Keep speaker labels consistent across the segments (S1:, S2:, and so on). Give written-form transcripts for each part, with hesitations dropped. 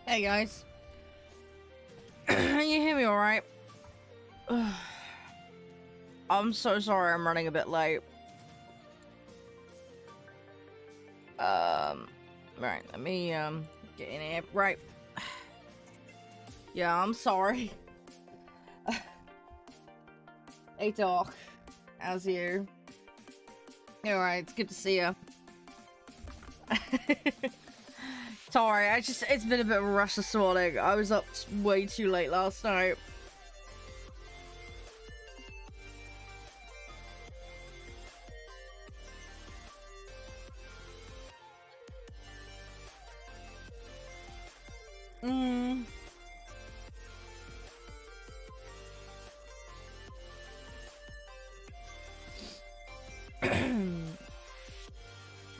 S1: Hey guys. You hear me alright? I'm so sorry I'm running a bit late. Right, let me get in here. Right. Yeah, I'm sorry. Hey Doc. How's you? Alright, it's good to see you. Sorry, it's been a bit of a rush this morning. I was up way too late last night.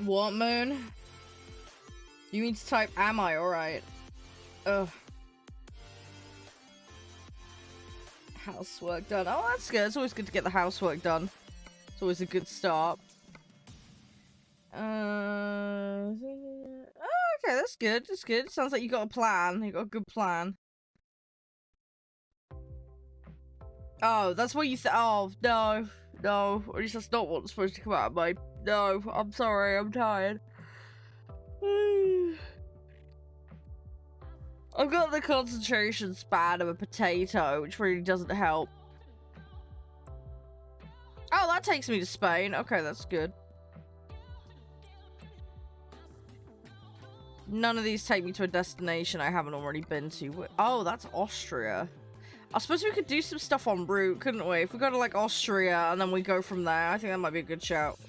S1: What, Moon? You mean to type, am I alright? Ugh. Housework done. Oh, that's good. It's always good to get the housework done. It's always a good start. Oh, okay, that's good. That's good. Sounds like you got a plan. You got a good plan. Oh, that's what you oh, no. No. At least that's not what's supposed to come out of my... No, I'm sorry. I'm tired. I've got the concentration span of a potato, which really doesn't help. Oh, that takes me to Spain. Okay, that's good. None of these take me to a destination I haven't already been to. Oh, that's Austria. I suppose we could do some stuff en route, couldn't we? If we go to, like, Austria and then we go from there, I think that might be a good shout.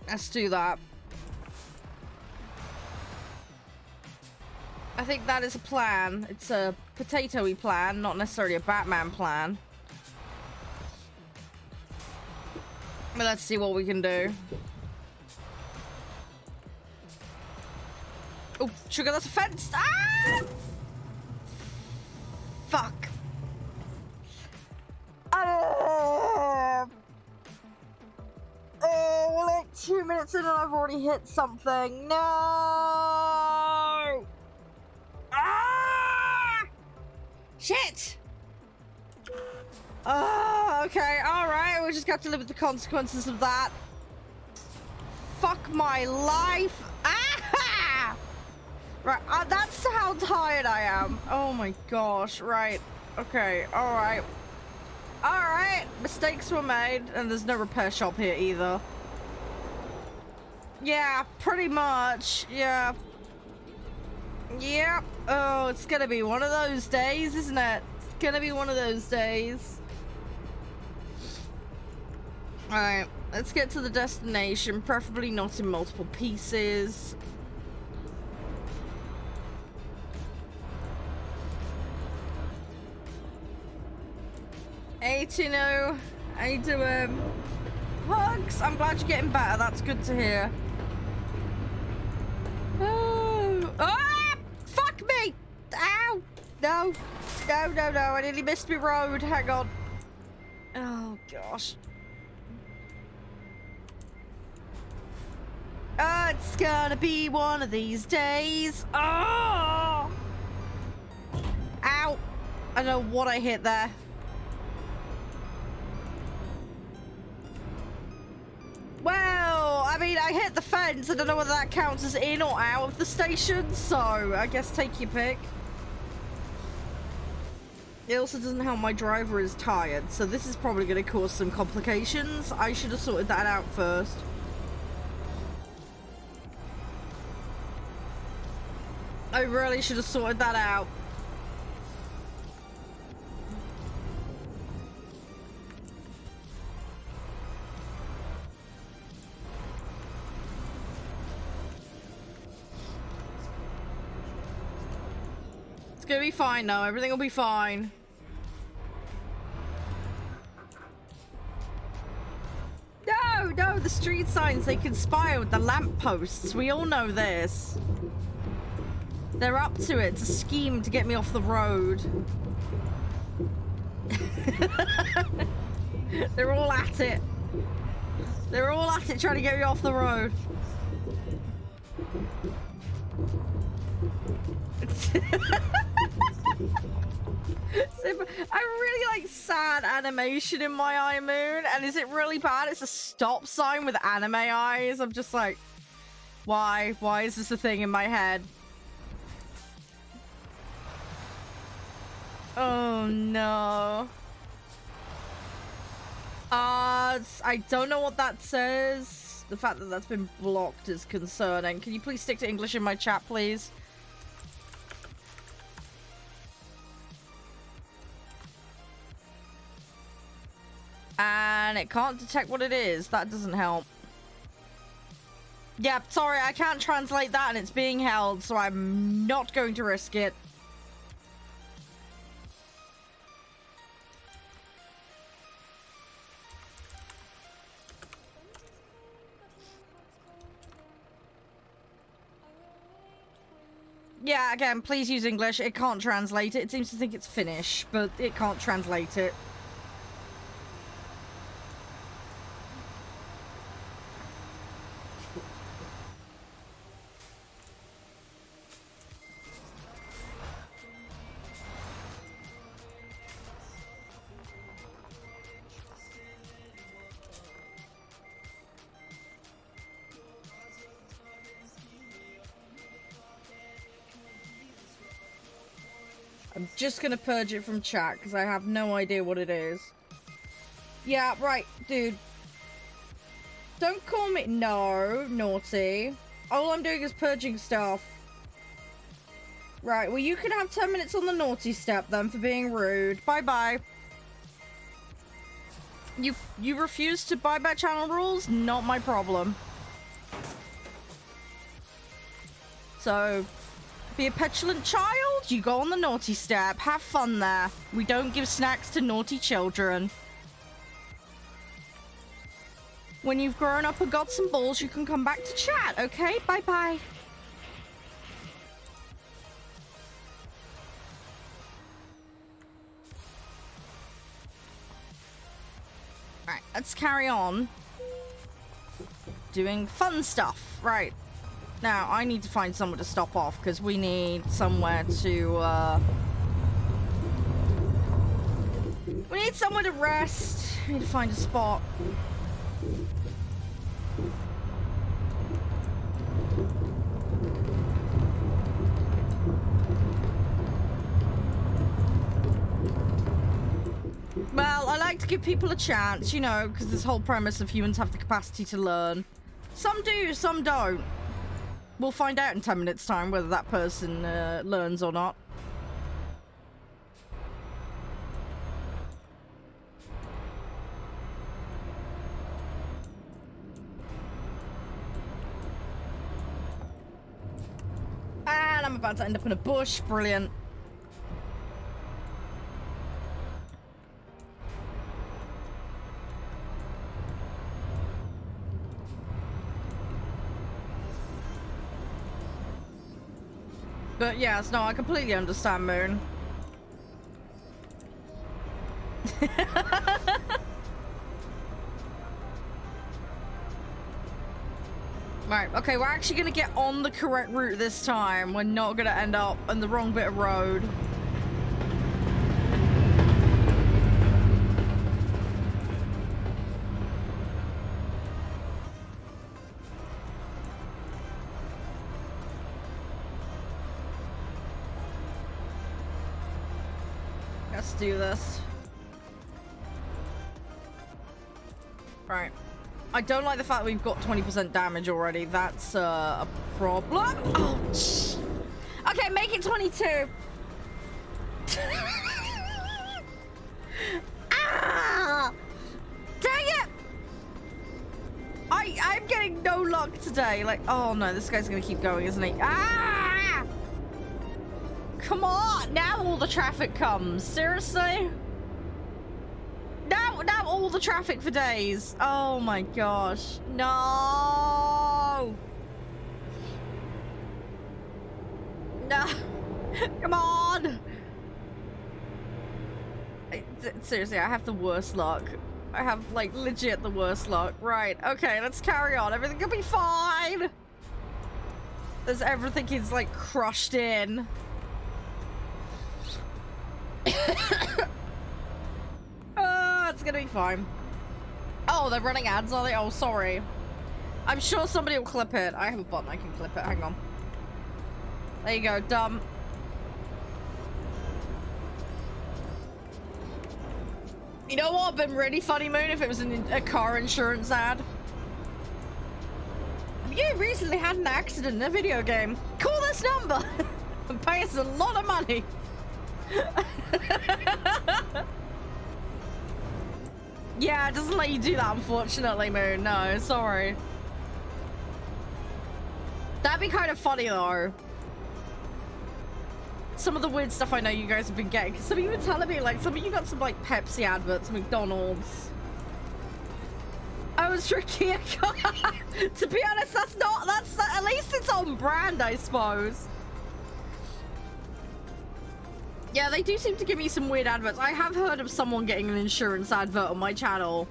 S1: Let's do that. I think that is a plan. It's a potato-y plan, not necessarily a Batman plan. But let's see what we can do. Oh, sugar, that's a fence! Ah! Fuck. Oh, we're like 2 minutes in and I've already hit something. No! Ah! Shit! Oh, okay, alright. We'll just have to live with the consequences of that. Fuck my life. Ah! Right, that's how tired I am. Oh my gosh, right. Okay, alright. Alright, mistakes were made, and there's no repair shop here either. Yeah, pretty much, yeah. Yep. Oh, it's gonna be one of those days, isn't it? It's gonna be one of those days. Alright, let's get to the destination, preferably not in multiple pieces. Hey Tino, how you doing? Hugs! I'm glad you're getting better, that's good to hear. Oh, ah! Fuck me! Ow! No, no, no, no, I nearly missed my road, hang on. Oh gosh. It's gonna be one of these days. Oh! Ow! I don't know what I hit there. Well, I mean, I hit the fence. I don't know whether that counts as in or out of the station, so I guess take your pick. It also doesn't help my driver is tired, so this is probably going to cause some complications. I should have sorted that out first. I really should have sorted that out. It's gonna be fine now. Everything will be fine. No, no, the street signs, they conspire with the lampposts. We all know this. They're up to it, to scheme to get me off the road. They're all at it. They're all at it trying to get me off the road. I really like sad animation in my eye moon, and is it really bad? It's a stop sign with anime eyes. I'm just like, why? Why is this a thing in my head? Oh no. I don't know what that says. The fact that that's been blocked is concerning. Can you please stick to English in my chat, please? And it can't detect what it is. That doesn't help. Yeah, sorry, I can't translate that and it's being held, so I'm not going to risk it. Yeah, again, please use English. It can't translate it. It seems to think it's Finnish, but it can't translate it. I'm just gonna purge it from chat because I have no idea what it is. Yeah, right, dude. Don't call me— no, naughty. All I'm doing is purging stuff. Right, well you can have 10 minutes on the naughty step then for being rude. Bye-bye. You refuse to buy back channel rules? Not my problem. So, be a petulant child, you go on the naughty step. Have fun there. We don't give snacks to naughty children. When you've grown up and got some balls, you can come back to chat, okay? Bye-bye. Alright, let's carry on. Doing fun stuff. Right. Now, I need to find somewhere to stop off, because we need somewhere to, we need somewhere to rest. We need to find a spot. Well, I like to give people a chance, you know, because this whole premise of humans have the capacity to learn. Some do, some don't. We'll find out in 10 minutes' time whether that person learns or not. And I'm about to end up in a bush. Brilliant. But yes, no, I completely understand, Moon. Right, okay, we're actually gonna get on the correct route this time. We're not gonna end up on the wrong bit of road. Let's do this. Right. I don't like the fact that we've got 20% damage already. That's a problem. Oh, okay, make it 22. Ah! Dang it! I'm getting no luck today. Like, oh no, this guy's gonna keep going, isn't he? Ah! Come on! Now all the traffic comes. Seriously? Now all the traffic for days. Oh my gosh. No! No! Come on! Seriously, I have the worst luck. I have, like, legit the worst luck. Right, okay, let's carry on. Everything will be fine! There's everything is like crushed in. It's gonna be fine. Oh, they're running ads, are they? Oh, sorry. I'm sure somebody will clip it. I have a button I can clip it. Hang on. There you go. Dumb. You know what would have been really funny, Moon, if it was a car insurance ad? You recently had an accident in a video game. Call this number and pay us a lot of money. Yeah, it doesn't let you do that, unfortunately, Moon. No, sorry. That'd be kind of funny, though. Some of the weird stuff I know you guys have been getting. Because some of you were telling me, like, some of you got some, like, Pepsi adverts, McDonald's. I was drinking a car. To be honest, that's at least it's on brand, I suppose. Yeah, they do seem to give me some weird adverts. I have heard of someone getting an insurance advert on my channel.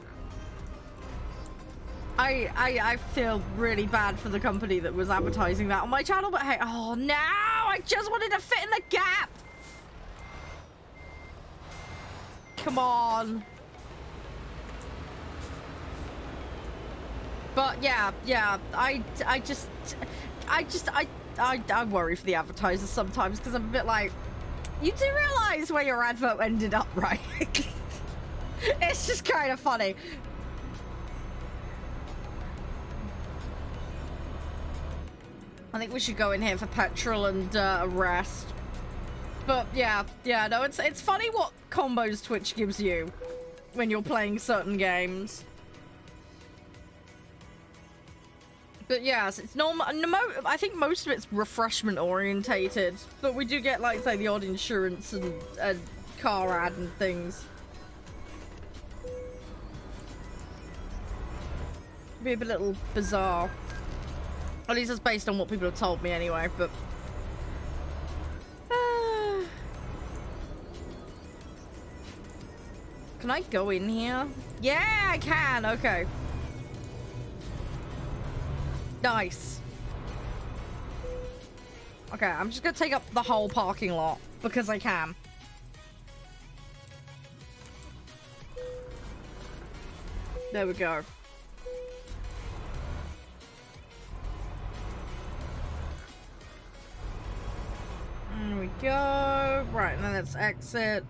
S1: I feel really bad for the company that was advertising that on my channel, but hey, oh no, I just wanted to fit in the gap. Come on. But yeah, I worry for the advertisers sometimes because I'm a bit like, you do realize where your advert ended up, right? It's just kind of funny. I think we should go in here for petrol and a rest. But yeah, no, it's funny what combos Twitch gives you when you're playing certain games. But yes, it's normal. I think most of it's refreshment orientated, but we do get, like, say, the odd insurance and a car ad and things. Be a little bizarre. At least it's based on what people have told me anyway, but... Can I go in here? Yeah, I can! Okay. Nice. Okay, I'm just gonna take up the whole parking lot, because I can. There we go. There we go. Right, and then let's exit.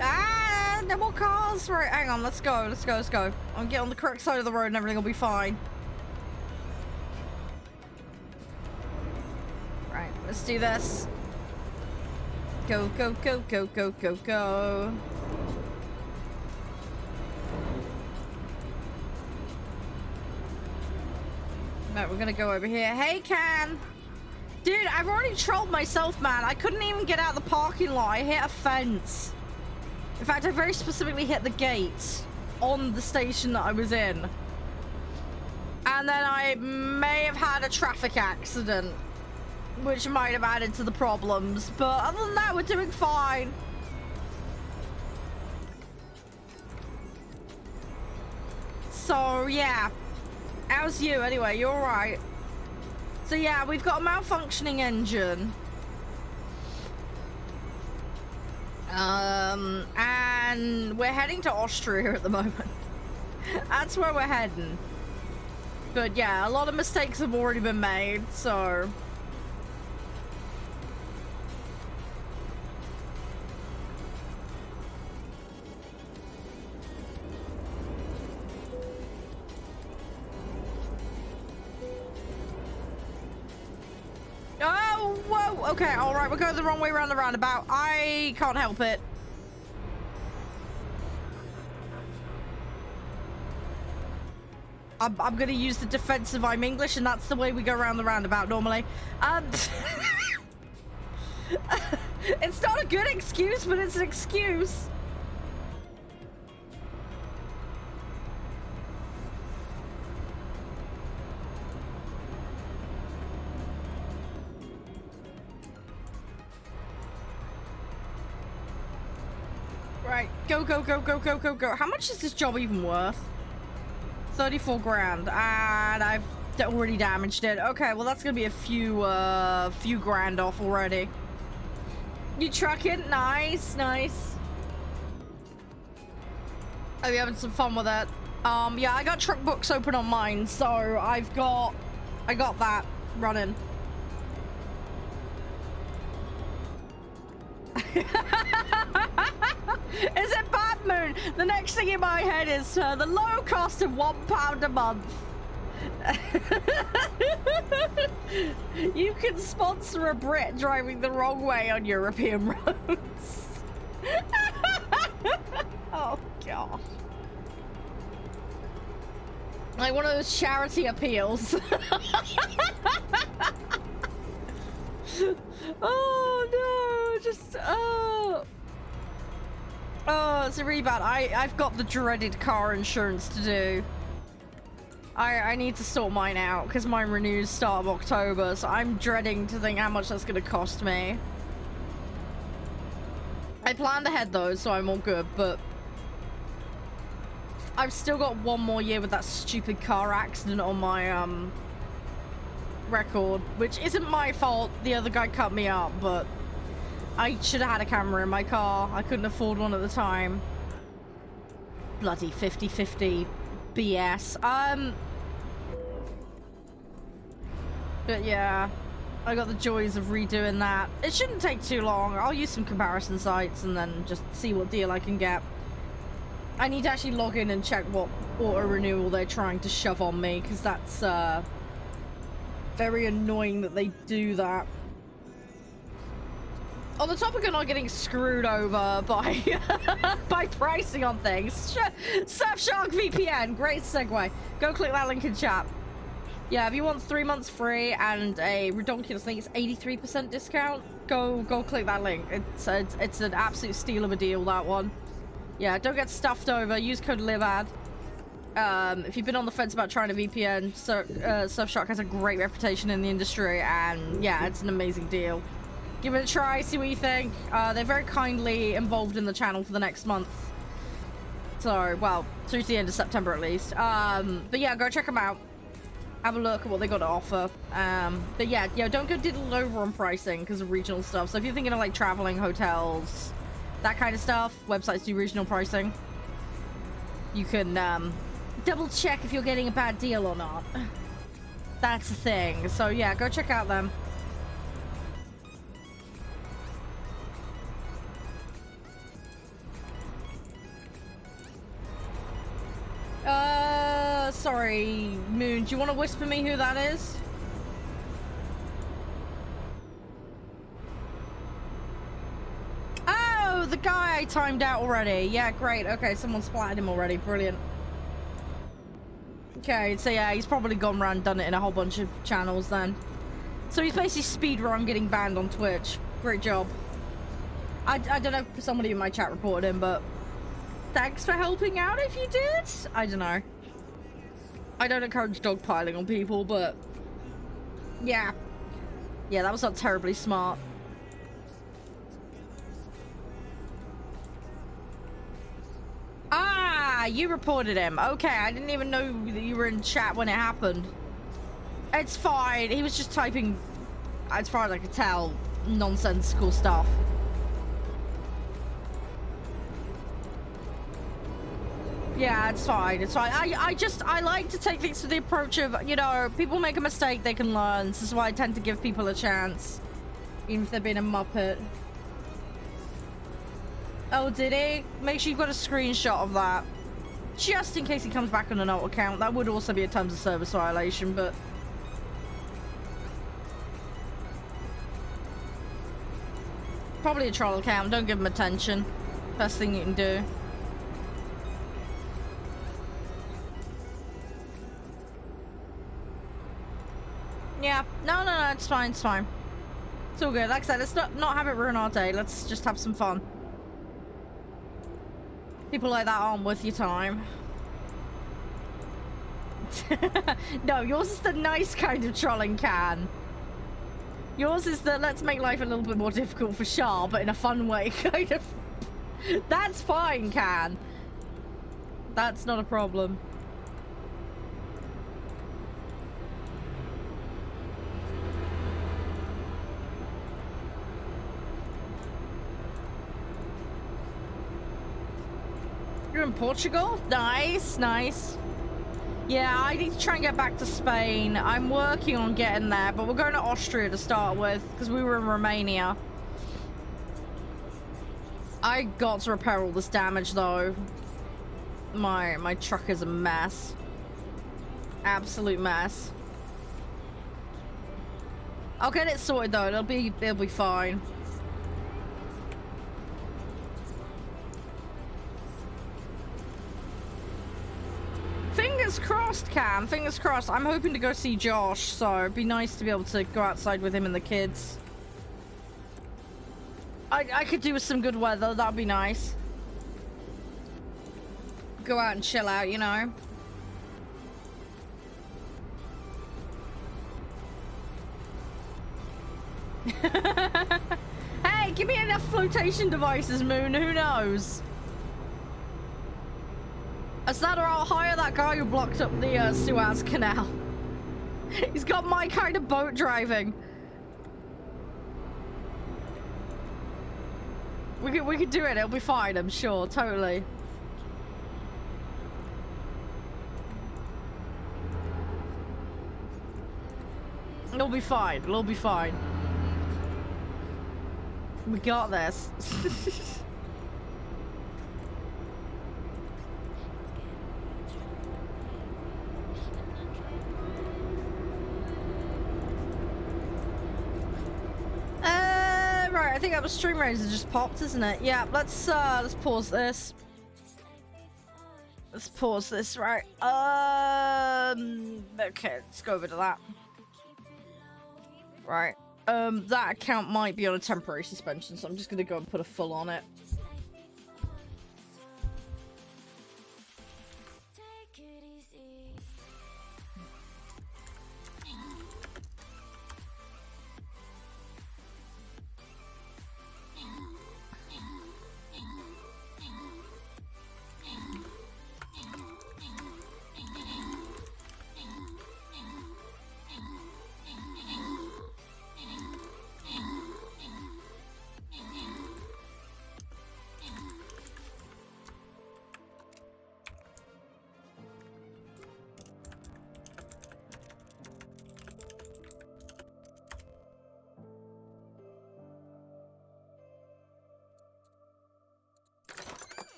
S1: Ah, no more cars. Right, hang on. Let's go. I'll get on the correct side of the road and everything will be fine. Right, let's do this. Go. No, we're gonna go over here. Hey, Can! Dude, I've already trolled myself, man. I couldn't even get out of the parking lot. I hit a fence. In fact, I very specifically hit the gate on the station that I was in. And then I may have had a traffic accident, which might have added to the problems. But other than that, we're doing fine. So, yeah. How's you, anyway? You alright? So, yeah, we've got a malfunctioning engine. And we're heading to Austria at the moment. That's where we're heading. But, yeah, a lot of mistakes have already been made, so... Oh, whoa! Okay, alright, we're going the wrong way around the roundabout. I can't help it. I'm gonna use the defensive I'm English, and that's the way we go around the roundabout normally. It's not a good excuse, but it's an excuse. Right, go, go, go, go, go, go, go. How much is this job even worth? 34 grand, and I've already damaged it. Okay, well that's gonna be a few grand off already. You trucking? Nice, nice. Are you having some fun with it? Yeah, I got truck books open on mine, so I got that running. Is it bad, Moon? The next thing in my head is the low cost of £1 a month. You can sponsor a Brit driving the wrong way on European roads. Oh, God. Like one of those charity appeals. Oh, no. Just, oh, it's really bad. I've got the dreaded car insurance to do. I need to sort mine out because mine renews start of October, so I'm dreading to think how much that's going to cost me. I planned ahead though, so I'm all good, but I've still got one more year with that stupid car accident on my record, which isn't my fault. The other guy cut me up, but I should have had a camera in my car. I couldn't afford one at the time. Bloody 50-50 BS. But yeah, I got the joys of redoing that. It shouldn't take too long. I'll use some comparison sites and then just see what deal I can get. I need to actually log in and check what auto renewal they're trying to shove on me, because that's very annoying that they do that. On the topic of not getting screwed over by by pricing on things, Surfshark VPN, great segue. Go click that link in chat. Yeah, if you want 3 months free and a ridiculous, I think it's 83% discount, go click that link. It's an absolute steal of a deal, that one. Yeah, don't get stuffed over. Use code LIVAD. If you've been on the fence about trying a VPN, Surfshark has a great reputation in the industry, and yeah, it's an amazing deal. Give it a try, see what you think. They're very kindly involved in the channel for the next month. So, well, through to the end of September at least. But yeah, go check them out. Have a look at what they got to offer. But yeah, don't go diddling over on pricing because of regional stuff. So if you're thinking of like traveling, hotels, that kind of stuff, websites do regional pricing. You can double check if you're getting a bad deal or not. That's the thing. So yeah, go check out them. Sorry, Moon, do you want to whisper me who that is? Oh, the guy I timed out already. Yeah, great. Okay, someone splattered him already. Brilliant. Okay, so yeah, he's probably gone around done it in a whole bunch of channels then. So he's basically speedrun getting banned on Twitch. Great job. I don't know if somebody in my chat reported him, but thanks for helping out if you did. I don't know. I don't encourage dogpiling on people, but yeah. Yeah, that was not terribly smart. Ah, you reported him. Okay, I didn't even know that you were in chat when it happened. It's fine. He was just typing, as far as I could tell, nonsensical stuff. Yeah, it's fine. It's fine. I like to take things to the approach of, you know, people make a mistake, they can learn. This is why I tend to give people a chance, even if they're being a muppet. Oh, did he? Make sure you've got a screenshot of that, just in case he comes back on an alt account. That would also be a terms of service violation, but probably a troll account. Don't give him attention. Best thing you can do. Yeah, no, it's fine, it's fine. It's all good. Like I said, let's not have it ruin our day. Let's just have some fun. People like that aren't worth your time. No, yours is the nice kind of trolling can. Yours is the let's make life a little bit more difficult for Char, but in a fun way kind of That's fine, Can. That's not a problem. You're in Portugal? Nice, nice. Yeah, I need to try and get back to Spain. I'm working on getting there, but we're going to Austria to start with, because we were in Romania. I got to repair all this damage, though. My truck is a mess. Absolute mess. I'll get it sorted, though. It'll be fine. Fingers crossed, Cam. Fingers crossed. I'm hoping to go see Josh, so it'd be nice to be able to go outside with him and the kids. I could do with some good weather. That'd be nice. Go out and chill out, you know. Hey, give me enough flotation devices, Moon. Who knows? Is that, or I'll hire that guy who blocked up the Suez Canal. He's got my kind of boat driving. We could do it. It'll be fine, I'm sure. Totally. It'll be fine. It'll be fine. We got this. Right, I think that was stream rates that just popped, isn't it? Yeah, let's pause this. Let's pause this, right? Okay, let's go over to that. Right. That account might be on a temporary suspension, so I'm just gonna go and put a full on it.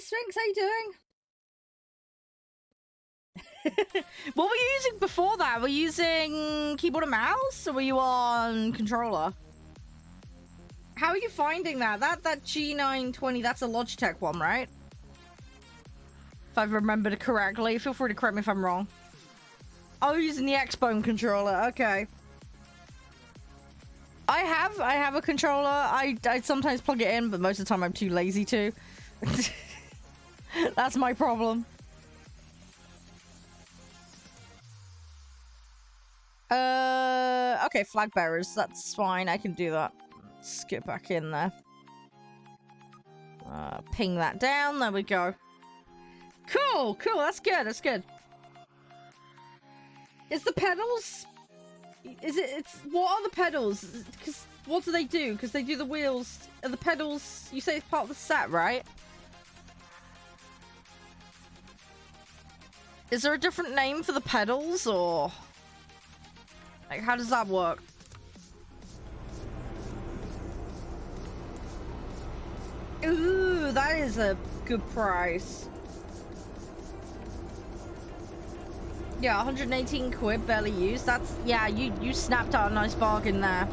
S1: Sphinx, how you doing? What were you using before that? Were you using keyboard and mouse, or were you on controller? How are you finding that? That G920, that's a Logitech one, right? If I've remembered correctly. Feel free to correct me if I'm wrong. Oh, using the Xbone controller. Okay. I have a controller. I sometimes plug it in, but most of the time I'm too lazy to. That's my problem. Okay, flag bearers. That's fine. I can do that. Let's get back in there. Ping that down. There we go. Cool, cool. That's good. That's good. Is the pedals? What are the pedals? Because what do they do? Because they do the wheels. Are the pedals? You say it's part of the set, right? Is there a different name for the pedals, or like how does that work? Ooh, that is a good price. Yeah, 118 quid, barely used. That's, yeah, you snapped out a nice bargain there.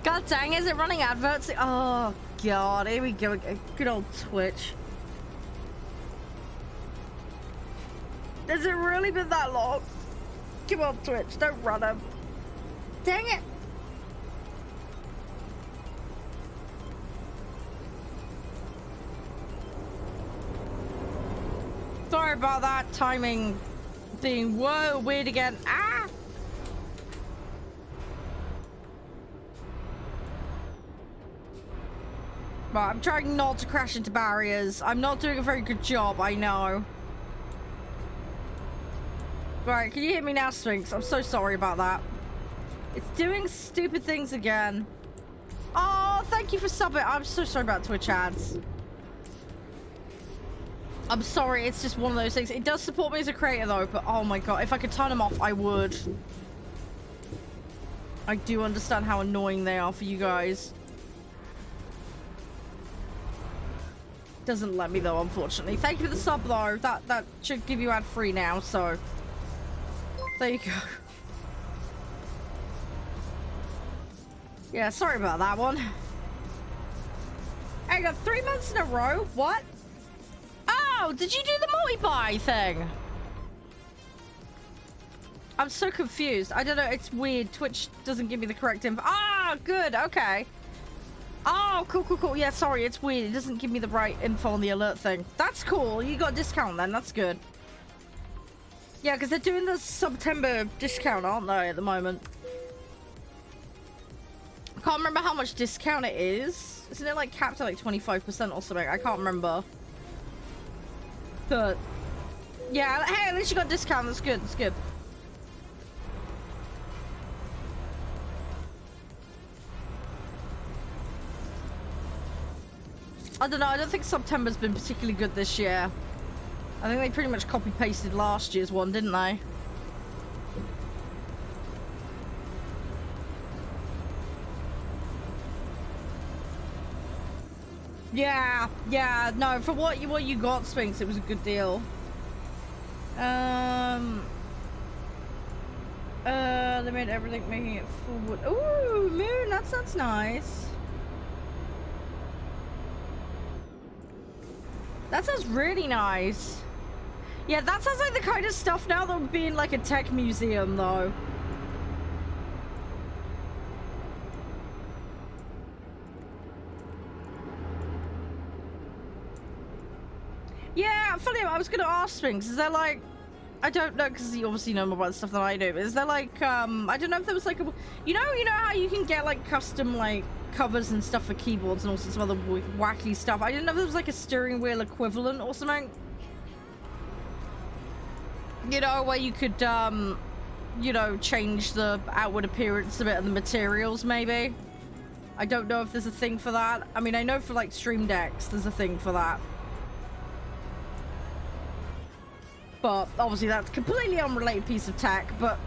S1: God dang, is it running adverts? Oh god, here we go. Good old Twitch. Has it really been that long? Come on, Twitch, don't run them. Dang it. Sorry about that timing being weird again. Ah! Right, I'm trying not to crash into barriers. I'm not doing a very good job, I know. Right, can you hear me now, Sphinx? I'm so sorry about that. It's doing stupid things again. Oh, thank you for subbing. I'm so sorry about Twitch ads. I'm sorry, it's just one of those things. It does support me as a creator, though, but oh my god, if I could turn them off, I would. I do understand how annoying they are for you guys. Doesn't let me though, unfortunately. Thank you for the sub though. That should give you ad free now, so there you go. Yeah, sorry about that one. I got 3 months in a row. What? Oh, did you do the multi-buy thing? I'm so confused. I don't know. It's weird. Twitch doesn't give me the correct info. Ah, good. Okay. Oh, cool, cool, cool. Yeah, sorry, it's weird. It doesn't give me the right info on the alert thing. That's cool. You got a discount then. That's good. Yeah, because they're doing the September discount, aren't they, at the moment? I can't remember how much discount it is. Isn't it, like, capped at, like, 25% or something? I can't remember. But, yeah, hey, at least you got a discount. That's good. That's good. I don't know, I don't think September's been particularly good this year. I think they pretty much copy-pasted last year's one, didn't they? Yeah, no, for what you got, Sphinx, it was a good deal. They made everything making it forward. Ooh, moon, that's nice. That sounds really nice. Yeah, that sounds like the kind of stuff now that would be in like a tech museum, though. Yeah, funny, I was gonna ask Sphinx, is there like, I don't know, because you obviously know more about the stuff than I do, but is there like, I don't know if there was like a, you know how you can get like custom like covers and stuff for keyboards and all sorts of other wacky stuff. I didn't know if there was like a steering wheel equivalent or something. You know, where you could, you know, change the outward appearance of it and the materials, maybe. I don't know if there's a thing for that. I mean, I know for like Stream Decks, there's a thing for that. But obviously that's a completely unrelated piece of tech, but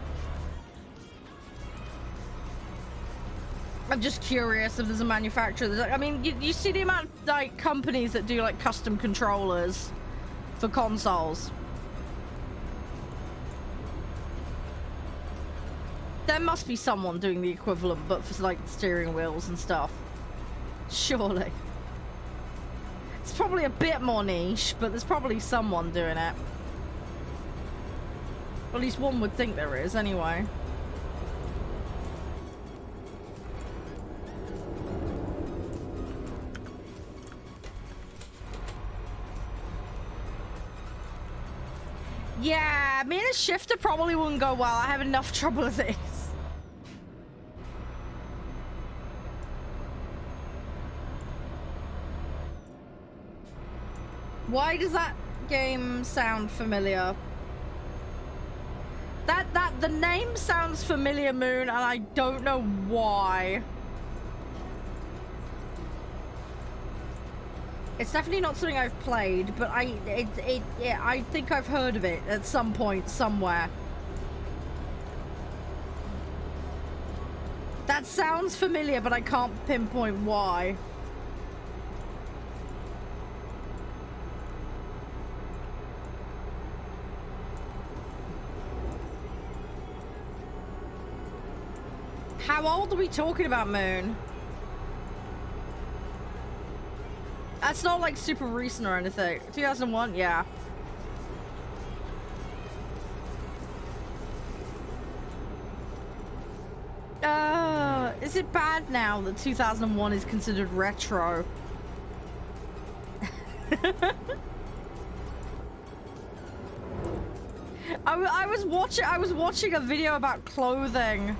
S1: I'm just curious if there's a manufacturer that, I mean, you see the amount of like companies that do like custom controllers for consoles. There must be someone doing the equivalent, but for like steering wheels and stuff. Surely. It's probably a bit more niche, but there's probably someone doing it. At least one would think there is, anyway. Yeah, me and a shifter probably wouldn't go well. I have enough trouble as it is. Why does that game sound familiar? The name sounds familiar, Moon, and I don't know why. It's definitely not something I've played, but I think I've heard of it at some point somewhere. That sounds familiar, but I can't pinpoint why. How old are we talking about, Moon? That's not like super recent or anything. 2001, yeah. Is it bad now that 2001 is considered retro? I was watching a video about clothing.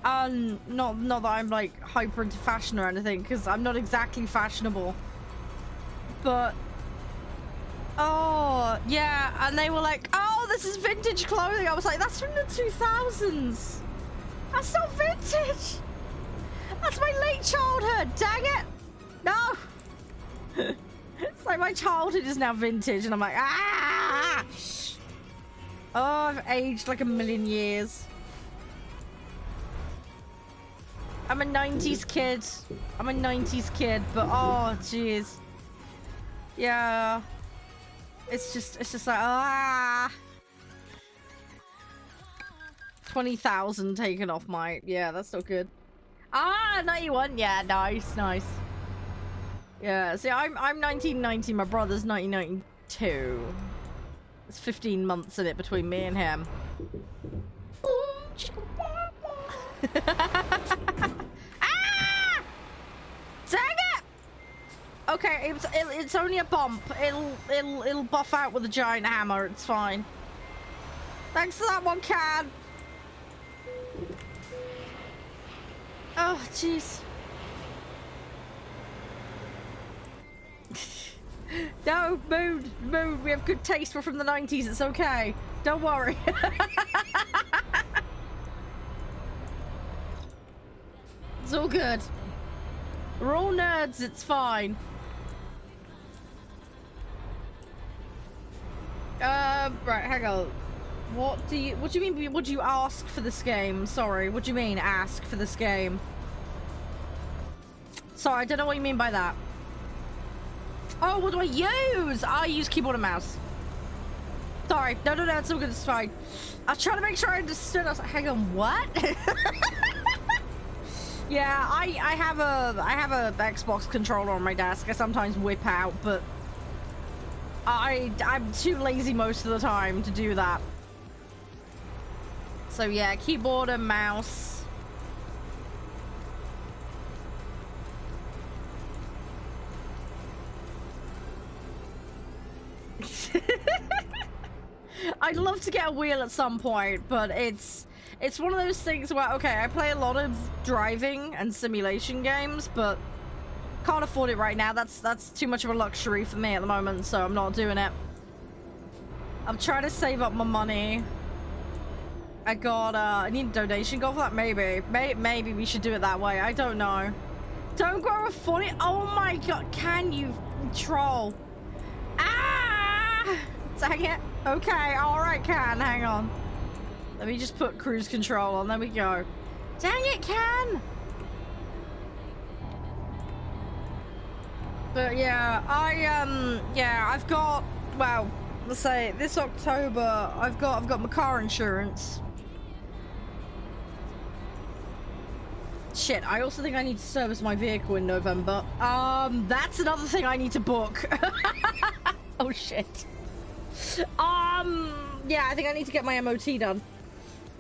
S1: Not that I'm like hyper into fashion or anything, because I'm not exactly fashionable. But oh yeah, and they were like, oh, this is vintage clothing. I was like, that's from the 2000s. That's not vintage. That's my late childhood. Dang it. No. It's like my childhood is now vintage, and I'm like, ah. Oh, I've aged like a million years. I'm a 90s kid. I'm a 90s kid, but oh, jeez. Yeah. It's just like, ah. 20,000 taken off my, yeah, that's not good. Ah, 91, yeah, nice. Yeah, see, I'm 1990, my brother's 1992. There's 15 months in it between me and him. Ah! Dang it! Okay, it's only a bump. It'll buff out with a giant hammer. It's fine. Thanks for that one, Can. Oh, jeez. No, mood. We have good taste. We're from the 90s. It's okay. Don't worry. It's all good. We're all nerds. It's fine. Right, hang on. What do you mean? Would you ask for this game? Sorry. What do you mean, ask for this game? Sorry, I don't know what you mean by that. Oh, what do I use? I use keyboard and mouse. Sorry. No, it's all good. It's fine. I was trying to make sure I understood. I was like, hang on, what? Yeah, I have a Xbox controller on my desk. I sometimes whip out, but I'm too lazy most of the time to do that. So yeah, keyboard and mouse. I'd love to get a wheel at some point, but it's one of those things where, okay, I play a lot of driving and simulation games, but can't afford it right now. That's too much of a luxury for me at the moment, so I'm not doing it. I'm trying to save up my money. I need a donation goal for that. Maybe we should do it that way. I don't know. Don't grow a funny. Oh my god, can you troll? Ah! Dang it. Okay, alright, Can, hang on. Let me just put cruise control on, there we go. Dang it, Can! But yeah, I've got, well, let's say this October, I've got my car insurance. Shit, I also think I need to service my vehicle in November. That's another thing I need to book. Oh shit. Yeah, I think I need to get my MOT done.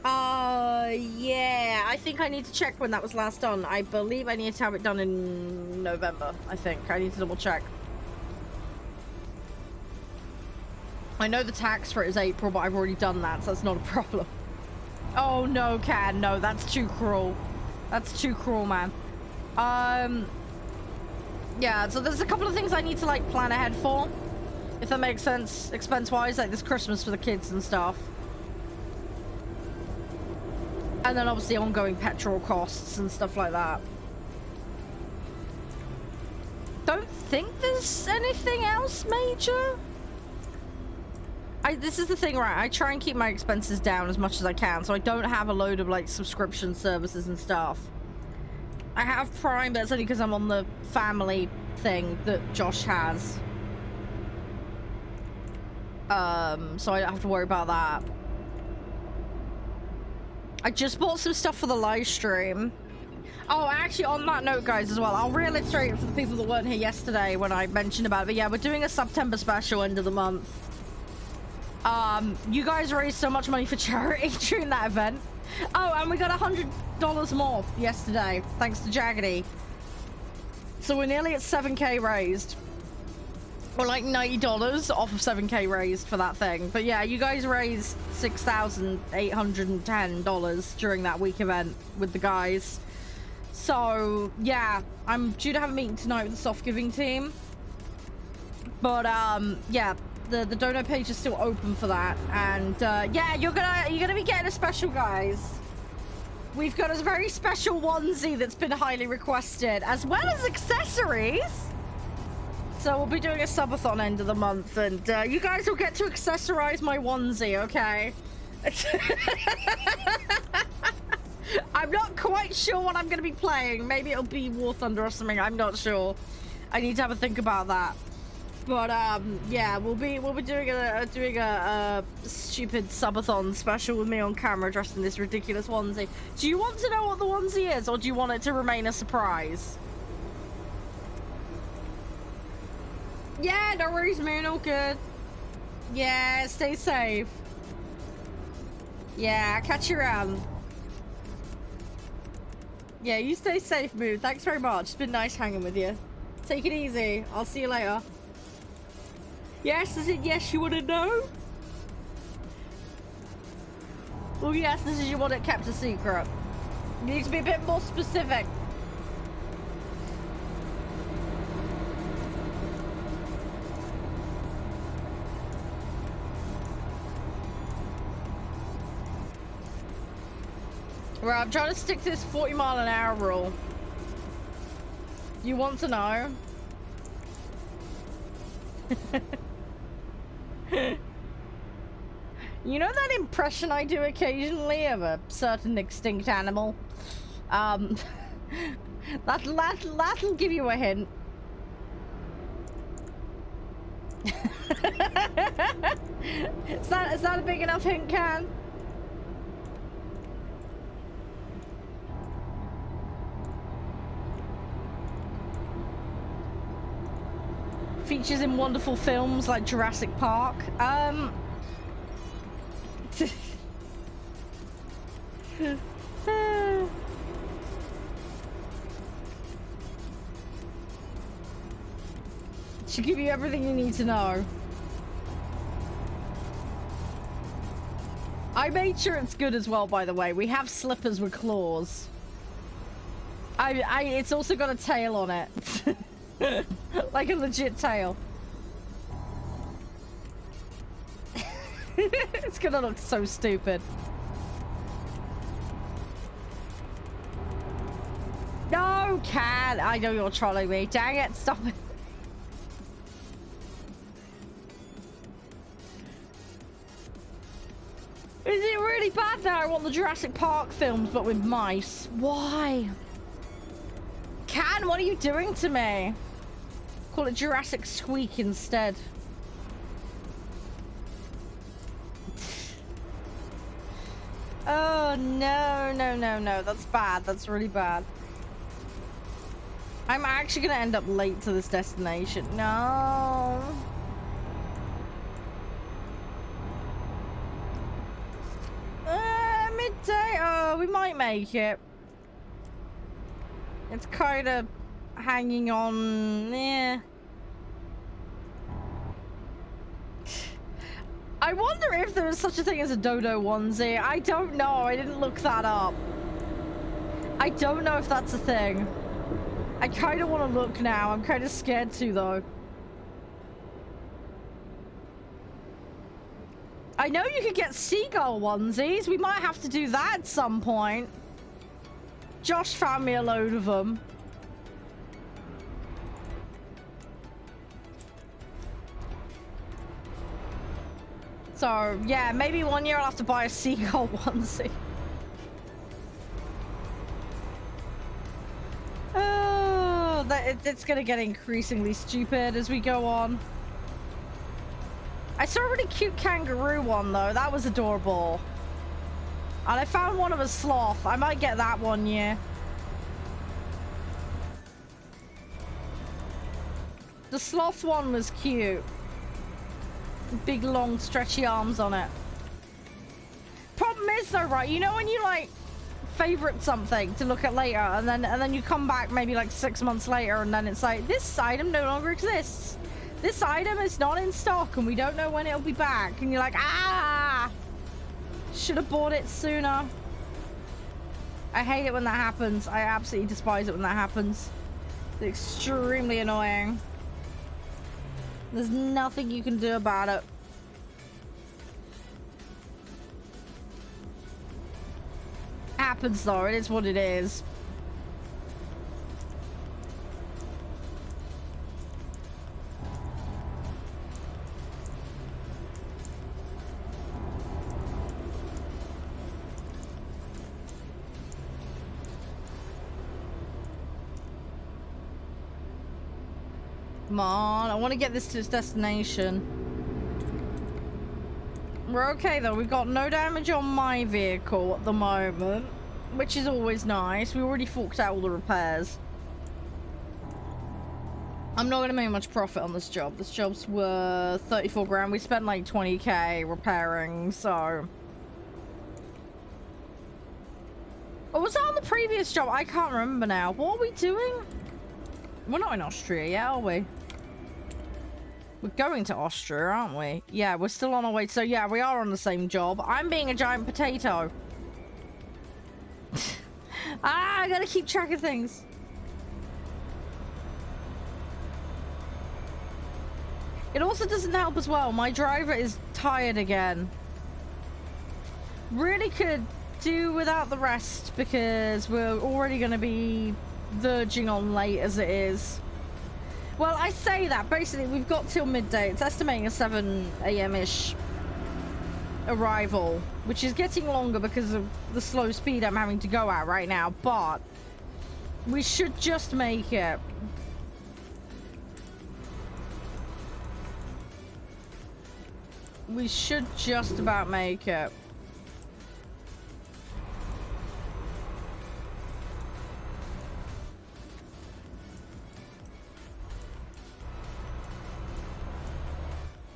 S1: Yeah, I think I need to check when that was last done. I believe I need to have it done in November, I think. I need to double check. I know the tax for it is April, but I've already done that, so that's not a problem. Oh no, Can, no, that's too cruel. That's too cruel, man. Yeah, so there's a couple of things I need to, like, plan ahead for. If that makes sense, expense-wise, like this Christmas for the kids and stuff. And then obviously ongoing petrol costs and stuff like that. Don't think there's anything else major. This is the thing, right? I try and keep my expenses down as much as I can, so I don't have a load of like subscription services and stuff. I have Prime, but it's only because I'm on the family thing that Josh has. So I don't have to worry about that. I just bought some stuff for the live stream. Oh, actually, on that note, guys, as well, I'll reiterate it for the people that weren't here yesterday when I mentioned about it. But yeah, we're doing a September special end of the month. You guys raised so much money for charity during that event. Oh, and we got $100 more yesterday, thanks to Jaggedy. So we're nearly at 7k raised. Or like $90 off of 7K raised for that thing. But yeah, you guys raised $6,810 during that week event with the guys. So yeah, I'm due to have a meeting tonight with the soft giving team. But yeah, the dono page is still open for that. And yeah, you're gonna be getting a special, guys. We've got a very special onesie that's been highly requested, as well as accessories. So we'll be doing a subathon end of the month, and you guys will get to accessorize my onesie, okay? I'm not quite sure what I'm going to be playing. Maybe it'll be War Thunder or something. I'm not sure. I need to have a think about that. But yeah, we'll be doing a stupid subathon special with me on camera dressed in this ridiculous onesie. Do you want to know what the onesie is, or do you want it to remain a surprise? Yeah, no worries, man. All good. Yeah, stay safe. Yeah, catch you around. Yeah, you stay safe, Mood. Thanks very much. It's been nice hanging with you. Take it easy. I'll see you later. Yes, is it yes you want to know? Oh yes, this is you want it kept a secret. You need to be a bit more specific. Right, I'm trying to stick to this 40-mile-an-hour rule. You want to know? You know that impression I do occasionally of a certain extinct animal? That'll give you a hint. Is that a big enough hint, Can? Features in wonderful films like Jurassic Park. Should give you everything you need to know. I made sure it's good as well, by the way. We have slippers with claws. It's also got a tail on it. Like a legit tail. It's gonna look so stupid. No, Cat! I know you're trolling me. Dang it, stop it. Is it really bad now? I want the Jurassic Park films, but with mice. Why? Can, what are you doing to me? Call it Jurassic Squeak instead. Oh, no, no, no, no. That's bad. That's really bad. I'm actually going to end up late to this destination. No. Midday. Oh, we might make it. It's kind of hanging on. Yeah. I wonder if there is such a thing as a dodo onesie. I don't know. I didn't look that up. I don't know if that's a thing. I kind of want to look now. I'm kind of scared to, though. I know you could get seagull onesies. We might have to do that at some point. Josh found me a load of them. So, yeah, maybe one year I'll have to buy a seagull onesie. Oh, it's gonna get increasingly stupid as we go on. I saw a really cute kangaroo one, though. That was adorable. And I found one of a sloth. I might get that one year. The sloth one was cute. Big, long, stretchy arms on it. Problem is, though, right? You know when you, like, favorite something to look at later, and then you come back maybe, like, 6 months later, and then it's like, this item no longer exists. this item is not in stock and we don't know when it'll be back. And you're like, ah! Should have bought it sooner. I hate it when that happens. I absolutely despise it when that happens. It's extremely annoying. There's nothing you can do about it. Happens though, it is what it is. Come on, I want to get this to its destination. We're okay though, we've got no damage on my vehicle at the moment, which is always nice. We already forked out all the repairs. I'm not going to make much profit on this job. This job's worth 34 grand. We spent like 20k repairing, so... Oh, was that on the previous job? I can't remember now. What are we doing? We're not in Austria yet, are we? We're going to Austria, aren't we? Yeah, we're still on our way. So yeah, we are on the same job. I'm being a giant potato. I gotta keep track of things. It also doesn't help as well. My driver is tired again. Really could do without the rest because we're already going to be verging on late as it is. Well, I say that. Basically, we've got till midday. It's estimating a 7 a.m.-ish arrival, which is getting longer because of the slow speed I'm having to go at right now, but we should just make it. We should just about make it.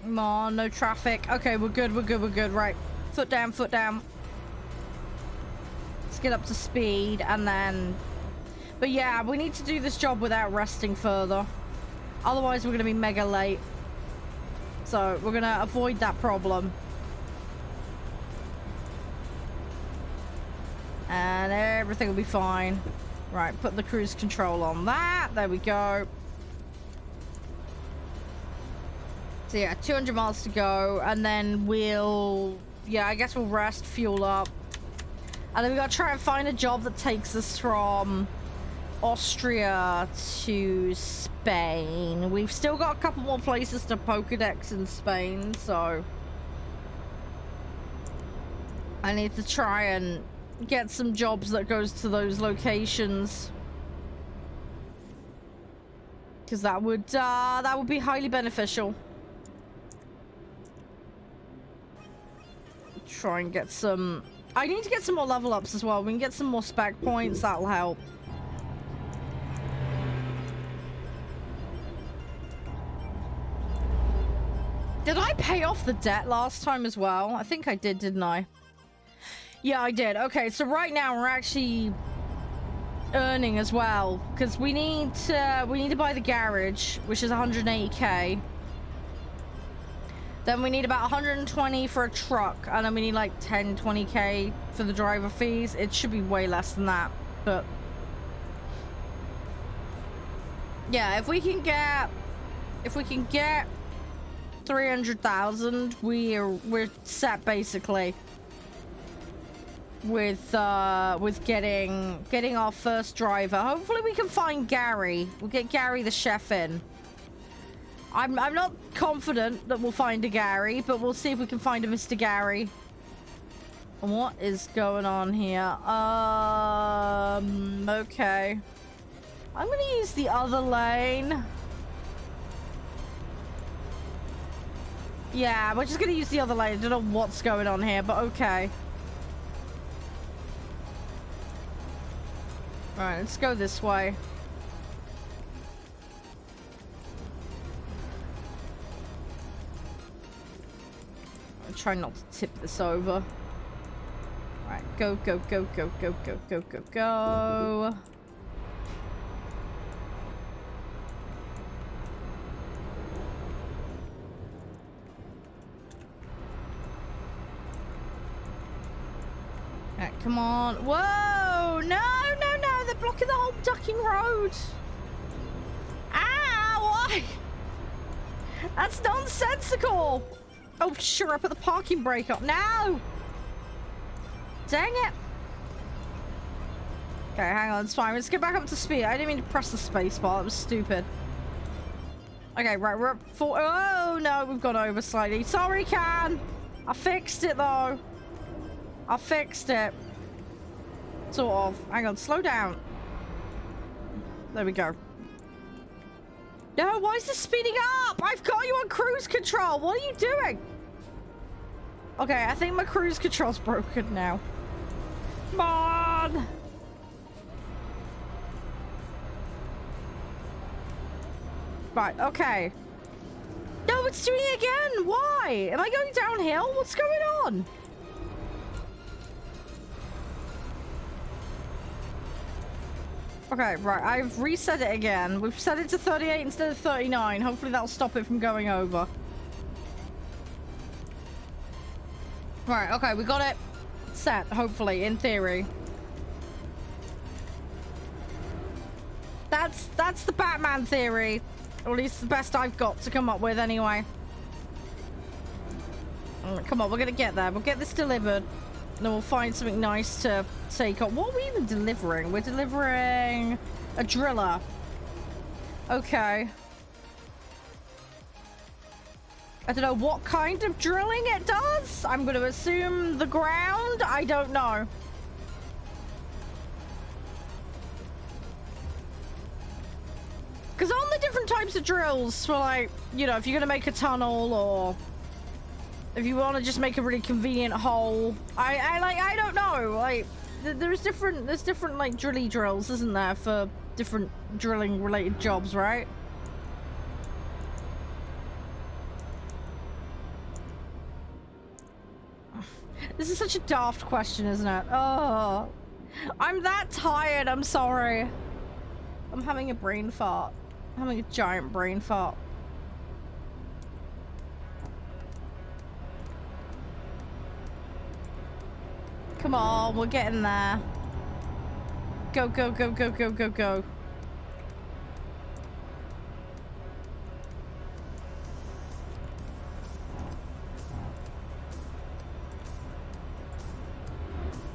S1: Come on, no traffic. Okay, we're good, we're good, we're good. Right. Foot down, foot down. Let's get up to speed and then... But yeah, we need to do this job without resting further. Otherwise, we're going to be mega late. So, we're going to avoid that problem. And everything will be fine. Right, put the cruise control on that. There we go. So yeah, 200 miles to go. And then we'll... Yeah, I guess we'll rest, fuel up. And then we got to try and find a job that takes us from Austria to Spain. We've still got a couple more places to Pokedex in Spain, so I need to try and get some jobs that goes to those locations, because that would be highly beneficial. Try and get some... I need to get some more level ups as well. We can get some more spec points, that'll help. Did I pay off the debt last time as well? I think I did, didn't I? Yeah, I did. Okay, so right now we're actually earning as well, because we need to buy the garage, which is 180k. Then we need about 120 for a truck, and then we need like 10-20k for the driver fees. It should be way less than that, but yeah, if we can get 300,000, we're set basically with getting our first driver. Hopefully we can find Gary. We'll get Gary the chef in. I'm not confident that we'll find a Gary, but we'll see if we can find a Mr. Gary. And what is going on here? Okay. I'm gonna use the other lane. Yeah, we're just gonna use the other lane. I don't know what's going on here, but okay. Alright, let's go this way. I'm trying not to tip this over. Alright, go, go, go, go, go, go, go, go, go. Alright, come on. Whoa! No, no, no! They're blocking the whole ducking road! Ah! Why? That's nonsensical! Oh, sure, I put the parking brake up. No! Dang it! Okay, hang on, it's fine. Let's get back up to speed. I didn't mean to press the space bar. That was stupid. Okay, right, we're up for... Oh, no, we've gone over slightly. Sorry, Can! I fixed it, though. I fixed it. Sort of. Hang on, slow down. There we go. No, why is this speeding up? I've got you on cruise control. What are you doing? Okay, I think my cruise control's broken now. Come on! Right, okay. No, it's doing it again! Why? Am I going downhill? What's going on? Okay, right, I've reset it again. We've set it to 38 instead of 39. Hopefully that'll stop it from going over. Right, okay, we got it set, hopefully, in theory. That's the Batman theory. Or at least the best I've got to come up with anyway. Come on, we're gonna get there. We'll get this delivered. And then we'll find something nice to take on. What are we even delivering? We're delivering a driller. Okay. I don't know what kind of drilling it does. I'm going to assume the ground. I don't know. Because on the different types of drills for, like, you know, if you're going to make a tunnel or if you want to just make a really convenient hole, I don't know. Like, there's different like drilly drills, isn't there, for different drilling related jobs, right? This is such a daft question, isn't it? Oh, I'm that tired. I'm sorry. I'm having a brain fart. I'm having a giant brain fart. Come on, we're getting there. Go, go, go, go, go, go, go.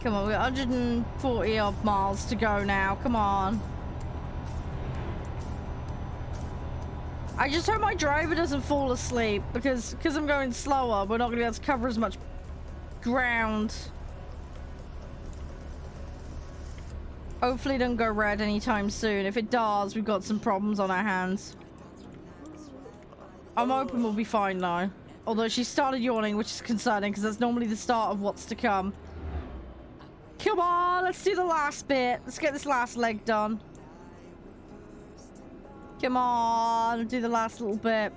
S1: Come on, we've got 140 odd miles to go now. Come on. I just hope my driver doesn't fall asleep because I'm going slower. We're not going to be able to cover as much ground. Hopefully it doesn't go red anytime soon. If it does, we've got some problems on our hands. I'm hoping we'll be fine now. Although she started yawning, which is concerning because that's normally the start of what's to come. Come on, let's do the last bit. Let's get this last leg done. Come on, do the last little bit.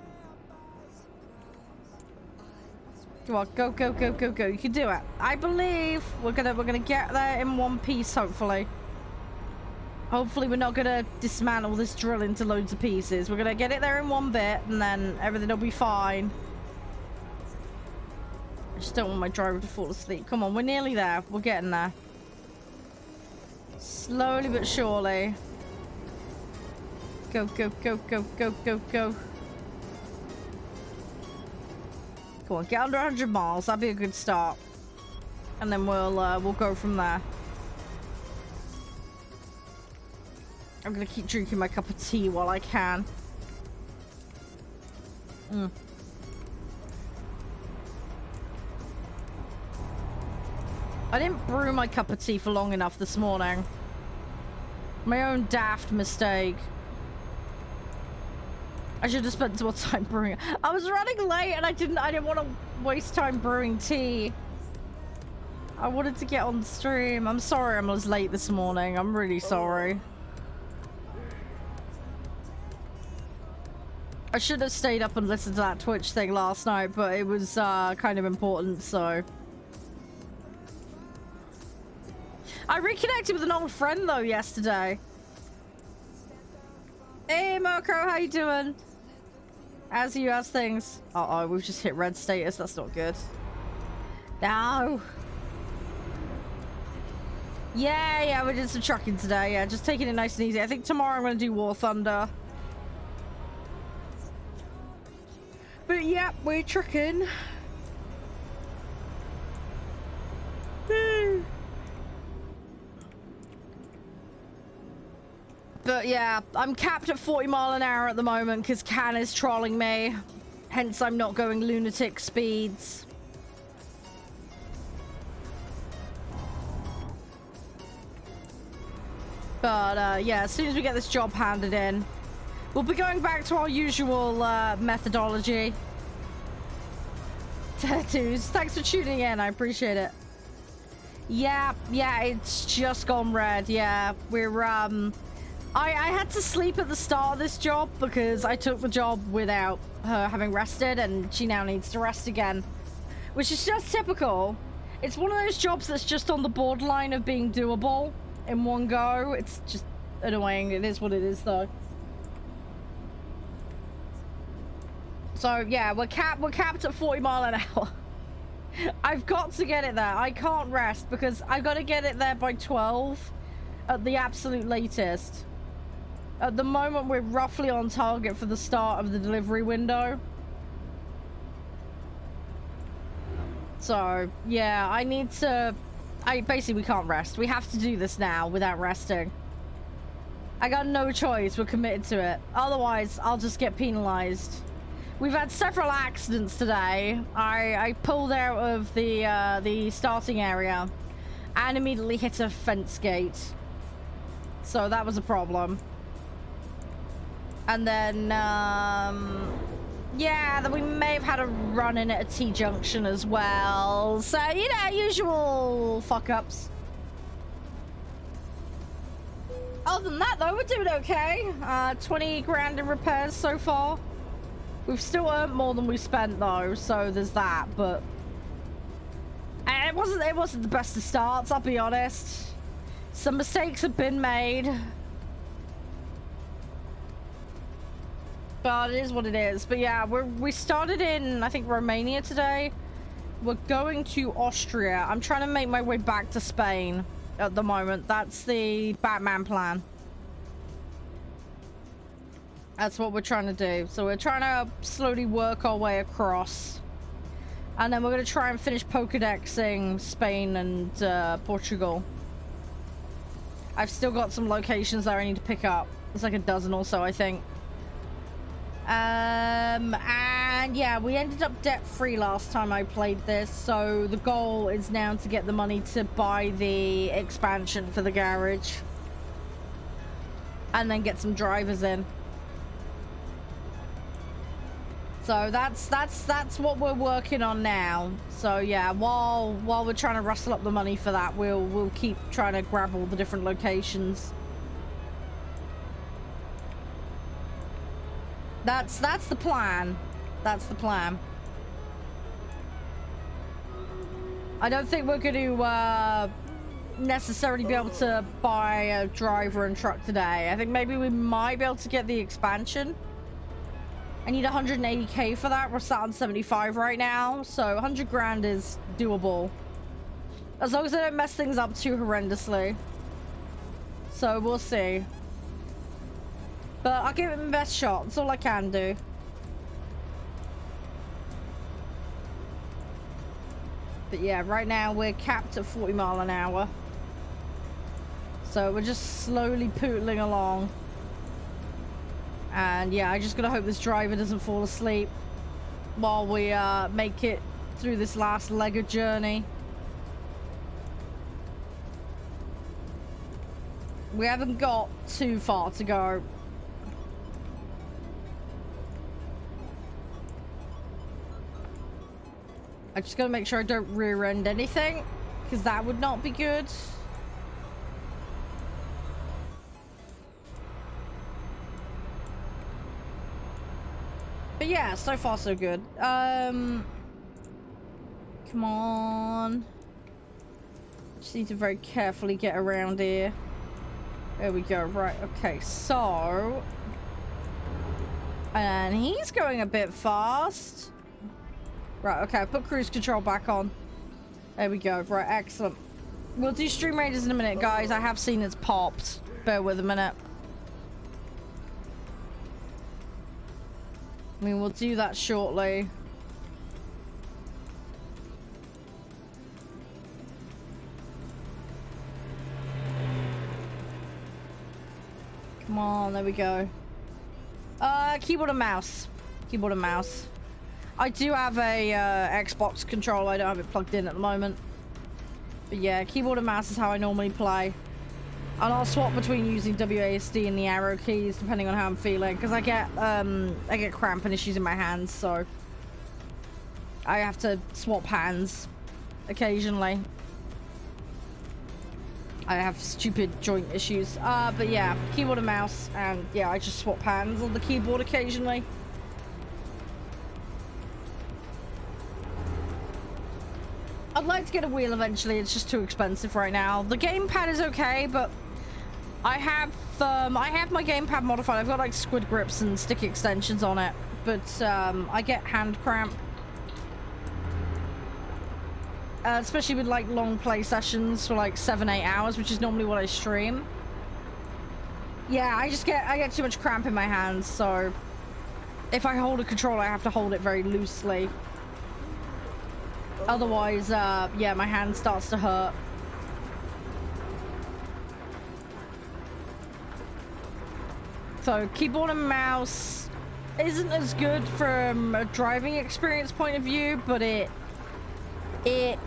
S1: Come on, go, go, go, go, go. You can do it. I believe we're gonna get there in one piece, hopefully. Hopefully we're not gonna dismantle this drill into loads of pieces. We're gonna get it there in one bit and then everything will be fine. I just don't want my driver to fall asleep. Come on, we're nearly there. We're getting there. Slowly but surely. Go, go, go, go, go, go, go. Come on, get under 100 miles. That'd be a good start. And then we'll go from there. I'm gonna keep drinking my cup of tea while I can. I didn't brew my cup of tea for long enough this morning. My own daft mistake. I should have spent more time brewing it. I was running late and I didn't want to waste time brewing tea. I wanted to get on stream. I'm sorry I was late this morning. I'm really sorry. I should have stayed up and listened to that Twitch thing last night, but it was kind of important, so. I reconnected with an old friend though yesterday. Hey Moko, how you doing? How's things? Uh-oh, we've just hit red status. That's not good. No. Yeah, we did some trucking today. Yeah, just taking it nice and easy. I think tomorrow I'm going to do War Thunder. But yeah, we're trucking. But yeah, I'm capped at 40 mile an hour at the moment because Can is trolling me. Hence, I'm not going lunatic speeds. But yeah, as soon as we get this job handed in, we'll be going back to our usual methodology. Tattoos, thanks for tuning in. I appreciate it. Yeah, it's just gone red. Yeah, we're I had to sleep at the start of this job because I took the job without her having rested, and she now needs to rest again, which is just typical. It's one of those jobs that's just on the borderline of being doable in one go. It's just annoying. It is what it is, though. So yeah, we're capped at 40 mile an hour. I've got to get it there. I can't rest because I've got to get it there by 12 at the absolute latest. At the moment, we're roughly on target for the start of the delivery window. So, yeah, basically, we can't rest. We have to do this now without resting. I got no choice. We're committed to it. Otherwise, I'll just get penalized. We've had several accidents today. I pulled out of the starting area and immediately hit a fence gate. So that was a problem. And then, yeah, then we may have had a run-in at a T-junction as well. So, you know, usual fuck-ups. Other than that, though, we're doing okay. 20 grand in repairs so far. We've still earned more than we spent, though, so there's that, but... It wasn't the best of starts, I'll be honest. Some mistakes have been made. But it is what it is. But yeah, we started in, I think, Romania today. We're going to Austria. I'm trying to make my way back to Spain at the moment. That's the Batman plan. That's what we're trying to do. So we're trying to slowly work our way across. And then we're going to try and finish Pokédexing Spain and Portugal. I've still got some locations that I need to pick up. It's like a dozen or so, I think. And yeah, we ended up debt-free last time I played this. So the goal is now to get the money to buy the expansion for the garage. And then get some drivers in. So that's what we're working on now. So yeah, while we're trying to rustle up the money for that, we'll keep trying to grab all the different locations. That's the plan. That's the plan. I don't think we're going to necessarily be able to buy a driver and truck today. I think maybe we might be able to get the expansion. I need 180k for that. We're sat on 75 right now, so 100 grand is doable. As long as I don't mess things up too horrendously. So we'll see. But I'll give it my best shot. That's all I can do. But yeah, right now we're capped at 40 mile an hour. So we're just slowly pootling along. And yeah, I just gotta hope this driver doesn't fall asleep while we make it through this last leg of journey. We haven't got too far to go. I just gotta make sure I don't rear end anything, because that would not be good. But yeah, so far so good. Come on. Just need to very carefully get around here. There we go. Right, okay, so... And he's going a bit fast. Right, okay, I put cruise control back on. There we go. Right, excellent. We'll do Stream Raiders in a minute, guys. I have seen it's popped. Bear with a minute. I mean, we'll do that shortly. Come on, there we go. Keyboard and mouse. Keyboard and mouse. I do have a Xbox controller. I don't have it plugged in at the moment. But yeah, keyboard and mouse is how I normally play. And I'll swap between using WASD and the arrow keys depending on how I'm feeling, because I get cramping issues in my hands, so I have to swap hands occasionally. I have stupid joint issues. But yeah, keyboard and mouse, and yeah, I just swap hands on the keyboard occasionally. I'd like to get a wheel eventually. It's just too expensive right now. The gamepad is okay, but I have my gamepad modified. I've got like squid grips and stick extensions on it, but I get hand cramp, especially with like long play sessions for like 7-8 hours, which is normally what I stream. Yeah, I get too much cramp in my hands, so if I hold a controller, I have to hold it very loosely. Otherwise, yeah, my hand starts to hurt. So keyboard and mouse isn't as good from a driving experience point of view, but it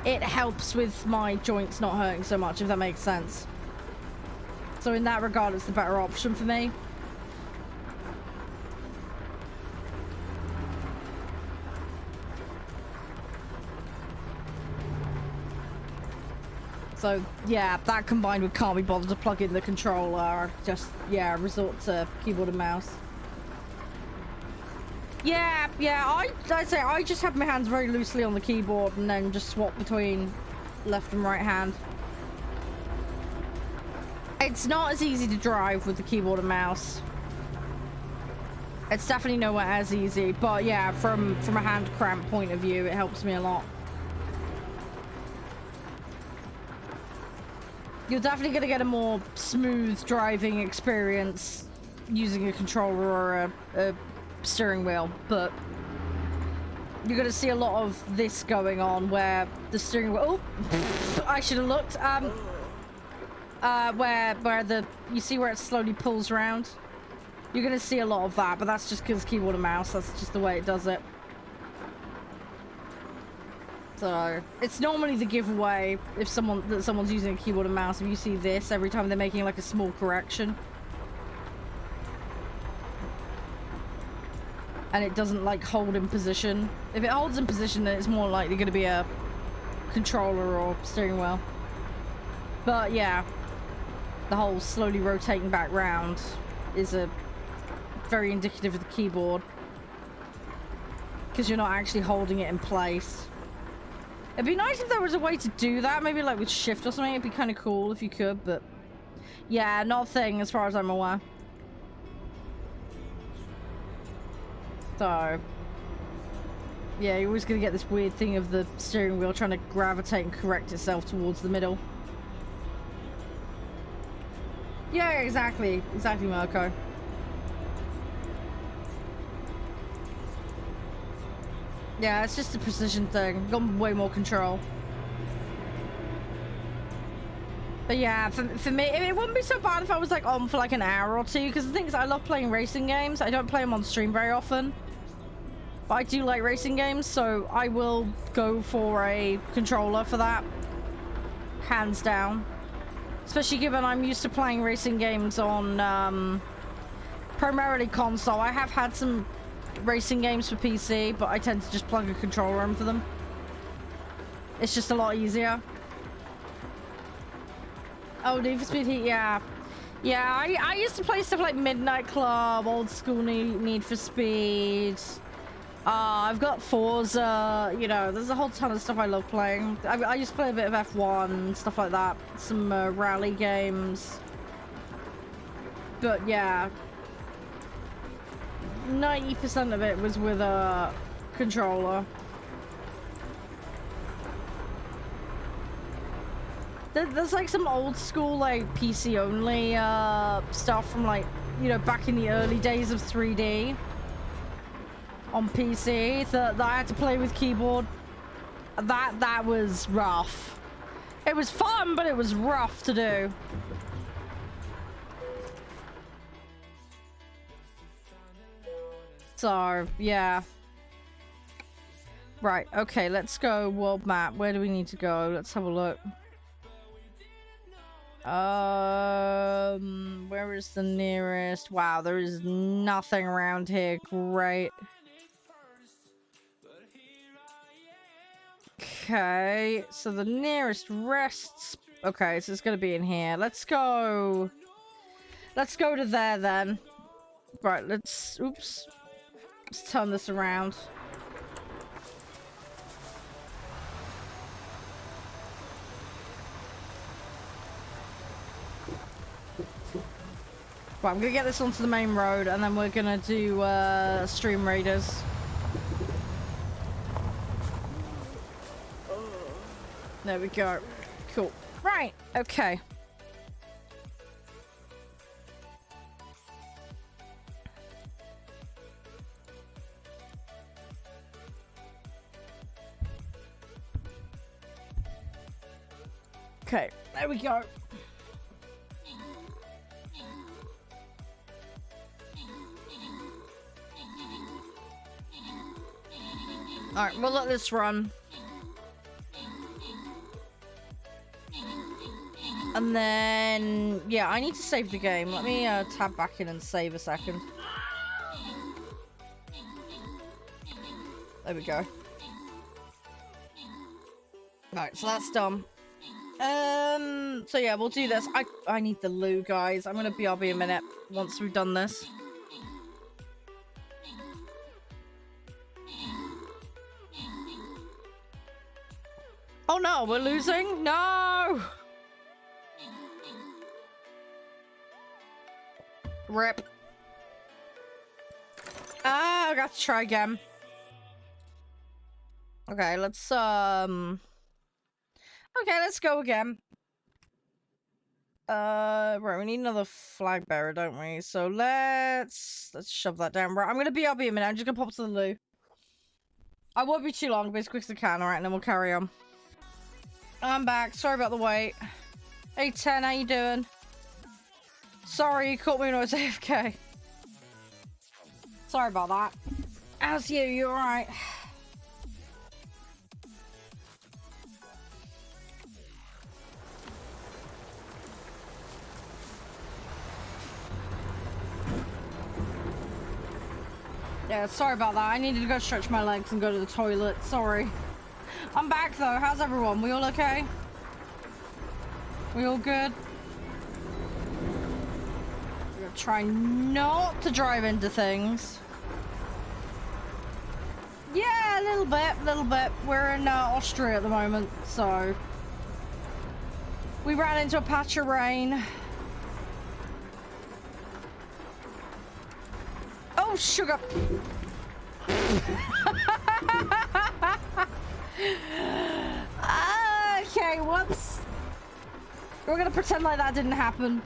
S1: helps with my joints not hurting so much, if that makes sense. So in that regard, it's the better option for me. So yeah, that combined with can't be bothered to plug in the controller, just yeah, resort to keyboard and mouse. Yeah, I'd say I just have my hands very loosely on the keyboard and then just swap between left and right hand. It's not as easy to drive with the keyboard and mouse. It's definitely nowhere as easy, but yeah, from a hand cramp point of view, it helps me a lot. You're definitely going to get a more smooth driving experience using a controller or a steering wheel, but you're going to see a lot of this going on where the steering wheel... Oh, I should have looked. Where you see where it slowly pulls around? You're going to see a lot of that, but that's just because keyboard and mouse. That's just the way it does it. So it's normally the giveaway if someone's using a keyboard and mouse. If you see this every time they're making like a small correction, and it doesn't like hold in position. If it holds in position, then it's more likely going to be a controller or steering wheel. But yeah, the whole slowly rotating back round is a very indicative of the keyboard, because you're not actually holding it in place. It'd be nice if there was a way to do that, maybe like with shift or something. It'd be kind of cool if you could, but yeah, not a thing as far as I'm aware. So yeah, you're always gonna get this weird thing of the steering wheel trying to gravitate and correct itself towards the middle. Yeah, exactly, Mirko. Yeah, it's just a precision thing. Got way more control. But yeah, for me, it wouldn't be so bad if I was like on for like an hour or two, because the thing is, I love playing racing games. I don't play them on stream very often, but I do like racing games, so I will go for a controller for that, hands down. Especially given I'm used to playing racing games on primarily console. I have had some racing games for PC, but I tend to just plug a controller in for them. It's just a lot easier. Oh, Need for Speed Heat, yeah. Yeah, I used to play stuff like Midnight Club, old school Need for Speed. I've got Forza, you know, there's a whole ton of stuff I love playing. I used to play a bit of F1, stuff like that. Some rally games. But yeah, 90% of it was with a controller. There's like some old school like PC only stuff from like, you know, back in the early days of 3D on PC that I had to play with keyboard. That was rough. It was fun, but it was rough to do. So, yeah. Right, okay, let's go world map. Where do we need to go? Let's have a look. Where is the nearest? Wow, there is nothing around here. Great. Okay, so the nearest rests. Okay, so it's gonna be in here. Let's go. Let's go to there then. Right, let's. Oops. Let's turn this around. Right, I'm gonna get this onto the main road, and then we're gonna do Stream Raiders. There we go. Cool. Right. Okay. Okay. There we go. Alright, we'll let this run. And then, yeah, I need to save the game. Let me tab back in and save a second. There we go. Right, so that's done. So yeah, we'll do this. I need the loo, guys. I'm gonna BRB a minute once we've done this. Oh no, we're losing? No! Rip. Ah, I got to try again. Okay, let's okay, let's go again. Right, we need another flag bearer, don't we? So let's shove that down. Right, I'm gonna BRB a minute. I'm just gonna pop to the loo. I won't be too long, but as quick as I can, alright, and then we'll carry on. I'm back. Sorry about the wait. Hey, 10, how you doing? Sorry, you caught me when I was AFK. Sorry about that. How's you? You alright? Yeah, sorry about that. I needed to go stretch my legs and go to the toilet. Sorry. I'm back though. How's everyone? We all okay? We all good? We're gonna try not to drive into things. Yeah, a little bit. We're in Austria at the moment, so we ran into a patch of rain. Oh, sugar. Okay, whoops. We're gonna pretend like that didn't happen.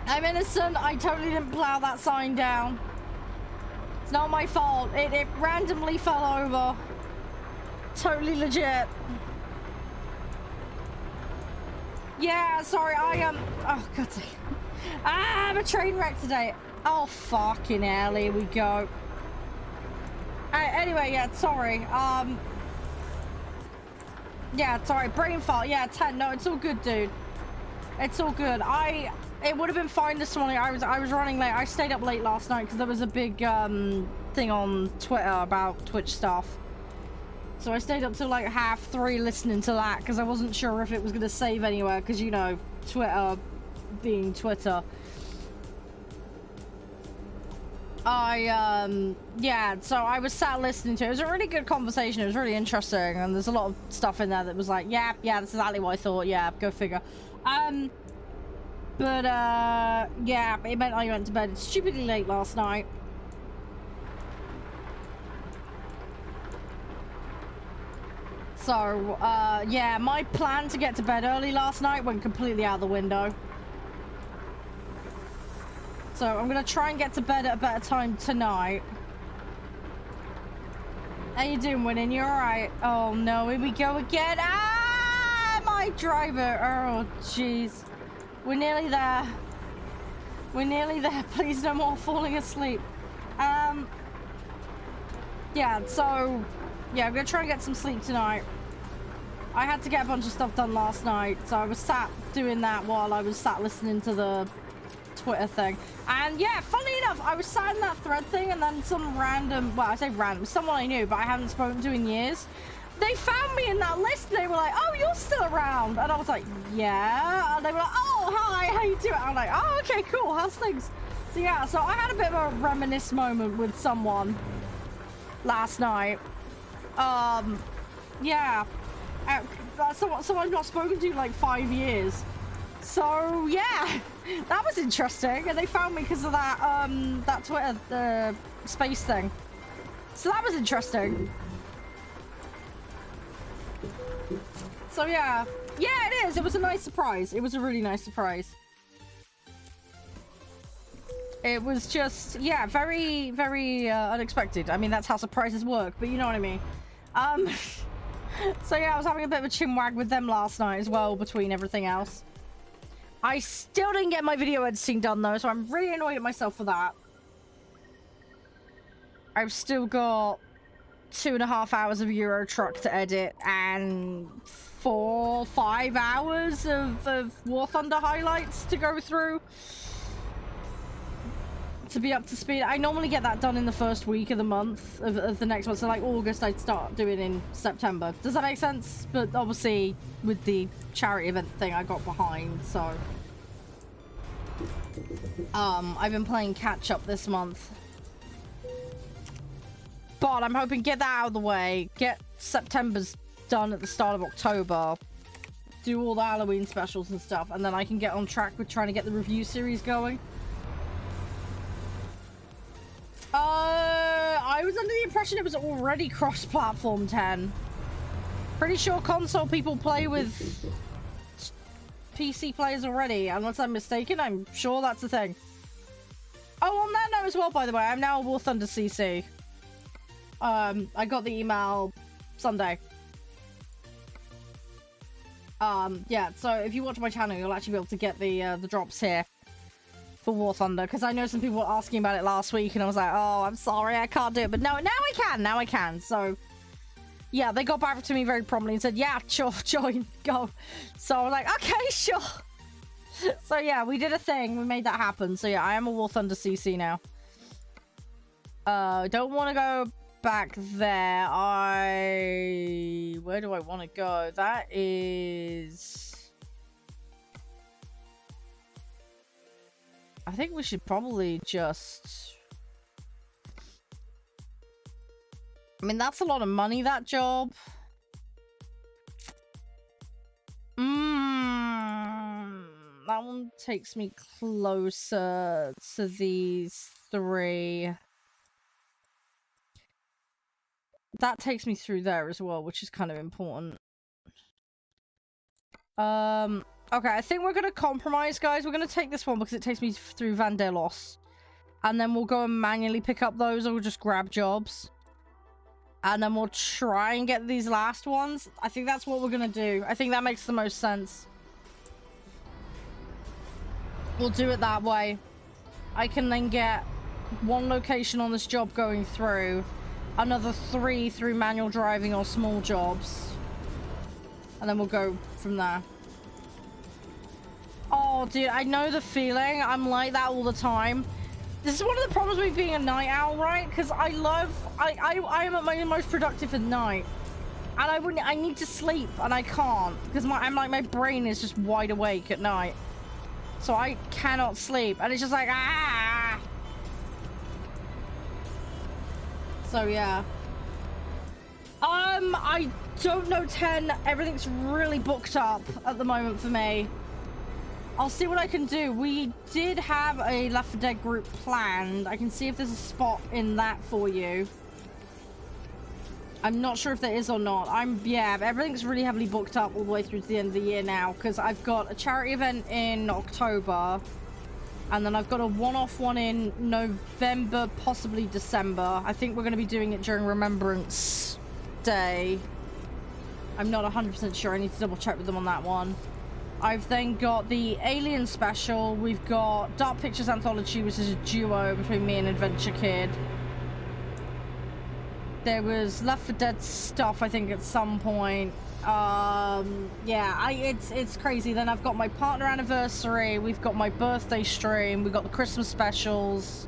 S1: I'm innocent. I totally didn't plow that sign down. It's not my fault. It randomly fell over. Totally legit. Yeah, sorry, oh, God's sake. I'm a train wreck today. Oh, fucking hell, here we go. Anyway, yeah, sorry. Yeah, sorry, brain fart. Yeah, 10. No, it's all good, dude. It's all good. It would have been fine this morning. I was running late. I stayed up late last night because there was a big thing on Twitter about Twitch stuff. So I stayed up till like 3:30 listening to that because I wasn't sure if it was going to save anywhere because, you know, Twitter being Twitter. Yeah, so I was sat listening to it. It was a really good conversation. It was really interesting, and there's a lot of stuff in there that was like, yeah, that's exactly what I thought. Yeah, go figure. But yeah, it meant I went to bed stupidly late last night. So, yeah, my plan to get to bed early last night went completely out the window. So I'm gonna try and get to bed at a better time tonight. How you doing, Winnie? You alright? Oh no, here we go again. Ah, my driver. Oh, jeez. We're nearly there. We're nearly there. Please, no more falling asleep. Yeah, so, yeah, I'm gonna try and get some sleep tonight. I had to get a bunch of stuff done last night, so I was sat doing that while I was sat listening to the Twitter thing. And yeah, funny enough, I was sat in that thread thing, and then some random, well, I say random, someone I knew but I haven't spoken to in years, they found me in that list. They were like, oh, you're still around. And I was like, yeah. And they were like, oh, hi, how you doing? I'm like, oh, okay, cool, how's things? So yeah, so I had a bit of a reminisce moment with someone last night. Yeah, someone I've not spoken to in like 5 years. So yeah, that was interesting, and they found me because of that that Twitter space thing. So that was interesting. So yeah, it is. It was a nice surprise. It was a really nice surprise. It was just, yeah, very, very unexpected. I mean, that's how surprises work, but you know what I mean. So yeah, I was having a bit of a chinwag with them last night as well, between everything else. I still didn't get my video editing done though, so I'm really annoyed at myself for that. I've still got 2.5 hours of Euro Truck to edit and 4-5 hours of War Thunder highlights to go through to be up to speed. I normally get that done in the first week of the month of the next month, so like August I'd start doing in September. Does that make sense? But obviously with the charity event thing I got behind, so I've been playing catch up this month, but I'm hoping to get that out of the way, get September's done at the start of October, do all the Halloween specials and stuff, and then I can get on track with trying to get the review series going. I was under the impression it was already cross-platform 10. Pretty sure console people play with PC players already, unless I'm mistaken. I'm sure that's the thing. Oh, on that note as well, by the way, I'm now a War Thunder CC. I got the email Sunday. Yeah, so if you watch my channel, you'll actually be able to get the drops here for War Thunder, because I know some people were asking about it last week, and I was like, oh, I'm sorry, I can't do it, but now I can, so yeah, they got back to me very promptly and said, yeah, sure, join, go. So I was like, okay, sure. So yeah, we did a thing, we made that happen. So yeah, I am a War Thunder CC now. Don't want to go back there. Where do I want to go? That is, I think we should probably just, I mean, that's a lot of money, that job. That one takes me closer to these three. That takes me through there as well, which is kind of important. Okay, I think we're gonna compromise, guys. We're gonna take this one because it takes me through Vandelos. And then we'll go and manually pick up those, or we'll just grab jobs. And then we'll try and get these last ones. I think that's what we're gonna do. I think that makes the most sense. We'll do it that way. I can then get one location on this job going through, another 3 through manual driving or small jobs, and then we'll go from there. Oh, dude, I know the feeling. I'm like that all the time. This is one of the problems with being a night owl, right? Because I am at my most productive at night, and I need to sleep, and I can't because my brain is just wide awake at night, so I cannot sleep, and it's just like ah. So yeah. I don't know 10. Everything's really booked up at the moment for me. I'll see what I can do. We did have a Left 4 Dead group planned. I can see if there's a spot in that for you. I'm not sure if there is or not. Yeah, everything's really heavily booked up all the way through to the end of the year now, because I've got a charity event in October, and then I've got a one-off one in November, possibly December. I think we're going to be doing it during Remembrance Day. I'm not 100% sure. I need to double check with them on that one. I've then got the Alien special. We've got Dark Pictures Anthology, which is a duo between me and Adventure Kid. There was Left 4 Dead stuff, I think, at some point. Yeah, it's crazy. Then I've got my partner anniversary. We've got my birthday stream. We've got the Christmas specials.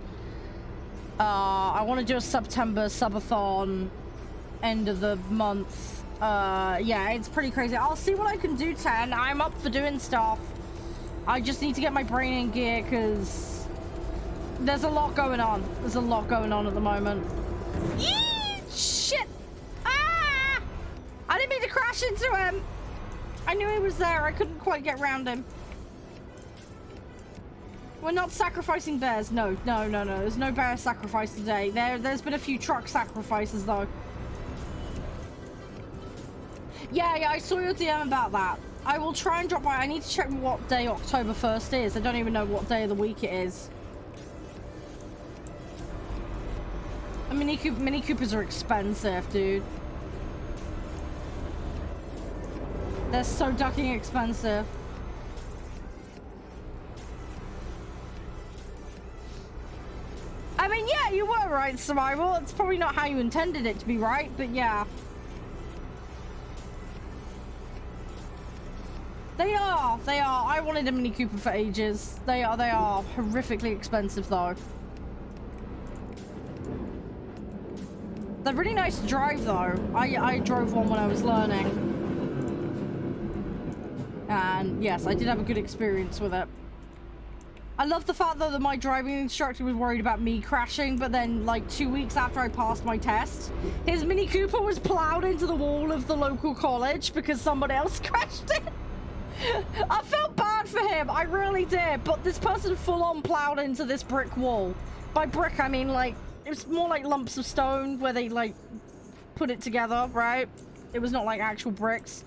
S1: I want to do a September subathon, end of the month. Yeah, it's pretty crazy. I'll see what I can do, 10. I'm up for doing stuff. I just need to get my brain in gear, because there's a lot going on. There's a lot going on at the moment. Shit! Ah! I didn't mean to crash into him. I knew he was there. I couldn't quite get around him. We're not sacrificing bears. No. There's no bear sacrifice today. There's been a few truck sacrifices, though. Yeah, I saw your DM about that. I will try and drop by. I need to check what day October 1st is. I don't even know what day of the week it is. Mini Coopers are expensive, dude. They're so ducking expensive. I mean, yeah, you were right, Survival. It's probably not how you intended it to be, right? But yeah. They are. I wanted a Mini Cooper for ages. They are horrifically expensive, though. They're really nice to drive, though. I drove one when I was learning. And yes, I did have a good experience with it. I love the fact, though, that my driving instructor was worried about me crashing, but then, like, 2 weeks after I passed my test, his Mini Cooper was plowed into the wall of the local college because somebody else crashed it. I felt bad for him. I really did. But this person full-on plowed into this brick wall. By brick, I mean, like, it was more like lumps of stone where they, like, put it together, right? It was not like actual bricks.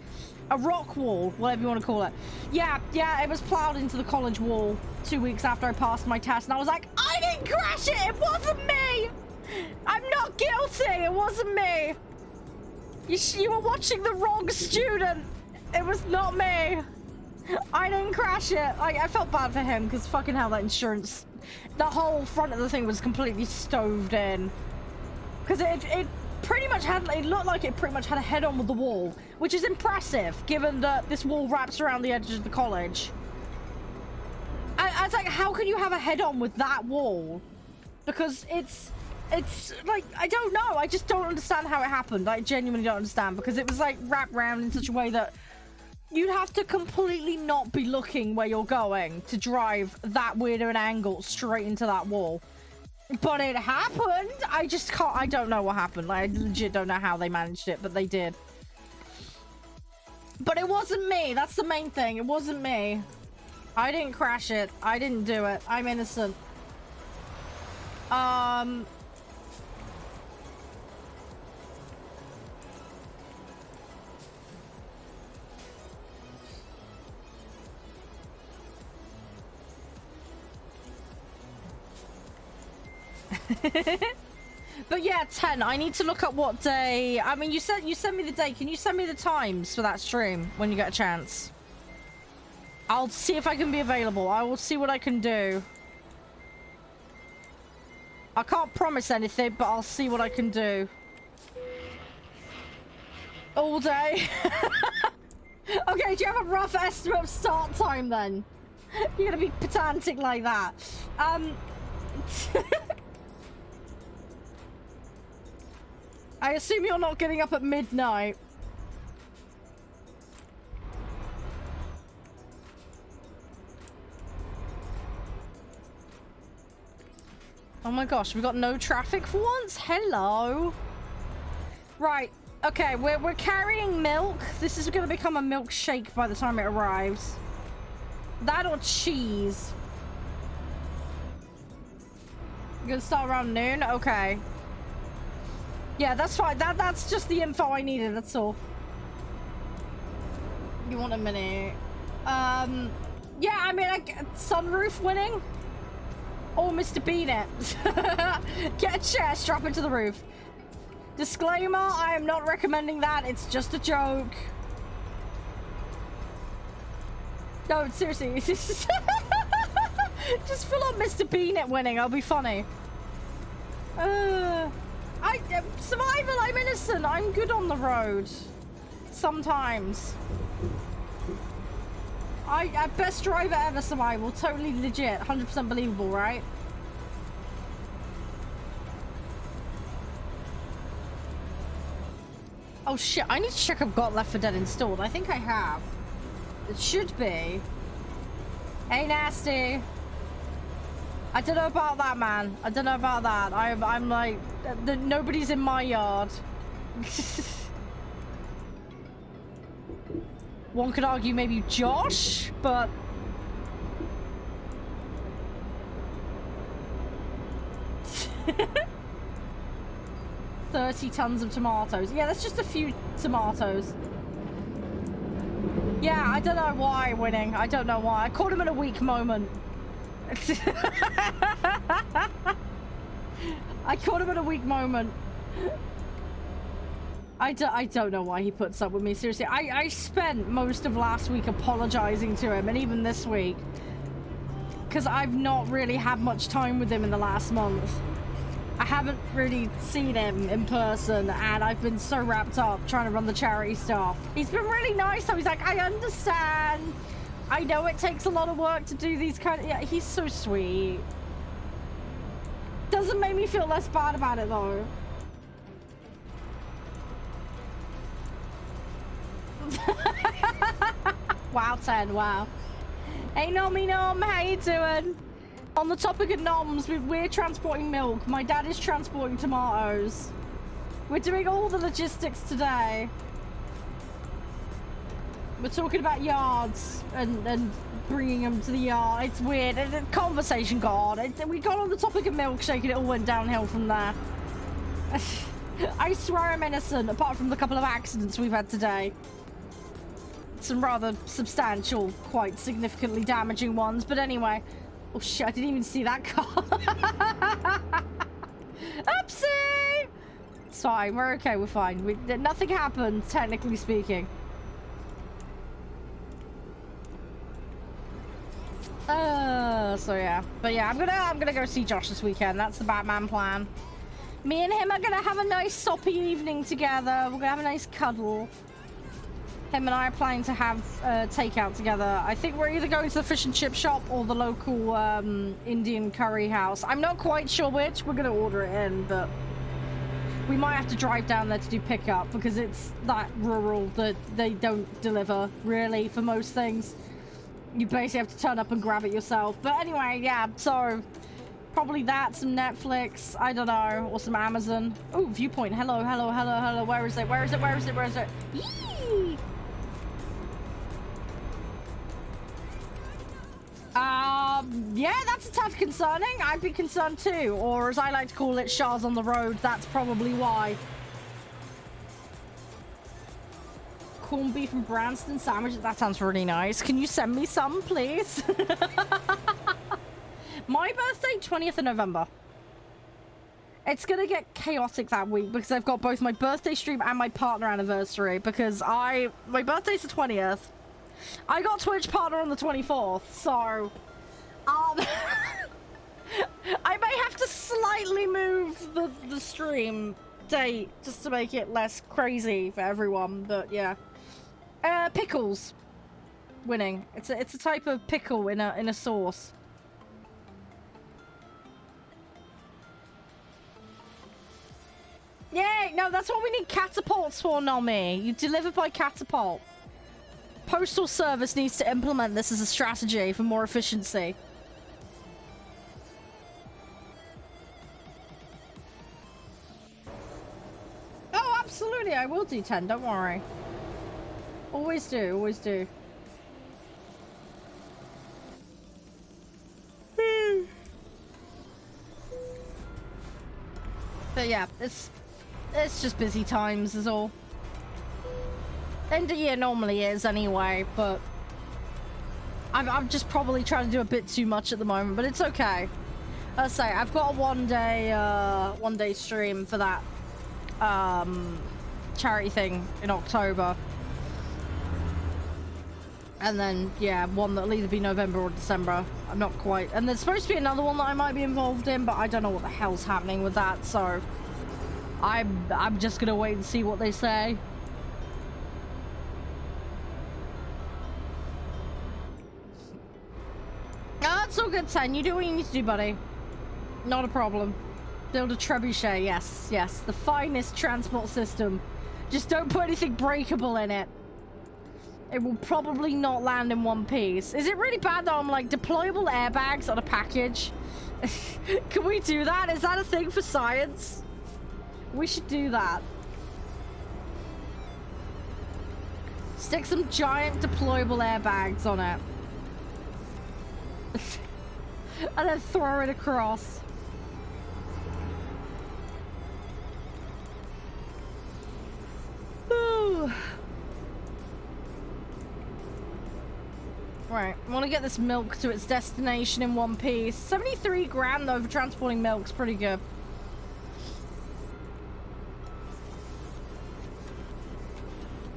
S1: A rock wall, whatever you want to call it. Yeah, it was plowed into the college wall 2 weeks after I passed my test. And I was like, I didn't crash it! It wasn't me! I'm not guilty! It wasn't me! You were watching the wrong student! It was not me! I didn't crash it! I felt bad for him, because fucking hell, that insurance... The whole front of the thing was completely stoved in. Because it pretty much had... It looked like it pretty much had a head-on with the wall. Which is impressive, given that this wall wraps around the edges of the college. I was like, how can you have a head-on with that wall? Because it's like, I don't know. I just don't understand how it happened. I genuinely don't understand. Because it was like wrapped around in such a way that... You'd have to completely not be looking where you're going to drive that weird of an angle straight into that wall. But it happened. I just can't... I don't know what happened. Like, I legit don't know how they managed it, but they did. But it wasn't me. That's the main thing. It wasn't me. I didn't crash it. I didn't do it. I'm innocent. But yeah, 10. I need to look up what day. I mean, you sent me the day. Can you send me the times for that stream when you get a chance? I'll see if I can be available. I will see what I can do. I can't promise anything, but I'll see what I can do. All day. Okay, do you have a rough estimate of start time then? You're gonna be pedantic like that. I assume you're not getting up at midnight. Oh my gosh, we got no traffic for once? Hello. Right, okay, we're carrying milk. This is gonna become a milkshake by the time it arrives. That or cheese. You're gonna start around noon? Okay. Yeah, that's fine. That's just the info I needed, that's all. You want a mini? Yeah, I mean, sunroof winning? Or Mr. Bean it. Get a chair, strap it to the roof. Disclaimer, I am not recommending that. It's just a joke. No, seriously. Just fill up Mr. Bean it winning. I'll be funny. Survival, I'm innocent. I'm good on the road. Sometimes. I best driver ever survival. Totally legit. 100% believable, right? Oh shit, I need to check I've got Left 4 Dead installed. I think I have. It should be. Hey, Nasty. I don't know about that, man. I don't know about that. I'm like, nobody's in my yard. One could argue maybe Josh, but... $30 tons of tomatoes. Yeah, that's just a few tomatoes. Yeah, I don't know why winning. I don't know why. I caught him in a weak moment. I caught him in a weak moment. I don't know why he puts up with me. Seriously, I spent most of last week apologizing to him, and even this week. Because I've not really had much time with him in the last month. I haven't really seen him in person, and I've been so wrapped up trying to run the charity stuff. He's been really nice, so he's like, I understand. I know it takes a lot of work to do these kind of... Yeah, he's so sweet. Doesn't make me feel less bad about it, though. Wow, 10, wow. Hey, Nommy Nom, how you doing? On the topic of noms, we're transporting milk. My dad is transporting tomatoes. We're doing all the logistics today. We're talking about yards and bringing them to the yard. It's weird. The conversation got on. We got on the topic of milkshake and it all went downhill from there. I swear I'm innocent, apart from the couple of accidents we've had today. Some rather substantial, quite significantly damaging ones. But anyway... Oh shit, I didn't even see that car. Oopsie! It's fine, we're okay, we're fine. Nothing happened, technically speaking. So yeah. But yeah, I'm gonna go see Josh this weekend. That's the Batman plan. Me and him are gonna have a nice soppy evening together. We're gonna have a nice cuddle. Him and I are planning to have takeout together. I think we're either going to the fish and chip shop or the local Indian curry house. I'm not quite sure which. We're going to order it in, but we might have to drive down there to do pickup because it's that rural that they don't deliver, really, for most things. You basically have to turn up and grab it yourself. But anyway, yeah, so probably that, some Netflix, I don't know, or some Amazon. Oh, Viewpoint. Hello, hello, hello, hello. Where is it? Where is it? Where is it? Where is it? Yee! Yeah, that's a tough concerning. I'd be concerned too. Or as I like to call it, Shah's on the road. That's probably why. Corned beef and Branston sandwiches. That sounds really nice. Can you send me some, please? My birthday, 20th of November. It's gonna get chaotic that week because I've got both my birthday stream and my partner anniversary because my birthday's the 20th. I got Twitch partner on the 24th, so I may have to slightly move the stream date just to make it less crazy for everyone, but yeah. Pickles winning. It's a type of pickle in a sauce. Yay! No, that's what we need catapults for, Nomi. You deliver by catapult. Postal Service needs to implement this as a strategy for more efficiency. Oh, absolutely. I will do 10. Don't worry. Always do. Always do. But yeah, It's just busy times is all. End of year normally is anyway, but I'm just probably trying to do a bit too much at the moment, but it's okay. I'll say I've got a one day stream for that charity thing in October. And then, yeah, one that'll either be November or December. I'm not quite. And there's supposed to be another one that I might be involved in, but I don't know what the hell's happening with that, so I'm just gonna wait and see what they say. Oh, it's all good, Sen. You do what you need to do, buddy. Not a problem. Build a trebuchet, yes, yes. The finest transport system. Just don't put anything breakable in it. It will probably not land in one piece. Is it really bad that I'm like deployable airbags on a package? Can we do that? Is that a thing for science? We should do that. Stick some giant deployable airbags on it. And then throw it across. Ooh. Right, I want to get this milk to its destination in one piece. 73 grand though for transporting milk's pretty good.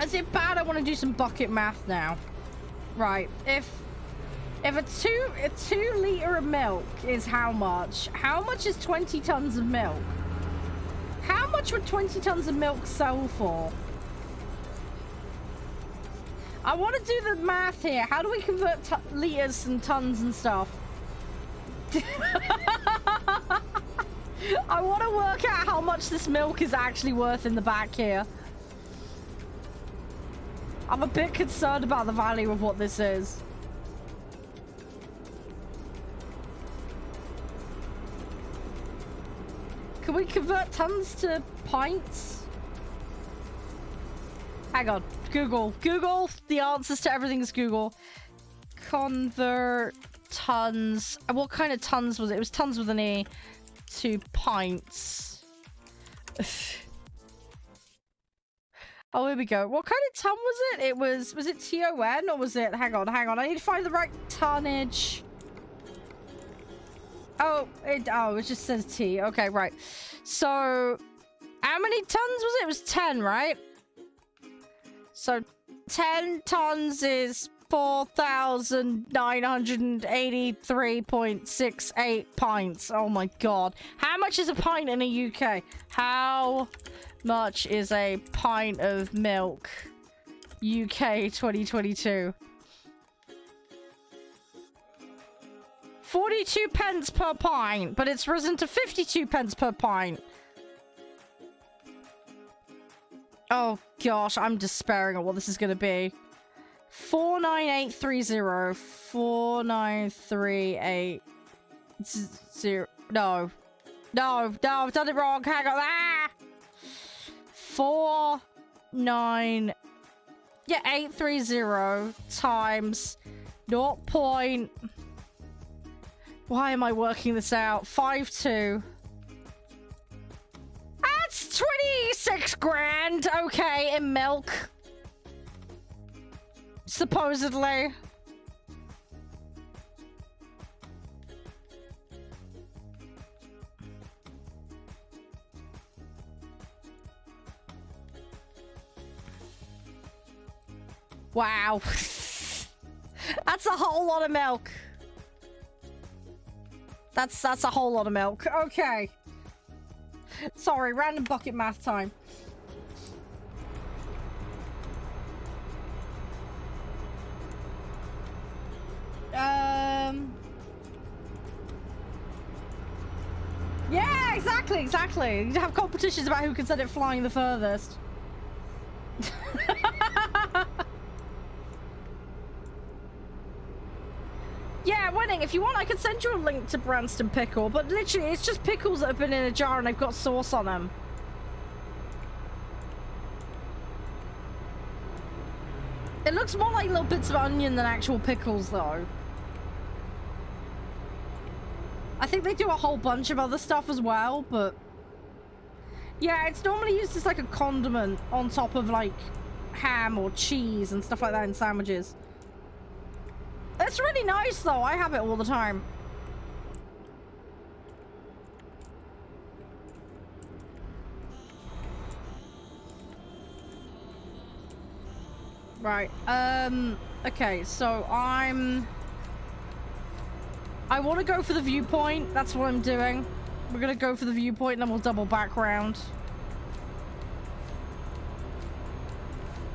S1: Is it bad? I want to do some bucket math now. Right, if a two liter of milk is how much? How much is 20 tons of milk? How much would 20 tons of milk sell for? I want to do the math here. How do we convert liters and tons and stuff? I want to work out how much this milk is actually worth in the back here. I'm a bit concerned about the value of what this is. Can we convert tons to pints? Hang on. Google. Google. The answers to everything is Google. Convert tons. What kind of tons was it? It was tons with an E to pints. Oh, here we go. What kind of ton was it? It was it TON or was it? Hang on. I need to find the right tonnage. Oh, it just says T. Okay, right. So, how many tons was it? It was 10, right? So 10 tons is 4,983.68 pints. Oh my god. How much is a pint in the UK? How much is a pint of milk? UK 2022. 42 pence per pint, but it's risen to 52 pence per pint. Oh gosh, I'm despairing at what this is going to be. 49830. 4938. No. No, I've done it wrong. Hang on. Ah! 830 times 0. Why am I working this out? 52. That's 26 grand. Okay, in milk. Supposedly. Wow. That's a whole lot of milk. That's a whole lot of milk. Okay. Sorry, random bucket math time. Yeah, exactly. You have competitions about who can send it flying the furthest. Yeah, winning. If you want, I can send you a link to Branston Pickle, but literally, it's just pickles that have been in a jar and they've got sauce on them. It looks more like little bits of onion than actual pickles, though. I think they do a whole bunch of other stuff as well, but Yeah, it's normally used as like a condiment on top of like ham or cheese and stuff like that in sandwiches. It's really nice though. I have it all the time. Right. Okay, so I want to go for the viewpoint. That's what I'm doing. We're gonna go for the viewpoint and then we'll double back round.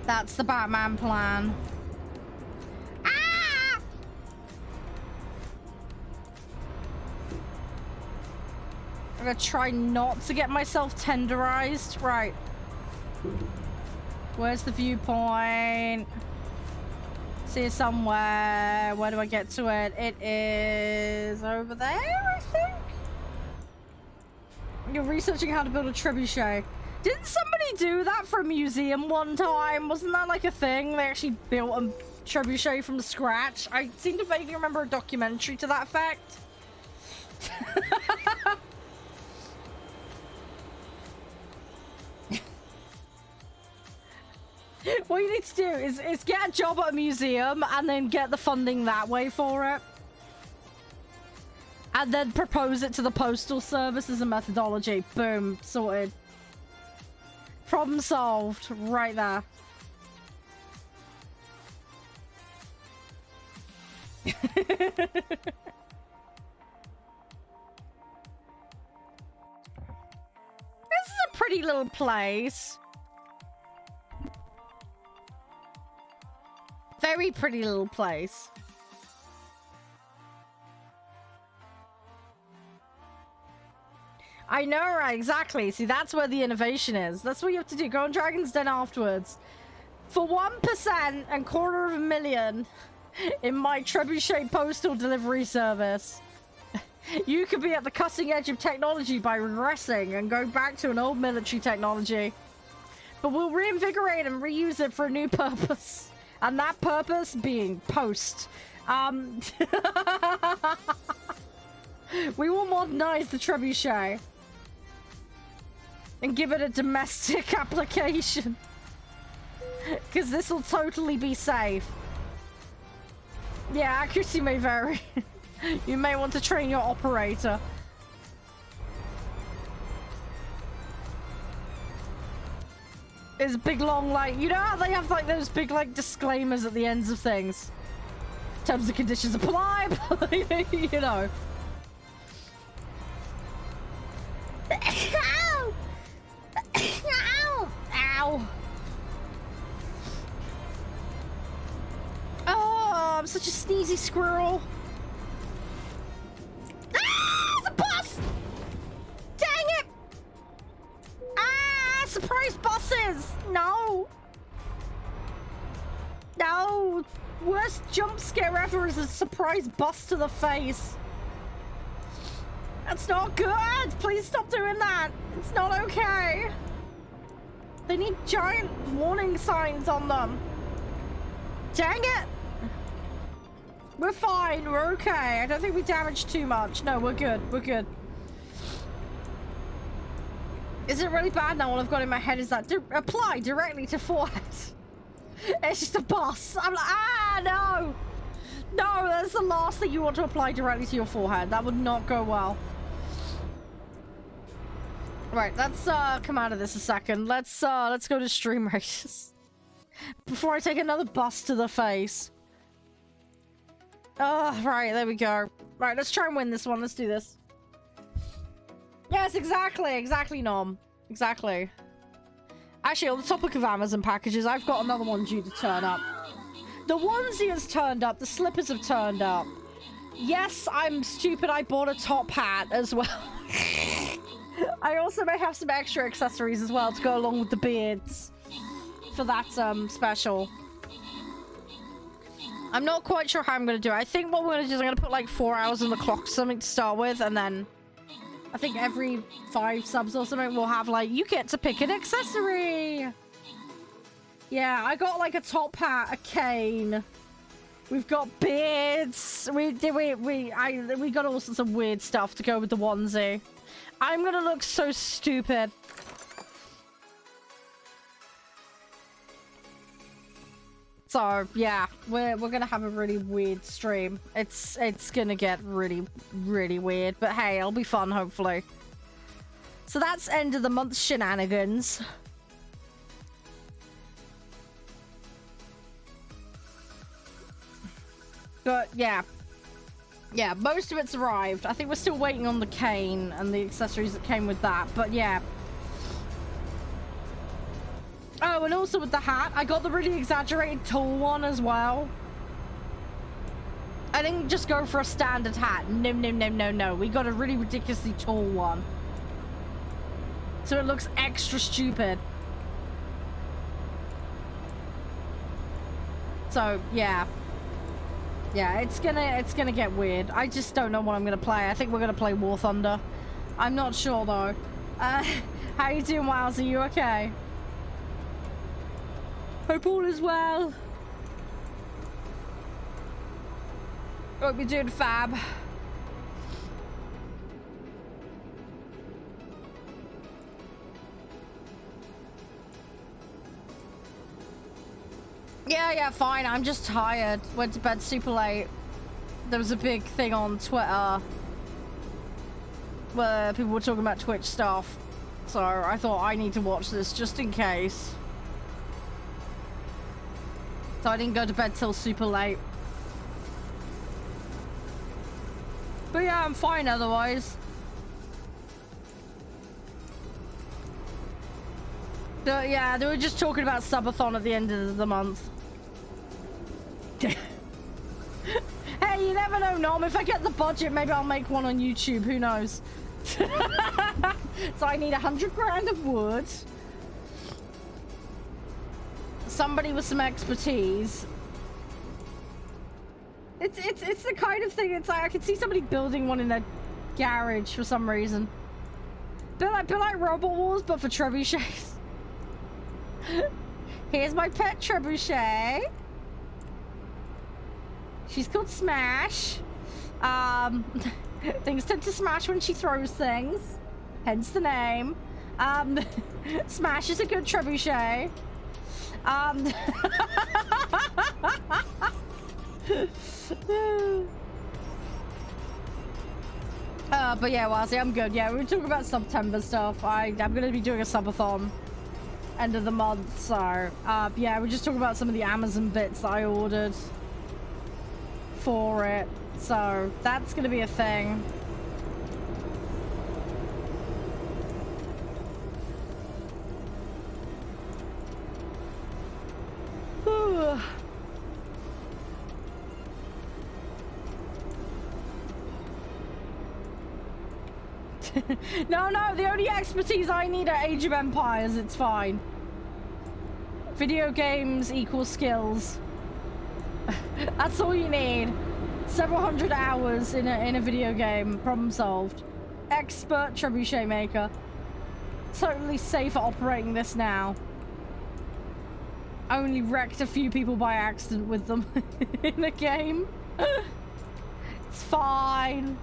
S1: That's the Batman plan. Ah! I'm gonna try not to get myself tenderized. Right. Where's the viewpoint? See it somewhere. Where do I get to it? It is over there, I think. You're researching how to build a trebuchet. Didn't somebody do that for a museum one time? Wasn't that like a thing? They actually built a trebuchet from scratch. I seem to vaguely remember a documentary to that effect. What you need to do is get a job at a museum and then get the funding that way for it. And then propose it to the postal service as a methodology. Boom. Sorted. Problem solved. Right there. This is a pretty little place. Very pretty little place. I know, right? Exactly. See, that's where the innovation is. That's what you have to do. Go on Dragon's Den afterwards. For 1% and $250,000 in my trebuchet postal delivery service, you could be at the cutting edge of technology by regressing and go back to an old military technology. But we'll reinvigorate and reuse it for a new purpose. And that purpose being post. We will modernize the trebuchet. And give it a domestic application. Because this will totally be safe. Yeah, accuracy may vary. You may want to train your operator. It's big long like, you know how they have like those big like disclaimers at the ends of things? Terms and conditions apply, you know. Ow! Ow! Ow! Oh, I'm such a sneezy squirrel. Ah, the boss! Dang it! Ah, surprise bosses! No! No! Worst jump scare ever is a surprise boss to the face. That's not good! Please stop doing that! It's not okay! They need giant warning signs on them. Dang it! We're fine, we're okay. I don't think we damaged too much. No, we're good, we're good. Is it really bad now? All I've got in my head is that apply directly to forehead. It's just a boss. I'm like, ah, no! No, that's the last thing you want to apply directly to your forehead. That would not go well. Right, let's come out of this a second. Let's go to stream races. Before I take another bust to the face. Right, there we go. Right, let's try and win this one. Let's do this. Yes, exactly, Nom. Exactly. Actually, on the topic of Amazon packages, I've got another one due to turn up. The onesie has turned up, the slippers have turned up. Yes, I'm stupid, I bought a top hat as well. I also may have some extra accessories as well to go along with the beards. For that, special. I'm not quite sure how I'm going to do it. I think what we're going to do is I'm going to put like 4 hours on the clock or something to start with, and then I think every 5 subs or something we'll have like, you get to pick an accessory. Yeah, I got like a top hat, a cane. We've got beards. We got all sorts of weird stuff to go with the onesie. I'm gonna look so stupid. So yeah, we're gonna have a really weird stream. It's gonna get really weird, but hey, it'll be fun hopefully. So that's end of the month shenanigans. But yeah, most of it's arrived. I think we're still waiting on the cane and the accessories that came with that, but yeah. Oh, and also with the hat, I got the really exaggerated tall one as well. I didn't just go for a standard hat. No. We got a really ridiculously tall one. So it looks extra stupid. So, yeah. Yeah, it's gonna get weird. I just don't know what I'm gonna play. I think we're gonna play War Thunder. I'm not sure though. How you doing, Wiles? Are you okay? Hope all is well. Hope you're doing fab. Yeah, fine. I'm just tired. Went to bed super late. There was a big thing on Twitter where people were talking about Twitch stuff. So I thought I need to watch this just in case. So I didn't go to bed till super late. But yeah, I'm fine otherwise. But yeah, they were just talking about subathon at the end of the month. Hey, you never know, Nom. If I get the budget, maybe I'll make one on YouTube. Who knows? So I need 100 grand of wood. Somebody with some expertise. It's the kind of thing. It's like I can see somebody building one in their garage for some reason. Bit like Robot Wars, but for trebuchets. Here's my pet trebuchet. She's called Smash. Things tend to smash when she throws things, hence the name. Smash is a good trebuchet. But yeah, Wazzy, I'm good. Yeah, we were talking about September stuff. I'm gonna be doing a subathon end of the month, so yeah, we're just talking about some of the Amazon bits that I ordered for it, so that's gonna be a thing. No, the only expertise I need are Age of Empires. It's fine. Video games equal skills. That's all you need. Several hundred hours in a video game. Problem solved. Expert trebuchet maker. Totally safe at operating this now. Only wrecked a few people by accident with them in a game. It's fine.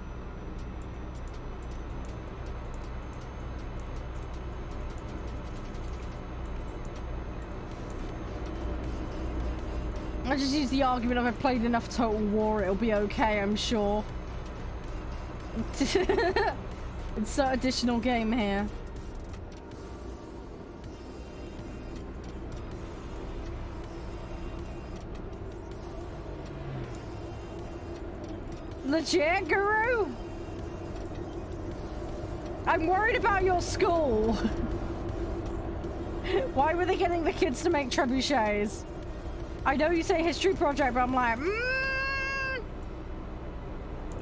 S1: I just use the argument of I've played enough Total War, it'll be okay, I'm sure. Insert additional game here. Legit, Guru? I'm worried about your school. Why were they getting the kids to make trebuchets? I know you say history project, but I'm like,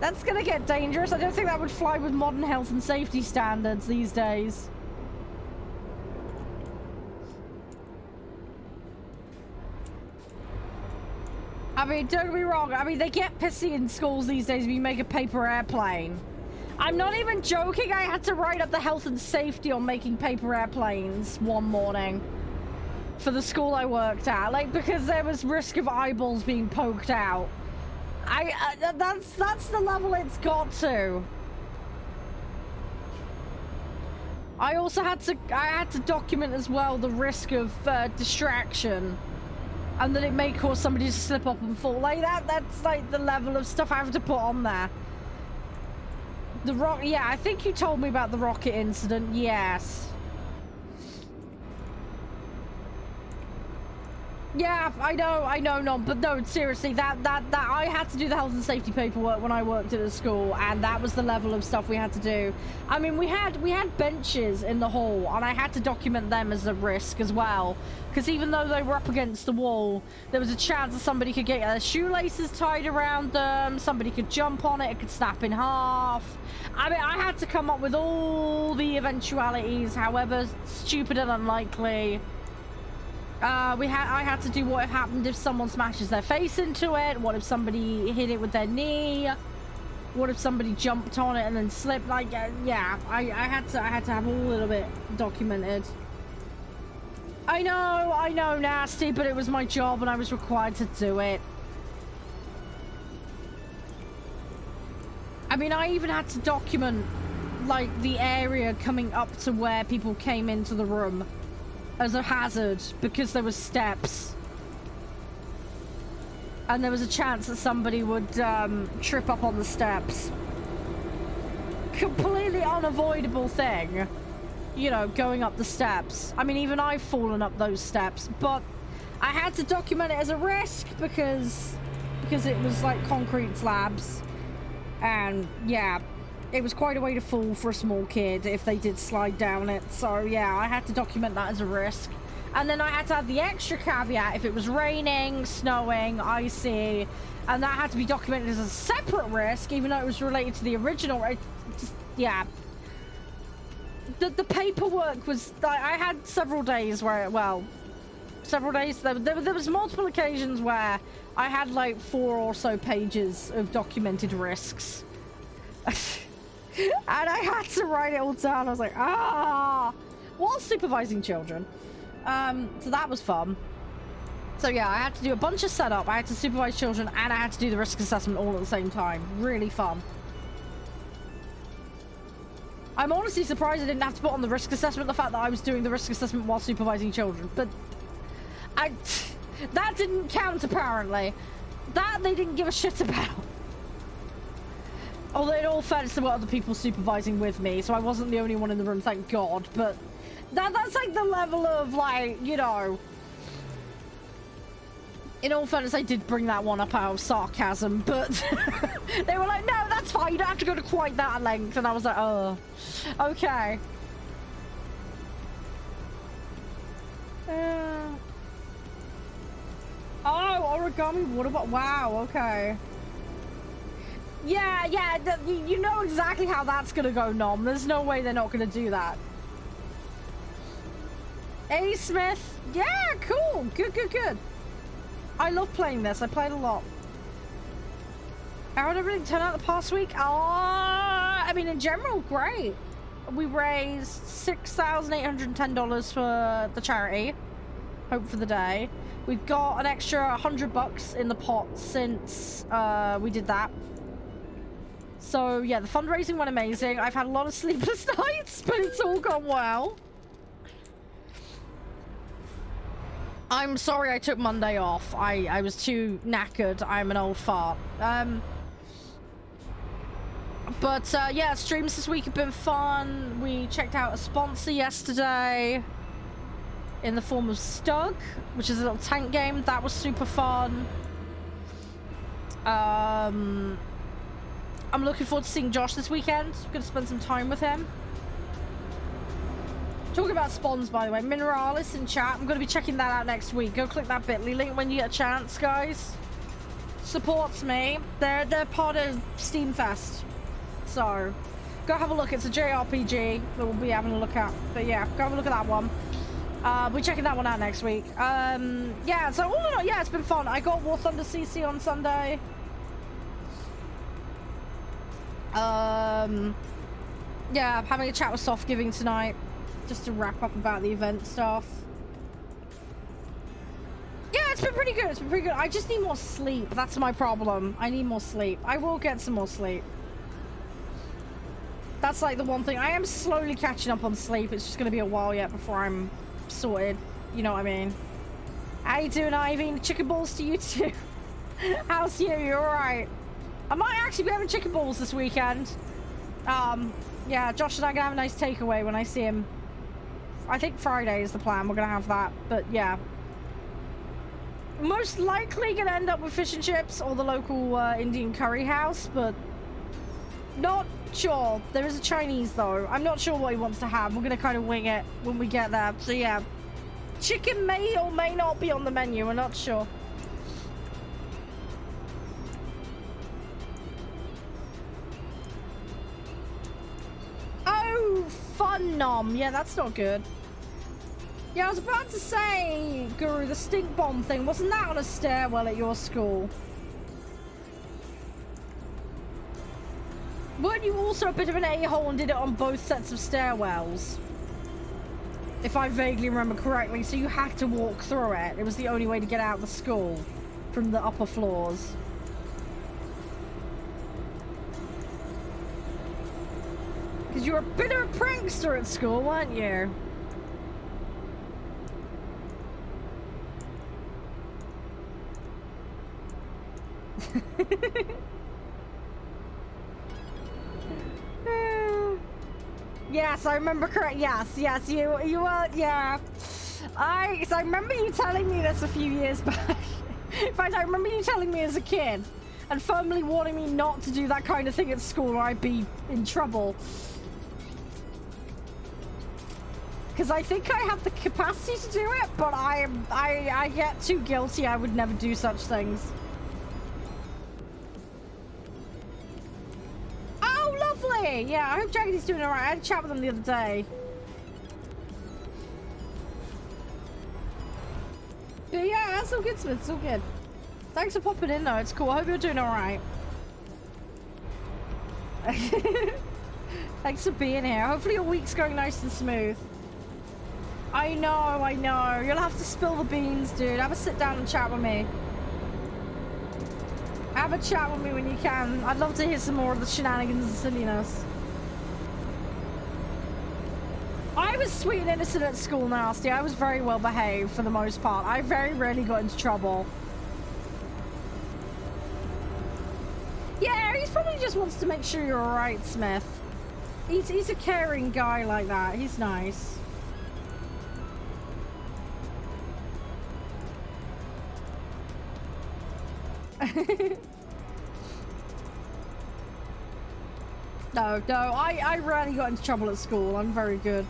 S1: that's gonna get dangerous. I don't think that would fly with modern health and safety standards these days. I mean, don't get me wrong. I mean, they get pissy in schools these days if you make a paper airplane. I'm not even joking. I had to write up the health and safety on making paper airplanes one morning for the school I worked at, like, because there was risk of eyeballs being poked out. That's the level it's got to. I also had to document as well the risk of distraction and that it may cause somebody to slip up and fall. Like that's like the level of stuff I have to put on there. The rock, yeah, I think you told me about the rocket incident, yes. Yeah, I know, no, but no, seriously, that I had to do the health and safety paperwork when I worked at a school, and that was the level of stuff we had to do. I mean, we had benches in the hall, and I had to document them as a risk as well, because even though they were up against the wall, there was a chance that somebody could get their shoelaces tied around them, somebody could jump on it, it could snap in half. I mean, I had to come up with all the eventualities, however stupid and unlikely. I had to do what happened if someone smashes their face into it. What if somebody hit it with their knee? What if somebody jumped on it and then slipped? Like, yeah, I had to have all of it documented. I know, nasty, but it was my job and I was required to do it. I mean, I even had to document, like, the area coming up to where people came into the room as a hazard, because there was steps. And there was a chance that somebody would trip up on the steps. Completely unavoidable thing. You know, going up the steps. I mean, even I've fallen up those steps, but I had to document it as a risk because it was like concrete slabs. And yeah, it was quite a way to fall for a small kid if they did slide down it. So yeah, I had to document that as a risk. And then I had to add the extra caveat if it was raining, snowing, icy, and that had to be documented as a separate risk, even though it was related to the original. Yeah. The paperwork was... I had several days where, well, several days. There was multiple occasions where I had like 4 or so pages of documented risks. And I had to write it all down. I was like, while supervising children. So that was fun. So yeah, I had to do a bunch of setup. I had to supervise children and I had to do the risk assessment all at the same time. Really fun. I'm honestly surprised I didn't have to put on the risk assessment the fact that I was doing the risk assessment while supervising children. But that didn't count apparently. That they didn't give a shit about. Although in all fairness, there were other people supervising with me, so I wasn't the only one in the room, thank God. But that's like the level of, like, you know... In all fairness, I did bring that one up out of sarcasm, but they were like, no, that's fine, you don't have to go to quite that length. And I was like, oh, okay. Oh, origami, what about... Wow, okay. Yeah, you know exactly how that's gonna go, Nom. There's no way they're not gonna do that. A. Smith. Yeah, cool. Good. I love playing this. I played a lot. How did everything turn out the past week? I mean, in general, great. We raised $6,810 for the charity. Hope for the day. We've got an extra $100 in the pot since we did that. So yeah, the fundraising went amazing. I've had a lot of sleepless nights, but it's all gone well. I'm sorry I took Monday off. I was too knackered. I'm an old fart. But yeah, streams this week have been fun. We checked out a sponsor yesterday in the form of Stug, which is a little tank game. That was super fun. I'm looking forward to seeing Josh this weekend. I'm gonna spend some time with him. Talking about spawns, by the way, Mineralis in chat. I'm gonna be checking that out next week. Go click that bit.ly link when you get a chance, guys. Supports me. They're part of Steam Fest. So go have a look. It's a JRPG that we'll be having a look at. But yeah, go have a look at that one. We're checking that one out next week. Yeah, so all in all, yeah, it's been fun. I got War Thunder CC on Sunday. Yeah, having a chat with Soft Giving tonight, just to wrap up about the event stuff. Yeah, it's been pretty good. It's been pretty good. I just need more sleep. That's my problem. I need more sleep. I will get some more sleep. That's like the one thing. I am slowly catching up on sleep. It's just going to be a while yet before I'm sorted. You know what I mean? How you doing, Ivy? Chicken balls to you too. How's you? You alright? I might actually be having chicken balls this weekend. Yeah, Josh and I are gonna have a nice takeaway when I see him. I think Friday is the plan. We're gonna have that, but yeah. Most likely gonna end up with fish and chips or the local Indian curry house, but not sure. There is a Chinese though. I'm not sure what he wants to have. We're gonna kind of wing it when we get there. So yeah, chicken may or may not be on the menu. We're not sure. Oh, fun nom. Yeah, that's not good. Yeah, I was about to say, Guru, the stink bomb thing, wasn't that on a stairwell at your school? Weren't you also a bit of an a-hole and did it on both sets of stairwells? If I vaguely remember correctly, so you had to walk through it. It was the only way to get out of the school from the upper floors. Because you were a bit of a prankster at school, weren't you? Yes, I remember correct. Yes, you were, yeah. I remember you telling me this a few years back. In fact, I remember you telling me as a kid and firmly warning me not to do that kind of thing at school or I'd be in trouble. Because I think I have the capacity to do it, but I get too guilty. I would never do such things. Oh, lovely! Yeah, I hope Jarede's doing alright. I had a chat with him the other day. But yeah, that's all good, Smith. It's all good. Thanks for popping in, though. It's cool. I hope you're doing alright. Thanks for being here. Hopefully your week's going nice and smooth. I know. You'll have to spill the beans, dude. Have a sit down and chat with me. Have a chat with me when you can. I'd love to hear some more of the shenanigans and silliness. I was sweet and innocent at school, Nasty. I was very well behaved for the most part. I very rarely got into trouble. Yeah, he probably just wants to make sure you're alright, Smith. He's a caring guy like that. He's nice. No, I rarely got into trouble at school. I'm very good.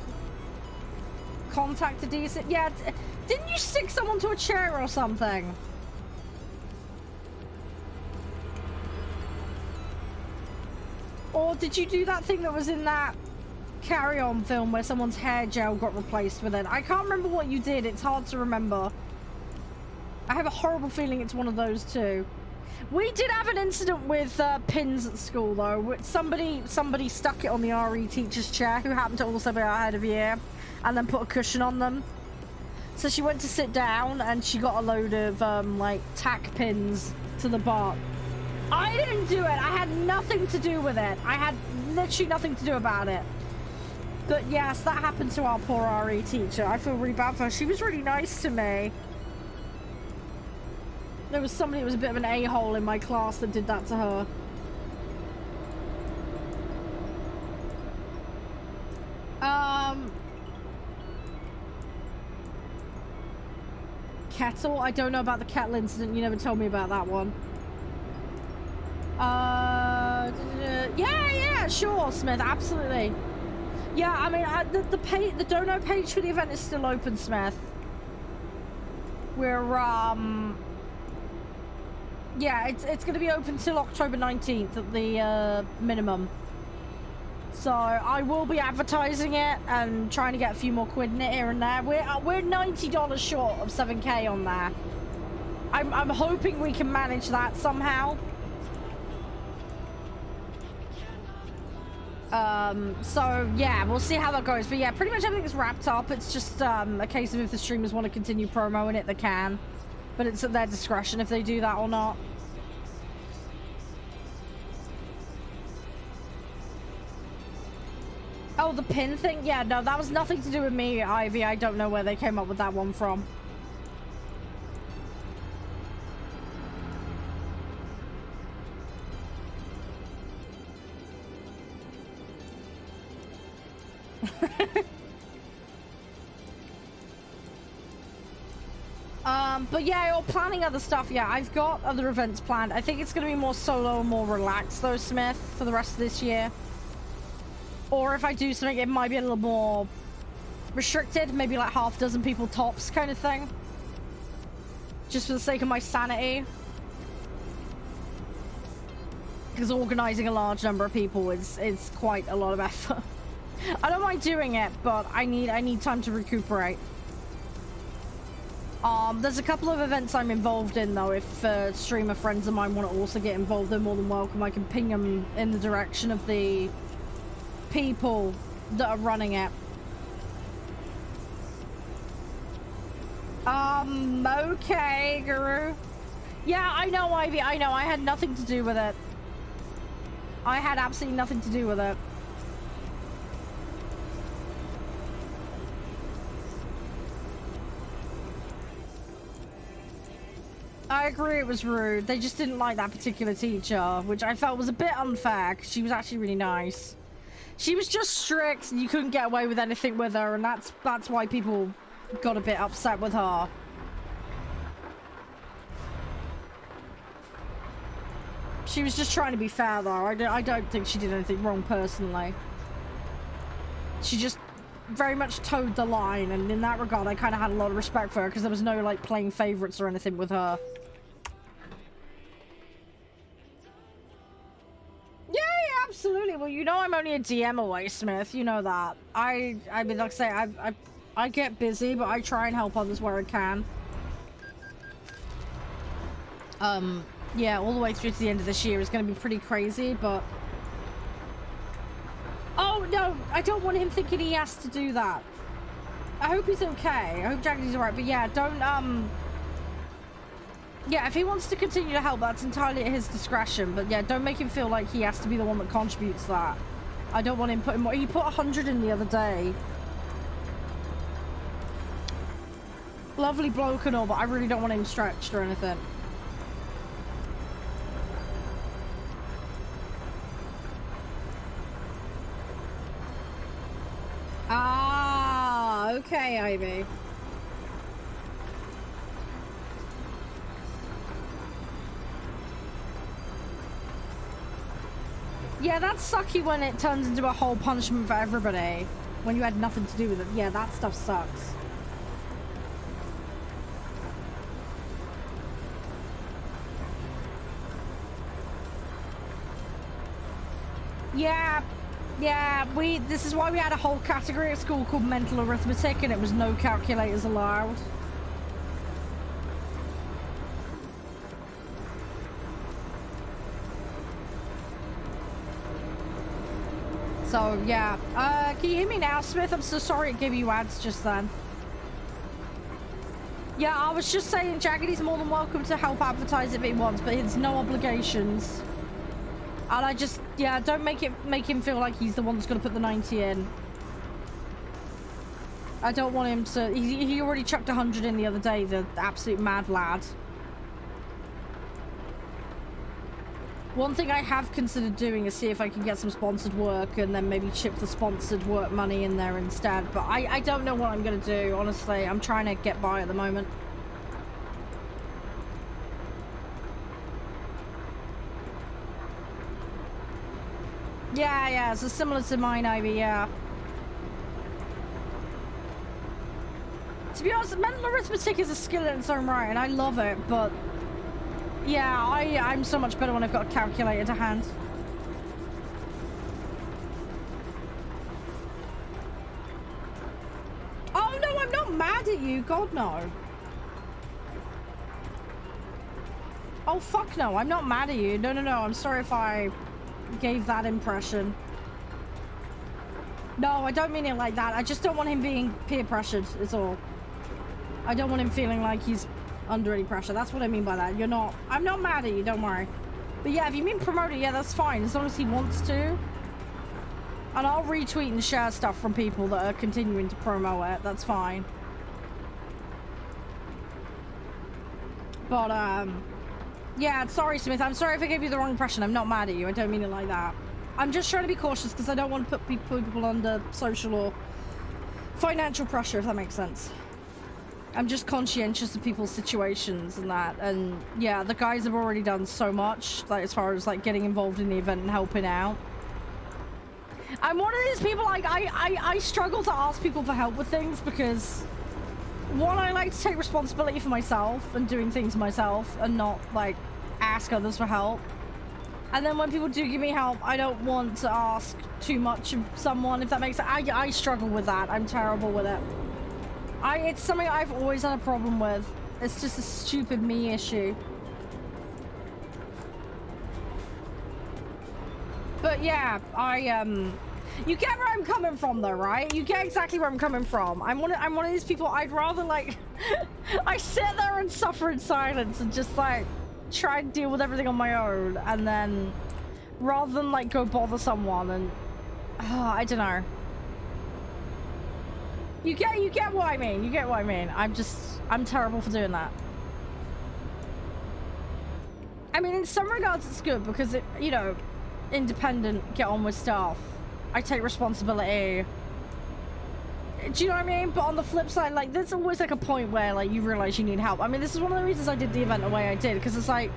S1: Contact a decent... Yeah, didn't you stick someone to a chair or something? Or did you do that thing that was in that Carry On film where someone's hair gel got replaced with it? I can't remember what you did. It's hard to remember. I have a horrible feeling it's one of those two. We did have an incident with pins at school, though. Somebody stuck it on the RE teacher's chair, who happened to also be our head of year, and then put a cushion on them. So she went to sit down, and she got a load of, like, tack pins to the butt. I didn't do it. I had nothing to do with it. I had literally nothing to do about it. But yes, that happened to our poor RE teacher. I feel really bad for her. She was really nice to me. There was somebody that was a bit of an a-hole in my class that did that to her. Kettle? I don't know about the kettle incident. You never told me about that one. Yeah, sure, Smith. Absolutely. Yeah, I mean, the dono page for the event is still open, Smith. We're, yeah, it's going to be open till October 19th at the minimum. So I will be advertising it and trying to get a few more quid in it here and there. We're $90 short of 7K on there. I'm hoping we can manage that somehow. So yeah, we'll see how that goes. But yeah, pretty much everything's wrapped up. It's just a case of if the streamers want to continue promoing it, they can. But it's at their discretion if they do that or not. Oh, the pin thing? Yeah, no, that was nothing to do with me, Ivy. I don't know where they came up with that one from. But yeah, or planning other stuff. Yeah, I've got other events planned. I think it's going to be more solo and more relaxed though, Smith, for the rest of this year. Or if I do something, it might be a little more restricted. Maybe like half a dozen people tops kind of thing. Just for the sake of my sanity. Because organizing a large number of people is quite a lot of effort. I don't mind doing it, but I need time to recuperate. There's a couple of events I'm involved in though. If streamer friends of mine want to also get involved, they're more than welcome. I can ping them in the direction of the people that are running it. Okay, Guru. Yeah, I know, Ivy. I know. I had nothing to do with it. I had absolutely nothing to do with it. I agree it was rude. They just didn't like that particular teacher, which I felt was a bit unfair because she was actually really nice. She was just strict and you couldn't get away with anything with her, and that's why people got a bit upset with her. She was just trying to be fair though. I don't think she did anything wrong personally. She just very much towed the line, and in that regard I kind of had a lot of respect for her because there was no like playing favorites or anything with her. Yeah, absolutely. Well, you know I'm only a DM away, Smith. You know that. I mean, like I say, I get busy, but I try and help others where I can. Yeah, all the way through to the end of this year is going to be pretty crazy, but... Oh, no, I don't want him thinking he has to do that. I hope he's okay. I hope Jackie's alright, but yeah, don't, yeah, if he wants to continue to help, that's entirely at his discretion, but yeah, don't make him feel like he has to be the one that contributes that. I don't want him putting more... He put 100 in the other day. Lovely bloke and all, but I really don't want him stretched or anything. Ah, okay, Ivy. Yeah, that's sucky when it turns into a whole punishment for everybody. When you had nothing to do with it. Yeah, that stuff sucks. Yeah. Yeah, this is why we had a whole category at school called mental arithmetic, and it was no calculators allowed. So, yeah. Can you hear me now, Smith? I'm so sorry it gave you ads just then. Yeah, I was just saying Jaggedy's more than welcome to help advertise if he wants, but it's no obligations. And I just, yeah, don't make him feel like he's the one that's going to put the 90 in. I don't want him to... He already chucked 100 in the other day, the absolute mad lad. One thing I have considered doing is see if I can get some sponsored work and then maybe chip the sponsored work money in there instead. But I don't know what I'm going to do, honestly. I'm trying to get by at the moment. Yeah, so similar to mine, Ivy, yeah. To be honest, mental arithmetic is a skill in its own right, and I love it, but... Yeah, I'm so much better when I've got a calculator to hand. Oh, no, I'm not mad at you. God, no. Oh, fuck no. I'm not mad at you. No. I'm sorry if I... gave that impression. No, I don't mean it like that. I just don't want him being peer pressured, is all. I don't want him feeling like he's under any pressure. That's what I mean by that. I'm not mad at you, don't worry. But yeah, if you mean promote it, yeah, that's fine, as long as he wants to. And I'll retweet and share stuff from people that are continuing to promo it. That's fine. But, yeah, sorry, Smith. I'm sorry if I gave you the wrong impression. I'm not mad at you. I don't mean it like that. I'm just trying to be cautious because I don't want to put people under social or financial pressure, if that makes sense. I'm just conscientious of people's situations and that. And yeah, the guys have already done so much, like as far as like getting involved in the event and helping out. I'm one of these people, like I struggle to ask people for help with things because one, I like to take responsibility for myself and doing things myself and not like ask others for help. And then when people do give me help, I don't want to ask too much of someone, if that makes sense. I struggle with that. I'm terrible with it. It's something I've always had a problem with. It's just a stupid me issue. But yeah, you get where I'm coming from though, right? You get exactly where I'm coming from. I'm one of these people, I'd rather like, I sit there and suffer in silence and just like, try and deal with everything on my own, and then rather than like go bother someone and I don't know. You get what I mean. You get what I mean. I'm terrible for doing that. I mean, in some regards it's good because it, you know, independent, get on with stuff. I take responsibility. Do you know what I mean? But on the flip side, like, there's always like a point where like you realize you need help. I mean, this is one of the reasons I did the event the way I did, because it's like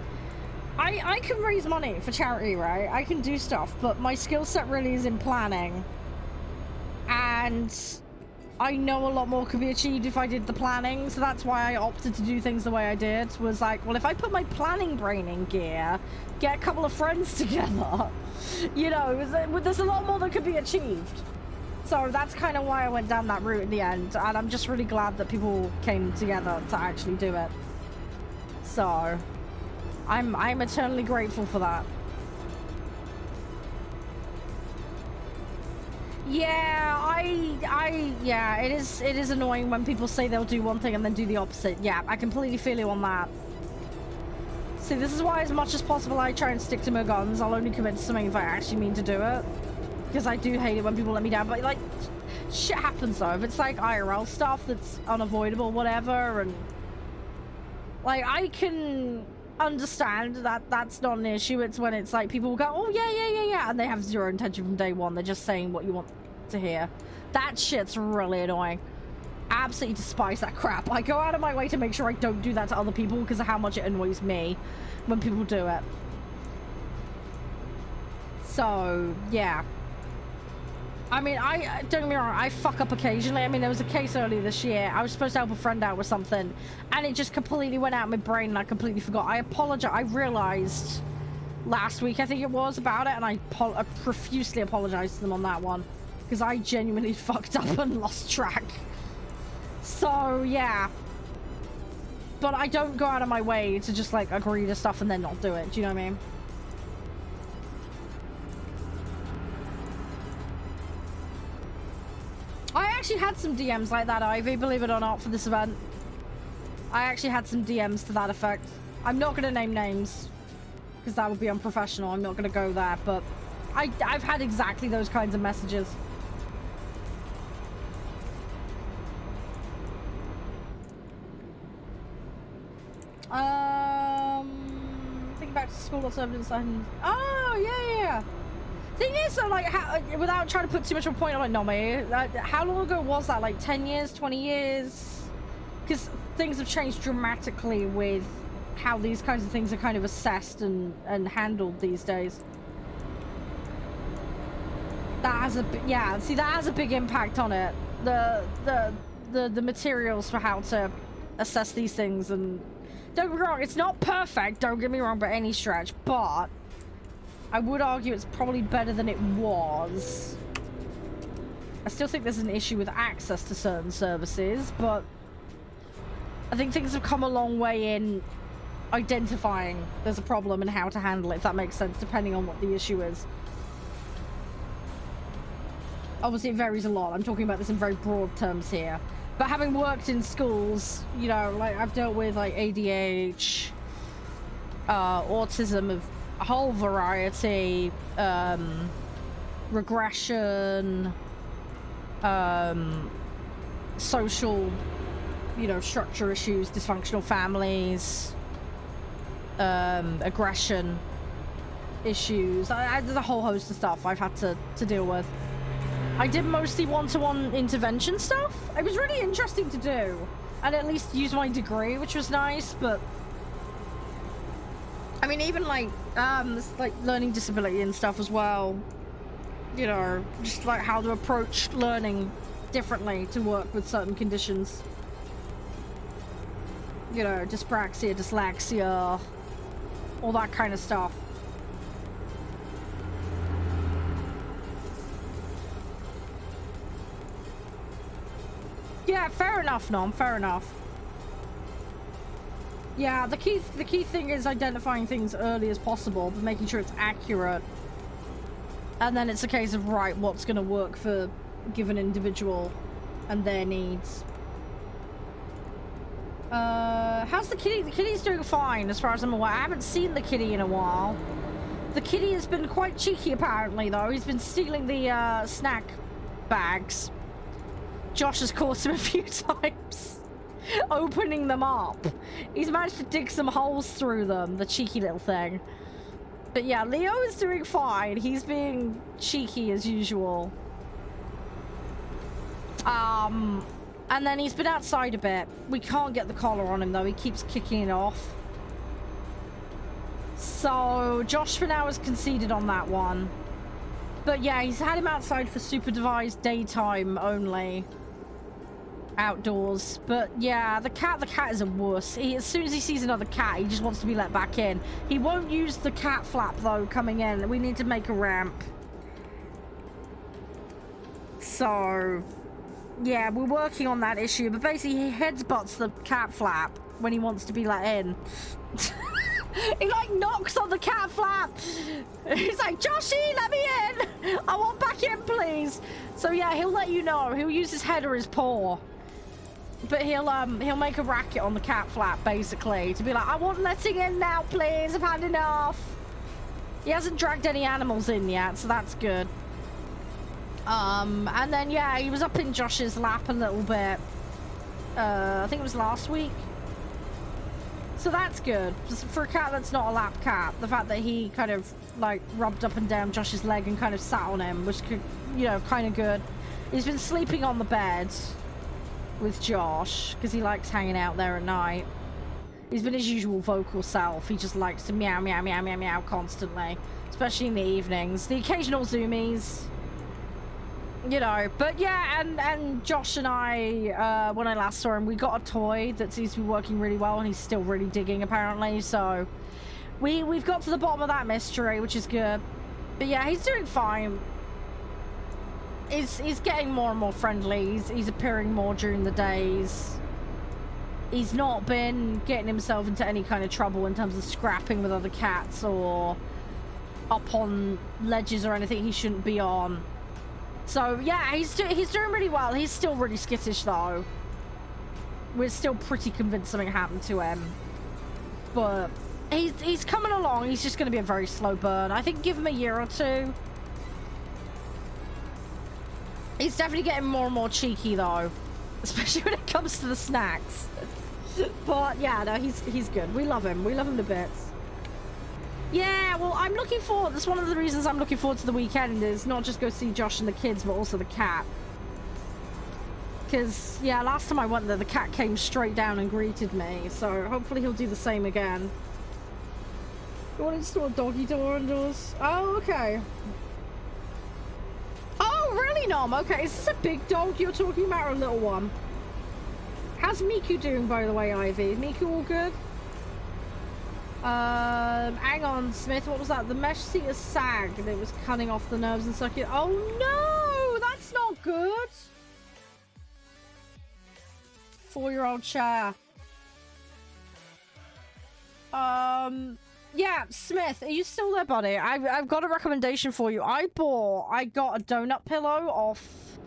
S1: I can raise money for charity, right? I can do stuff, but my skill set really is in planning, and I know a lot more could be achieved if I did the planning. So that's why I opted to do things the way I did. Was like, well, if I put my planning brain in gear, get a couple of friends together, you know, there's a lot more that could be achieved. So that's kind of why I went down that route in the end, and I'm just really glad that people came together to actually do it. So I'm eternally grateful for that. Yeah, yeah, it is annoying when people say they'll do one thing and then do the opposite. Yeah, I completely feel you on that. See, this is why as much as possible I try and stick to my guns. I'll only commit to something if I actually mean to do it. Because I do hate it when people let me down, but like, shit happens though. If it's like IRL stuff that's unavoidable, whatever, and like, I can understand that that's not an issue. It's when it's like people will go, oh yeah, and they have zero intention from day one. They're just saying what you want to hear. That shit's really annoying. Absolutely despise that crap. I go out of my way to make sure I don't do that to other people because of how much it annoys me when people do it. So yeah. I mean, don't get me wrong, I fuck up occasionally. I mean, there was a case earlier this year. I was supposed to help a friend out with something, and it just completely went out of my brain, and I completely forgot. I apologize. I realized last week, I think it was, about it, and I profusely apologized to them on that one, because I genuinely fucked up and lost track. So, yeah. But I don't go out of my way to just, like, agree to stuff and then not do it. Do you know what I mean? I actually had some DMs like that, Ivy, believe it or not, for this event. I actually had some DMs to that effect. I'm not going to name names, because that would be unprofessional. I'm not going to go there, but I've had exactly those kinds of messages. Thinking back to school or something. Oh, yeah. Thing is, so like, without trying to put too much of a point on it, Nomi, how long ago was that? Like 10 years, 20 years? Because things have changed dramatically with how these kinds of things are kind of assessed and handled these days. That has that has a big impact on it. The materials for how to assess these things, and don't get me wrong, it's not perfect, don't get me wrong by any stretch, but I would argue it's probably better than it was. I still think there's an issue with access to certain services, but I think things have come a long way in identifying there's a problem and how to handle it, if that makes sense, depending on what the issue is. Obviously, it varies a lot. I'm talking about this in very broad terms here. But having worked in schools, you know, like, I've dealt with, like, ADHD, autism of a whole variety, regression, social, you know, structure issues, dysfunctional families, aggression. issues. There's a whole host of stuff I've had to deal with. I did mostly one-to-one intervention stuff. It was really interesting to do, and at least use my degree, which was nice. But I mean, even like learning disability and stuff as well. You know, just like how to approach learning differently to work with certain conditions. You know, dyspraxia, dyslexia, all that kind of stuff. Yeah, fair enough, Nom. Fair enough. Yeah, the key thing is identifying things early as possible, but making sure it's accurate. And then it's a case of, right, what's going to work for a given individual and their needs. How's the kitty? The kitty's doing fine, as far as I'm aware. I haven't seen the kitty in a while. The kitty has been quite cheeky, apparently, though. He's been stealing the snack bags. Josh has caught him a few times opening them up. He's managed to dig some holes through them, the cheeky little thing. But yeah, Leo is doing fine. He's being cheeky as usual. And then he's been outside a bit. We can't get the collar on him, though. He keeps kicking it off. So Josh for now has conceded on that one. But yeah, he's had him outside for supervised daytime only. Outdoors. But yeah, the cat is a wuss. As soon as he sees another cat, he just wants to be let back in. He won't use the cat flap, though, coming in. We need to make a ramp. So yeah, we're working on that issue. But basically, he headbutts the cat flap when he wants to be let in. He like knocks on the cat flap. He's like, Joshy, let me in. I want back in, please. So yeah, he'll let you know. He'll use his head or his paw. But he'll make a racket on the cat flap, basically, to be like, I want letting in now, please. I've had enough. He hasn't dragged any animals in yet, so that's good. And then yeah, he was up in Josh's lap a little bit. I think it was last week. So that's good. Just for a cat that's not a lap cat, the fact that he kind of like rubbed up and down Josh's leg and kind of sat on him, which could, you know, kind of good. He's been sleeping on the bed with Josh because he likes hanging out there at night. He's been his usual vocal self. He just likes to meow, meow, meow, meow, meow constantly, especially in the evenings. The occasional zoomies, you know. But yeah, and Josh and I, when I last saw him, we got a toy that seems to be working really well, and he's still really digging, apparently. So we've got to the bottom of that mystery, which is good. But yeah, he's doing fine. He's getting more and more friendly. He's appearing more during the days. He's not been getting himself into any kind of trouble in terms of scrapping with other cats or up on ledges or anything he shouldn't be on. So yeah, he's doing really well. He's still really skittish, though. We're still pretty convinced something happened to him. But he's coming along. He's just going to be a very slow burn. I think give him a year or two. He's definitely getting more and more cheeky, though, especially when it comes to the snacks. But yeah, no, he's good. We love him. We love him to bits. Yeah, well, I'm looking forward. That's one of the reasons I'm looking forward to the weekend, is not just go see Josh and the kids, but also the cat. Because yeah, last time I went there, the cat came straight down and greeted me. So hopefully he'll do the same again. You want to install a doggy door indoors? Oh, okay. Oh, really, Nom? Okay, is this a big dog you're talking about, or a little one? How's Miku doing, by the way, Ivy? Is Miku all good? Hang on, Smith, what was that? The mesh seat is sagged and it was cutting off the nerves and sucking. Oh no, that's not good. 4-year-old chair. Yeah, Smith, are you still there, buddy? I've got a recommendation for you. I got a donut pillow off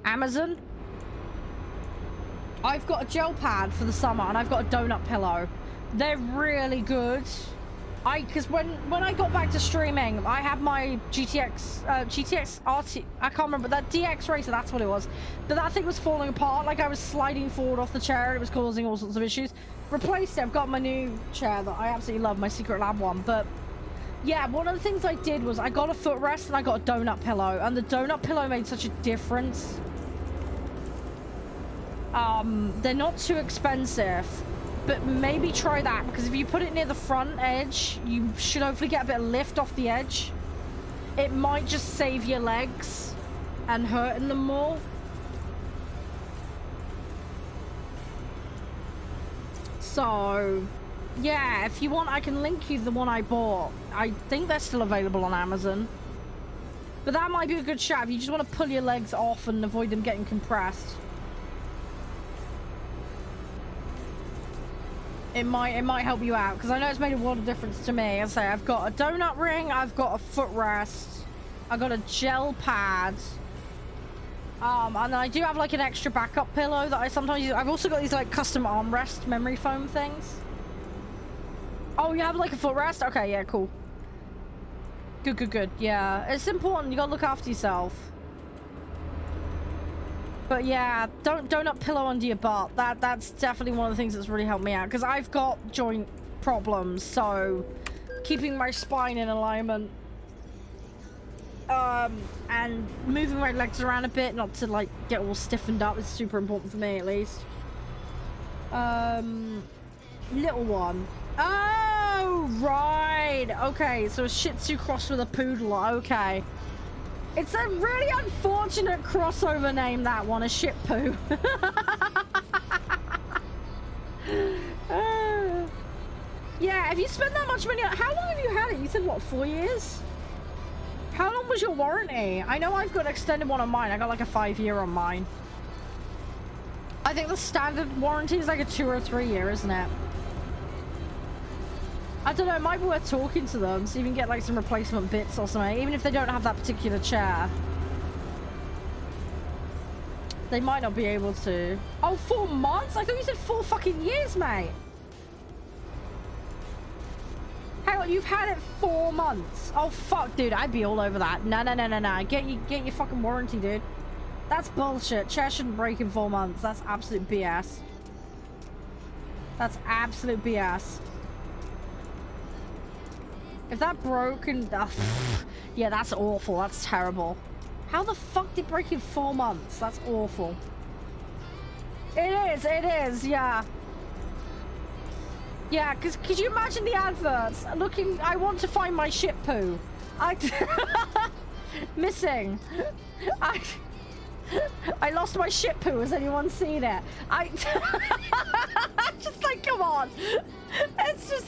S1: Amazon. I've got a gel pad for the summer and I've got a donut pillow. They're really good. Because when I got back to streaming, I had my GTX RT, I can't remember, that DX Racer, that's what it was. But that thing was falling apart, like I was sliding forward off the chair and it was causing all sorts of issues. Replaced it, I've got my new chair that I absolutely love, my Secret Lab one. But Yeah, one of the things I did was I got a footrest and I got a donut pillow, and the donut pillow made such a difference. They're not too expensive, but maybe try that, because if you put it near the front edge, you should hopefully get a bit of lift off the edge. It might just save your legs and hurting them more. So, yeah, if you want, I can link you the one I bought. I think they're still available on Amazon. But that might be a good shout if you just want to pull your legs off and avoid them getting compressed. It might help you out, because I know it's made a world of difference to me. As I say, I've got a donut ring, I've got a footrest, I've got a gel pad. And then I do have like an extra backup pillow that I sometimes use. I've also got these like custom armrest memory foam things. Oh, you have like a footrest? Okay, yeah, cool. Good. Yeah, it's important. You gotta look after yourself. But yeah, donut pillow under your butt. That's definitely one of the things that's really helped me out, because I've got joint problems, so keeping my spine in alignment. And moving my legs around a bit, not to like get all stiffened up, is super important for me at least. Little one. Oh, right. Okay, so a Shih Tzu crossed with a poodle. Okay. It's a really unfortunate crossover name, that one, a shit poo. Yeah, if you spend that much money on... How long have you had it? You said, what, 4 years? How long was your warranty? I know I've got an extended one on mine. I got like a 5-year on mine. I think the standard warranty is like a 2 or 3 year, isn't it? I don't know, it might be worth talking to them so you can get like some replacement bits or something, even if they don't have that particular chair. They might not be able to. Oh, 4 months? I thought you said 4 fucking years, mate. Hang on, you've had it 4 months. Oh, fuck, dude, I'd be all over that. No. Get your fucking warranty, dude. That's bullshit. Chair shouldn't break in 4 months. That's absolute BS. That's absolute BS. If that broke and... yeah, that's awful. That's terrible. How the fuck did it break in 4 months? That's awful. It is, yeah. Yeah, because could you imagine the adverts? Looking, I want to find my shit poo. Missing. I lost my shit poo. Has anyone seen it? Just like, come on. It's just,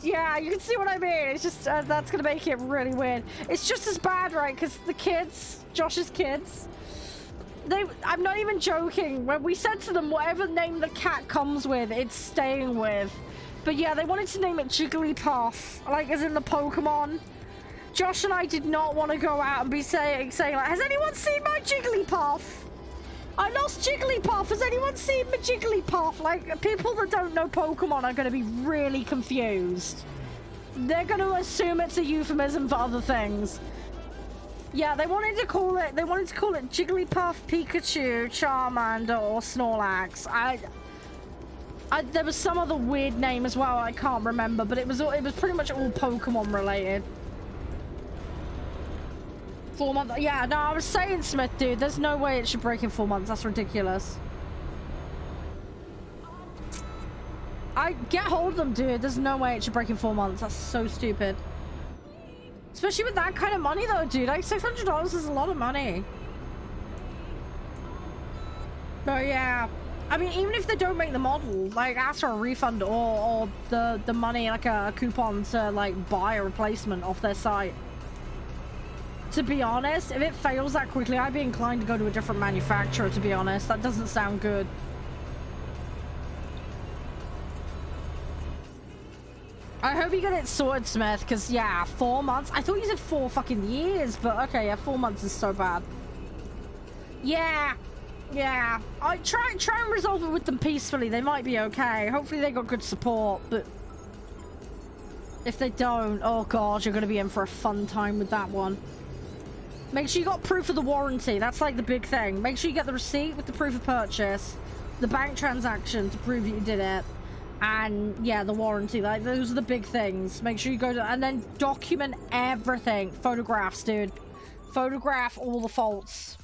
S1: yeah, you can see what I mean. It's just, that's gonna make it really weird. It's just as bad, right? Because the kids, Josh's kids, I'm not even joking. When we said to them, whatever name the cat comes with, it's staying with. But yeah, they wanted to name it Jigglypuff, like as in the Pokemon. Josh and I did not want to go out and be saying like, has anyone seen my Jigglypuff? I lost Jigglypuff. Has anyone seen my Jigglypuff? Like, people that don't know Pokemon are going to be really confused. They're going to assume it's a euphemism for other things. Yeah, they wanted to call it Jigglypuff, Pikachu, Charmander, or Snorlax. There was some other weird name as well. I can't remember, but it was pretty much all Pokemon related. 4 months. Yeah, no, I was saying, Smith, dude, there's no way it should break in 4 months. That's ridiculous. I get hold of them, dude. There's no way it should break in 4 months. That's so stupid. Especially with that kind of money, though, dude. Like, $600 is a lot of money. But yeah, I mean, even if they don't make the model, like, ask for a refund or the money, like a coupon to like buy a replacement off their site. To be honest, if it fails that quickly, I'd be inclined to go to a different manufacturer, to be honest. That doesn't sound good. I hope you get it sorted, Smith, because, yeah, 4 months. I thought you said 4 fucking years, but okay, yeah, 4 months is so bad. Yeah. I try and resolve it with them peacefully. They might be okay. Hopefully they got good support, but if they don't, oh god, you're going to be in for a fun time with that one. Make sure you got proof of the warranty. That's like the big thing. Make sure you get the receipt with the proof of purchase, the bank transaction to prove that you did it, And yeah, the warranty, like those are the big things. Make sure you go to, and then document everything. Photographs, dude. Photograph all the faults.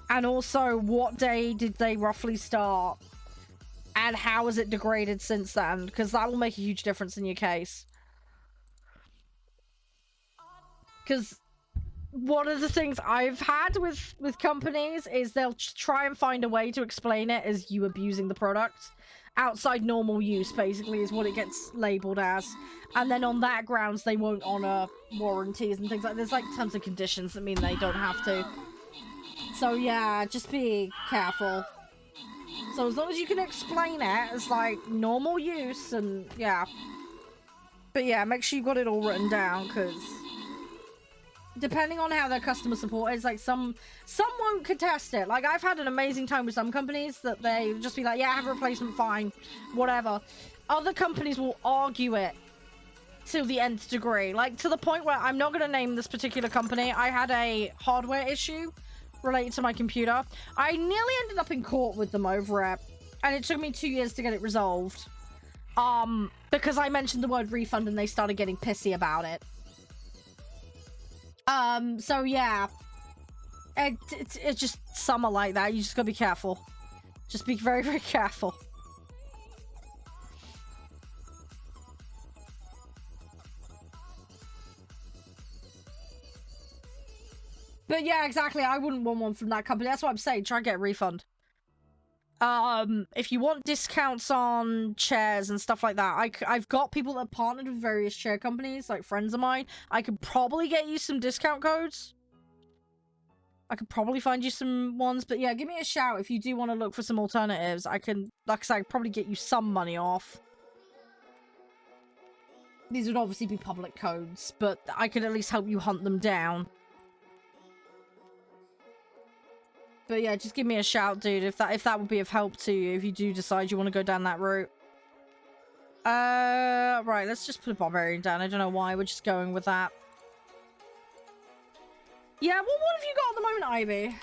S1: And also, what day did they roughly start? And how has it degraded since then? Because that will make a huge difference in your case. Because one of the things I've had with companies is they'll try and find a way to explain it as you abusing the product. Outside normal use, basically, is what it gets labeled as. And then on that grounds, they won't honor warranties and things like that. There's like tons of conditions that mean they don't have to. So yeah, just be careful. So as long as you can explain it as like normal use and yeah. But yeah, make sure you got it all written down, because depending on how their customer support is, like some won't contest it. Like I've had an amazing time with some companies that they just be like, yeah, have a replacement, fine, whatever. Other companies will argue it to the nth degree, like to the point where I'm not going to name this particular company. I had a hardware issue related to my computer. I nearly ended up in court with them over it, and it took me 2 years to get it resolved. Because I mentioned the word refund and they started getting pissy about it. So yeah, it's just summer like that. You just gotta be careful. Just be very, very careful. But yeah, exactly. I wouldn't want one from that company. That's what I'm saying. Try and get a refund. If you want discounts on chairs and stuff like that, I've got people that partnered with various chair companies, like friends of mine. I could probably get you some discount codes. I could probably find you some ones, but yeah, give me a shout if you do want to look for some alternatives. I can, like I said, I could probably get you some money off. These would obviously be public codes, but I could at least help you hunt them down. But yeah, just give me a shout, dude, if that would be of help to you, if you do decide you want to go down that route. Right, let's just put a barbarian down. I don't know why, we're just going with that. Yeah, well, what have you got at the moment, Ivy?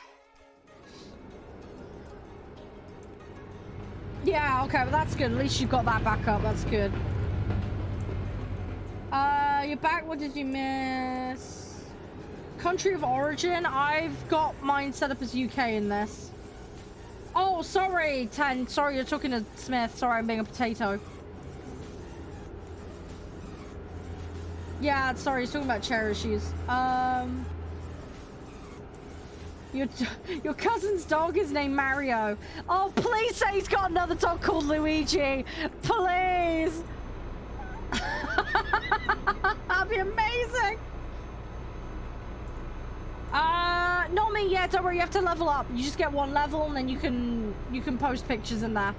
S1: Yeah, okay, but that's good. At least you've got that back up. That's good. You're back. What did you miss? Country of origin, I've got mine set up as UK in this. Oh, sorry, Ten. Sorry, you're talking to Smith. Sorry, I'm being a potato. Yeah, sorry, he's talking about chair issues. Your cousin's dog is named Mario. Oh, please say he's got another dog called Luigi. Please. That'd be amazing. Not me yet. Don't worry, you have to level up. You just get one level and then you can post pictures in there.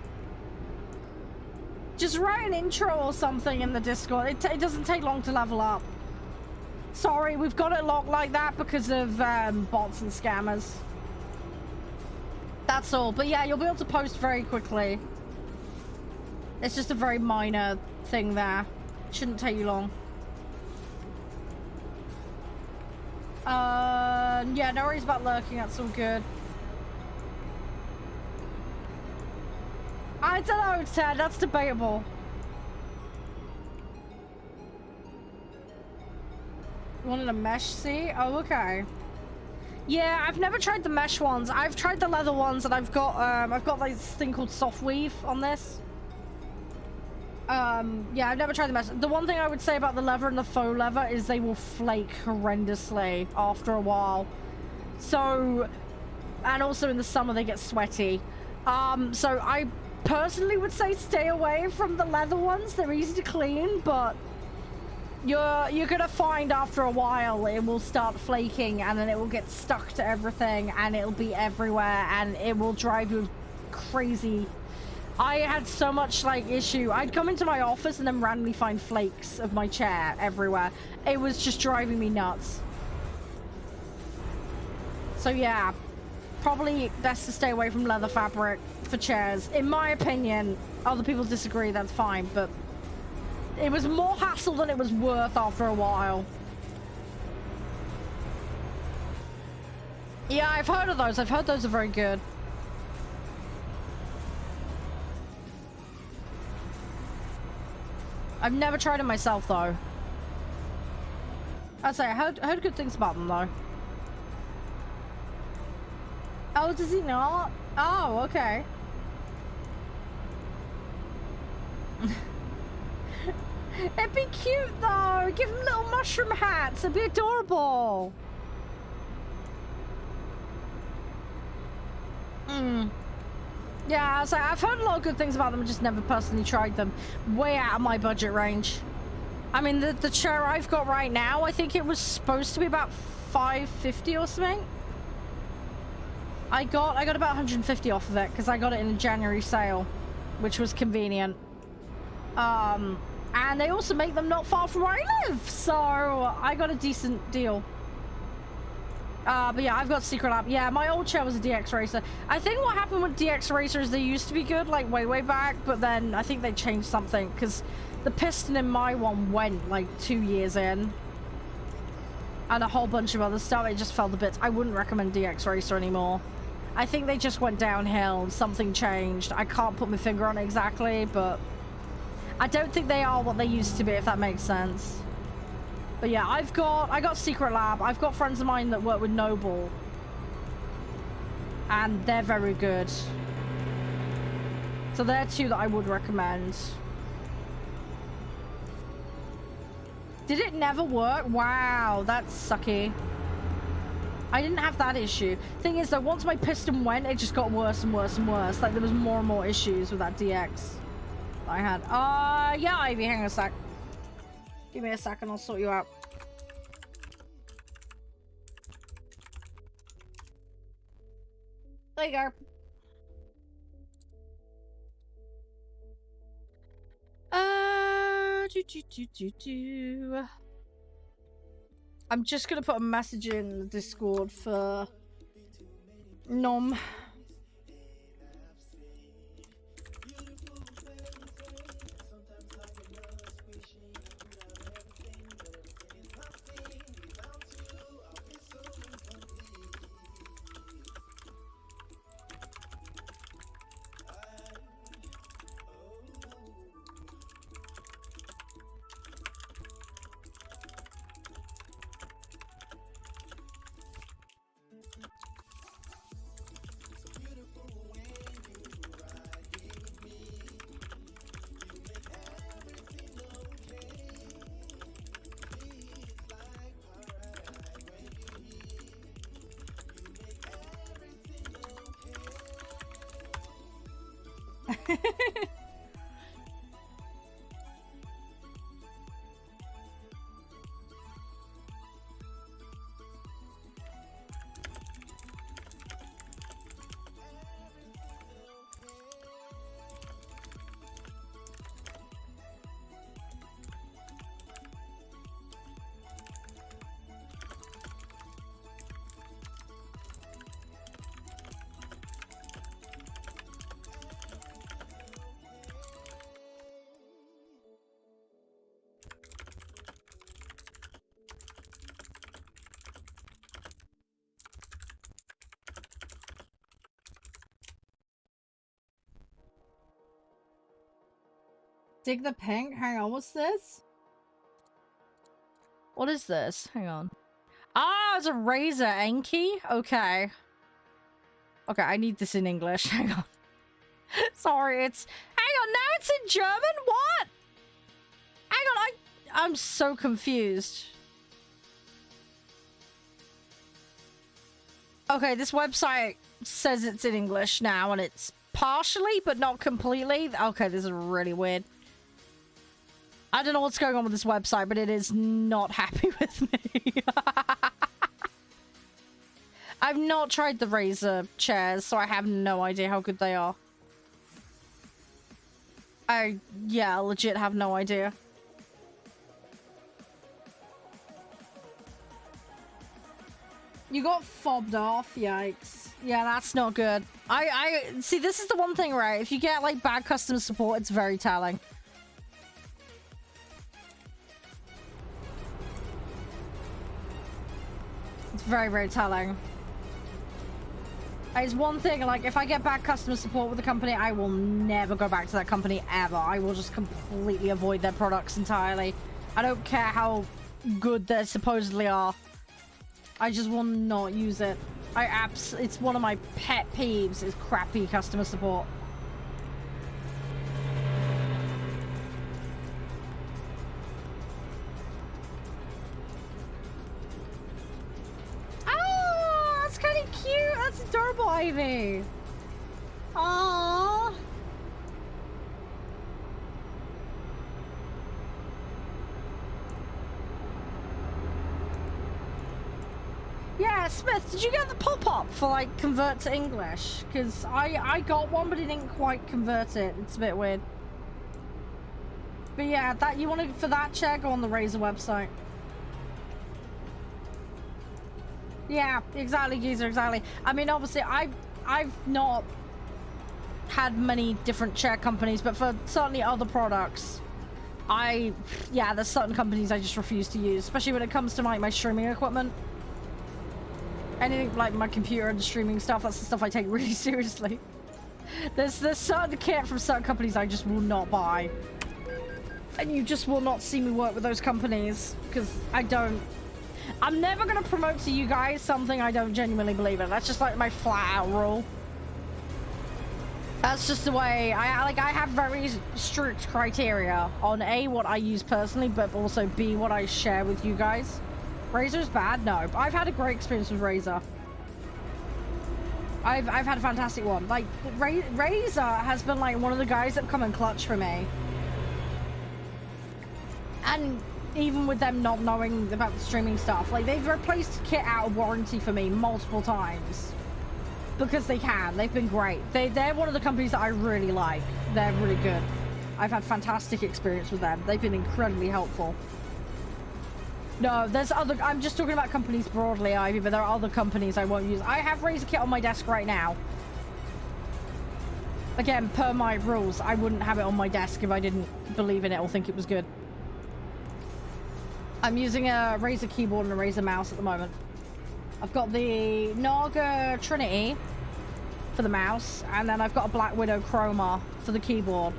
S1: Just write an intro or something in the Discord. It doesn't take long to level up. Sorry, we've got it locked like that because of bots and scammers. That's all. But yeah, you'll be able to post very quickly. It's just a very minor thing there. Shouldn't take you long. Yeah, no worries about lurking, that's all good. I don't know, Ted, that's debatable. You wanted a mesh seat? Oh, okay. Yeah, I've never tried the mesh ones. I've tried the leather ones, and I've got this thing called soft weave on this. Yeah, I've never tried the mesh. The one thing I would say about the leather and the faux leather is they will flake horrendously after a while. So, and also in the summer they get sweaty. So I personally would say stay away from the leather ones. They're easy to clean, but you're gonna find after a while it will start flaking, and then it will get stuck to everything, and it'll be everywhere, and it will drive you crazy. I had so much like issue. I'd come into my office and then randomly find flakes of my chair everywhere. It was just driving me nuts. So yeah, probably best to stay away from leather fabric for chairs. In my opinion, other people disagree, that's fine, but it was more hassle than it was worth after a while. Yeah, I've heard of those. I've heard those are very good. I've never tried it myself, though. I'd say I heard good things about them, though. Oh, does he not? Oh, okay. It'd be cute, though. Give him little mushroom hats. It'd be adorable. Yeah, so I've heard a lot of good things about them. I just never personally tried them. Way out of my budget range. I mean, the chair I've got right now, I think it was supposed to be about $550 or something. I got about 150 off of it because I got it in a January sale, which was convenient. And they also make them not far from where I live, so I got a decent deal. But yeah, I've got Secret Lab. Yeah, my old chair was a DX Racer. I think what happened with DX Racers, they used to be good, like way back, but then I think they changed something because the piston in my one went like 2 years in. And a whole bunch of other stuff, it just fell to bits. I wouldn't recommend DX Racer anymore. I think they just went downhill, something changed. I can't put my finger on it exactly, but I don't think they are what they used to be, if that makes sense. But yeah, I got Secret Lab. I've got friends of mine that work with Noble. And they're very good. So they're two that I would recommend. Did it never work? Wow, that's sucky. I didn't have that issue. Thing is though, once my piston went, it just got worse and worse and worse. Like there was more and more issues with that DX that I had. Yeah, Ivy, hang on a sec. Give me a second, I'll sort you out. There you go. I'm just gonna put a message in the Discord for Nom. Dig the pink? Hang on, what's this? What is this? Hang on. Ah, it's a razor Enki? Okay. Okay, I need this in English. Hang on. Sorry, it's... Hang on, now it's in German? What? Hang on, I'm so confused. Okay, this website says it's in English now, and it's partially, but not completely. Okay, this is really weird. I don't know what's going on with this website, but it is not happy with me. I've not tried the Razer chairs, so I have no idea how good they are. Yeah, legit have no idea. You got fobbed off, yikes. Yeah, that's not good. I see, this is the one thing, right? If you get, like, bad customer support, it's very telling. It's very, very telling. It's one thing, like, if I get bad customer support with the company, I will never go back to that company ever. I will just completely avoid their products entirely. I don't care how good they supposedly are. I just will not use it. It's one of my pet peeves is crappy customer support. Oh, that's kind of cute. That's adorable, Ivy. Aww. Yeah, Smith, did you get the pop-up for, like, convert to English? Because I got one, but it didn't quite convert it. It's a bit weird. But yeah, that you want to, for that chair, go on the Razer website. Yeah, exactly, Geezer, exactly. I mean, obviously, I've not had many different chair companies, but for certainly other products, yeah, there's certain companies I just refuse to use, especially when it comes to, like, my streaming equipment. Anything like my computer and streaming stuff, that's the stuff I take really seriously. There's certain kit from certain companies I just will not buy. And you just will not see me work with those companies, because I'm never going to promote to you guys something I don't genuinely believe in. That's just like my flat out rule. That's just the way I have very strict criteria on A, what I use personally, but also B, what I share with you guys. Razer's bad? No. I've had a great experience with Razer. I've had a fantastic one. Like, Razer has been like one of the guys that come in clutch for me. And even with them not knowing about the streaming stuff, like, they've replaced kit out of warranty for me multiple times. Because they can. They've been great. They're one of the companies that I really like. They're really good. I've had fantastic experience with them. They've been incredibly helpful. No, there's other... I'm just talking about companies broadly, Ivy, but there are other companies I won't use. I have Razer kit on my desk right now. Again, per my rules, I wouldn't have it on my desk if I didn't believe in it or think it was good. I'm using a Razer keyboard and a Razer mouse at the moment. I've got the Naga Trinity for the mouse, and then I've got a Black Widow Chroma for the keyboard.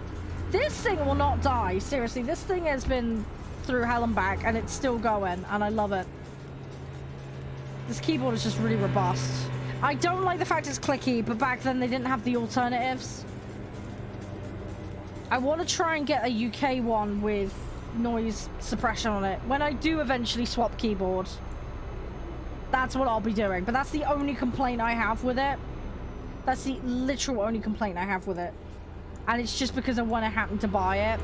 S1: This thing will not die. Seriously, this thing has been through hell and back, and it's still going, and I love it. This keyboard is just really robust. I don't like the fact it's clicky, but back then they didn't have the alternatives. I want to try and get a UK one with noise suppression on it. When I do eventually swap keyboards, that's what I'll be doing. But that's the only complaint I have with it. That's the literal only complaint I have with it. And it's just because when I happened to buy it,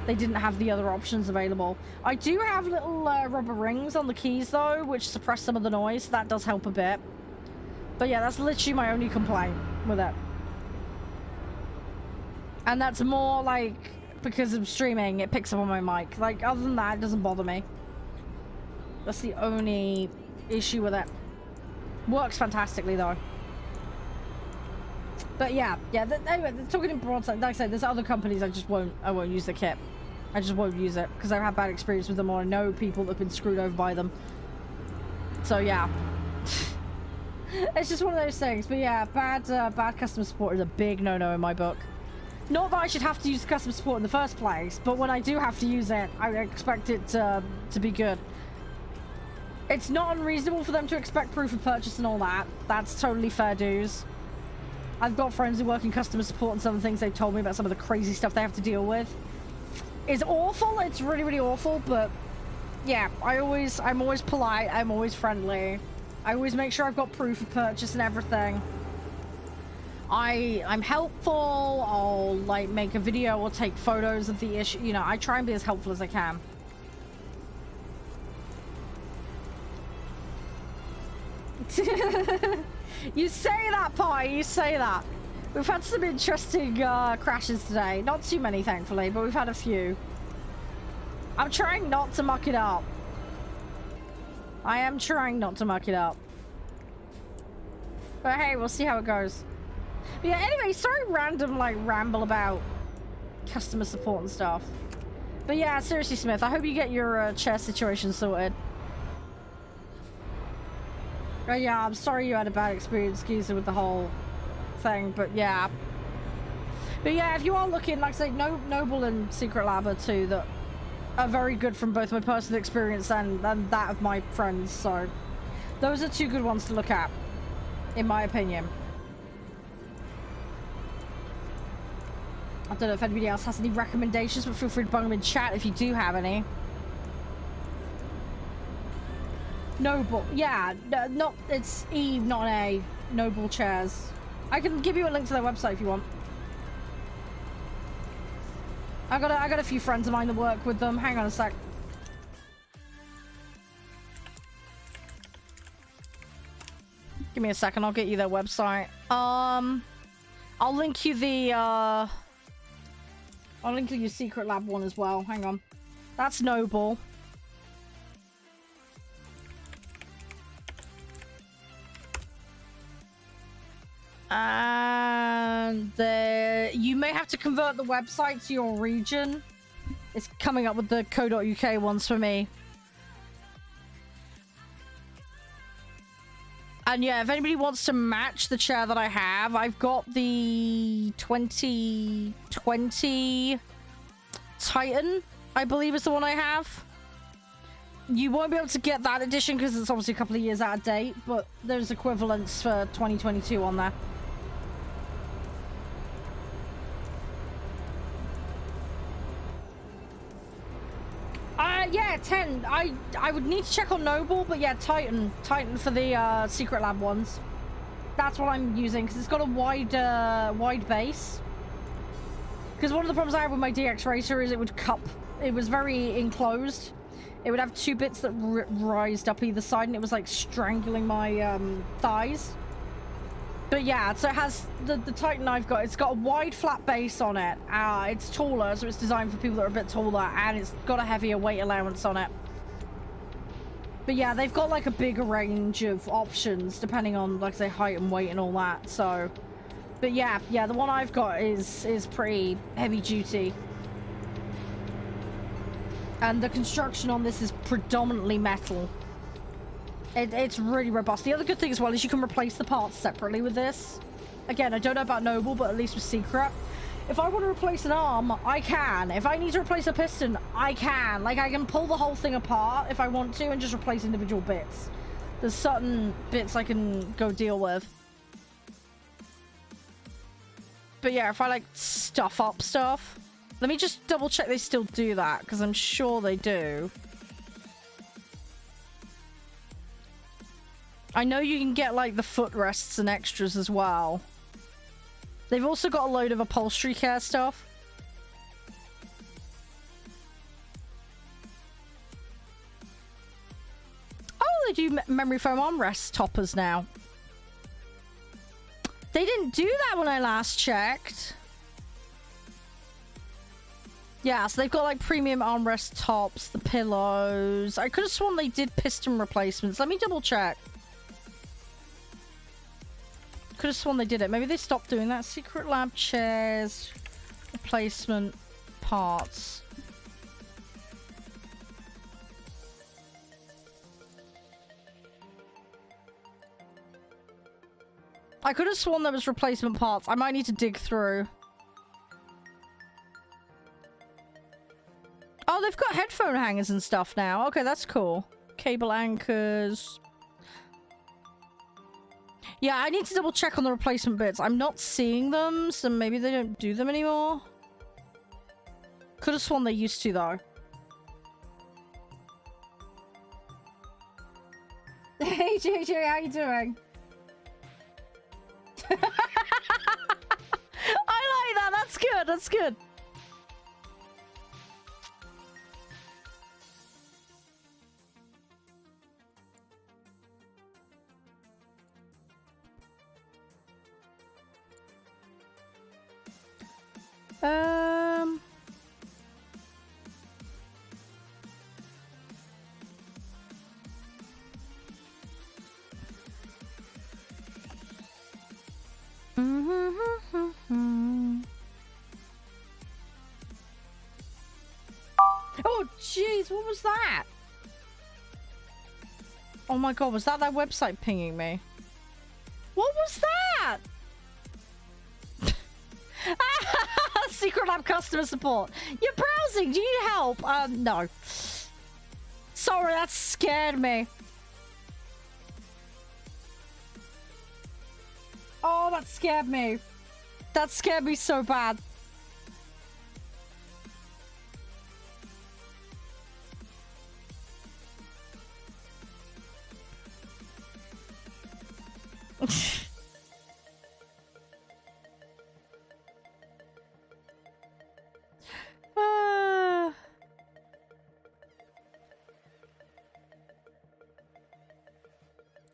S1: they didn't have the other options available. I do have little rubber rings on the keys, though, which suppress some of the noise. That does help a bit. But yeah, that's literally my only complaint with it. And that's more like because of streaming, it picks up on my mic. Like, other than that, it doesn't bother me. That's the only issue with it. Works fantastically, though. But yeah, anyway, talking in broad, like I said, there's other companies I won't use the kit. I just won't use it because I've had bad experience with them, or I know people that have been screwed over by them. So yeah, it's just one of those things. But yeah, bad customer support is a big no-no in my book. Not that I should have to use customer support in the first place, but when I do have to use it, I expect it to be good. It's not unreasonable for them to expect proof of purchase and all that. That's totally fair dues. I've got friends who work in customer support, and some of the things they've told me about some of the crazy stuff they have to deal with is awful. It's really, really awful, but yeah, I'm always polite. I'm always friendly. I always make sure I've got proof of purchase and everything. I'm helpful. I'll like make a video or take photos of the issue. You know, I try and be as helpful as I can. You say that, Pie, you say that. We've had some interesting crashes today. Not too many, thankfully, but we've had a few. I'm trying not to muck it up. I am trying not to muck it up. But hey, we'll see how it goes. But yeah, anyway, sorry random, like, ramble about customer support and stuff. But yeah, seriously, Smith, I hope you get your chair situation sorted. Yeah, I'm sorry you had a bad experience, Geezer, with the whole thing, but yeah. But yeah, if you are looking, like I say, Noble and Secret Lab are two that are very good from both my personal experience and that of my friends, so those are two good ones to look at, in my opinion. I don't know if anybody else has any recommendations, but feel free to bung them in chat if you do have any. Noble, yeah, not, it's E, not an A. Noble chairs. I can give you a link to their website if you want. I got a few friends of mine that work with them. Hang on a sec. Give me a second, I'll get you their website. I'll link you the I'll link you your Secret Lab one as well. Hang on. That's Noble. And you may have to convert the website to your region. It's coming up with the co.uk ones for me. And yeah, if anybody wants to match the chair that I have, I've got the 2020 Titan, I believe is the one I have. You won't be able to get that edition because it's obviously a couple of years out of date, but there's equivalents for 2022 on there. Yeah, 10. I would need to check on Noble, but yeah, Titan for the Secret Lab ones. That's what I'm using because it's got a wide base. Because one of the problems I had with my DX Racer is it would cup. It was very enclosed. It would have two bits that rised up either side, and it was like strangling my thighs. But yeah, so it has the Titan I've got. It's got a wide flat base on it. It's taller, so it's designed for people that are a bit taller, and it's got a heavier weight allowance on it. But yeah, they've got like a bigger range of options depending on, like I say, height and weight and all that. So, but yeah, the one I've got is pretty heavy duty. And the construction on this is predominantly metal. It's really robust. The other good thing as well is you can replace the parts separately with this. Again, I don't know about Noble, but at least with Secret. If I want to replace an arm, I can. If I need to replace a piston, I can. Like, I can pull the whole thing apart if I want to and just replace individual bits. There's certain bits I can go deal with. But yeah, if I, like, stuff up stuff... Let me just double check they still do that, because I'm sure they do. I know you can get, like, the footrests and extras as well. They've also got a load of upholstery care stuff. Oh, they do memory foam armrest toppers now. They didn't do that when I last checked. Yeah, so they've got, like, premium armrest tops, the pillows. I could have sworn they did piston replacements. Let me double check. Could have sworn they did it. Maybe they stopped doing that. Secret Lab chairs, replacement parts. I could have sworn there was replacement parts. I might need to dig through. Oh, they've got headphone hangers and stuff now. Okay, that's cool. Cable anchors. Yeah, I need to double check on the replacement bits. I'm not seeing them, so maybe they don't do them anymore. Could have sworn they used to, though. Hey, JJ, how you doing? I like that. That's good. That's good. Oh, jeez, what was that? Oh my god, was that website pinging me? What was that? Secret Lab customer support. You're browsing. Do you need help? No. Sorry, that scared me. Oh, that scared me. That scared me so bad.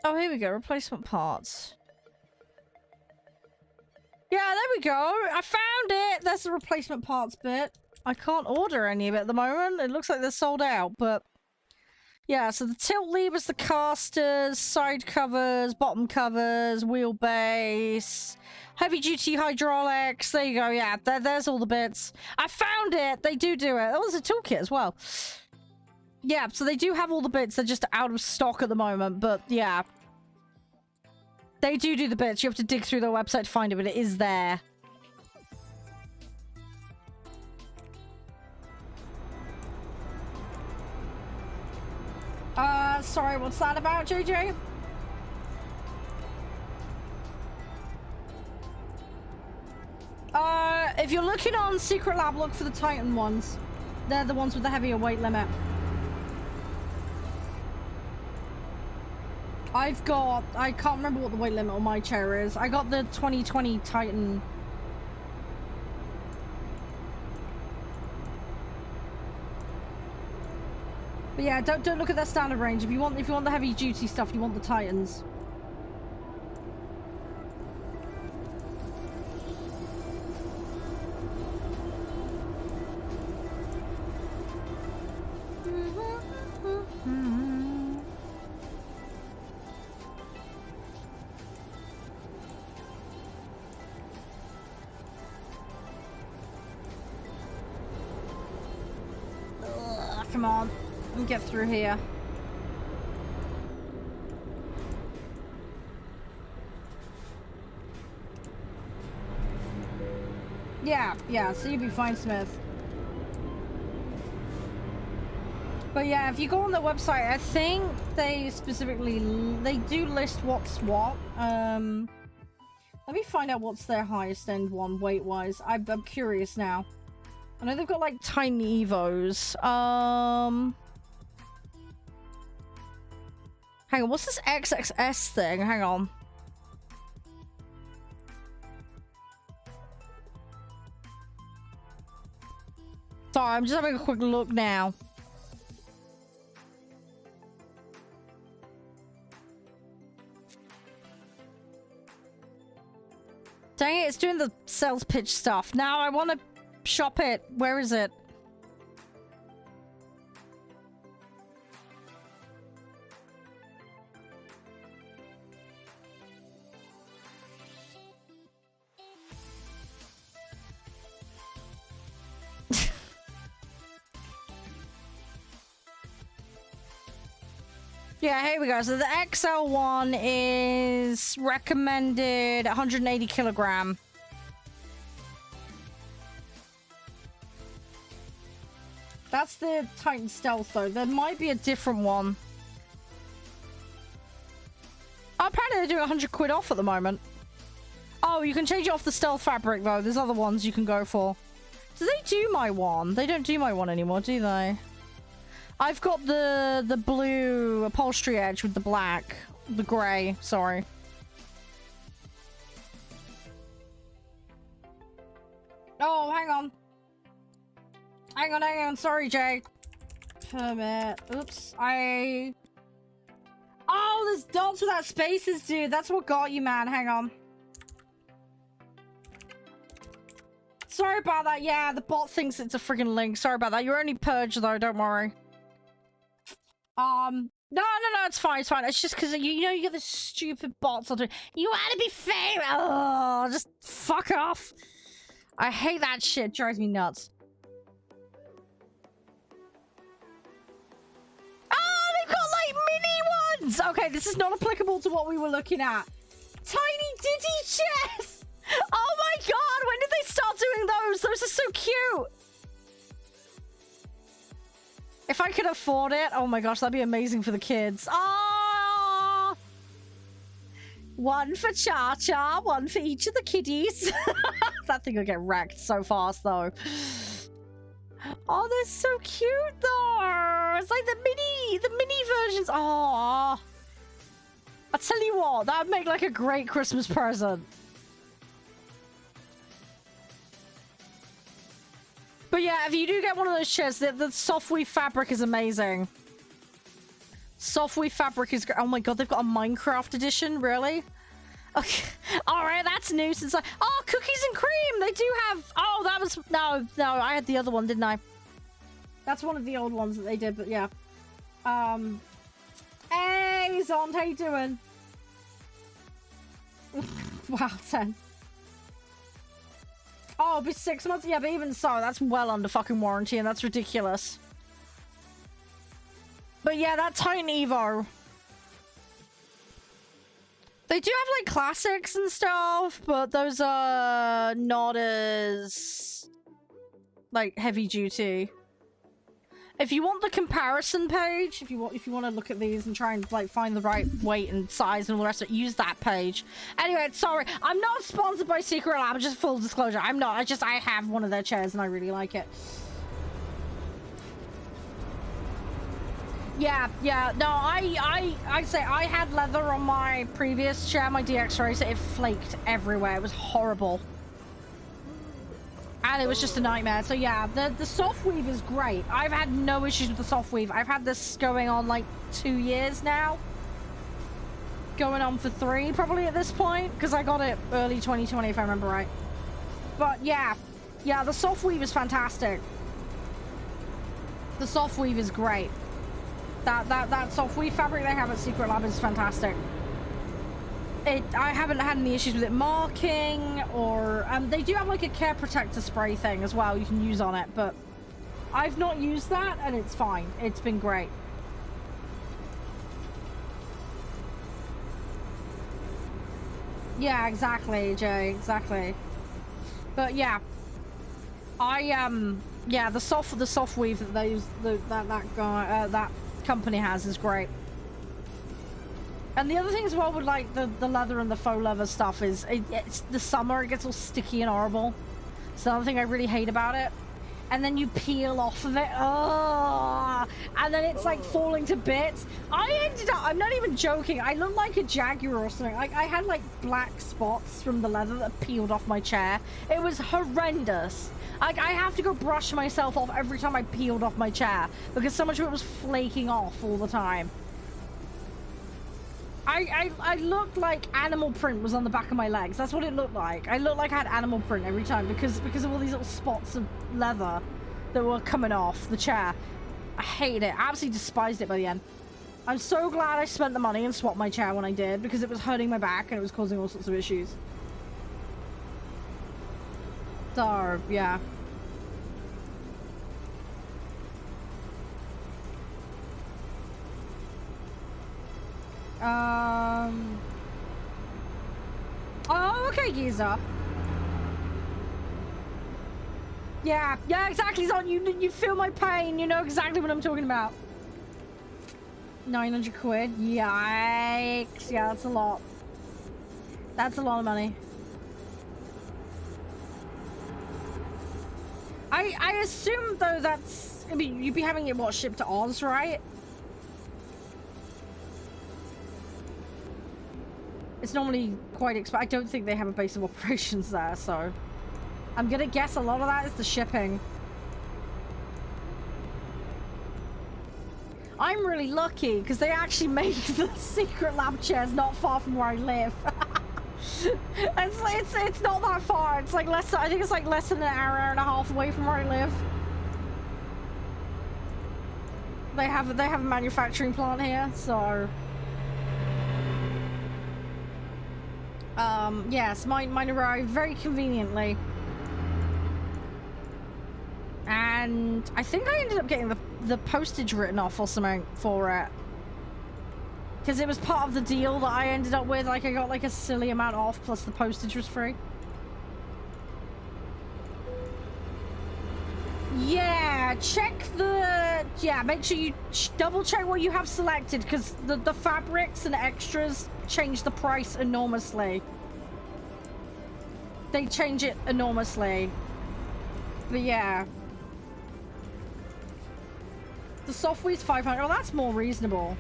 S1: Oh, here we go. Replacement parts. Yeah, there we go. I found it. That's the replacement parts bit. I can't order any of it at the moment. It looks like they're sold out, but... Yeah, so the tilt levers, the casters, side covers, bottom covers, wheelbase, heavy-duty hydraulics. There you go. Yeah, there's all the bits. I found it. They do it. Oh, there's a toolkit as well. Yeah, so they do have all the bits. They're just out of stock at the moment, but yeah. They do the bits. You have to dig through their website to find it, but it is there. Sorry, what's that about, JJ? If you're looking on Secret Lab, look for the Titan ones. They're the ones with the heavier weight limit. I can't remember what the weight limit on my chair is. I got the 2020 Titan. But yeah, don't look at their standard range. If you want the heavy duty stuff, you want the Titans. Come on. Let me get through here. Yeah, so you'll be fine, Smith. But yeah, if you go on their website, I think they do list what's what. Let me find out what's their highest end one weight-wise. I'm curious now. I know they've got like tiny Evos. Hang on, what's this XXS thing? Hang on. Sorry, I'm just having a quick look now. Dang it, it's doing the sales pitch stuff. Now I want to shop it. Where is it? Yeah, here we go. So the XL one is recommended 180 kilogram. That's the Titan Stealth, though. There might be a different one. Oh, apparently they're doing 100 quid off at the moment. Oh, you can change it off the Stealth fabric, though. There's other ones you can go for. Do they do my one? They don't do my one anymore, do they? I've got the blue upholstery edge with the black. The grey, sorry. Oh, hang on. Hang on. Sorry, Jay. Permit. Oops. Oh, there's dots without spaces, dude. That's what got you, man. Hang on. Sorry about that. Yeah, the bot thinks it's a friggin' link. Sorry about that. You're only purged, though. Don't worry. No, it's fine, it's fine. It's just because, you know, you get the stupid bots on Twitter. You want to be famous! Oh, just fuck off. I hate that shit. Drives me nuts. Oh, they've got, like, mini kids! Okay, this is not applicable to what we were looking at. Tiny Diddy chairs! Oh my god, when did they start doing those? Those are so cute! If I could afford it, oh my gosh, that'd be amazing for the kids. Oh! One for Cha-Cha, one for each of the kiddies. That thing will get wrecked so fast, though. Oh, they're so cute, though. It's like the mini versions. Oh, I'll tell you what, that would make like a great Christmas present. But yeah, if you do get one of those chairs, the soft weave fabric is amazing. Soft weave fabric is great. Oh my god, they've got a Minecraft edition, really? Okay, all right, that's new since oh, cookies and cream. They do have. Oh, that was no. I had the other one, didn't I? That's one of the old ones that they did, but yeah. Hey, Zond, how you doing? Wow, 10. Oh, it'll be 6 months. Yeah, but even so, that's well under fucking warranty, and that's ridiculous. But yeah, that Titan Evo. They do have, like, classics and stuff, but those are not as, like, heavy duty. If you want the comparison page, if you want to look at these and try and, like, find the right weight and size and all the rest of it, use that page. Anyway, sorry, I'm not sponsored by Secret Lab, just full disclosure. I'm not. I have one of their chairs and I really like it. Yeah, no, I say I had leather on my previous chair, my DX Racer. It flaked everywhere. It was horrible. And it was just a nightmare. So yeah, the soft weave is great. I've had no issues with the soft weave. I've had this going on like 2 years now. Going on for 3 probably at this point, because I got it early 2020 if I remember right. But yeah, the soft weave is fantastic. The soft weave is great. That soft weave fabric they have at Secret Lab is fantastic. I haven't had any issues with it marking, or they do have like a care protector spray thing as well you can use on it, but I've not used that and it's fine. It's been great. Yeah, exactly, Jay, exactly. But yeah, yeah, the soft weave that they use, that company has is great. And the other thing as well with like the leather and the faux leather stuff is it's the summer, it gets all sticky and horrible. It's the other thing I really hate about it. And then you peel off of it, and then it's like falling to bits. I ended up, I'm not even joking, I looked like a jaguar or something. Like I had like black spots from the leather that peeled off my chair. It was horrendous. Like I have to go brush myself off every time I peeled off my chair because so much of it was flaking off all the time. I looked like animal print was on the back of my legs. That's what it looked like. I looked like I had animal print every time because of all these little spots of leather that were coming off the chair. I hated it. I absolutely despised it by the end. I'm so glad I spent the money and swapped my chair when I did because it was hurting my back and it was causing all sorts of issues. So, yeah. Oh, okay, Giza. Yeah, exactly, Zon. You feel my pain. You know exactly what I'm talking about. 900 quid. Yikes. Yeah, that's a lot. That's a lot of money. I assume, though, that's... I mean, you'd be having it, what, shipped to Oz, right? It's normally quite expensive. I don't think they have a base of operations there, so... I'm gonna guess a lot of that is the shipping. I'm really lucky, because they actually make the Secret Lab chairs not far from where I live. It's not that far. It's like less. I think it's like less than an hour and a half away from where I live. They have a manufacturing plant here, so. Yes, mine arrived very conveniently. And I think I ended up getting the postage written off or something for it. Because it was part of the deal that I ended up with. Like, I got like a silly amount off, plus the postage was free. Yeah, check the... Yeah, make sure you double check what you have selected, because the fabrics and extras change the price enormously. They change it enormously. But yeah. The soft weave's 500. Oh, that's more reasonable.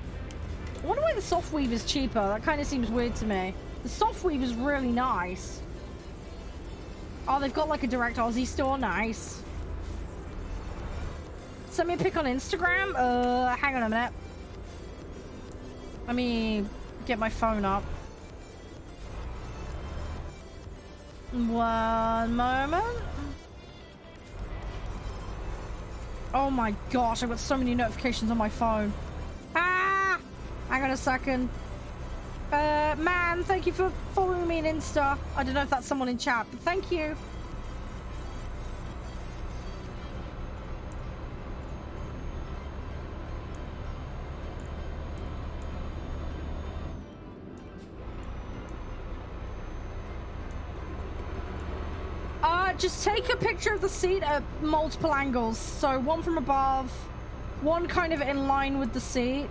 S1: I wonder why the soft weave is cheaper. That kind of seems weird to me. The soft weave is really nice. Oh, they've got like a direct Aussie store. Nice. Send me a pic on Instagram. Hang on a minute. Let me get my phone up. One moment. Oh my gosh, I've got so many notifications on my phone. Ah! Hang on a second. Man, thank you for following me on Insta. I don't know if that's someone in chat, but thank you. Just take a picture of the seat at multiple angles. So one from above, one kind of in line with the seat.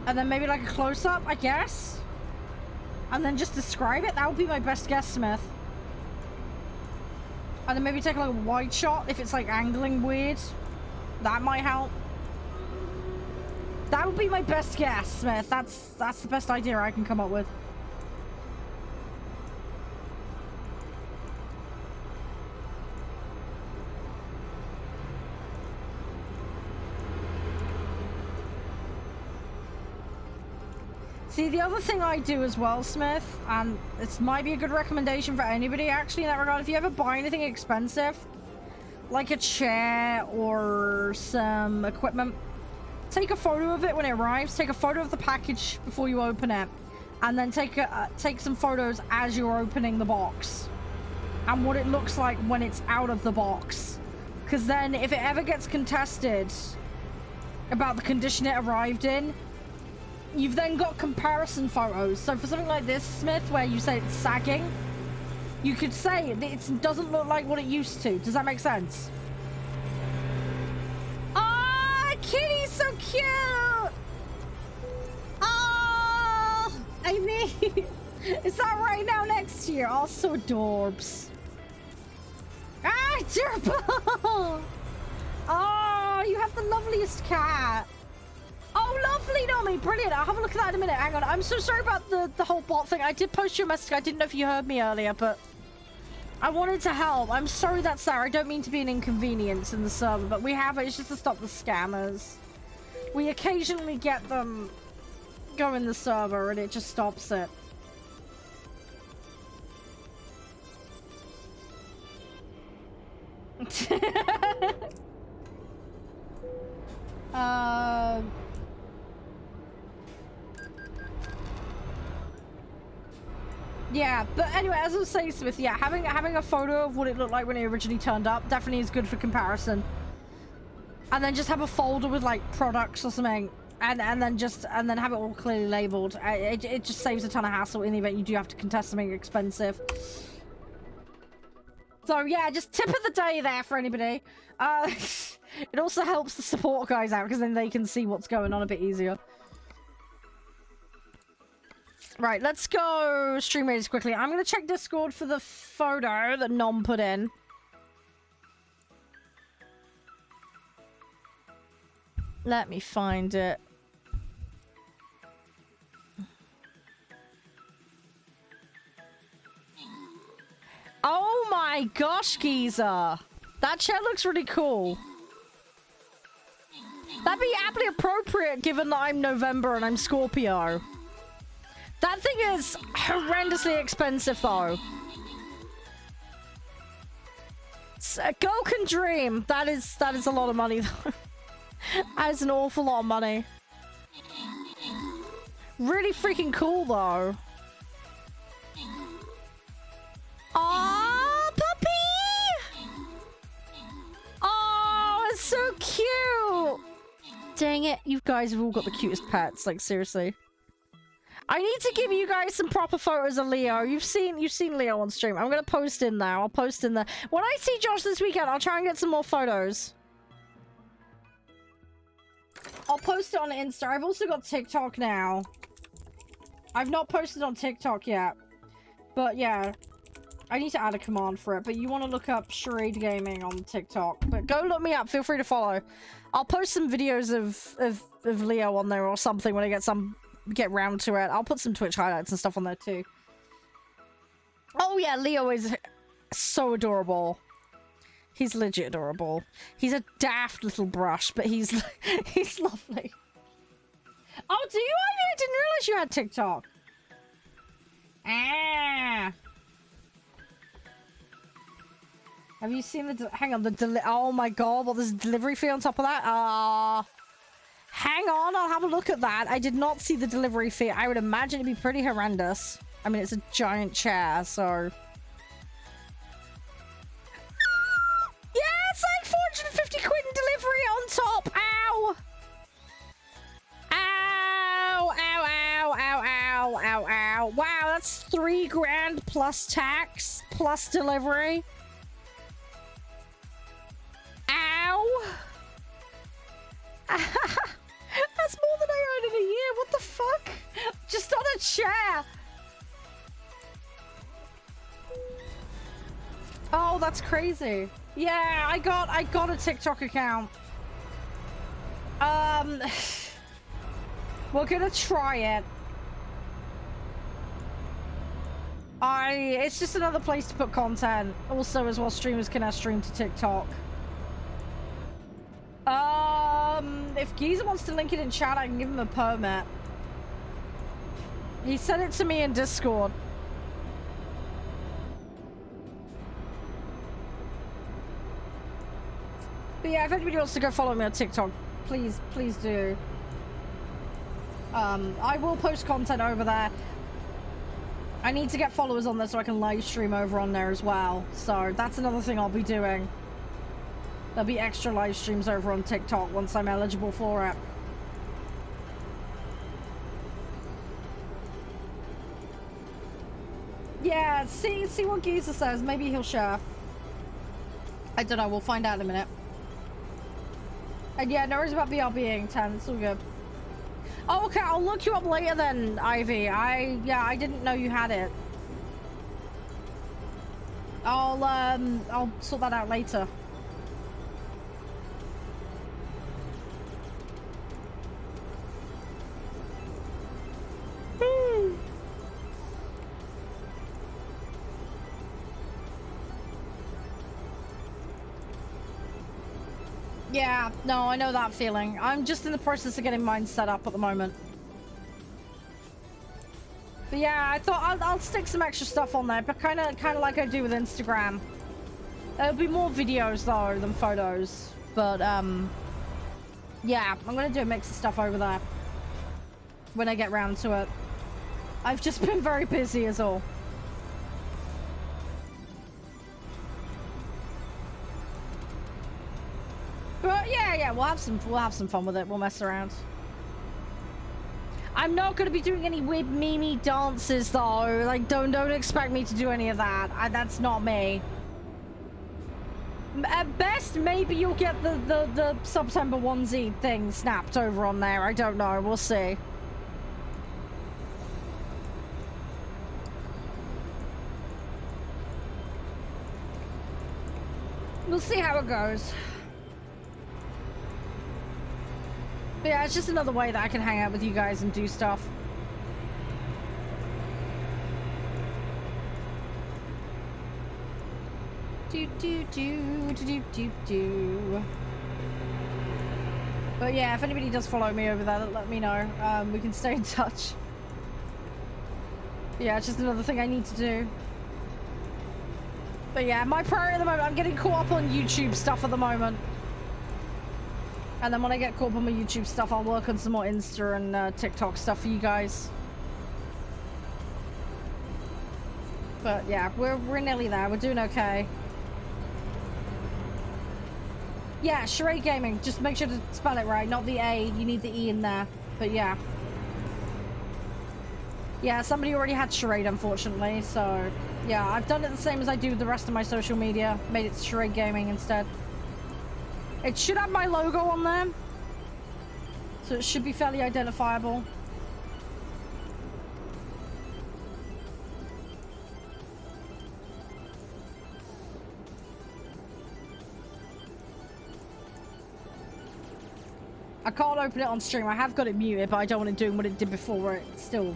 S1: And then maybe like a close-up, I guess. And then just describe it. That would be my best guess, Smith. And then maybe take like a wide shot if it's like angling weird. That might help. That would be my best guess, Smith. That's the best idea I can come up with. See, the other thing I do as well, Smith, and this might be a good recommendation for anybody actually in that regard, if you ever buy anything expensive, like a chair or some equipment, take a photo of it when it arrives, take a photo of the package before you open it, and then take some photos as you're opening the box, and what it looks like when it's out of the box. Because then if it ever gets contested about the condition it arrived in, you've then got comparison photos. So for something like this, Smith, where you say it's sagging, you could say it doesn't look like what it used to. Does that make sense? Ah, Kitty's so cute! Oh, I mean, is that right now next to you? Oh, so adorbs. Ah, Gerbil! Oh, you have the loveliest cat. Oh, lovely, Nomi. Brilliant. I'll have a look at that in a minute. Hang on. I'm so sorry about the whole bot thing. I did post you a message. I didn't know if you heard me earlier, but I wanted to help. I'm sorry that's there. I don't mean to be an inconvenience in the server, but we have it. It's just to stop the scammers. We occasionally get them go in the server, and it just stops it. Yeah, but anyway, as I was saying, Smith, yeah, having a photo of what it looked like when it originally turned up definitely is good for comparison. And then just have a folder with like products or something, and then have it all clearly labeled. It just saves a ton of hassle in the event you do have to contest something expensive. So yeah, just tip of the day there for anybody. It also helps the support guys out because then they can see what's going on a bit easier. Right, let's go stream raiders quickly. I'm gonna check Discord for the photo that Nom put in. Let me find it. Oh my gosh, Giza! That chair looks really cool. That'd be aptly appropriate given that I'm November and I'm Scorpio. That thing is horrendously expensive though. A girl can dream. That is a lot of money though. That is an awful lot of money. Really freaking cool though. Aww, puppy! Oh, it's so cute! dang it. You guys have all got the cutest pets. Like, seriously. I need to give you guys some proper photos of Leo. You've seen Leo on stream. I'm gonna post in there. I'll post in there. When I see Josh this weekend, I'll try and get some more photos. I'll post it on Insta. I've also got TikTok now. I've not posted on TikTok yet. But yeah. I need to add a command for it. But you want to look up Charede Gaming on TikTok. But go look me up. Feel free to follow. I'll post some videos of Leo on there or something when I get round to it. I'll put some Twitch highlights and stuff on there too. Oh yeah, Leo is so adorable. He's legit adorable. He's a daft little brush, but he's lovely. Oh, do you? I didn't realize you had TikTok. Ah. Have you seen the... Hang on, oh my god, what, there's a delivery fee on top of that? Hang on, I'll have a look at that. I did not see the delivery fee. I would imagine it'd be pretty horrendous. I mean, it's a giant chair, so... Yeah, it's like 450 quid in delivery on top! Ow! Ow! Ow, ow, ow, ow, ow, ow. Wow, that's 3 grand plus tax, plus delivery. Ow! That's more than I earn in a year. What the fuck? Just on a chair. Oh, that's crazy. Yeah, I got a TikTok account. We're gonna try it. It's just another place to put content. Also, as well, streamers can now stream to TikTok. If Geezer wants to link it in chat, I can give him a permit. He sent it to me in Discord. But yeah, if anybody wants to go follow me on TikTok, please do. I will post content over there. I need to get followers on there so I can live stream over on there as well. So that's another thing I'll be doing. There'll be extra live streams over on TikTok once I'm eligible for it. Yeah, see what Geezer says. Maybe he'll share. I don't know. We'll find out in a minute. And yeah, no worries about BRBing 10. It's all good. Oh, okay. I'll look you up later then, Ivy. I didn't know you had it. I'll sort that out later. Yeah, no, I know that feeling. I'm just in the process of getting mine set up at the moment. But yeah, I thought I'll stick some extra stuff on there, but kind of like I do with Instagram. There'll be more videos though than photos, but yeah, I'm gonna do a mix of stuff over there when I get round to it. I've just been very busy is all. But yeah, we'll have some fun with it. We'll mess around. I'm not going to be doing any weird meme dances though. Like, don't expect me to do any of that. That's not me. At best, maybe you'll get the September onesie thing snapped over on there. I don't know. We'll see. We'll see how it goes. But yeah, it's just another way that I can hang out with you guys and do stuff. Do. But yeah, if anybody does follow me over there, let me know. We can stay in touch. Yeah, it's just another thing I need to do. But yeah, my priority at the moment, I'm getting caught up on YouTube stuff at the moment. And then when I get caught up on my YouTube stuff, I'll work on some more Insta and TikTok stuff for you guys. But yeah, we're nearly there. We're doing okay. Yeah, Charade Gaming. Just make sure to spell it right, not the A. You need the E in there. But yeah. Yeah, somebody already had Charade, unfortunately, so... Yeah, I've done it the same as I do with the rest of my social media. Made it Charade Gaming instead. It should have my logo on there. So it should be fairly identifiable. I can't open it on stream. I have got it muted, but I don't want it doing what it did before where it still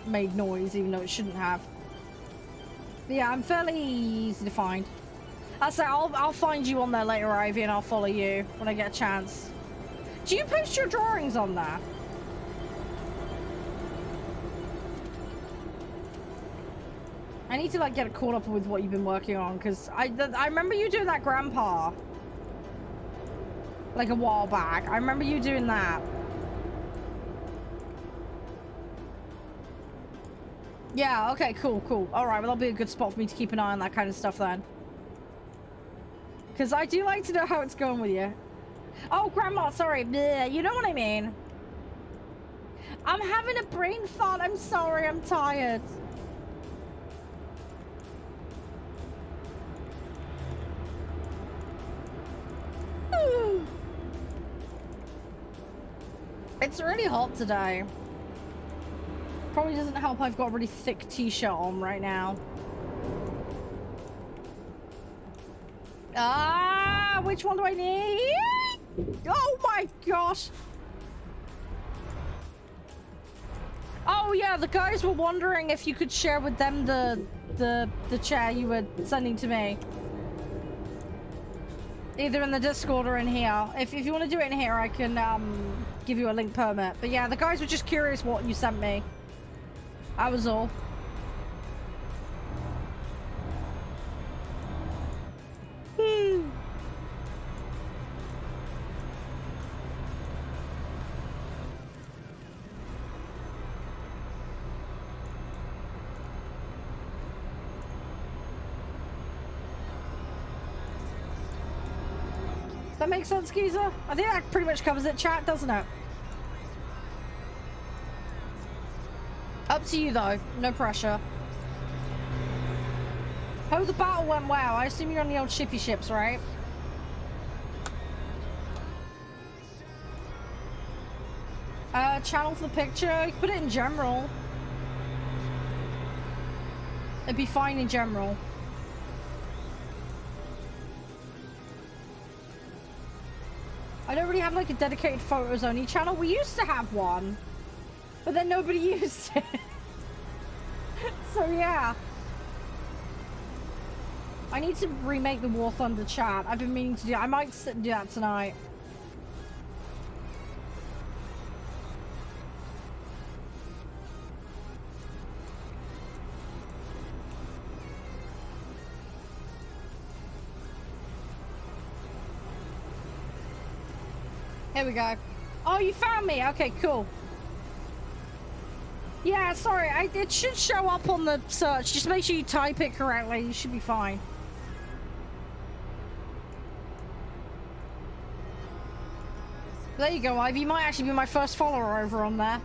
S1: made noise, even though it shouldn't have. But yeah, I'm fairly easy to find. I'll find you on there later, Ivy, and I'll follow you when I get a chance. Do you post your drawings on there? I need to like get caught up with what you've been working on, because I remember you doing that grandpa like a while back. I remember you doing that. Yeah, okay, cool. All right, well, that'll be a good spot for me to keep an eye on that kind of stuff then. Because I do like to know how it's going with you. Oh, Grandma, sorry. Bleh, you know what I mean. I'm having a brain fart. I'm sorry, I'm tired. It's really hot today. Probably doesn't help I've got a really thick t-shirt on right now. Ah, which one do I need? Oh my gosh. Oh yeah, the guys were wondering if you could share with them the chair you were sending to me. Either in the Discord or in here. If you want to do it in here, I can give you a link permit. But yeah, the guys were just curious what you sent me. That was all. That makes sense, Geezer? I think that pretty much covers it, chat, doesn't it? Up to you, though. No pressure. Hope the battle went well. I assume you're on the old shippy ships, right? Channel for the picture? You can put it in general. It'd be fine in general. I don't really have like a dedicated photos only channel. We used to have one, but then nobody used it. So yeah. I need to remake the War Thunder chat. I've been meaning to do. I might sit and do that tonight. Here we go. Oh, you found me. Okay, cool. Yeah, sorry. It should show up on the search. Just make sure you type it correctly. You should be fine. There you go, Ivy. You might actually be my first follower over on there.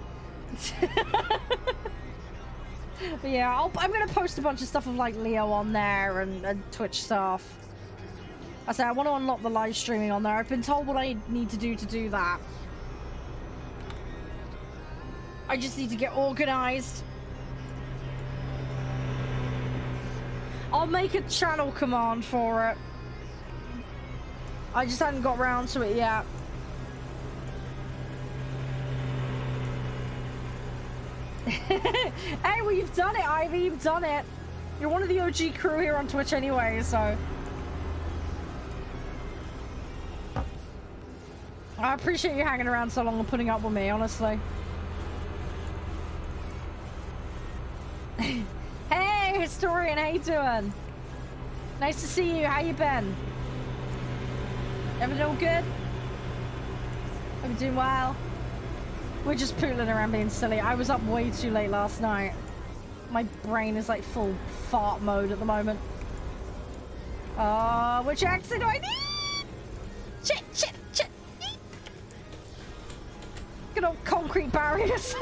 S1: But yeah, I'm going to post a bunch of stuff of like Leo on there and Twitch stuff. I say I want to unlock the live streaming on there. I've been told what I need to do that. I just need to get organized. I'll make a channel command for it. I just hadn't got round to it yet. Hey, well, you've done it, Ivy. You've done it. You're one of the OG crew here on Twitch anyway, so... I appreciate you hanging around so long and putting up with me, honestly. Hey, Historian, how you doing? Nice to see you. How you been? Everything all good? Hope you're doing well. We're just pooling around being silly. I was up way too late last night. My brain is like full fart mode at the moment. Which accent do I need? Shit! Good old concrete barriers.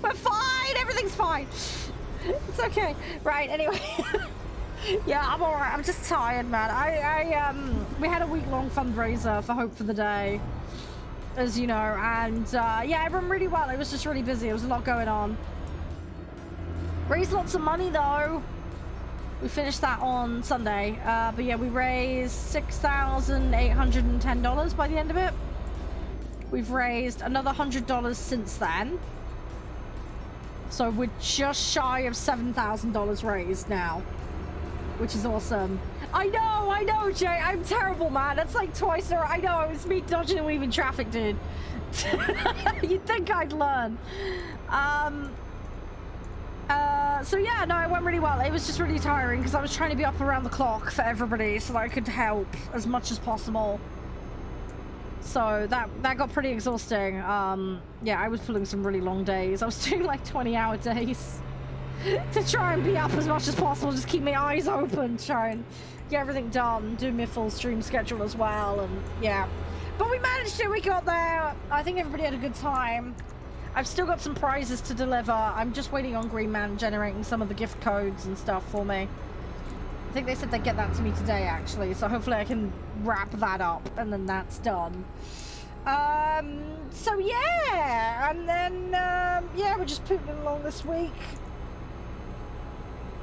S1: We're fine. Everything's fine. It's okay. Right. Anyway. Yeah, I'm all right. I'm just tired, man. We had a week-long fundraiser for Hope for the Day, as you know, and yeah, it went really well. It was just really busy. There was a lot going on. Raised lots of money though. We finished that on Sunday, but yeah, we raised $6,810 by the end of it. We've raised another $100 since then. So we're just shy of $7,000 raised now, which is awesome. I know, Jay. I'm terrible, man. That's like twice I know, it's me dodging and weaving traffic, dude. You'd think I'd learn. So yeah, no, it went really well. It was just really tiring because I was trying to be up around the clock for everybody so that I could help as much as possible. So that got pretty exhausting. Yeah, I was pulling some really long days. I was doing like 20-hour days to try and be up as much as possible, just keep my eyes open, try and get everything done, do my full stream schedule as well, and yeah. But we managed it, we got there. I think everybody had a good time. I've still got some prizes to deliver. I'm just waiting on Green Man generating some of the gift codes and stuff for me. I think they said they'd get that to me today, actually, so hopefully I can wrap that up, and then that's done. So yeah, and then, yeah, we're just pooping along this week.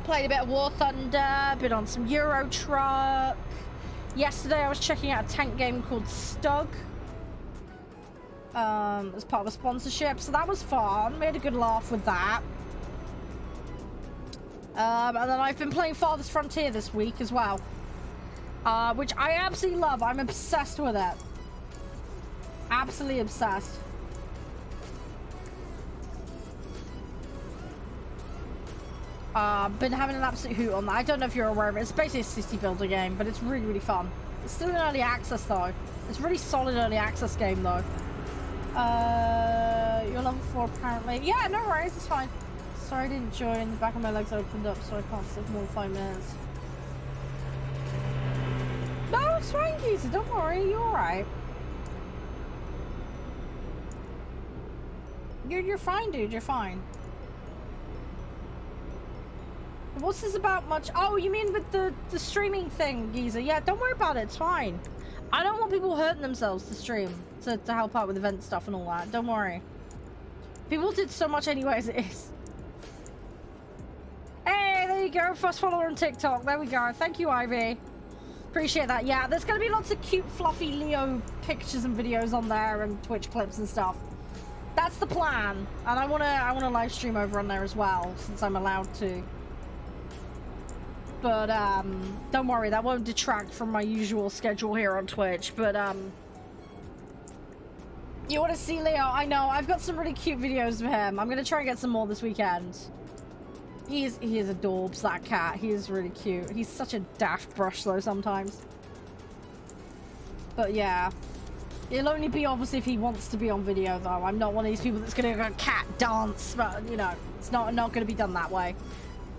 S1: Played a bit of War Thunder, been on some Euro Truck. Yesterday I was checking out a tank game called Stug. As part of a sponsorship, so that was fun. We had a good laugh with that. And then I've been playing Farthest Frontier this week as well, which I absolutely love. I'm obsessed with it. Absolutely obsessed. Been having an absolute hoot on that. I don't know if you're aware of it. It's basically a city builder game, but it's really, really fun. It's still in early access though. It's a really solid early access game though. You're level 4 apparently. Yeah, no worries, it's fine. Sorry I didn't join. The back of my legs opened up so I can't sit for more than 5 minutes. No, it's fine, Geezer. Don't worry, you're alright. You're fine, dude. You're fine. What's this about much? Oh, you mean with the streaming thing, Geezer? Yeah, don't worry about it. It's fine. I don't want people hurting themselves to stream, to help out with event stuff and all that. Don't worry. People did so much anyway as it is. Hey, there you go. First follower on TikTok. There we go. Thank you, Ivy. Appreciate that. Yeah, there's going to be lots of cute, fluffy Leo pictures and videos on there and Twitch clips and stuff. That's the plan. And I want to live stream over on there as well, since I'm allowed to. But, don't worry, that won't detract from my usual schedule here on Twitch, but, you want to see Leo? I know, I've got some really cute videos of him. I'm gonna try and get some more this weekend. He is adorbs, that cat. He is really cute. He's such a daft brush, though, sometimes. But, yeah. It'll only be, obviously, if he wants to be on video, though. I'm not one of these people that's gonna go cat dance, but, you know, it's not gonna be done that way.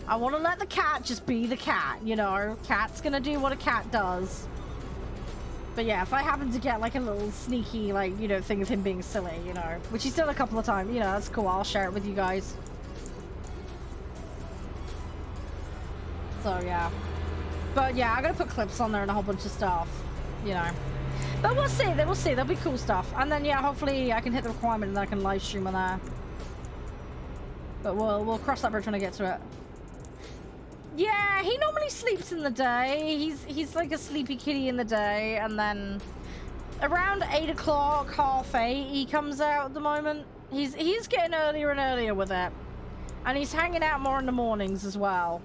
S1: I want to let the cat just be the cat, you know? Cat's gonna do what a cat does. But yeah, if I happen to get like a little sneaky, like, you know, thing of him being silly, you know, which he's done a couple of times, you know, that's cool. I'll share it with you guys. So yeah. But yeah, I'm gonna put clips on there and a whole bunch of stuff, you know. But we'll see, there'll be cool stuff. And then yeah, hopefully I can hit the requirement and then I can live stream on there. But we'll cross that bridge when I get to it. Yeah, he normally sleeps in the day. He's like a sleepy kitty in the day, and then around 8 o'clock, 7:30, he comes out at the moment. He's getting earlier and earlier with it. And he's hanging out more in the mornings as well.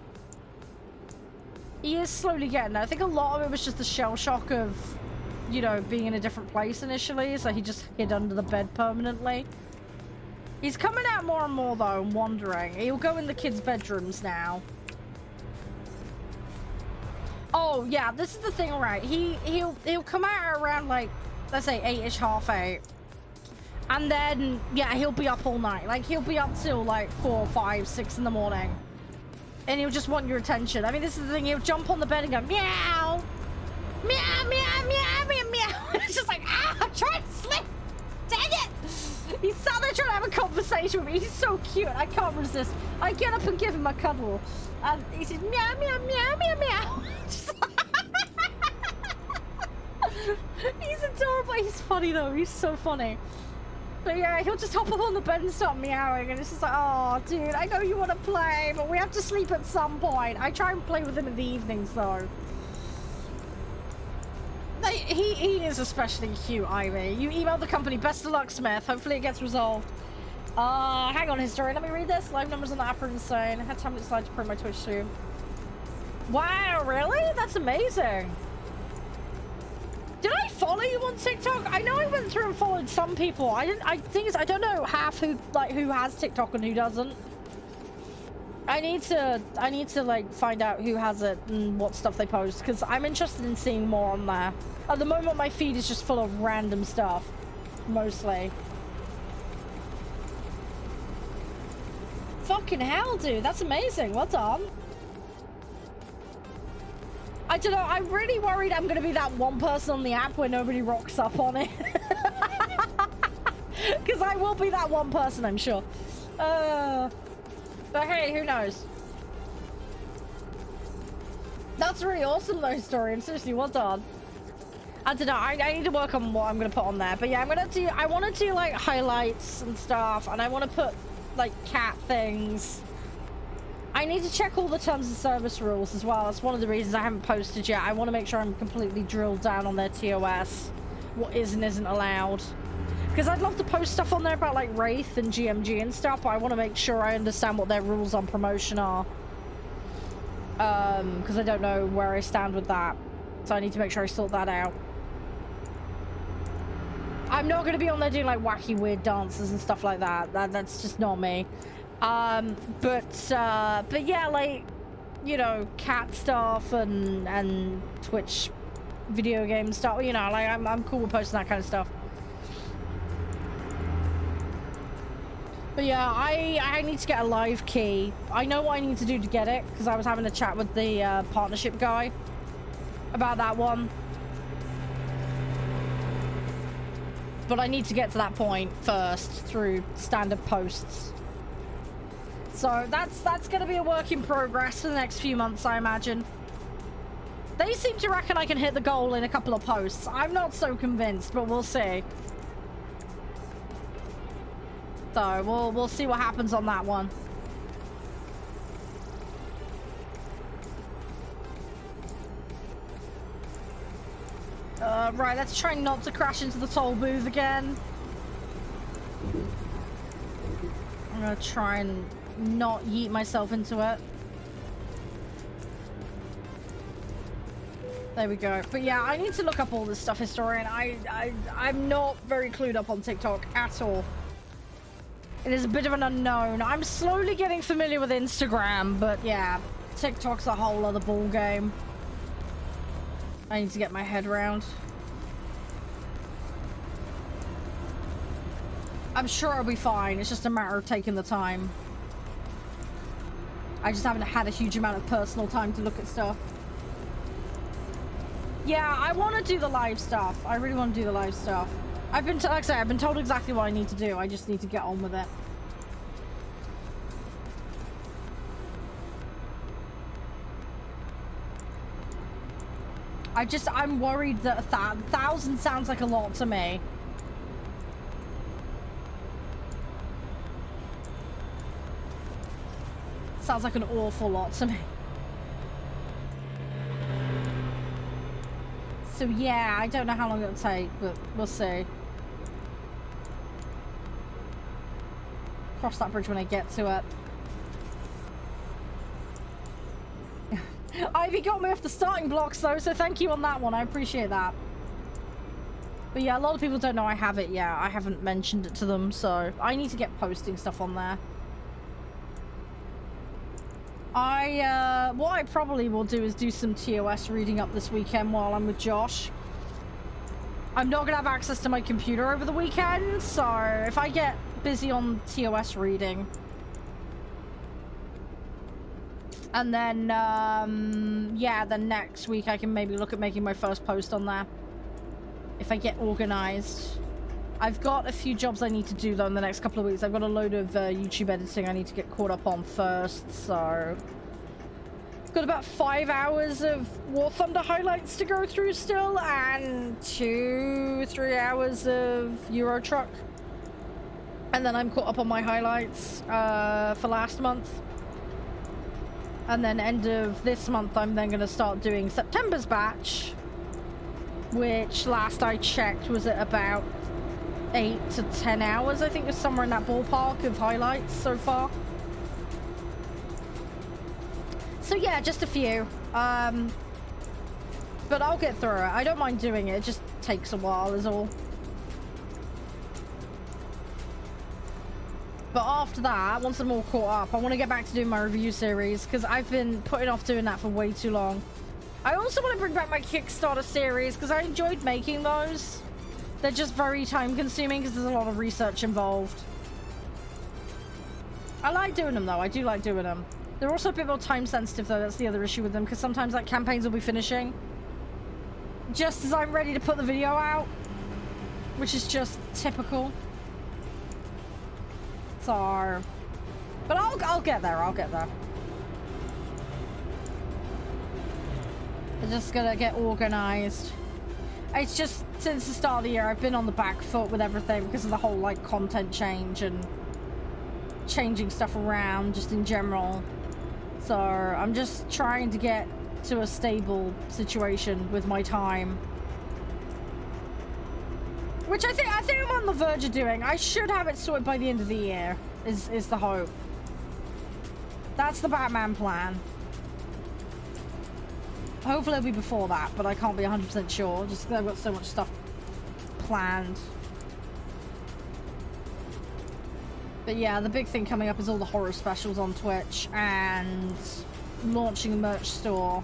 S1: He is slowly getting there. I think a lot of it was just the shell shock of, you know, being in a different place initially, so he just hid under the bed permanently. He's coming out more and more though and wandering. He'll go in the kids' bedrooms now. Oh yeah, this is the thing, right? He'll come out around like, let's say 8ish, 7:30, and then yeah, he'll be up all night. Like he'll be up till like 4, 5, 6 in the morning, and he'll just want your attention. I mean, this is the thing. He'll jump on the bed and go meow, meow, meow, meow, meow, meow. It's just like I'm trying to sleep. conversation with me. He's so cute. I can't resist. I get up and give him a cuddle. And he says, meow, meow, meow, meow, meow. He's adorable. He's funny, though. He's so funny. But yeah, he'll just hop up on the bed and start meowing. And it's just like, oh, dude, I know you want to play, but we have to sleep at some point. I try and play with him in the evenings, though. He is especially cute, Ivy. You emailed the company. Best of luck, Smith. Hopefully it gets resolved. Hang on, history. Let me read this. Live numbers on the app are insane. I had time to decide to print my Twitch stream. Wow, really? That's amazing. Did I follow you on TikTok? I know I went through and followed some people. I think I don't know half who has TikTok and who doesn't. I need to like find out who has it and what stuff they post, because I'm interested in seeing more on there. At the moment, my feed is just full of random stuff, mostly. Fucking hell, dude, that's amazing. Well done. I don't know, I'm really worried I'm gonna be that one person on the app where nobody rocks up on it. Because I will be that one person, I'm sure. But hey, who knows? That's really awesome, though, historian. Seriously, well done. I don't know. I need to work on what I'm gonna put on there. But yeah, I want to do like highlights and stuff, and I want to put like cat things. I need to check all the terms of service rules as well. That's one of the reasons I haven't posted yet. I want to make sure I'm completely drilled down on their TOS, what is and isn't allowed. Because I'd love to post stuff on there about like Wraith and GMG and stuff, but I want to make sure I understand what their rules on promotion are. Because I don't know where I stand with that. So I need to make sure I sort that out. I'm not going to be on there doing like wacky weird dances and stuff like that. That's just not me. But yeah, like, you know, cat stuff and Twitch video game stuff, you know, like I'm cool with posting that kind of stuff. But yeah, I need to get a live key. I know what I need to do to get it, because I was having a chat with the partnership guy about that one. But I need to get to that point first through standard posts. So that's going to be a work in progress for the next few months, I imagine. They seem to reckon I can hit the goal in a couple of posts. I'm not so convinced, but we'll see. So we'll see what happens on that one. Right, let's try not to crash into the toll booth again. I'm gonna try and not yeet myself into it. There we go. But yeah, I need to look up all this stuff, historian. I'm not very clued up on TikTok at all. It is a bit of an unknown. I'm slowly getting familiar with Instagram, but yeah, TikTok's a whole other ball game. I need to get my head around. I'm sure I'll be fine. It's just a matter of taking the time. I just haven't had a huge amount of personal time to look at stuff. Yeah, I want to do the live stuff. I really want to do the live stuff. Like I say, I've been told exactly what I need to do. I just need to get on with it. I'm worried that 1,000 sounds like a lot to me. Sounds like an awful lot to me. So yeah, I don't know how long it'll take, but we'll see. Cross that bridge when I get to it. Ivy got me off the starting blocks though, so thank you on that one. I appreciate that. But yeah, a lot of people don't know I have it yet. I haven't mentioned it to them, so I need to get posting stuff on there. What I probably will do is do some TOS reading up this weekend while I'm with Josh. I'm not gonna have access to my computer over the weekend, so if I get busy on TOS reading, and then yeah, then next week I can maybe look at making my first post on there if I get organized. I've got a few jobs I need to do though in the next couple of weeks. I've got a load of YouTube editing I need to get caught up on first, so got about 5 hours of War Thunder highlights to go through still, and 2-3 hours of Euro Truck, and then I'm caught up on my highlights for last month. And then end of this month, I'm then going to start doing September's batch, which last I checked was at about 8 to 10 hours. I think it's somewhere in that ballpark of highlights so far. So yeah, just a few. But I'll get through it. I don't mind doing it. It just takes a while is all. But after that, once I'm all caught up, I want to get back to doing my review series, because I've been putting off doing that for way too long. I also want to bring back my Kickstarter series, because I enjoyed making those. They're just very time consuming, because there's a lot of research involved. I like doing them, though. I do like doing them. They're also a bit more time sensitive, though. That's the other issue with them, because sometimes like campaigns will be finishing just as I'm ready to put the video out, which is just typical. So, but I'll get there. I'll get there. I'm just gonna get organized. It's just since the start of the year, I've been on the back foot with everything because of the whole like content change and changing stuff around just in general. So I'm just trying to get to a stable situation with my time, which I think I'm on the verge of doing. I should have it sorted by the end of the year, is the hope. That's the Batman plan. Hopefully it'll be before that, but I can't be 100% sure, just because I've got so much stuff planned. But yeah, the big thing coming up is all the horror specials on Twitch, and launching a merch store.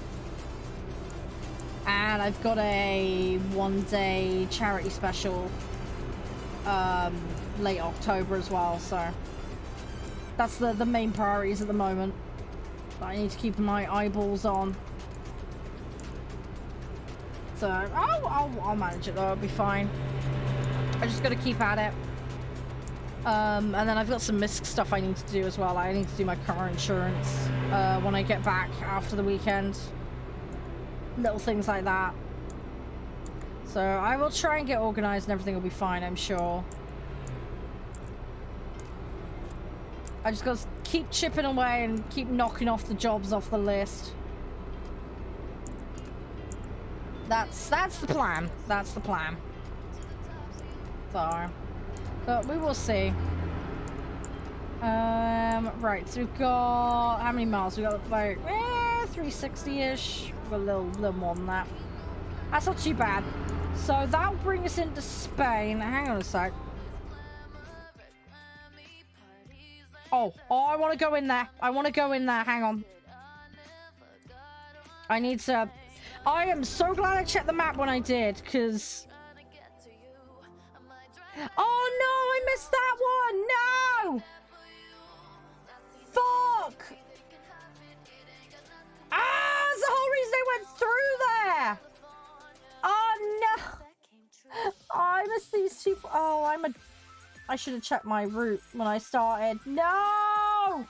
S1: And I've got a one-day charity special late October as well, so that's the main priorities at the moment that I need to keep my eyeballs on. So I'll manage it though, it'll be fine. I just got to keep at it. And then I've got some MISC stuff I need to do as well. I need to do my car insurance when I get back after the weekend. Little things like that. So I will try and get organized and everything will be fine, I'm sure. I just got to keep chipping away and keep knocking off the jobs off the list. That's the plan. That's the plan. So, but we will see. Right, so we've got how many miles? We got like 360-ish. A little more than that. That's not too bad. So that'll bring us into Spain. Hang on a sec. Oh, I want to go in there. I want to go in there. Hang on. I need to... I am so glad I checked the map when I did, because... Oh no, I missed that one. No! Fuck! Ah, that's the whole reason I went through there. Oh no! Oh, I missed these two. Oh, I should have checked my route when I started. No!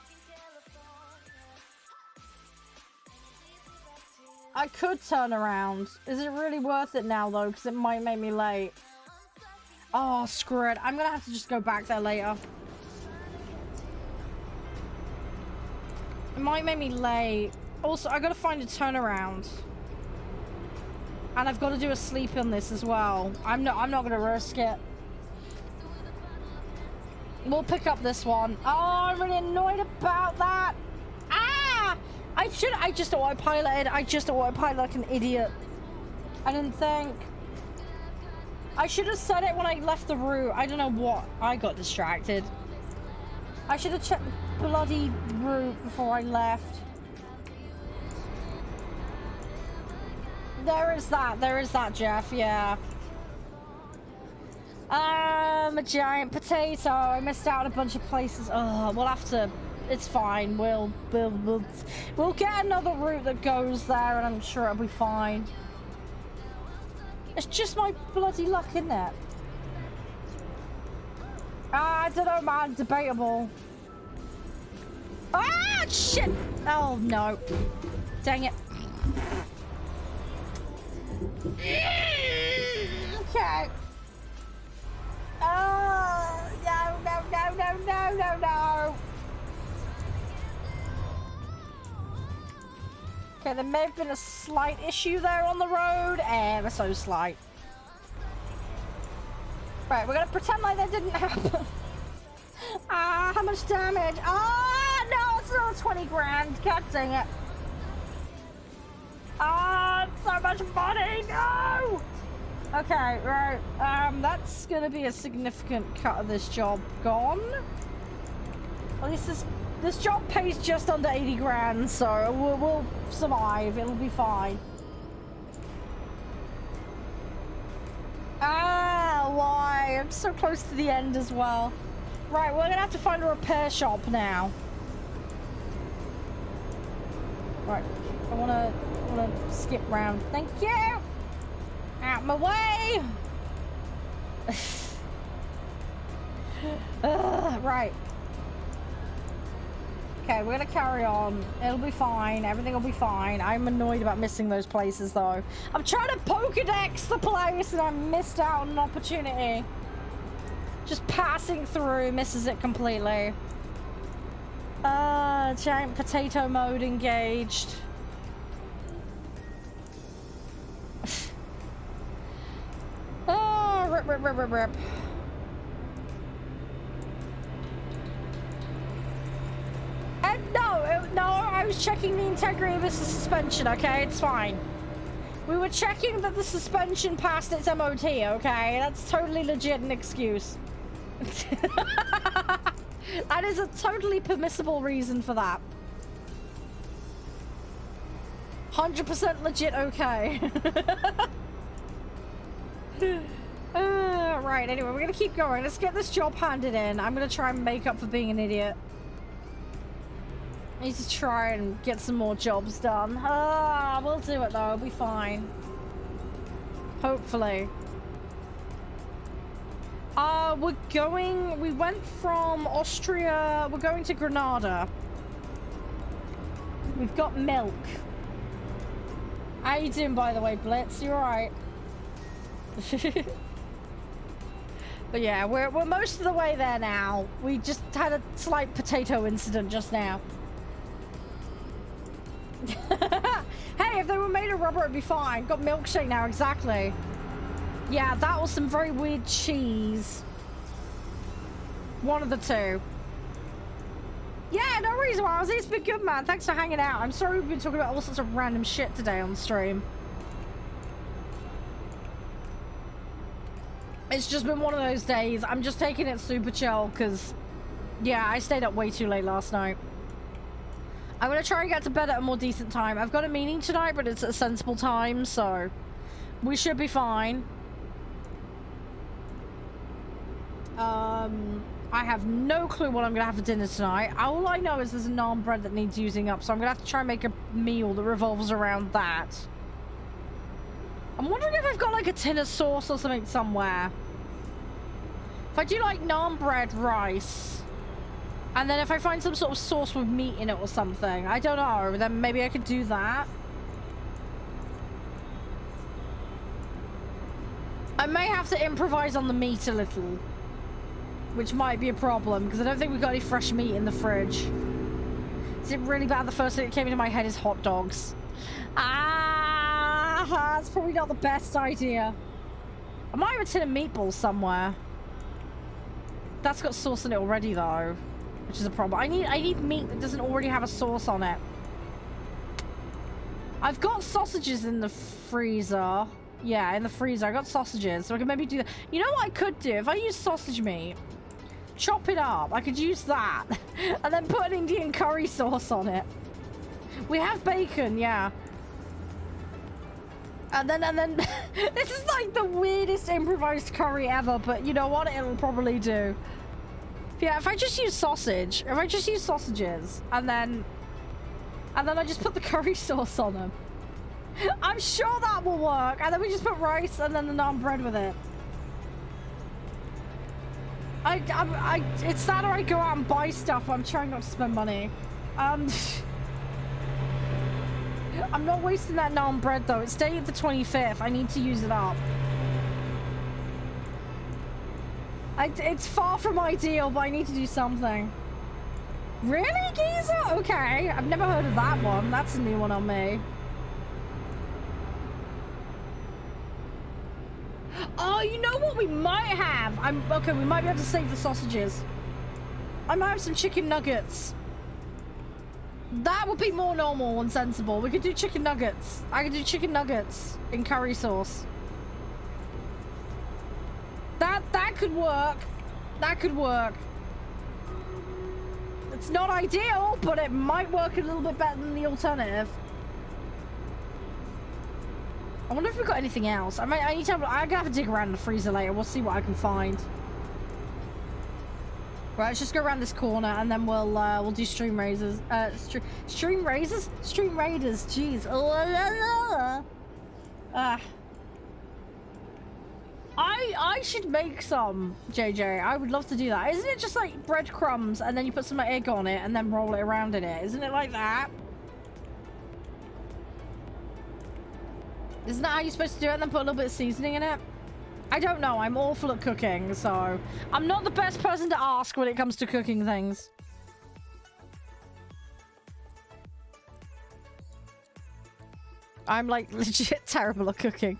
S1: I could turn around. Is it really worth it now though? Because it might make me late. Oh, screw it. I'm gonna have to just go back there later. It might make me late. Also, I gotta find a turnaround. And I've got to do a sleep on this as well. I'm not gonna risk it. We'll pick up this one. Oh, I'm really annoyed about that. Ah! I just autopiloted. I just autopiloted like an idiot. I didn't think. I should have said it when I left the route. I don't know what. I got distracted. I should have checked the bloody route before I left. There is that, Jeff, yeah. A giant potato. I missed out on a bunch of places. Oh, we'll have to, it's fine. We'll get another route that goes there and I'm sure it'll be fine. It's just my bloody luck, isn't it? I don't know, man. Debatable. Ah, shit! Oh, no. Dang it. Okay. Oh, no. Okay, there may have been a slight issue there on the road. Ever so slight. Right, we're gonna pretend like that didn't happen. Ah, how much damage? Ah, no, it's another 20 grand. God dang it. Ah, so much money. No. Okay, right. That's gonna be a significant cut of this job gone. At least this job pays just under 80 grand, so we'll survive. It'll be fine. Ah, why? I'm so close to the end as well. Right, we're gonna have to find a repair shop now. Right, I wanna skip round. Thank you! Out my way! Right. Okay, we're gonna carry on. It'll be fine. Everything will be fine. I'm annoyed about missing those places, though. I'm trying to Pokedex the place, and I missed out on an opportunity. Just passing through misses it completely. Giant potato mode engaged. Oh, rip. No, I was checking the integrity of the suspension, okay? It's fine. We were checking that the suspension passed its MOT, okay? That's totally legit an excuse. That is a totally permissible reason for that. 100% legit okay. Right, anyway, we're gonna keep going. Let's get this job handed in. I'm gonna try and make up for being an idiot. I need to try and get some more jobs done. We'll do it though. It'll be fine. Hopefully. We went from Austria, we're going to Granada. We've got milk. How you doing, by the way, Blitz? You alright? But yeah, we're most of the way there now. We just had a slight potato incident just now. Hey, if they were made of rubber, it'd be fine. Got milkshake now, exactly. Yeah, that was some very weird cheese. One of the two. Yeah, no reason why. It's been good, man. Thanks for hanging out. I'm sorry we've been talking about all sorts of random shit today on the stream. It's just been one of those days. I'm just taking it super chill because, yeah, I stayed up way too late last night. I'm going to try and get to bed at a more decent time. I've got a meeting tonight, but it's at a sensible time, so we should be fine. I have no clue what I'm going to have for dinner tonight. All I know is there's a naan bread that needs using up, so I'm going to have to try and make a meal that revolves around that. I'm wondering if I've got like a tin of sauce or something somewhere. If I do like naan bread, rice, and then if I find some sort of sauce with meat in it or something, I don't know, then maybe I could do that. I may have to improvise on the meat a little, which might be a problem because I don't think we've got any fresh meat in the fridge. Is it really bad? The first thing that came into my head is hot dogs. That's probably not the best idea. I might have a tin of meatballs somewhere. That's got sauce in it already though, which is a problem. I need meat that doesn't already have a sauce on it. I've got sausages in the freezer. Yeah, in the freezer. I got sausages, so I can maybe do that. You know what I could do? If I use sausage meat, chop it up. I could use that. And then put an Indian curry sauce on it. We have bacon, yeah. And then this is like the weirdest improvised curry ever, but you know what? It'll probably do. Yeah, if I just use sausage, if I just use sausages, and then I just put the curry sauce on them. I'm sure that will work. And then we just put rice and then the naan bread with it. It's that or I go out and buy stuff. I'm trying not to spend money. I'm not wasting that naan bread though. It's dated the 25th. I need to use it up. It's far from ideal, but I need to do something. Really, geezer? Okay. I've never heard of that one. That's a new one on me. Oh, you know what we might have? Okay, we might be able to save the sausages. I might have some chicken nuggets. That would be more normal and sensible. We could do chicken nuggets. I could do chicken nuggets in curry sauce. That could work. That could work. It's not ideal, but it might work a little bit better than the alternative. I wonder if we've got anything else. I'm gonna have to dig around in the freezer later. We'll see what I can find. Right, let's just go around this corner and then we'll do stream raisers. Stream raisers? Stream raiders. Jeez. I should make some, JJ. I would love to do that. Isn't it just like breadcrumbs and then you put some egg on it and then roll it around in it? Isn't it like that? Isn't that how you're supposed to do it and then put a little bit of seasoning in it? I don't know. I'm awful at cooking, so I'm not the best person to ask when it comes to cooking things. I'm like legit terrible at cooking.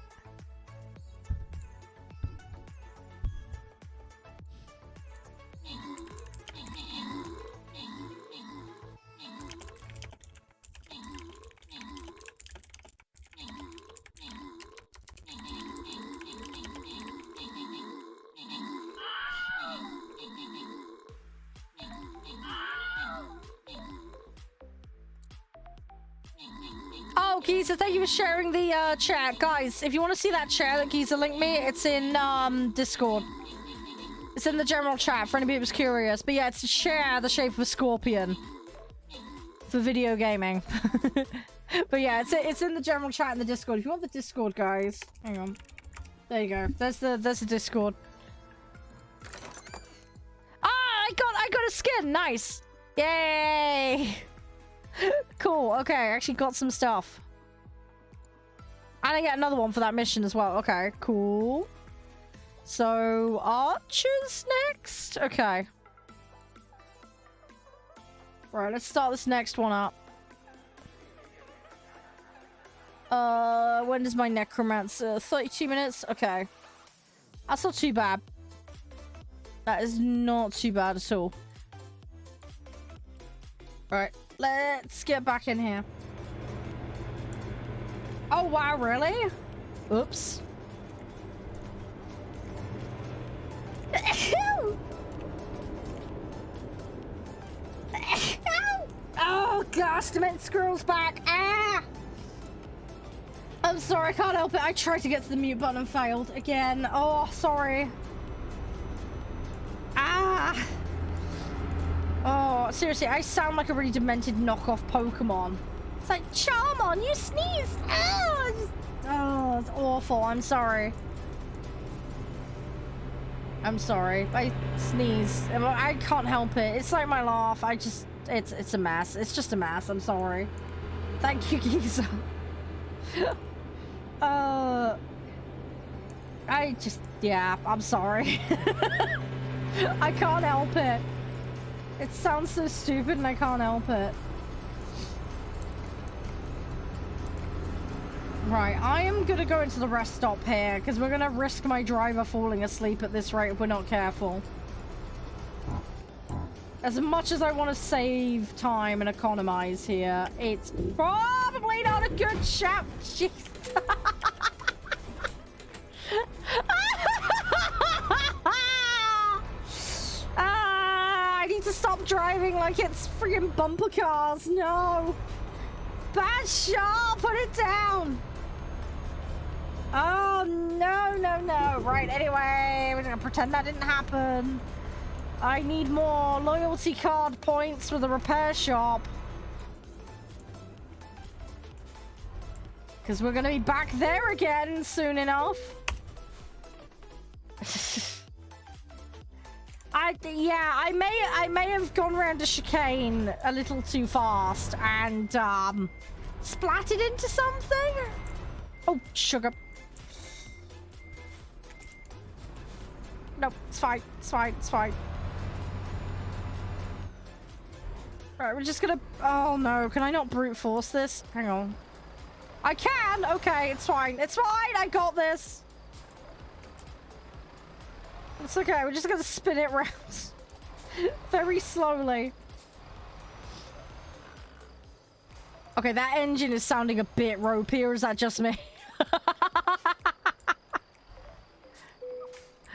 S1: Oh, Giza, thank you for sharing the chat. Guys, if you want to see that chair that Giza linked me, it's in Discord. It's in the general chat for anybody who was curious. But yeah, it's a chair the shape of a scorpion for video gaming. But yeah, it's in the general chat in the Discord. If you want the Discord, guys, hang on. There you go. There's the Discord. Ah, I got a skin. Nice. Yay. Cool. Okay, I actually got some stuff. And I get another one for that mission as well. Okay, cool. So, archers next? Okay. Right, let's start this next one up. When does my necromancer? 32 minutes? Okay. That's not too bad. That is not too bad at all. Right, let's get back in here. Oh, wow, really? Oops. Oh, gosh, the mint squirrel's back. Ah! I'm sorry, I can't help it. I tried to get to the mute button and failed again. Oh, sorry. Ah! Oh, seriously, I sound like a really demented knockoff Pokemon. It's like, Charmon, you sneeze! Oh, it's awful. I'm sorry. I'm sorry. I sneeze. I can't help it. It's like my laugh. It's a mess. It's just a mess. I'm sorry. Thank you, Giza. Yeah, I'm sorry. I can't help it. It sounds so stupid and I can't help it. Right, I am gonna go into the rest stop here because we're gonna risk my driver falling asleep at this rate if we're not careful. As much as I want to save time and economize here, it's probably not a good shout. Jeez. I need to stop driving like it's friggin' bumper cars. No. Bad shot. Put it down. Oh, no, no, no. Right, anyway, we're gonna pretend that didn't happen. I need more loyalty card points for the repair shop. Because we're gonna be back there again soon enough. Yeah, I may have gone around a chicane a little too fast and splatted into something. Oh, sugar. No, it's fine. It's fine. It's fine. Right, we're just gonna... Oh, no. Can I not brute force this? Hang on. I can! Okay, it's fine. It's fine! I got this! It's okay. We're just gonna spin it round. Very slowly. Okay, that engine is sounding a bit ropey, or is that just me?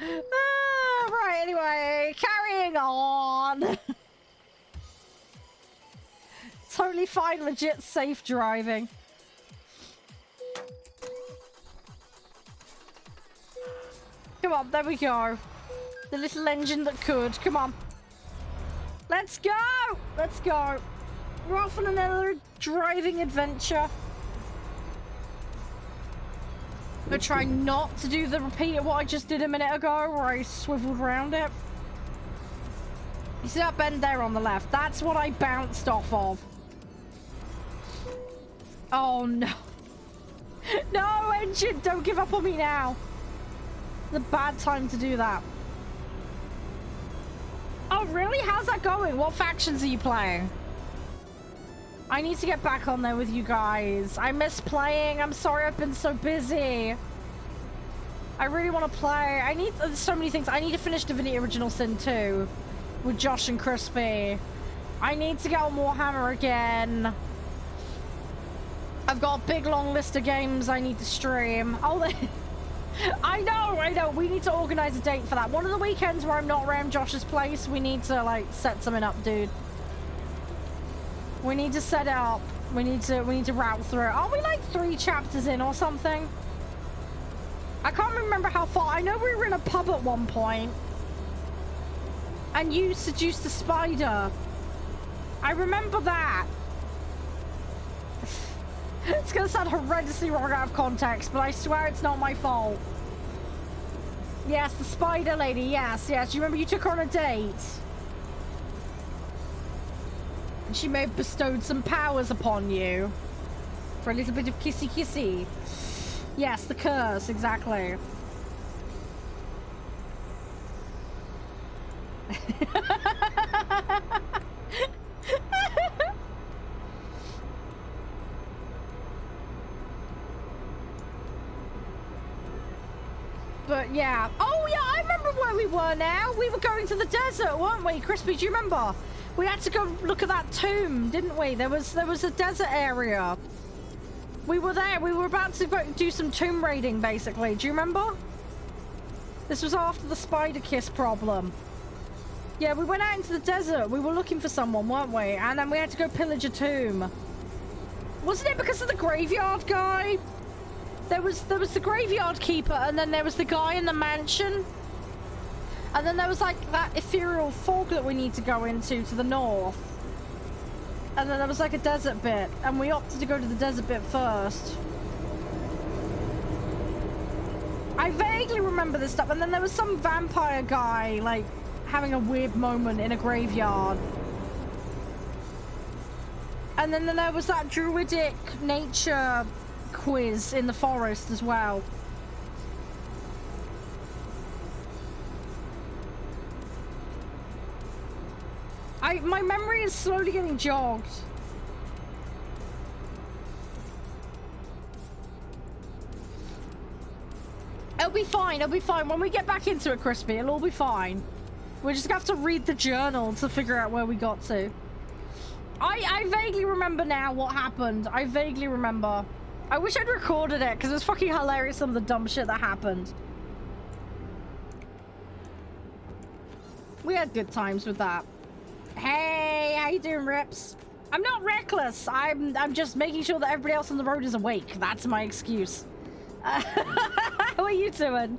S1: Right, anyway, carrying on. Totally fine, legit safe driving. Come on, there we go. The little engine that could. Come on. Let's go! Let's go. We're off on another driving adventure. I'm gonna try not to do the repeat of what I just did a minute ago, where I swiveled around it. You see that bend there on the left? That's what I bounced off of. Oh no. No, engine, don't give up on me now. It's a bad time to do that. Oh really? How's that going? What factions are you playing? I need to get back on there with you guys. I miss playing. I'm sorry I've been so busy. I really want to play. There's so many things. I need to finish Divinity Original Sin 2 with Josh and Crispy. I need to get on Warhammer again. I've got a big long list of games I need to stream. Oh, I know. We need to organize a date for that. One of the weekends where I'm not around Josh's place, we need to like set something up, dude. We need to set it up. We need to route through it. Aren't we like 3 chapters in or something? I can't remember how far. I know we were in a pub at one point. And you seduced a spider. I remember that. It's gonna sound horrendously wrong out of context, but I swear it's not my fault. Yes, the spider lady. Yes. You remember you took her on a date? And she may have bestowed some powers upon you. For a little bit of kissy kissy. Yes, the curse, exactly. But yeah. Oh yeah, I remember where we were now. We were going to the desert, weren't we? Crispy, do you remember? We had to go look at that tomb, didn't we? There was a desert area. We were there. We were about to go do some tomb raiding, basically. Do you remember? This was after the spider kiss problem. Yeah, we went out into the desert. We were looking for someone, weren't we? And then we had to go pillage a tomb. Wasn't it because of the graveyard guy? There was the graveyard keeper, and then there was the guy in the mansion. And then there was like that ethereal fog that we need to go into to the north. And then there was like a desert bit, and we opted to go to the desert bit first. I vaguely remember this stuff, and then there was some vampire guy like having a weird moment in a graveyard. And then there was that druidic nature quiz in the forest as well. My memory is slowly getting jogged. It'll be fine, it'll be fine. When we get back into it, Crispy, it'll all be fine. We're just gonna have to read the journal to figure out where we got to. I vaguely remember now what happened. I vaguely remember. I wish I'd recorded it, because it was fucking hilarious, some of the dumb shit that happened. We had good times with that. Hey, how you doing, Rips? I'm not reckless. I'm just making sure that everybody else on the road is awake. That's my excuse. How are you doing?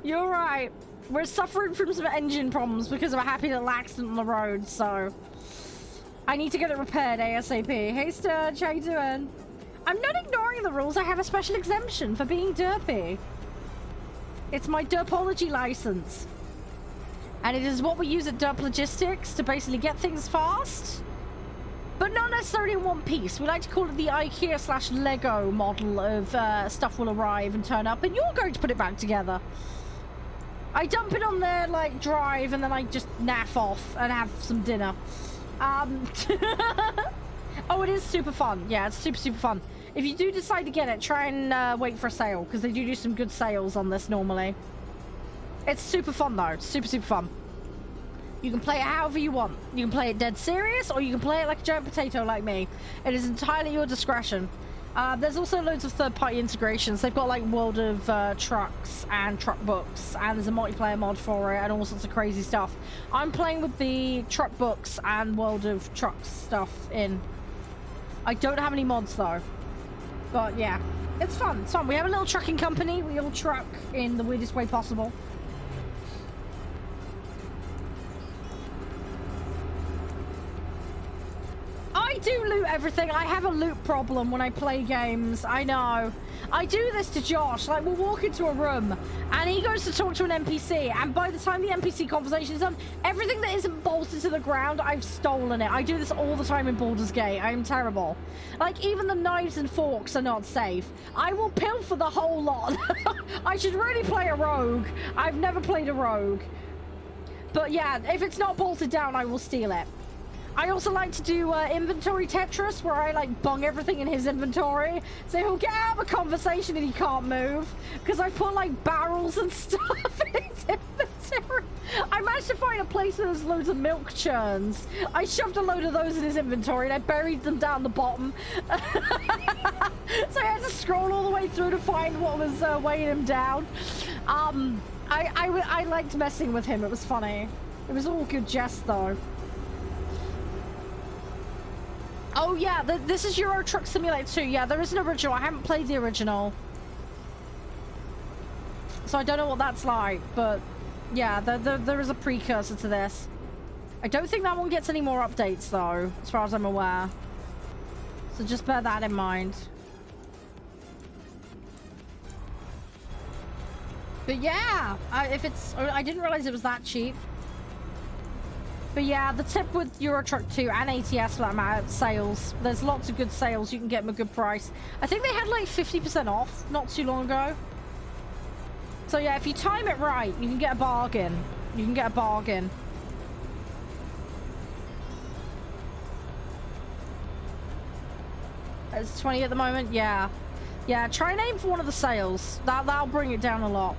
S1: You're right. We're suffering from some engine problems because of a happy little accident on the road, so I need to get it repaired ASAP. Hey, Sturge, how you doing? I'm not ignoring the rules. I have a special exemption for being derpy. It's my derpology license. And it is what we use at Derp Logistics to basically get things fast. But not necessarily in one piece. We like to call it the IKEA/Lego model of stuff will arrive and turn up, and you're going to put it back together. I dump it on their, like, drive, and then I just naff off and have some dinner. Oh, it is super fun. Yeah, it's super, super fun. If you do decide to get it, try and wait for a sale, because they do some good sales on this normally. It's super fun, though. It's super, super fun. You can play it however you want. You can play it dead serious, or you can play it like a giant potato like me. It is entirely your discretion. There's also loads of third-party integrations. They've got like World of Trucks and Truck Books, and there's a multiplayer mod for it and all sorts of crazy stuff. I'm playing with the Truck Books and World of Trucks stuff in. I don't have any mods though. But yeah, it's fun. It's fun. We have a little trucking company. We all truck in the weirdest way possible. I do loot everything. I have a loot problem when I play games. I know. I do this to Josh. Like, we'll walk into a room and he goes to talk to an NPC, and by the time the NPC conversation is done, everything that isn't bolted to the ground, I've stolen it. I do this all the time in Baldur's Gate. I'm terrible. Like, even the knives and forks are not safe. I will pilfer the whole lot. I should really play a rogue. I've never played a rogue. But yeah, if it's not bolted down, I will steal it. I also like to do inventory Tetris, where I like bung everything in his inventory, so he'll get out of a conversation and he can't move, because I put like barrels and stuff in his inventory. I managed to find a place where there's loads of milk churns. I shoved a load of those in his inventory and I buried them down the bottom. So I had to scroll all the way through to find what was weighing him down. I liked messing with him. It was funny. It was all good jest though. Oh yeah, this is Euro Truck Simulator 2. Yeah, there is an original. I haven't played the original, so I don't know what that's like. But yeah, there is a precursor to this. I don't think that one gets any more updates though, as far as I'm aware. So just bear that in mind. But yeah, I didn't realize it was that cheap. But yeah, the tip with Euro Truck 2 and ATS for that matter, sales. There's lots of good sales. You can get them a good price. I think they had like 50% off not too long ago. So yeah, if you time it right, you can get a bargain. You can get a bargain. It's 20 at the moment. Yeah. Yeah, try and aim for one of the sales. That'll bring it down a lot.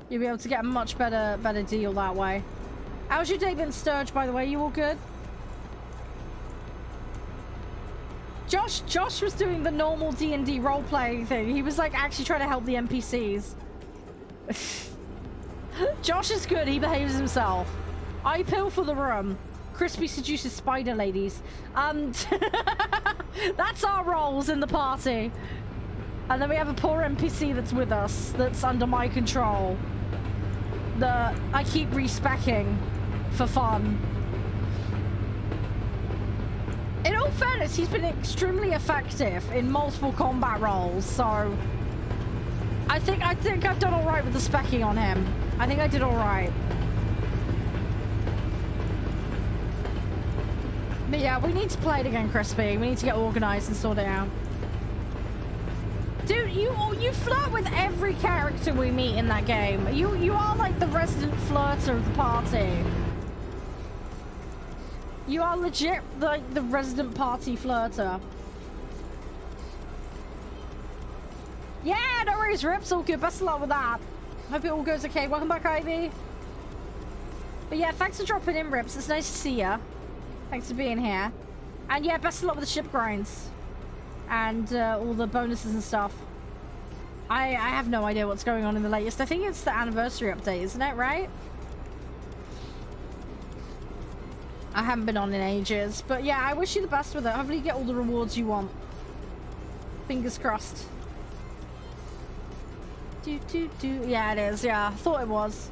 S1: You'll be able to get a much better deal that way. How's your day been, Sturge, by the way? You all good? Josh was doing the normal D&D role-playing thing. He was, like, actually trying to help the NPCs. Josh is good. He behaves himself. I pill for the room. Crispy seduces spider ladies. That's our roles in the party. And then we have a poor NPC that's with us, that's under my control. I keep respecking for fun. In all fairness, he's been extremely effective in multiple combat roles, so I think I've done all right with the specking on him. I think I did all right. But yeah, we need to play it again, Crispy. We need to get organized and sort it out. Dude, you flirt with every character we meet in that game. You are like the resident flirter of the party. You are legit like the resident party flirter. Yeah, no worries, Rips. All good. Best of luck with that. Hope it all goes okay. Welcome back, Ivy. But yeah, thanks for dropping in, Rips. It's nice to see ya. Thanks for being here. And yeah, best of luck with the ship grinds. And all the bonuses and stuff. I have no idea what's going on in the latest. I think it's the anniversary update, isn't it, right? I haven't been on in ages. But yeah, I wish you the best with it. Hopefully you get all the rewards you want. Fingers crossed. Yeah, it is. Yeah, I thought it was.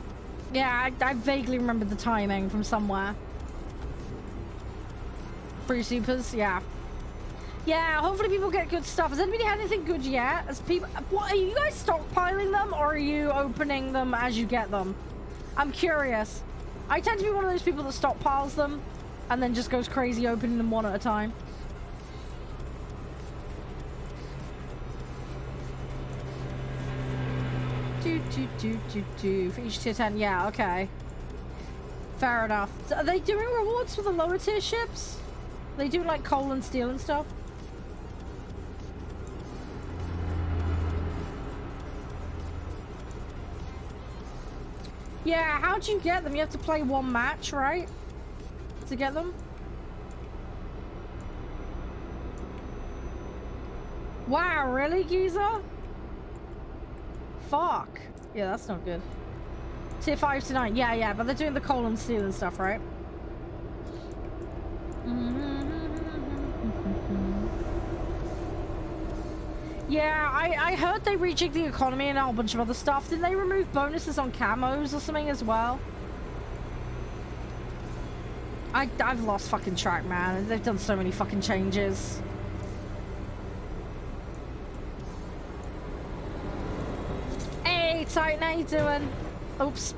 S1: Yeah, I vaguely remembered the timing from somewhere. Free supers, yeah. Yeah, hopefully people get good stuff. Has anybody had anything good yet? What, are you guys stockpiling them, or are you opening them as you get them? I'm curious. I tend to be one of those people that stockpiles them and then just goes crazy opening them one at a time. For each tier 10. Yeah, okay. Fair enough. So are they doing rewards for the lower tier ships? They do like coal and steel and stuff? Yeah, how'd you get them? You have to play one match, right? To get them? Wow, really, Giza? Fuck. Yeah, that's not good. Tier 5 to 9. Yeah, but they're doing the coal and steel and stuff, right? Yeah, I heard they rejigged the economy and a whole bunch of other stuff. Didn't they remove bonuses on camos or something as well? I've lost fucking track, man. They've done so many fucking changes. Hey, Titan, how you doing? Oops.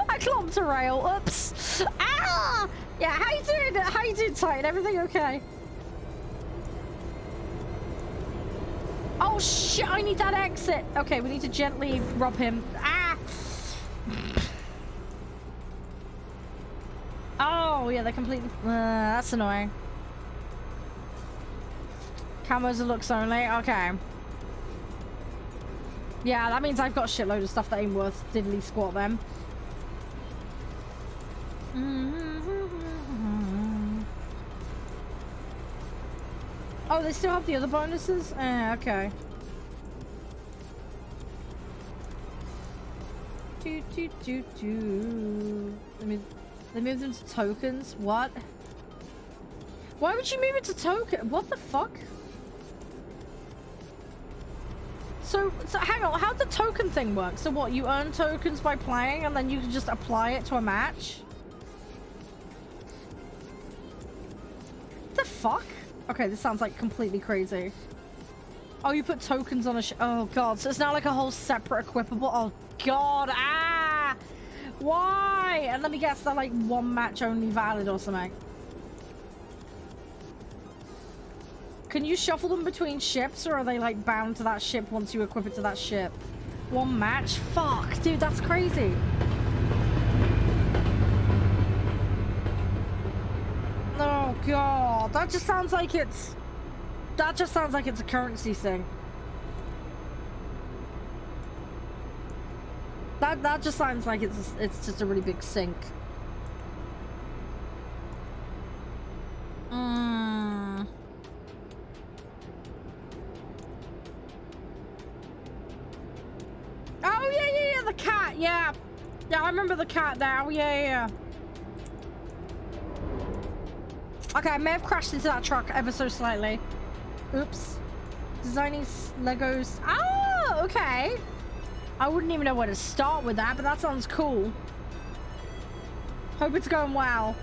S1: I clomped a rail. Oops. Ah! Yeah, how you doing? How you doing, Titan? Everything okay? Oh shit, I need that exit. Okay, we need to gently rub him. Ah! Oh, yeah, they're completely... that's annoying. Camos are looks only. Okay. Yeah, that means I've got a shitload of stuff that ain't worth diddly squat them. Oh, they still have the other bonuses? Okay. They moved them to tokens? What? Why would you move it to token? What the fuck? So hang on, how'd the token thing work? So what, you earn tokens by playing and then you can just apply it to a match? The fuck? Okay, this sounds like completely crazy. Oh, you put tokens on a oh god, so it's now like a whole separate equipable. Oh god, ah! Why? And let me guess, they're like one match only valid or something. Can you shuffle them between ships, or are they like bound to that ship once you equip it to that ship? One match? Fuck, dude, that's crazy. Oh god, that just sounds like it's... That just sounds like it's a currency thing. That just sounds like it's just a really big sink. Oh yeah, the cat, yeah. Yeah, I remember the cat now, yeah. Okay, I may have crashed into that truck ever so slightly. Oops. Designing Legos. Oh, okay. I wouldn't even know where to start with that, but that sounds cool. Hope it's going well.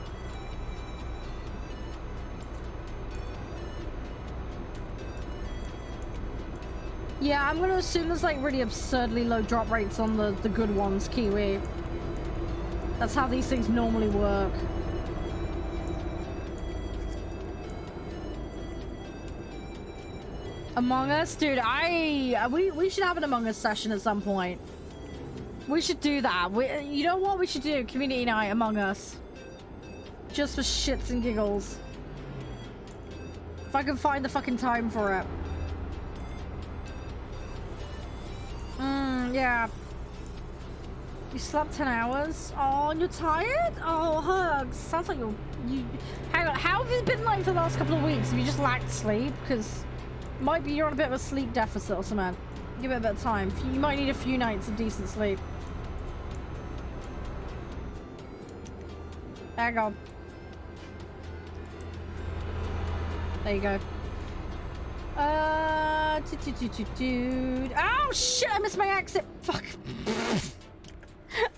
S1: Yeah, I'm gonna assume there's like really absurdly low drop rates on the good ones, Kiwi. That's how these things normally work. Among Us? Dude, we should have an Among Us session at some point. We should do that. You know what we should do? Community night Among Us. Just for shits and giggles. If I can find the fucking time for it. Yeah. You slept 10 hours? Oh, and you're tired? Oh, hugs. Sounds like you... Hang on, how have you been like for the last couple of weeks? Have you just lacked sleep? Because... Might be you're on a bit of a sleep deficit or something. Give it a bit of time. You might need a few nights of decent sleep. Hang on. There you go. Dude. Oh shit! I missed my exit. Fuck.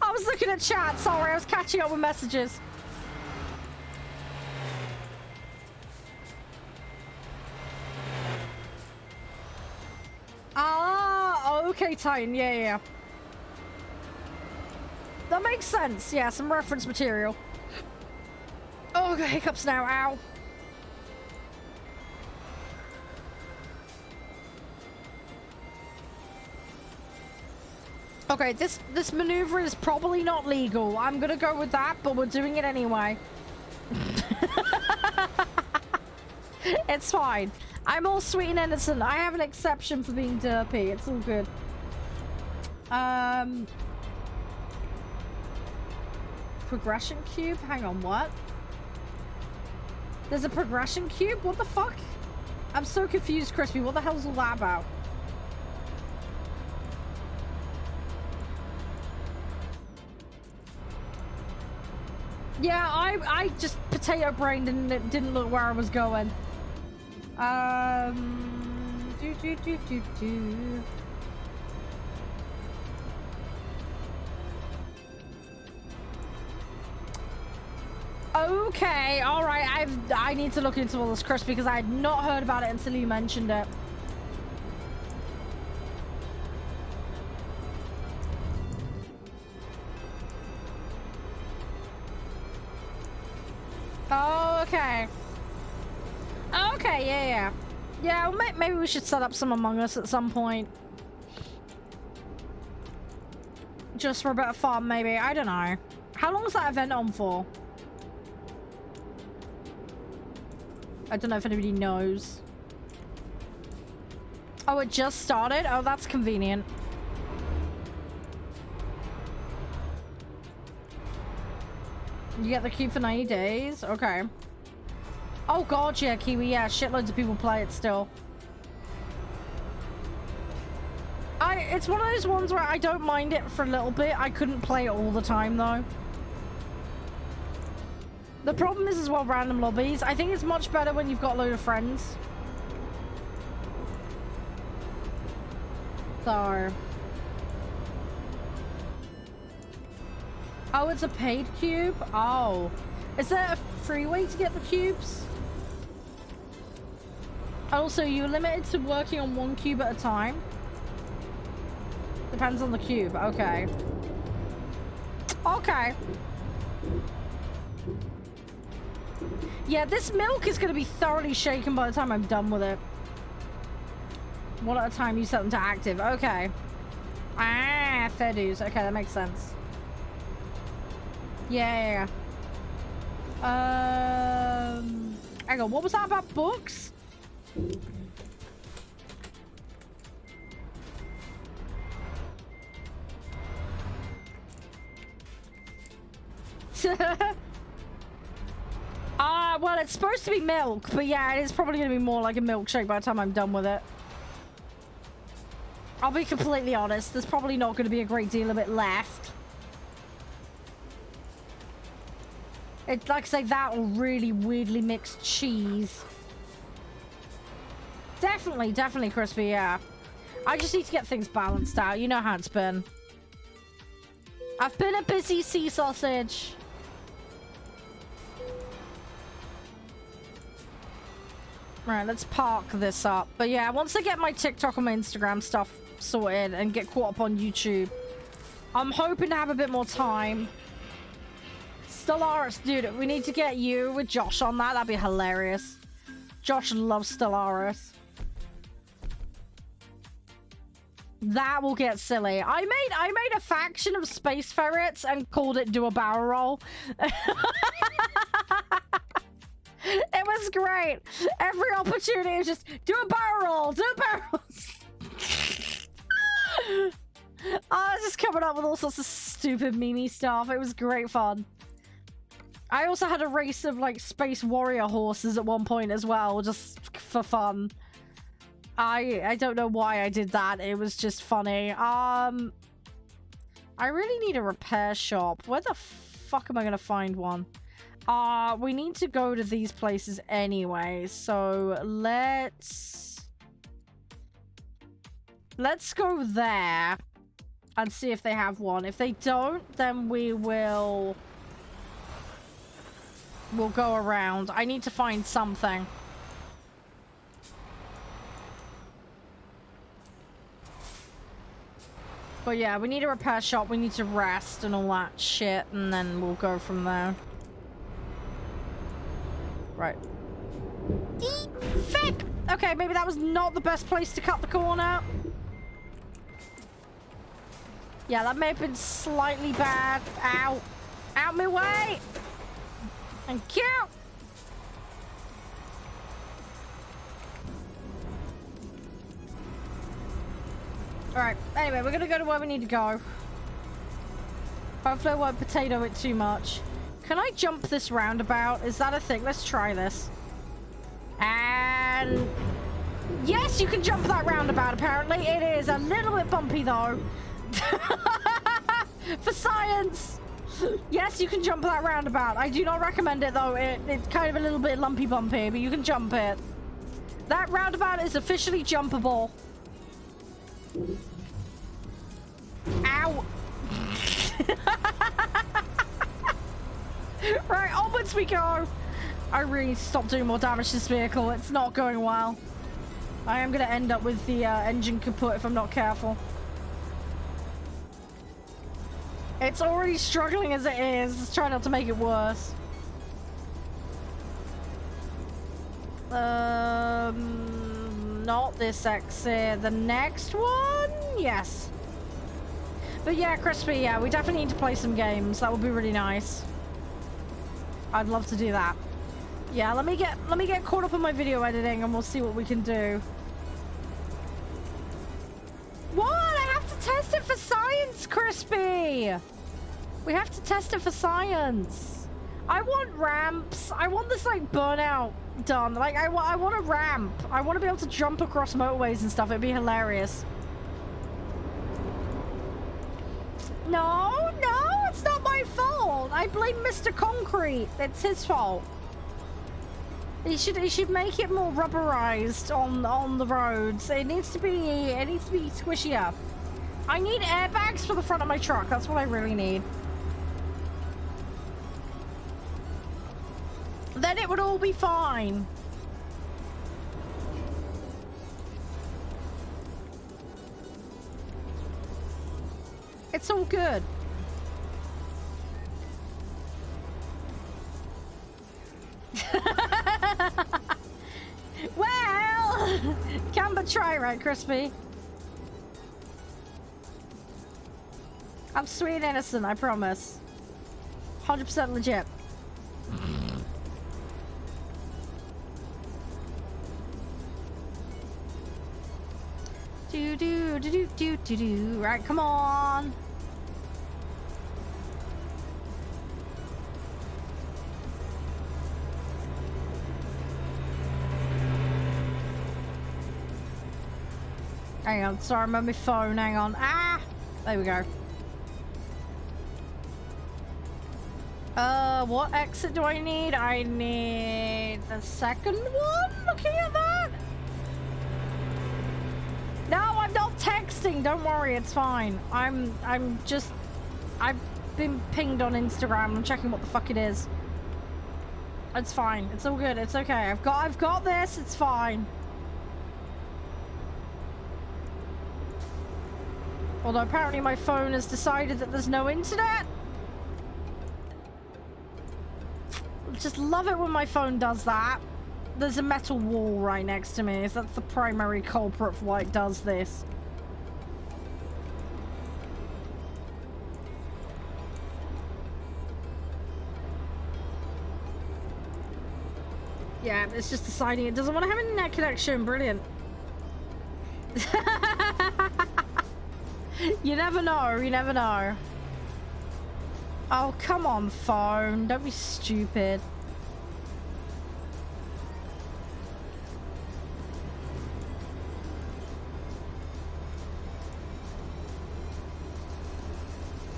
S1: I was looking at chat. Sorry, I was catching up with messages. Ah, okay, Titan. Yeah. That makes sense. Yeah, some reference material. Oh, I got hiccups now. Ow. Okay, this maneuver is probably not legal. I'm gonna go with that, but we're doing it anyway. It's fine. I'm all sweet and innocent. I have an exception for being derpy. It's all good. Progression cube? Hang on, what? There's a progression cube? What the fuck? I'm so confused, Crispy. What the hell's all that about? Yeah, I just potato brained and it didn't look where I was going. Okay, all right. I need to look into all this, Chris, because I had not heard about it until you mentioned it. Oh, okay. Okay, yeah. Yeah, well, maybe we should set up some Among Us at some point. Just for a bit of fun, maybe. I don't know. How long is that event on for? I don't know if anybody knows. Oh, it just started? Oh, that's convenient. You get the cube for 90 days? Okay. Oh god, yeah, Kiwi, yeah, shitloads of people play it still. It's one of those ones where I don't mind it for a little bit. I couldn't play it all the time, though. The problem is as well, random lobbies. I think it's much better when you've got a load of friends. So... Oh, it's a paid cube? Oh. Is there a free way to get the cubes? Also, you're limited to working on one cube at a time? Depends on the cube. Okay. Okay. Yeah, this milk is going to be thoroughly shaken by the time I'm done with it. One at a time, you set them to active. Okay. Ah, fair dues. Okay, that makes sense. Yeah. Hang on, what was that about books? Well, it's supposed to be milk, but yeah, it is probably going to be more like a milkshake by the time I'm done with it. I'll be completely honest, there's probably not going to be a great deal of it left. It's like, say, that or really weirdly mixed cheese. Definitely crispy, yeah. I just need to get things balanced out. You know how it's been. I've been a busy sea sausage. Right, let's park this up. But yeah, once I get my TikTok and my Instagram stuff sorted and get caught up on YouTube, I'm hoping to have a bit more time. Stellaris, dude, we need to get you with Josh on that. That'd be hilarious. Josh loves Stellaris. That will get silly. I made a faction of space ferrets and called it Do a Barrel Roll. It was great. Every opportunity was just do a barrel roll, do a barrel roll. I was just coming up with all sorts of stupid meme stuff. It was great fun. I also had a race of like space warrior horses at one point as well, just for fun. I don't know why I did that. It was just funny. I really need a repair shop. Where the fuck am I gonna find one? We need to go to these places anyway, so let's go there and see if they have one. If they don't, then we'll go around. I need to find something. But yeah, we need a repair shop, we need to rest and all that shit, and then we'll go from there. Right. Fick! Okay, maybe that was not the best place to cut the corner. Yeah, that may have been slightly bad. Ow. Out my way! Thank you! Alright, anyway, we're gonna go to where we need to go. Hopefully I won't potato it too much. Can I jump this roundabout? Is that a thing? Let's try this. And... yes, you can jump that roundabout, apparently. It is a little bit bumpy, though. For science! Yes, you can jump that roundabout. I do not recommend it, though. It's kind of a little bit lumpy bumpy, but you can jump it. That roundabout is officially jumpable. Ow! Right, onwards we go. I really need to stop doing more damage to this vehicle. It's not going well. I am going to end up with the engine kaput if I'm not careful. It's already struggling as it is. Let's try not to make it worse. Not this exit. The next one? Yes. But yeah, Crispy, yeah, we definitely need to play some games. That would be really nice. I'd love to do that. Yeah, let me get caught up on my video editing and we'll see what we can do. What? I have to test it for science, Crispy! We have to test it for science. I want ramps. I want this, like, burnout done. Like, I want a ramp. I want to be able to jump across motorways and stuff. It'd be hilarious. No, it's not my fault. I blame Mr. Concrete. It's his fault. He should make it more rubberized on the roads. It needs to be squishier. I need airbags for the front of my truck. That's what I really need. Then it would all be fine. It's all good. Well, can but try, right, Crispy? I'm sweet and innocent, I promise. 100% legit. Do. Right, come on. Hang on, sorry, I'm on my phone. Hang on. Ah! There we go. What exit do I need? I need the second one? Looking at that? No, I'm not texting. Don't worry, it's fine. I've been pinged on Instagram. I'm checking what the fuck it is. It's fine. It's all good. It's okay. I've got this. It's fine. Although apparently my phone has decided that there's no internet. Just love it when my phone does that. There's a metal wall right next to me. So that's the primary culprit for why it does this. Yeah, it's just deciding it doesn't want to have a net connection. Brilliant. You never know. You never know. Oh, come on, phone. Don't be stupid.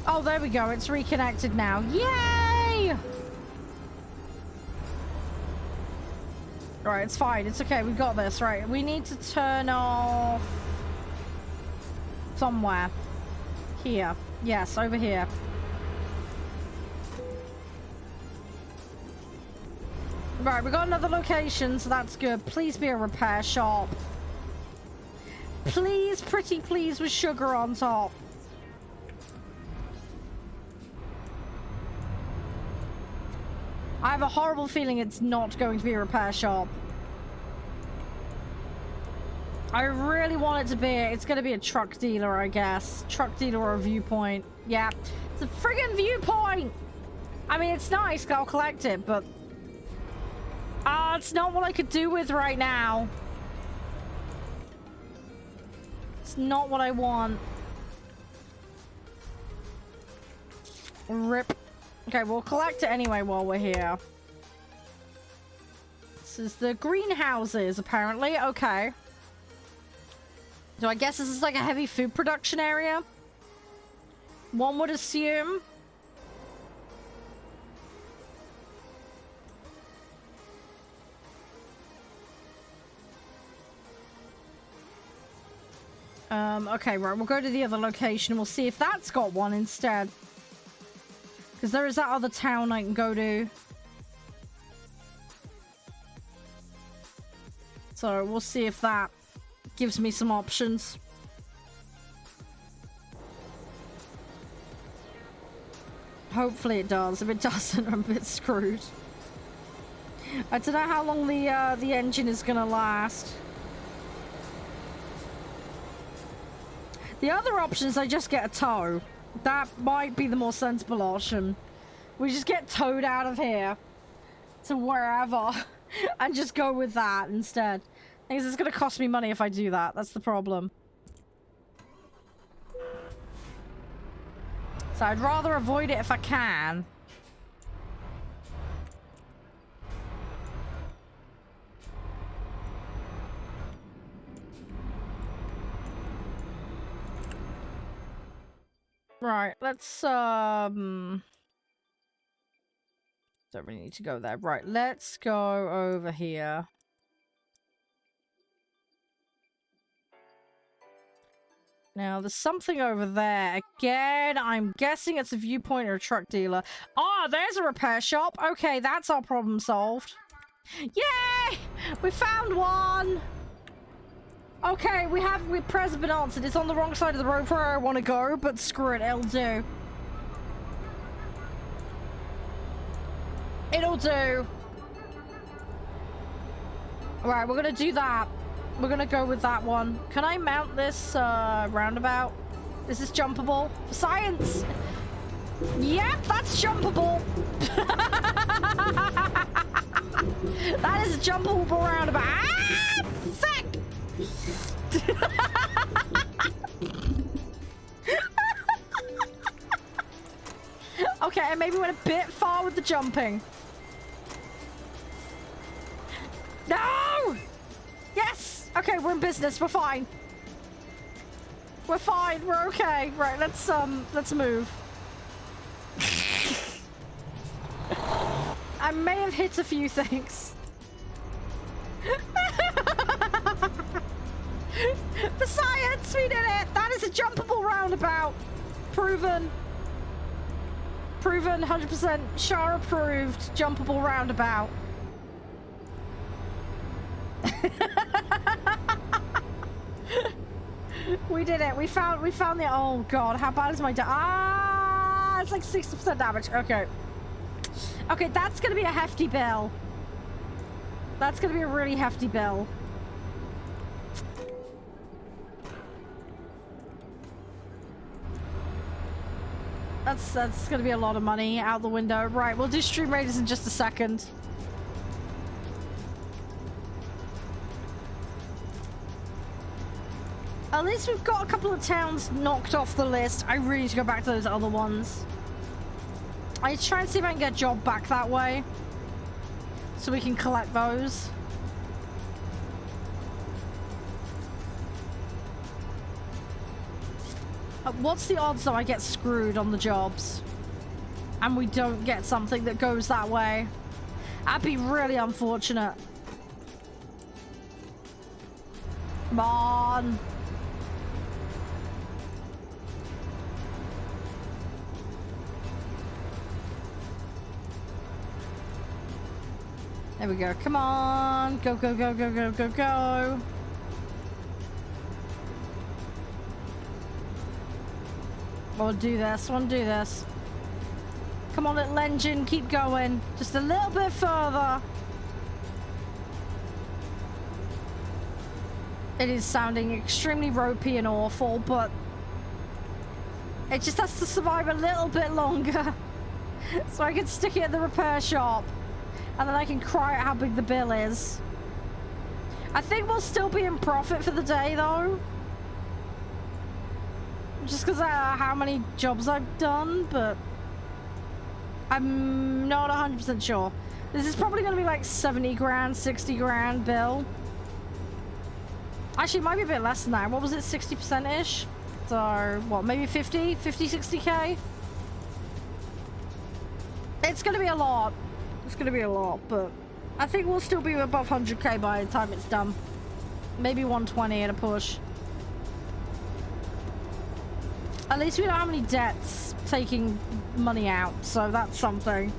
S1: Oh, there we go. It's reconnected now. Yay! Alright, it's fine. It's okay. We got this. Right. We need to turn off somewhere. Here. Yes, over here. Right, we got another location, so that's good. Please be a repair shop. Please, pretty please, with sugar on top. I have a horrible feeling it's not going to be a repair shop. I really want it to be. It's going to be a truck dealer, I guess. Truck dealer or a viewpoint. Yeah. It's a friggin' viewpoint! I mean, it's nice. I'll collect it, but... it's not what I could do with right now. It's not what I want. Rip. Okay, we'll collect it anyway while we're here. This is the greenhouses, apparently. Okay. So I guess this is like a heavy food production area? One would assume. Okay, right, we'll go to the other location and we'll see if that's got one instead. Because there is that other town I can go to. So we'll see if that gives me some options. Hopefully it does. If it doesn't, I'm a bit screwed. I don't know how long the engine is gonna last. The other option is I just get a tow. That might be the more sensible option. We just get towed out of here to wherever and just go with that instead. Because it's going to cost me money if I do that. That's the problem. So I'd rather avoid it if I can. Right, let's, don't really need to go there. Right, let's go over here. Now, there's something over there. Again, I'm guessing it's a viewpoint or a truck dealer. Ah, there's a repair shop. Okay, that's our problem solved. Yay! We found one! Okay, prayers have been answered. It's on the wrong side of the road where I want to go, but screw it, it'll do. It'll do. Alright, we're gonna do that. We're gonna go with that one. Can I mount this roundabout? Is this jumpable? For science! Yep, that's jumpable! That is a jumpable roundabout. Ah! Fuck! Okay, I maybe went a bit far with the jumping. No! Yes! Okay, we're in business. We're fine. We're fine. We're okay. Right, let's move. I may have hit a few things. For science, we did it! That is a jumpable roundabout. Proven. Proven, 100%. Shah approved. Jumpable roundabout. We did it. We found the... Oh, God. How bad is my... it's like 60% damage. Okay. Okay, that's going to be a hefty bill. That's going to be a really hefty bill. That's going to be a lot of money out the window. Right, we'll do Stream Raiders in just a second. At least we've got a couple of towns knocked off the list. I really need to go back to those other ones. I try and see if I can get a job back that way, so we can collect those. What's the odds that I get screwed on the jobs and we don't get something that goes that way? That'd be really unfortunate. Come on. There we go. Come on. Go, go, go, go, go, go, go. We'll do this. We'll do this. Come on, little engine, keep going. Just a little bit further. It is sounding extremely ropey and awful, but it just has to survive a little bit longer. So I can stick it at the repair shop. And then I can cry out how big the bill is. I think we'll still be in profit for the day, though. Just because of how many jobs I've done, but I'm not 100% sure. This is probably going to be like 70 grand, 60 grand bill. Actually, it might be a bit less than that. What was it, 60%-ish? So, what, maybe 50, 60k? It's going to be a lot. It's going to be a lot, but I think we'll still be above 100k by the time it's done. Maybe 120 at a push. At least we don't have any debts taking money out, so that's something.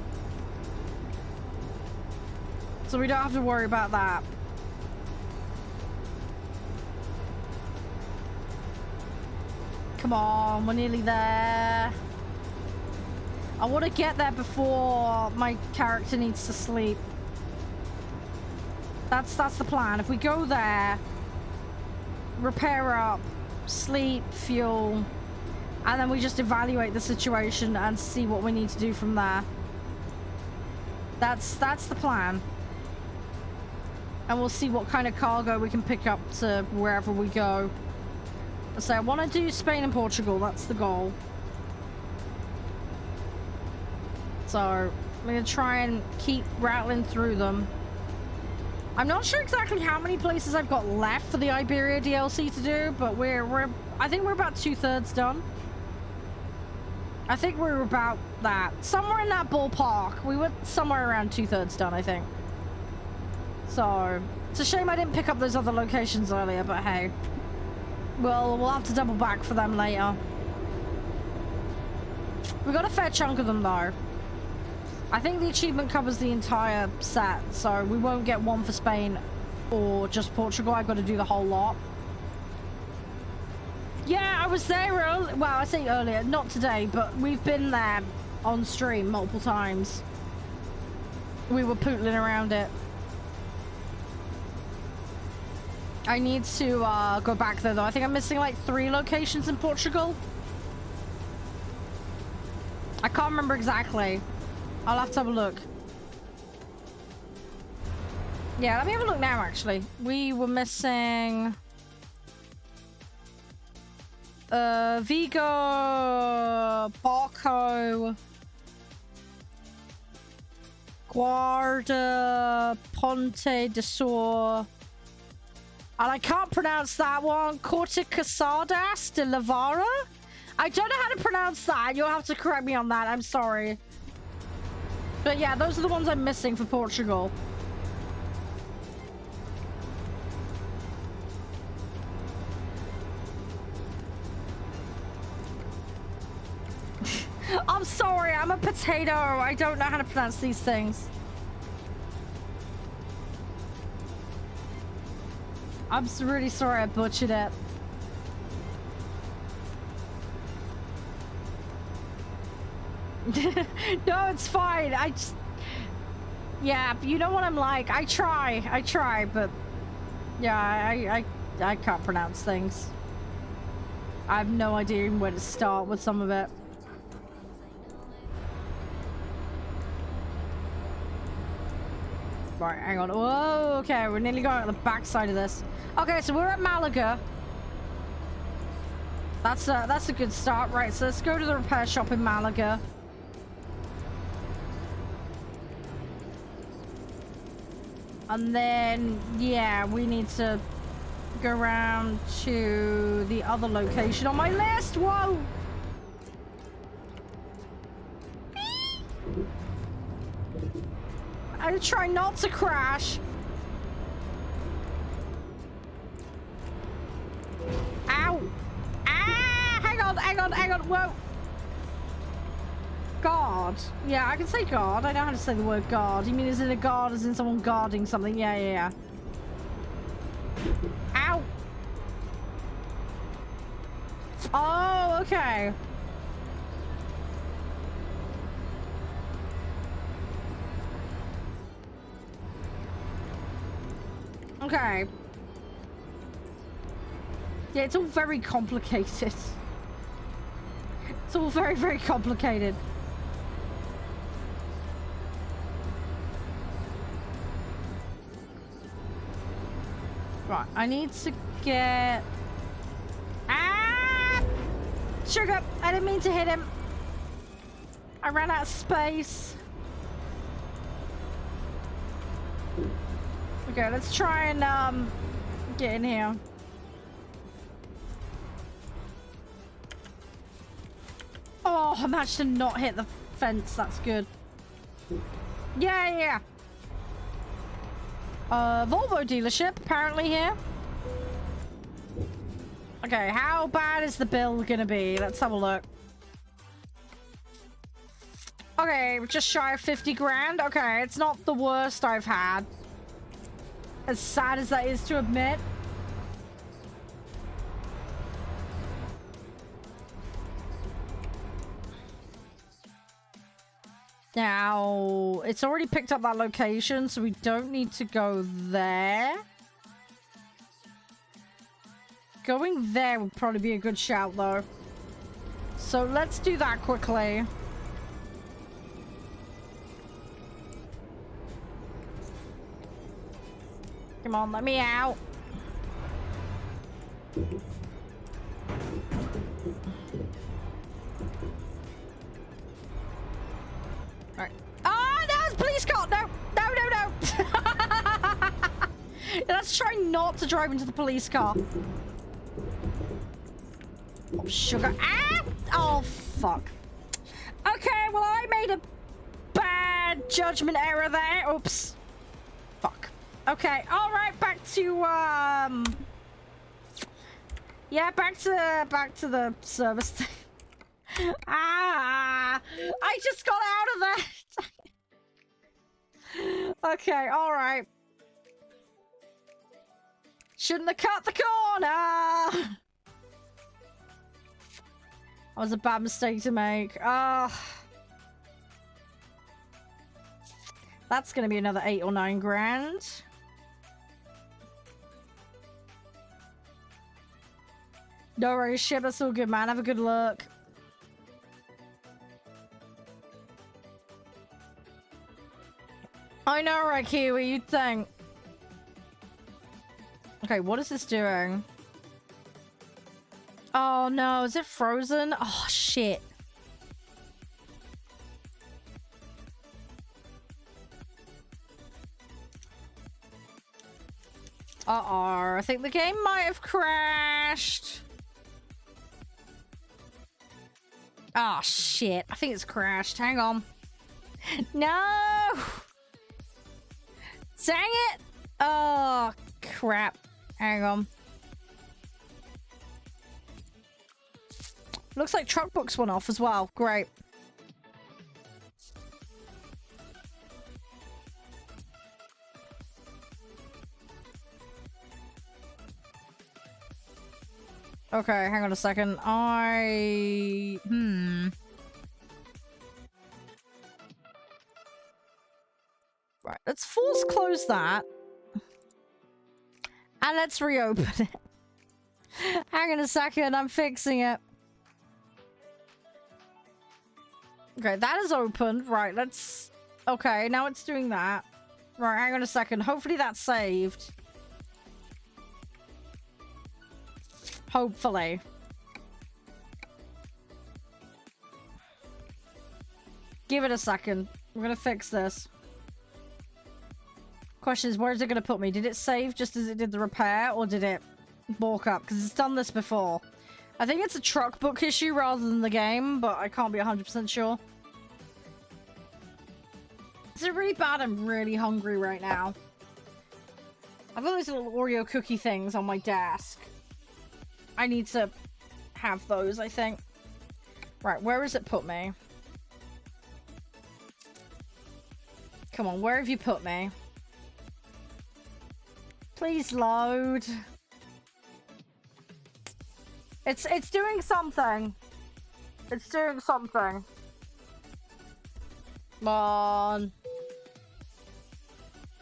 S1: So we don't have to worry about that. Come on, we're nearly there. I want to get there before my character needs to sleep. That's the plan. If we go there, repair up, sleep, fuel, and then we just evaluate the situation and see what we need to do from there. That's the plan. And we'll see what kind of cargo we can pick up to wherever we go. So I want to do Spain and Portugal. That's the goal. So I'm going to try and keep rattling through them. I'm not sure exactly how many places I've got left for the Iberia DLC to do, but I think we're about 2/3 done. I think we're about that. Somewhere in that ballpark. We were somewhere around 2/3 done, I think. So it's a shame I didn't pick up those other locations earlier, but hey. We'll have to double back for them later. We got a fair chunk of them though. I think the achievement covers the entire set, so we won't get one for Spain or just Portugal. I've got to do the whole lot. Yeah, I was there early. Well, I say earlier, not today, but we've been there on stream multiple times. We were pootling around it. I need to go back there though. I think I'm missing like 3 locations in Portugal. I can't remember exactly. I'll have to have a look. Yeah, let me have a look now actually. We were missing Vigo, Barco, Guarda, Ponte de Sor. And I can't pronounce that one. Corticasadas de Lavara? I don't know how to pronounce that. You'll have to correct me on that. I'm sorry. But yeah, those are the ones I'm missing for Portugal. I'm sorry. I'm a potato. I don't know how to pronounce these things. I'm really sorry I butchered it. No, it's fine. I just... Yeah, you know what I'm like. I try, but... Yeah, I can't pronounce things. I have no idea where to start with some of it. Right, hang on. Whoa, okay, we're nearly going at the backside of this. Okay, so we're at Malaga. That's a good start. Right, so let's go to the repair shop in Malaga. And then, yeah, we need to go around to the other location on my list. Whoa! I try not to crash. Ow! Ah! Hang on. Whoa! Guard. Yeah, I can say guard. I know how to say the word guard. You mean is it a guard as in someone guarding something? Yeah. Ow! Oh, okay. Okay. Yeah, it's all very complicated. It's all very, very complicated. Right, I need to get... Ah! Sugar! I didn't mean to hit him. I ran out of space. Okay, let's try and, get in here. Oh, I managed to not hit the fence. That's good. Yeah. Volvo dealership, apparently here. Okay, how bad is the bill gonna be? Let's have a look. Okay, just shy of 50 grand. Okay, it's not the worst I've had. As sad as that is to admit. Now, it's already picked up that location, so we don't need to go there. Going there would probably be a good shout, though. So let's do that quickly. Come on, let me out. Alright. Oh, no, it's police car! No! Let's try not to drive into the police car. Oh, sugar. Ah! Oh, fuck. Okay, well, I made a bad judgment error there. Oops. Fuck. Okay, alright, back to, yeah, back to the service thing. Ah! I just got out of that! Okay, alright. Shouldn't have cut the corner! That was a bad mistake to make. That's gonna be another 8 or 9 grand. No worries, shit, that's all good, man. Have a good look. I know, right, Kiwi, you'd think. Okay, what is this doing? Oh no, is it frozen? Oh shit. Uh-oh, I think the game might have crashed. Oh shit, I think it's crashed. Hang on. No! Dang it! Oh, crap. Hang on. Looks like truck books went off as well. Great. Okay, hang on a second. Right, let's force close that. And let's reopen it. Hang on a second, I'm fixing it. Okay, that is open. Right, let's... Okay, now it's doing that. Right, hang on a second. Hopefully that's saved. Hopefully. Give it a second. We're gonna fix this. Question is, where is it gonna put me? Did it save just as it did the repair, or did it balk up? Because it's done this before. I think it's a truck book issue rather than the game, but I can't be 100% sure. Is it really bad? I'm really hungry right now. I've got those little Oreo cookie things on my desk. I need to have those, I think. Right, where has it put me? Come on, where have you put me? Please load. It's doing something. It's doing something. Come on.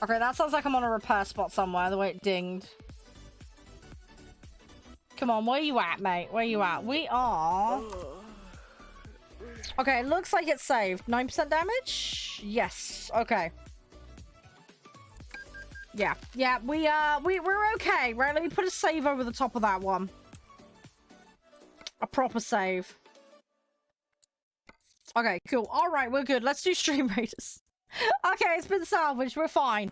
S1: Okay, that sounds like I'm on a repair spot somewhere, the way it dinged. Come on, where you at, mate? Where you at? We are... Okay, it looks like it's saved. 9% damage? Yes. Okay. Yeah. Yeah, we're okay, right? Let me put a save over the top of that one. A proper save. Okay, cool. Alright, we're good. Let's do Stream Raiders. Okay, it's been salvaged. We're fine.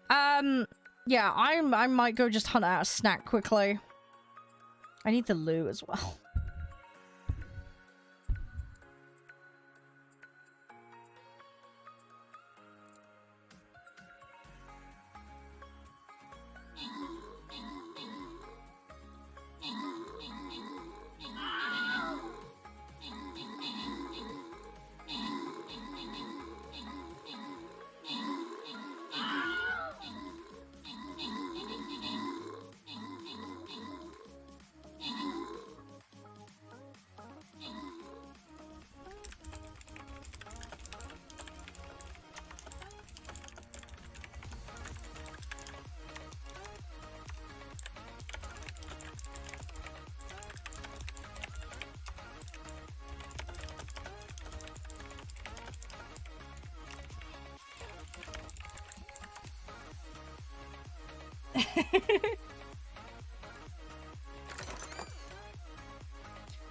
S1: Yeah, I might go just hunt out a snack quickly. I need the loot as well.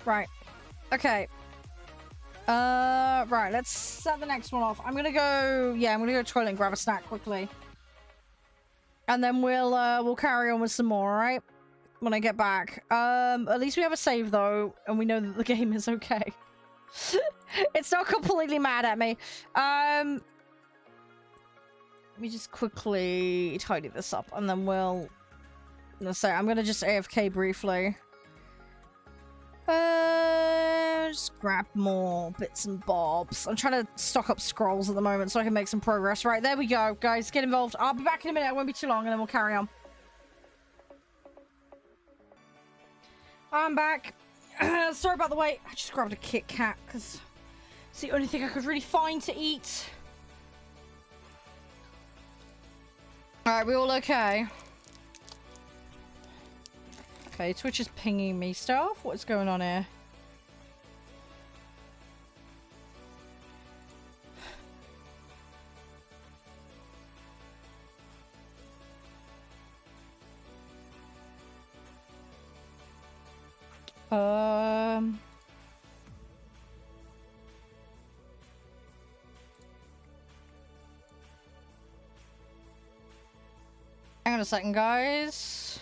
S1: Right. Okay. Right, let's set the next one off. I'm gonna go to toilet and grab a snack quickly. And then we'll carry on with some more, alright? When I get back. At least we have a save though, and we know that the game is okay. It's not completely mad at me. Let me just quickly tidy this up and then let's say I'm gonna just AFK briefly. Just grab more bits and bobs. I'm trying to stock up scrolls at the moment so I can make some progress. Right, there we go, guys. Get involved. I'll be back in a minute. It won't be too long, and then we'll carry on. I'm back. Sorry about the wait. I just grabbed a Kit Kat because it's the only thing I could really find to eat. Alright, we all okay? Okay, Twitch is pinging me stuff. What's going on here? Hang on a second, guys.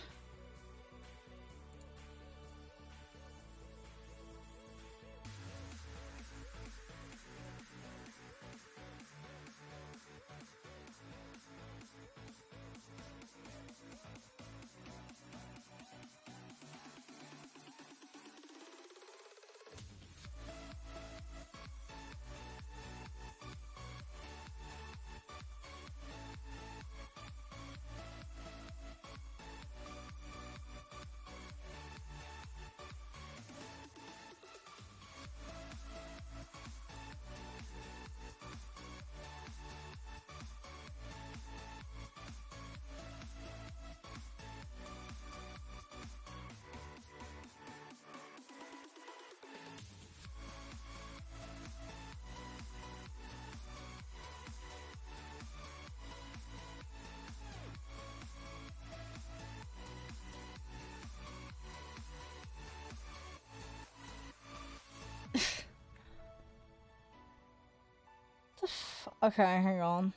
S1: Okay, hang on.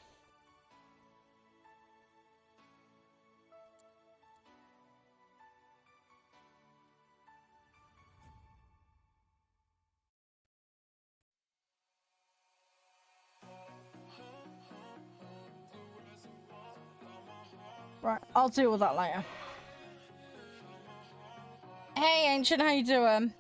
S1: Right, I'll deal with that later. Hey, Ancient, how you doing?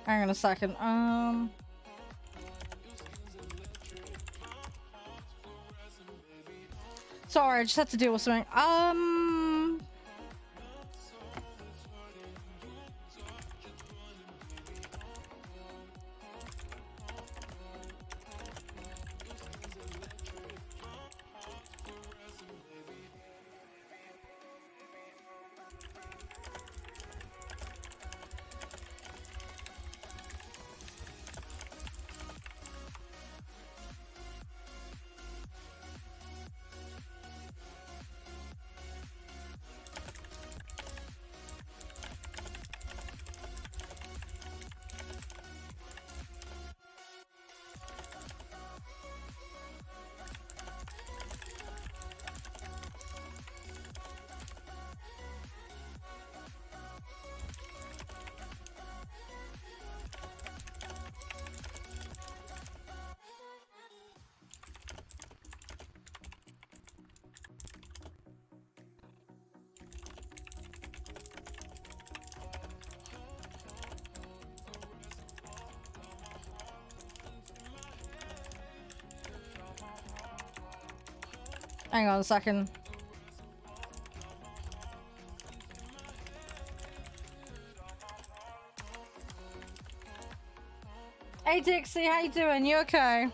S1: Hang on a second. Sorry, I just had to deal with something. Hang on a second. Hey Dixie, how you doing? You okay?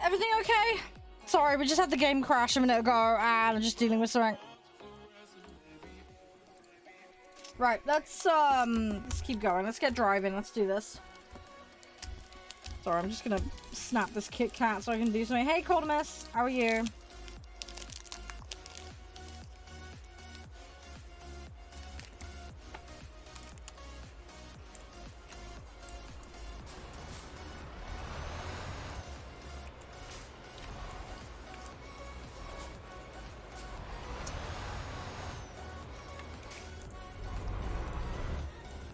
S1: Everything okay? Sorry, we just had the game crash a minute ago and I'm just dealing with something. Right, let's keep going. Let's get driving. Let's do this. Sorry, I'm just gonna snap this Kit Kat so I can do something. Hey, Coldemus, how are you?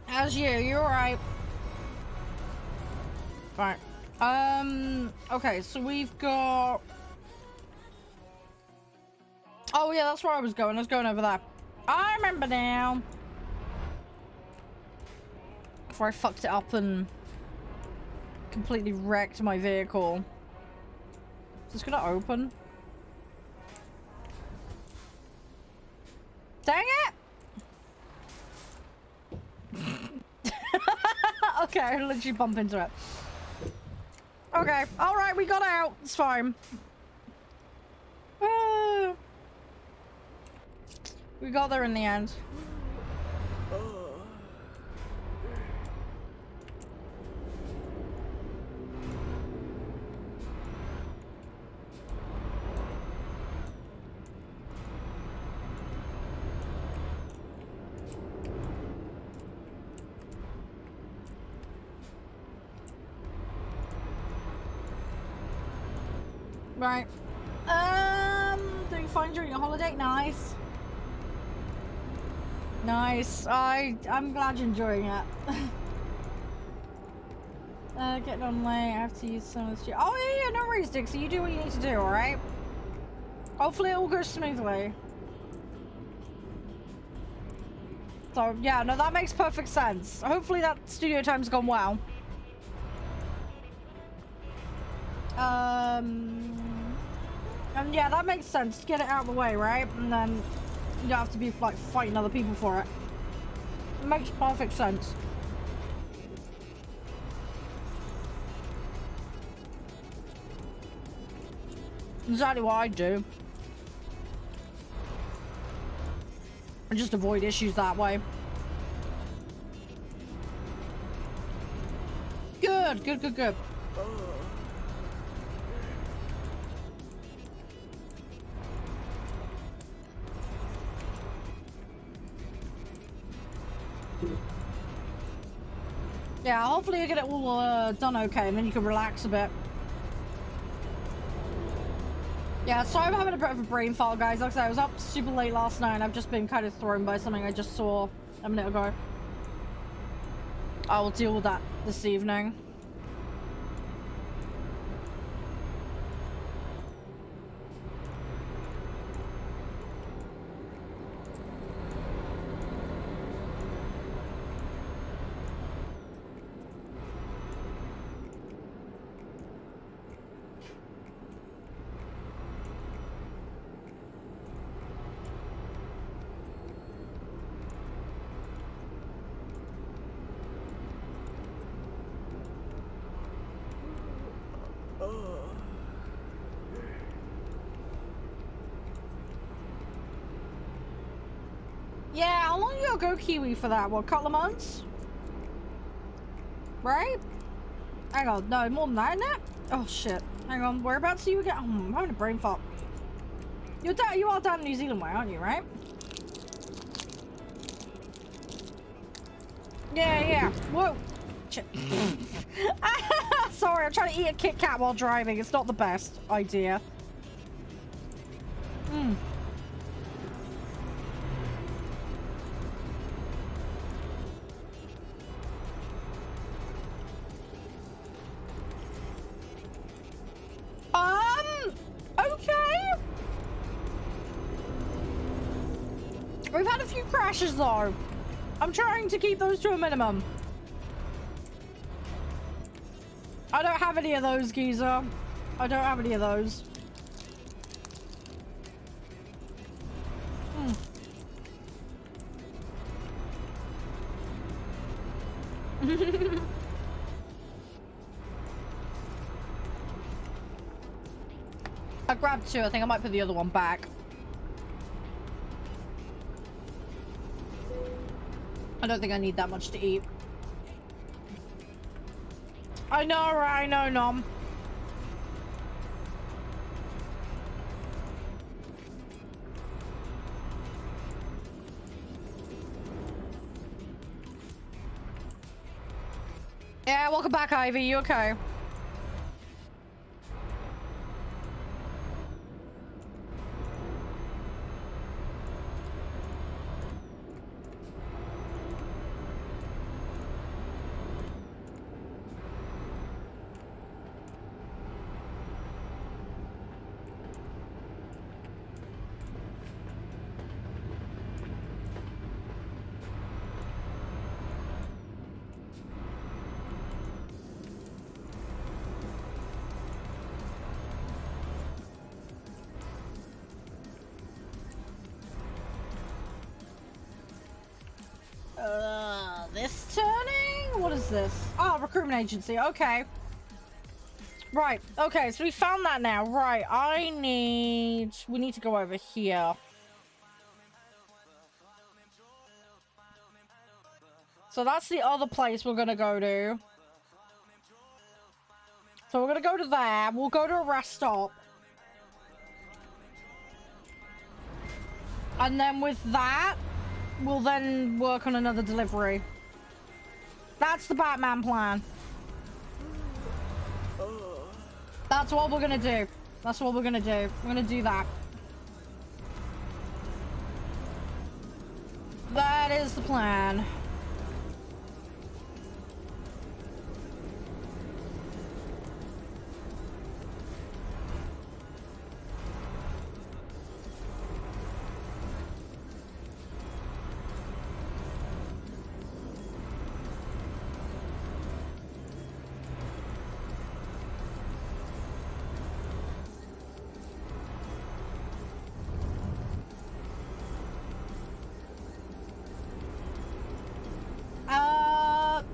S1: How's you? You alright? Right. Okay, so we've got... Oh yeah, that's where I was going. I was going over there. I remember now. Before I fucked it up and completely wrecked my vehicle. Is this gonna open? Dang it! Okay, I literally bump into it. Okay, alright, we got out. It's fine. We got there in the end. Right. Doing fine during your holiday? Nice. Nice. I'm glad you're enjoying it. Getting on late. I have to use some of this shit. Oh yeah, no worries, Dixie. You do what you need to do, alright? Hopefully it all goes smoothly. So yeah, no, that makes perfect sense. Hopefully that studio time's gone well. And yeah, that makes sense. Get it out of the way, right? And then you don't have to be like fighting other people for it. It makes perfect sense. Exactly what I do. And just avoid issues that way. Good, good, good, good. Yeah, hopefully you get it all done okay, and then you can relax a bit. Yeah, sorry I'm having a bit of a brain fart, guys. Like I said, I was up super late last night, and I've just been kind of thrown by something I just saw a minute ago. I will deal with that this evening. or go Kiwi for that? What, a couple of months? Right? Hang on, no, more than that, isn't it? Oh shit. Hang on, whereabouts are you again? Oh, I'm having a brain fart. You are down New Zealand way, aren't you, right? Yeah. Whoa. Shit. Sorry, I'm trying to eat a Kit Kat while driving. It's not the best idea. Okay. We've had a few crashes though. I'm trying to keep those to a minimum. I don't have any of those, geezer. I don't have any of those. I grabbed two. I think I might put the other one back. I don't think I need that much to eat. I know, right? I know, Nom. Yeah, welcome back, Ivy. You okay? This turning? What is this? Oh, recruitment agency. Okay. Right. Okay, so we found that now. Right. We need to go over here. So that's the other place we're gonna go to. So we're gonna go to there. We'll go to a rest stop. And then with that, we'll then work on another delivery. That's the Batman plan. That's what we're gonna do. That's what we're gonna do. We're gonna do that. That is the plan.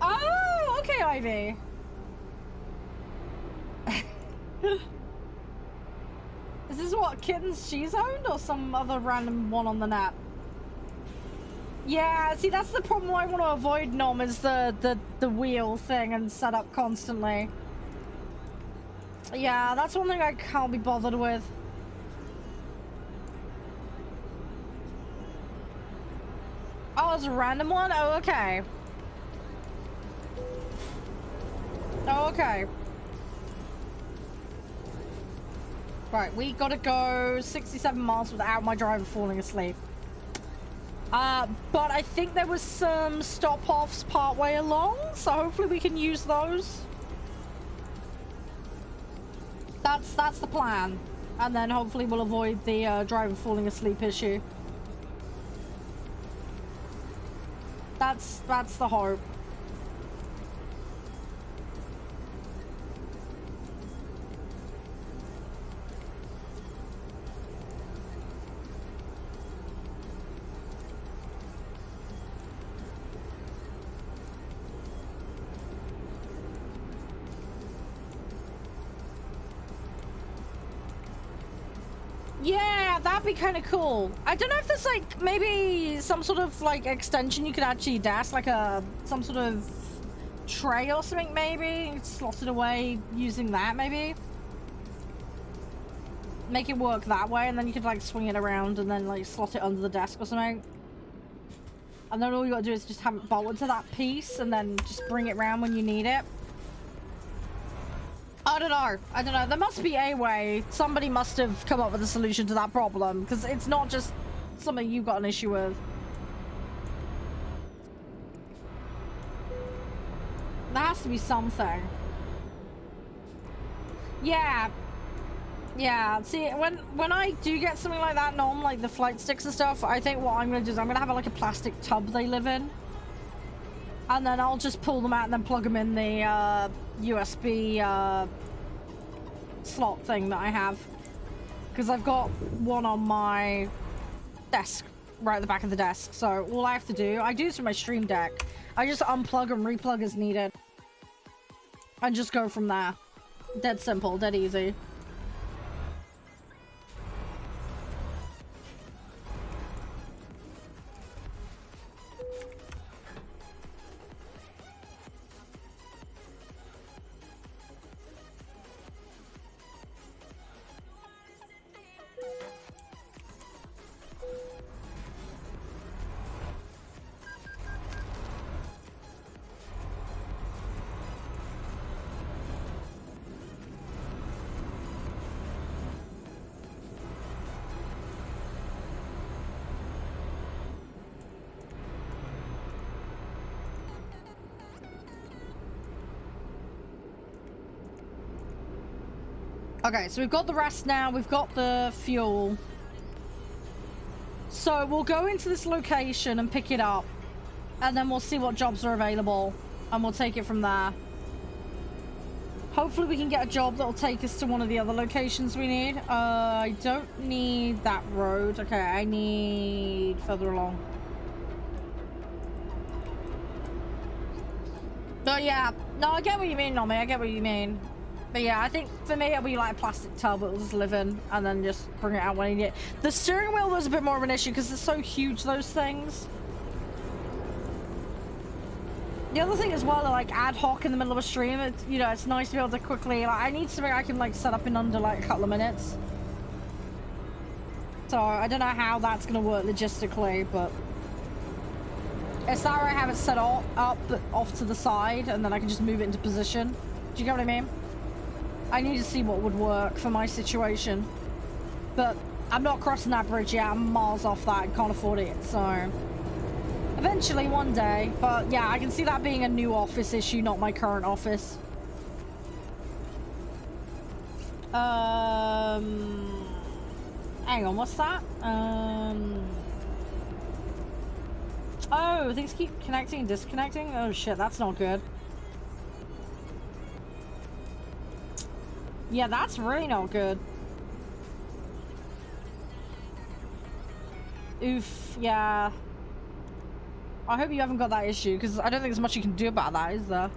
S1: Oh, okay, Ivy. Is this what, kittens she's owned or some other random one on the net? Yeah, see, that's the problem I want to avoid, Nom, is the wheel thing and set up constantly. Yeah, that's one thing I can't be bothered with. Oh, it's a random one? Oh, okay. Oh, okay. Right, we gotta go 67 miles without my driver falling asleep. But I think there was some stop-offs partway along, so hopefully we can use those. That's the plan. And then hopefully we'll avoid the driver falling asleep issue. That's the hope. Yeah, that'd be kind of cool. I don't know if there's like maybe some sort of like extension you could actually desk, like some sort of tray or something, maybe slot it away using that, maybe make it work that way, and then you could like swing it around and then like slot it under the desk or something. And then all you gotta do is just have it bolted to that piece and then just bring it around when you need it. I don't know. There must be a way. Somebody must have come up with a solution to that problem, because it's not just something you've got an issue with. There has to be something. Yeah. Yeah, see, when I do get something like that, like the flight sticks and stuff, I think what I'm going to do is I'm going to have like a plastic tub they live in. And then I'll just pull them out and then plug them in the USB slot thing that I have. Because I've got one on my desk, right at the back of the desk. So all I have to do, I do this with my Stream Deck. I just unplug and replug as needed. And just go from there. Dead simple, dead easy. Okay, so we've got the rest now. We've got the fuel. So we'll go into this location and pick it up. And then we'll see what jobs are available. And we'll take it from there. Hopefully we can get a job that'll take us to one of the other locations we need. I don't need that road. Okay, I need further along. But yeah, no, I get what you mean, Nomi. I get what you mean. But yeah, I think for me it'll be like a plastic tub it'll just live in and then just bring it out when I need it. The steering wheel was a bit more of an issue because they're so huge, those things. The other thing as well, like ad hoc in the middle of a stream, it's, you know, it's nice to be able to quickly, like, I need something I can like set up in under like a couple of minutes. So I don't know how that's gonna work logistically, but it's that way I have it set up but off to the side and then I can just move it into position. Do you get what I mean? I need to see what would work for my situation. But I'm not crossing that bridge yet. I'm miles off that. I can't afford it. So eventually one day. But yeah, I can see that being a new office issue, not my current office. Hang on, what's that? Oh, things keep connecting and disconnecting? Oh shit, that's not good. Yeah, that's really not good. Oof, yeah. I hope you haven't got that issue, because I don't think there's much you can do about that, is there?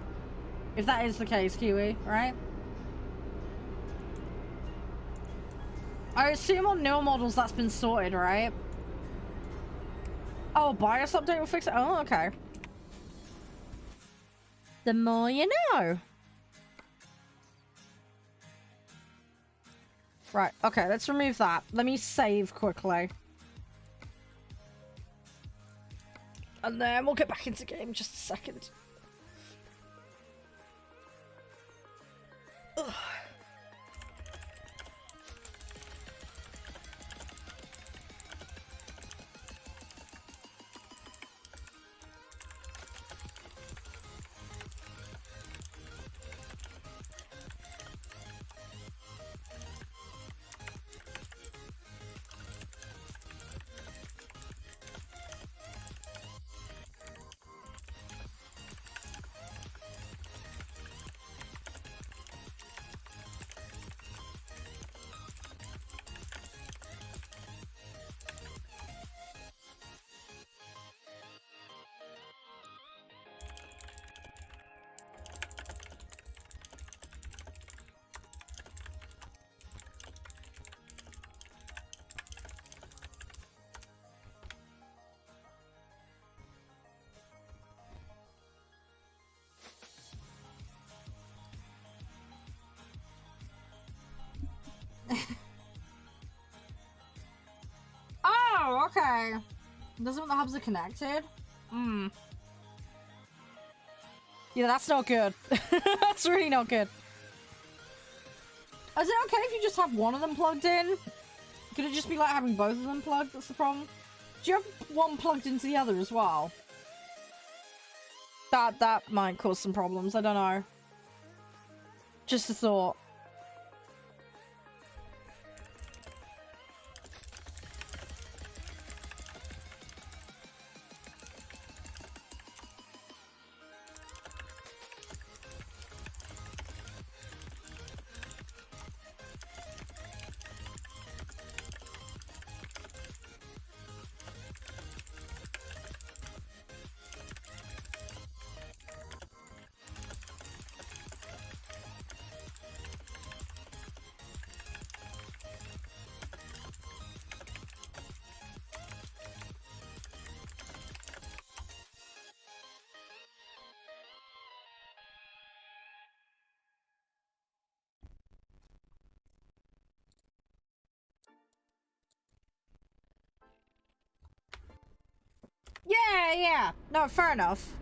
S1: If that is the case, Kiwi, right? I assume on newer models that's been sorted, right? Oh, BIOS update will fix it? Oh, okay. The more you know. Right, okay, let's remove that. Let me save quickly. And then we'll get back into game in just a second. Ugh. Oh, okay. Doesn't mean the hubs are connected? Hmm. Yeah, that's not good. That's really not good. Is it okay if you just have one of them plugged in? Could it just be like having both of them plugged? That's the problem. Do you have one plugged into the other as well? That might cause some problems. I don't know. Just a thought. Yeah. No, fair enough.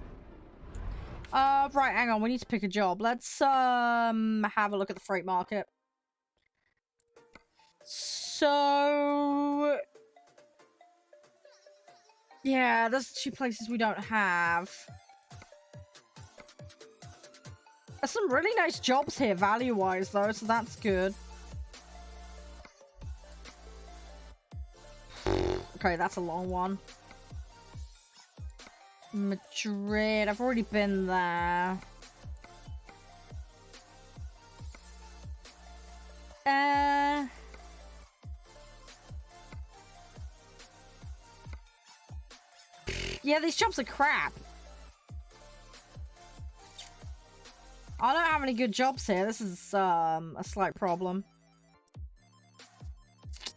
S1: Right, hang on. We need to pick a job. Let's, have a look at the freight market. So... yeah, there's two places we don't have. There's some really nice jobs here, value-wise, though, so that's good. Okay, that's a long one. Madrid. I've already been there. Yeah, these jobs are crap. I don't have any good jobs here. This is, a slight problem.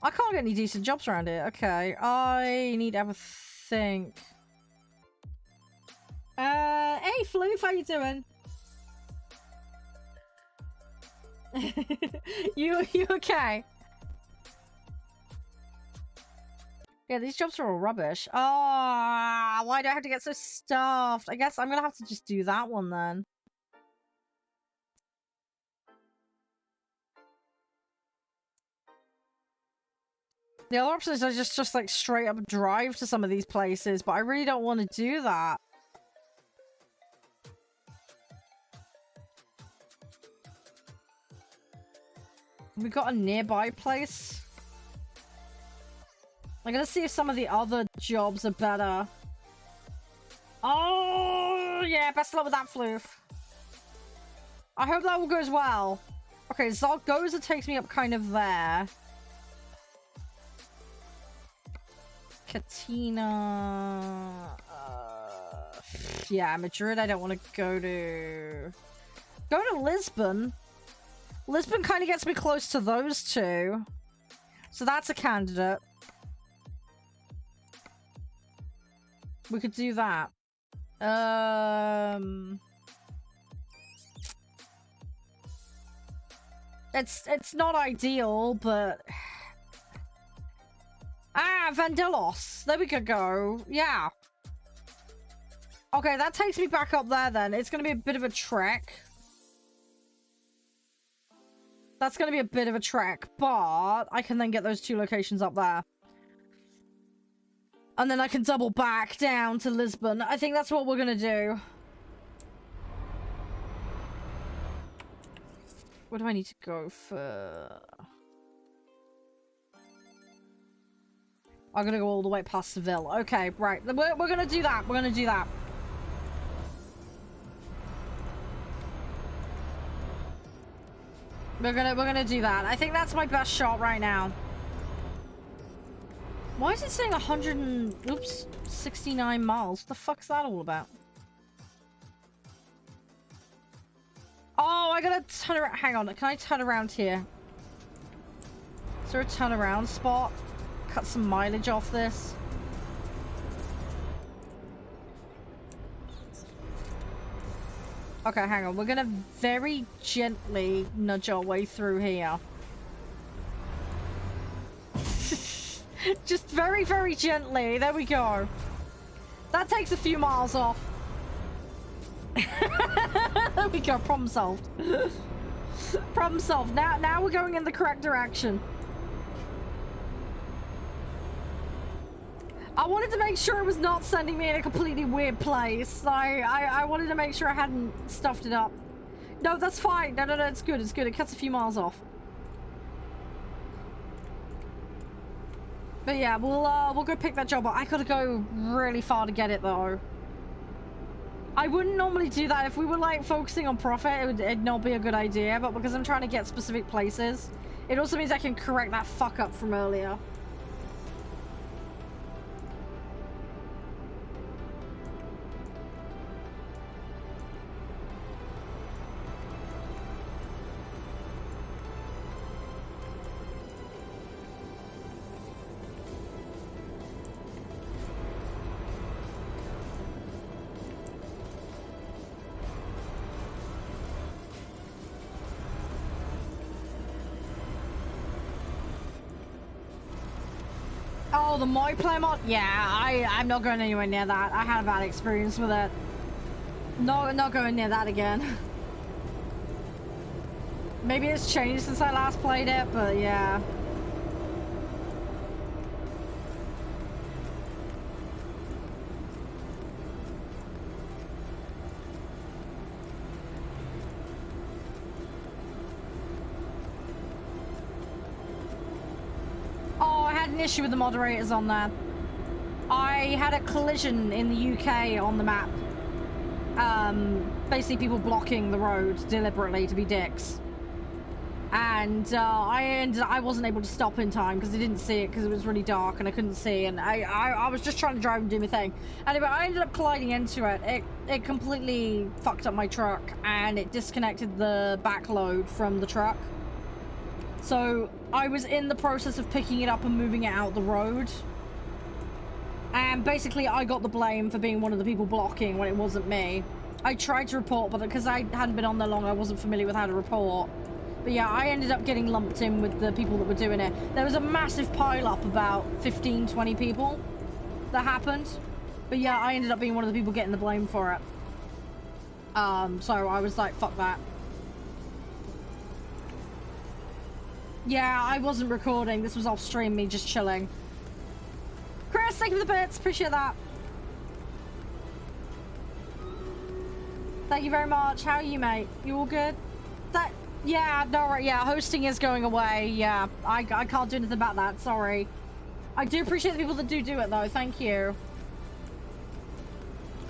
S1: I can't get any decent jobs around here. Okay, I need to have a think. Hey, Floof, how you doing? You okay? Yeah, these jobs are all rubbish. Oh, why do I have to get so stuffed? I guess I'm gonna have to just do that one then. The other option is I just like straight up drive to some of these places, but I really don't want to do that. We got a nearby place. I'm gonna see if some of the other jobs are better. Oh, yeah, best of luck with that, Floof. I hope that all goes well. Okay, Zaragoza takes me up kind of there. Katina... yeah, Madrid I don't want to go to. Go to Lisbon. Lisbon kind of gets me close to those two. So that's a candidate. We could do that. It's not ideal, but... ah, Vandelos. There we could go. Yeah. Okay, that takes me back up there then. It's gonna be a bit of a trek. That's gonna be a bit of a trek, but I can then get those two locations up there. And then I can double back down to Lisbon. I think that's what we're gonna do. Where do I need to go for? I'm gonna go all the way past Seville. Okay, right. We're gonna do that. We're gonna do that. We're gonna do that. I think that's my best shot right now. Why is it saying 69 miles? What the fuck's that all about? Oh, I gotta turn around. Hang on, can I turn around here? Is there a turnaround spot? Cut some mileage off this. Okay, hang on. We're gonna very gently nudge our way through here. Just very, very gently. There we go. That takes a few miles off. There we go. Problem solved. Problem solved. Now we're going in the correct direction. I wanted to make sure it was not sending me in a completely weird place. I wanted to make sure I hadn't stuffed it up. No, that's fine. No, it's good. It's good. It cuts a few miles off. But yeah, we'll go pick that job up. I gotta go really far to get it though. I wouldn't normally do that. If we were like focusing on profit, it'd not be a good idea. But because I'm trying to get specific places, it also means I can correct that fuck up from earlier. Oh, the Moi play mod? Yeah, I'm not going anywhere near that. I had a bad experience with it. No, not going near that again. Maybe it's changed since I last played it, but yeah. An issue with the moderators on there. I had a collision in the UK on the map. Basically people blocking the road deliberately to be dicks. And I wasn't able to stop in time because I didn't see it because it was really dark and I couldn't see, and I was just trying to drive and do my thing. Anyway, I ended up colliding into it. It completely fucked up my truck and it disconnected the back load from the truck. So I was in the process of picking it up and moving it out the road. And basically I got the blame for being one of the people blocking when it wasn't me. I tried to report, but because I hadn't been on there long, I wasn't familiar with how to report. But yeah, I ended up getting lumped in with the people that were doing it. There was a massive pile-up, about 15, 20 people that happened. But yeah, I ended up being one of the people getting the blame for it. So I was like, fuck that. Yeah, I wasn't recording. This was off stream, me just chilling. Chris, thank you for the bits. Appreciate that. Thank you very much. How are you, mate? You all good? Yeah, no, right, yeah, hosting is going away. Yeah, I can't do anything about that. Sorry. I do appreciate the people that do it, though. Thank you.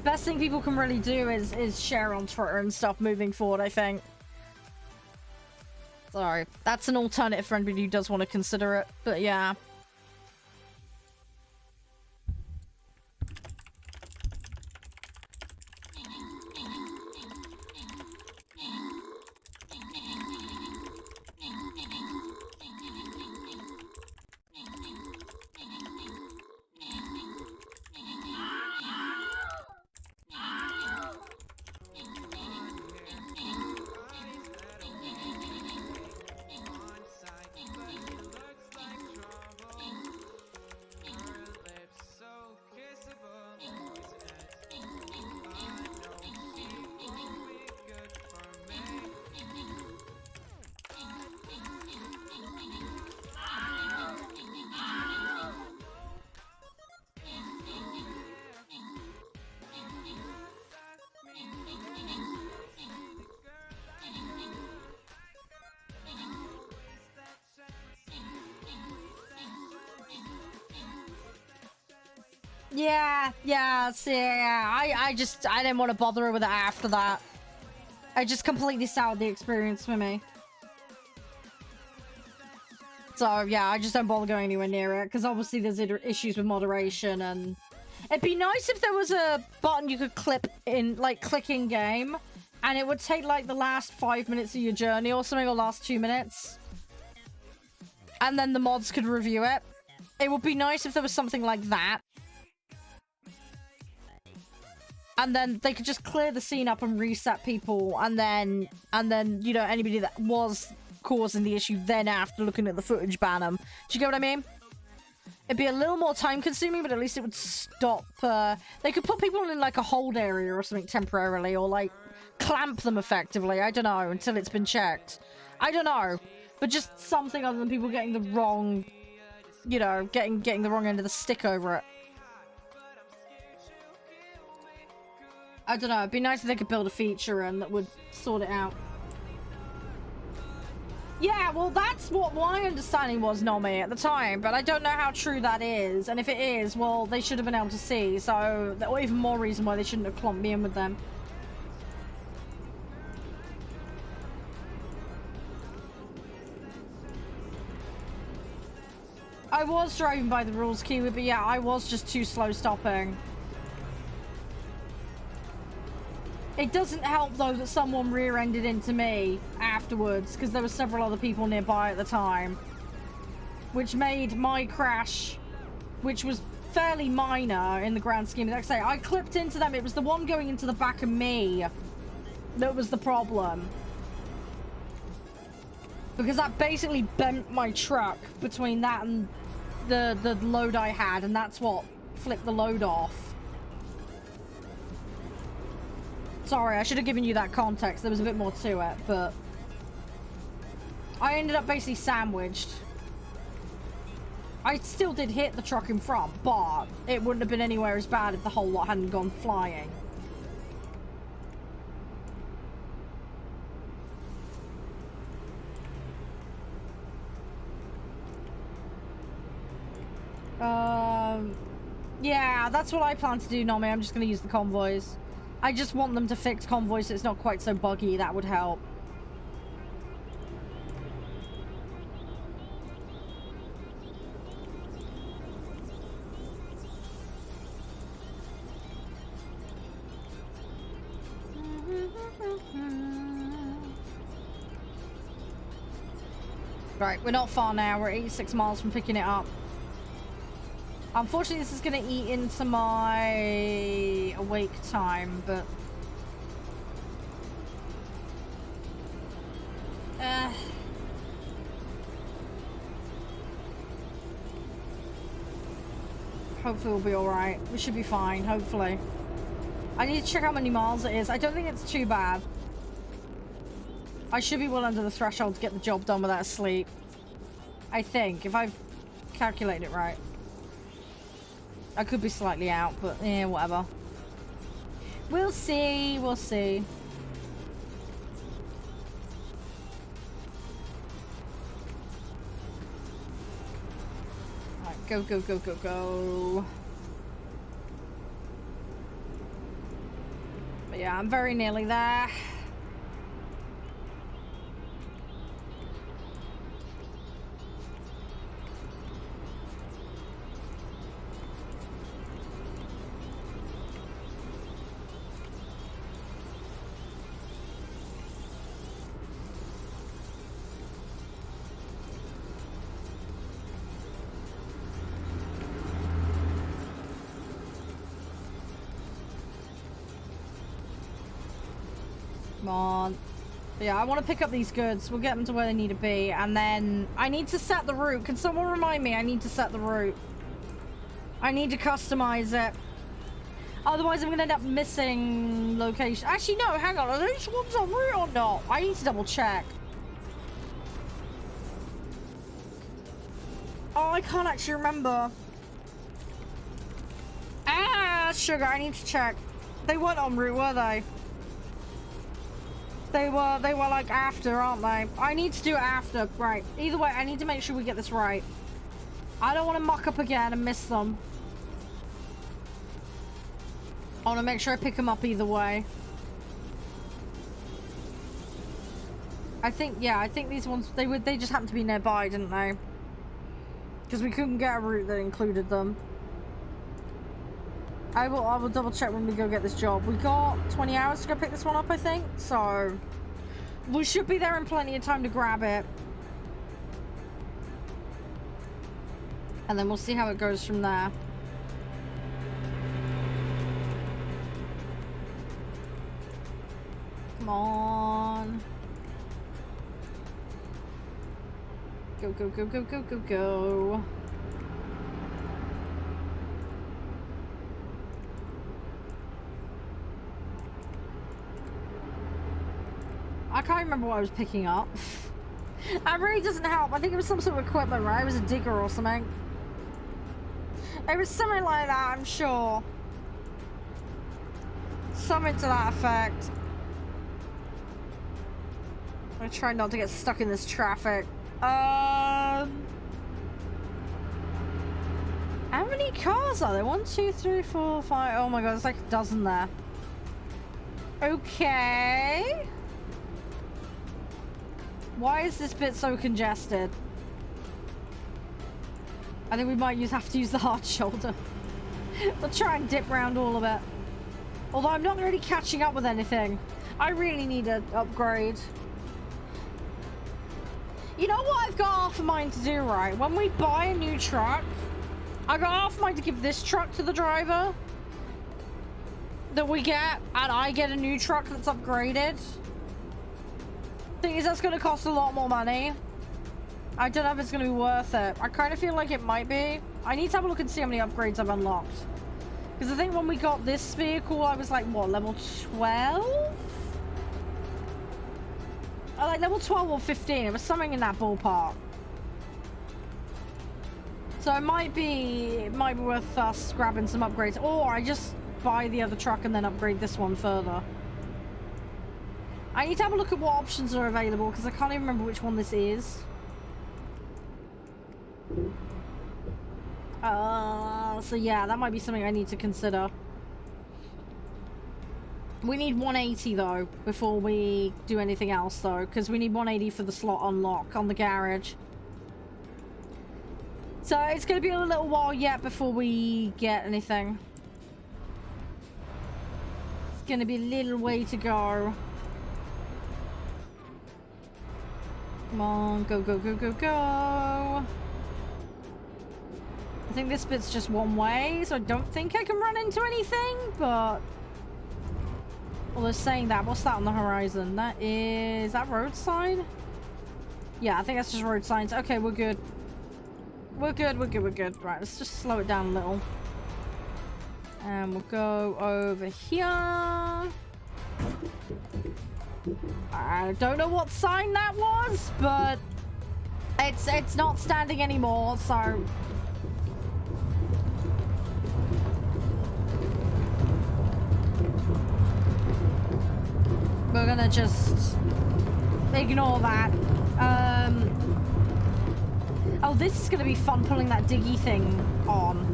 S1: Best thing people can really do is share on Twitter and stuff moving forward, I think. Sorry, that's an alternative for anybody who does want to consider it, but yeah. Yeah, see, yeah, I didn't want to bother with it after that. I just completely soured the experience for me. So, yeah, I just don't bother going anywhere near it, because obviously there's issues with moderation, and... It'd be nice if there was a button you could click in game, and it would take, like, the last 5 minutes of your journey or something, or last 2 minutes. And then the mods could review it. It would be nice if there was something like that. And then they could just clear the scene up and reset people, and then, you know, anybody that was causing the issue then after looking at the footage ban them. Do you get what I mean? It'd be a little more time consuming, but at least it would stop, they could put people in like a hold area or something temporarily, or like clamp them effectively, I don't know, until it's been checked. I don't know, but just something other than people getting the wrong, you know, getting the wrong end of the stick over it. I don't know, it'd be nice if they could build a feature and that would sort it out. Yeah, well, that's what my understanding was, Nomi, at the time, but I don't know how true that is. And if it is, well, they should have been able to see, so or even more reason why they shouldn't have clumped me in with them. I was driving by the rules, Kiwi, but yeah, I was just too slow stopping. It doesn't help, though, that someone rear-ended into me afterwards, because there were several other people nearby at the time. Which made my crash, which was fairly minor in the grand scheme. Like I say, I clipped into them. It was the one going into the back of me that was the problem. Because that basically bent my truck between that and the load I had, and that's what flipped the load off. Sorry, I should have given you that context. There was a bit more to it, but I ended up basically sandwiched. I still did hit the truck in front, but it wouldn't have been anywhere as bad if the whole lot hadn't gone flying. Yeah, that's what I plan to do, Nomi. I'm just going to use the convoys. I just want them to fix convoys so it's not quite so buggy. That would help. Right, we're not far now. We're 86 miles from picking it up. Unfortunately, this is going to eat into my awake time, but... hopefully we'll be alright. We should be fine, hopefully. I need to check how many miles it is. I don't think it's too bad. I should be well under the threshold to get the job done without sleep. I think, if I've calculated it right. I could be slightly out, but yeah, whatever. We'll see, we'll see. Alright, go, go, go, go, go. But yeah, I'm very nearly there. Come on. But yeah, I want to pick up these goods. We'll get them to where they need to be. And then I need to set the route. Can someone remind me? I need to set the route. I need to customize it. Otherwise, I'm going to end up missing location. Actually, no, hang on. Are those ones on route or not? I need to double check. Oh, I can't actually remember. Ah, sugar. I need to check. They weren't en route, were they? They were like after, aren't they? I need to do it after. Right. Either way, I need to make sure we get this right. I don't want to muck up again and miss them. I want to make sure I pick them up either way. I think, yeah, I think these ones, they just happened to be nearby, didn't they? Because we couldn't get a route that included them. I will double check when we go get this job. We got 20 hours to go pick this one up, I think. So we should be there in plenty of time to grab it. And then we'll see how it goes from there. Come on. Go, go, go, go, go, go, go. I can't remember what I was picking up. That really doesn't help. I think it was some sort of equipment, right? It was a digger or something. It was something like that, I'm sure. Something to that effect. I try not to get stuck in this traffic. How many cars are there? 1, 2, 3, 4, 5. Oh my god, there's like a dozen there. Okay. Why is this bit so congested? I think we might have to use the hard shoulder. We'll try and dip around all of it. Although I'm not really catching up with anything. I really need an upgrade. You know what I've got half of mine to do, right? When we buy a new truck, I got half of mine to give this truck to the driver that we get, and I get a new truck that's upgraded. Thing is, that's going to cost a lot more money. I don't know if it's going to be worth it. I kind of feel like it might be. I need to have a look and see how many upgrades I've unlocked. Because I think when we got this vehicle, I was like, what, level 12? Like level 12 or 15. It was something in that ballpark. So it might be worth us grabbing some upgrades. Or I just buy the other truck and then upgrade this one further. I need to have a look at what options are available because I can't even remember which one this is. So yeah, that might be something I need to consider. We need 180 though before we do anything else though, because we need 180 for the slot unlock on the garage. So it's going to be a little while yet before we get anything. It's going to be a little way to go. Come on, go, go, go, go, go. I think this bit's just one way, so I don't think I can run into anything, but... Well, they're saying that. What's that on the horizon? That is... that road sign? Yeah, I think that's just road signs. Okay, we're good. We're good, we're good, we're good. Right, let's just slow it down a little. And we'll go over here. I don't know what sign that was, but... It's not standing anymore, so... We're gonna just ignore that. Oh, this is gonna be fun pulling that diggy thing on.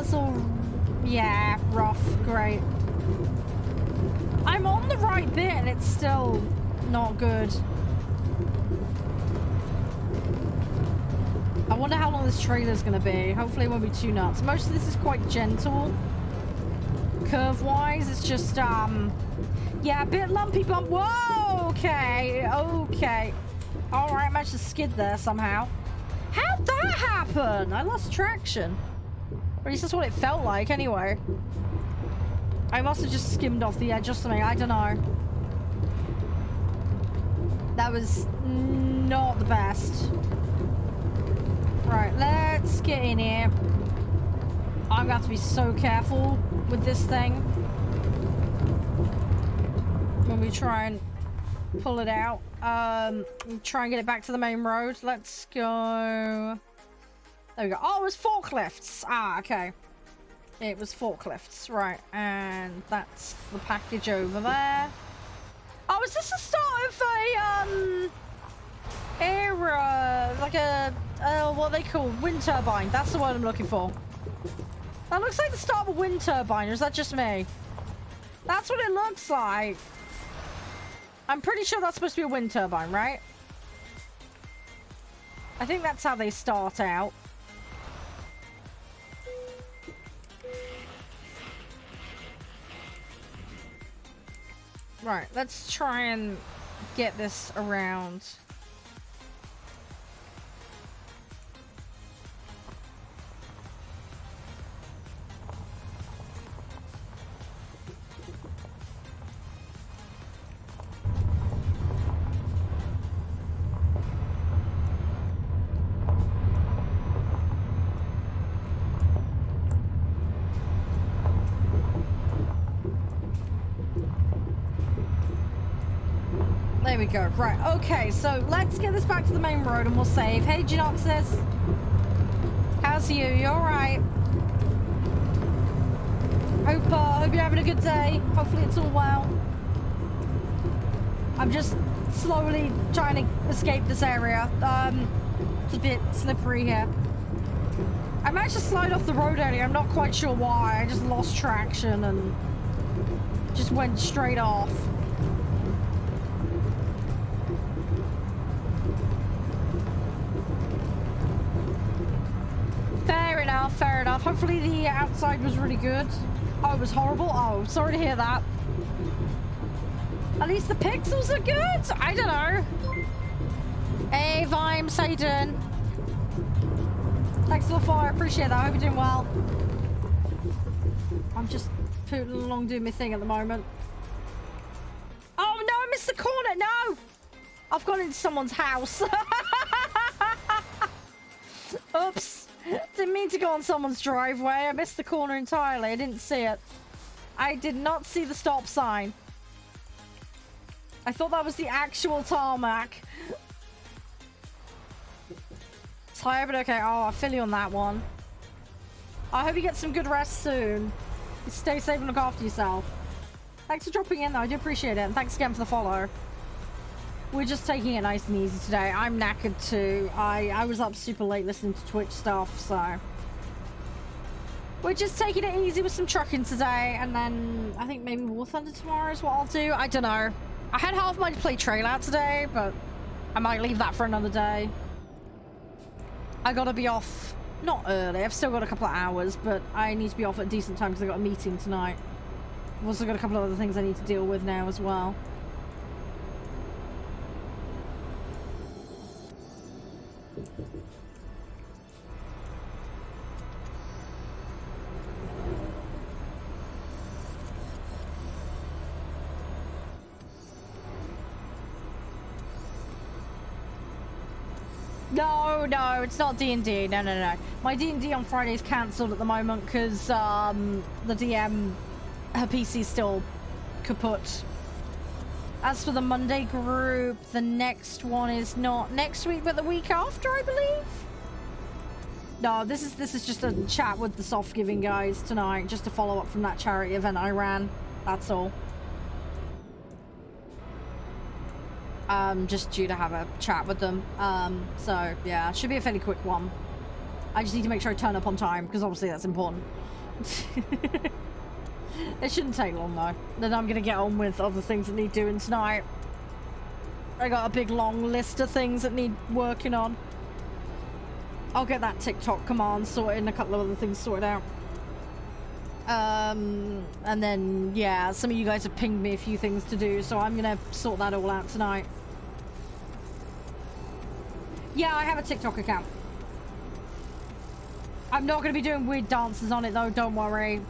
S1: So yeah, rough, great. I'm on the right bit and it's still not good. I wonder how long this trailer's gonna be. Hopefully it won't be too nuts. Most of this is quite gentle. Curve-wise, it's just, yeah, a bit lumpy bump. Whoa, okay, okay. All right, I managed to skid there somehow. How'd that happen? I lost traction. Or at least that's what it felt like, anyway. I must have just skimmed off the edge or something, I don't know. That was not the best. Right, let's get in here. I'm gonna have to be so careful with this thing when we try and pull it out. Try and get it back to the main road. Let's go. There we go. Oh, it was forklifts. Ah, okay. It was forklifts, right? And that's the package over there. Oh, is this the start of a era, like a what are they called? Wind turbine. That's the word I'm looking for. That looks like the start of a wind turbine, or is that just me? That's what it looks like. I'm pretty sure that's supposed to be a wind turbine, right? I think that's how they start out. Right, let's try and get this around. There we go. Right, okay, so let's get this back to the main road and we'll save. Hey, Genoxis. How's you? You alright? Hope you're having a good day. Hopefully it's all well. I'm just slowly trying to escape this area. It's a bit slippery here. I managed to slide off the road earlier. I'm not quite sure why. I just lost traction and just went straight off. Fair enough. Hopefully the outside was really good. Oh, it was horrible? Oh, sorry to hear that. At least the pixels are good? I don't know. Hey, Vimes, how you doing? Thanks for the follow, I appreciate that. I hope you're doing well. I'm just putting along doing my thing at the moment. Oh no, I missed the corner, no! I've gone into someone's house. Oops. Didn't mean to go on someone's driveway. I missed the corner entirely. I didn't see it. I did not see the stop sign. I thought that was the actual tarmac. Tired, but okay. Oh, I feel you on that one. I hope you get some good rest soon. Stay safe and look after yourself. Thanks for dropping in, though. I do appreciate it. And thanks again for the follow. We're just taking it nice and easy today. I'm knackered too. I was up super late listening to Twitch stuff, so... We're just taking it easy with some trucking today, and then I think maybe War Thunder tomorrow is what I'll do. I don't know. I had half my play trail out today, but I might leave that for another day. I gotta be off, not early. I've still got a couple of hours, but I need to be off at a decent time because I've got a meeting tonight. I've also got a couple of other things I need to deal with now as well. No, it's not D&D. No. My D&D on Friday is cancelled at the moment because the DM, her PC's still kaput. As for the Monday group, the next one is not next week, but the week after, I believe. No, this is just a chat with the soft giving guys tonight, just to follow up from that charity event I ran. That's all. Just due to have a chat with them. So yeah, should be a fairly quick one. I just need to make sure I turn up on time, because obviously that's important. It shouldn't take long though. Then I'm gonna get on with other things that need doing tonight. I got a big long list of things that need working on. I'll get that TikTok command sorted and a couple of other things sorted out. And then yeah, some of you guys have pinged me a few things to do, so I'm gonna sort that all out tonight. Yeah, I have a TikTok account. I'm not gonna be doing weird dances on it though, don't worry.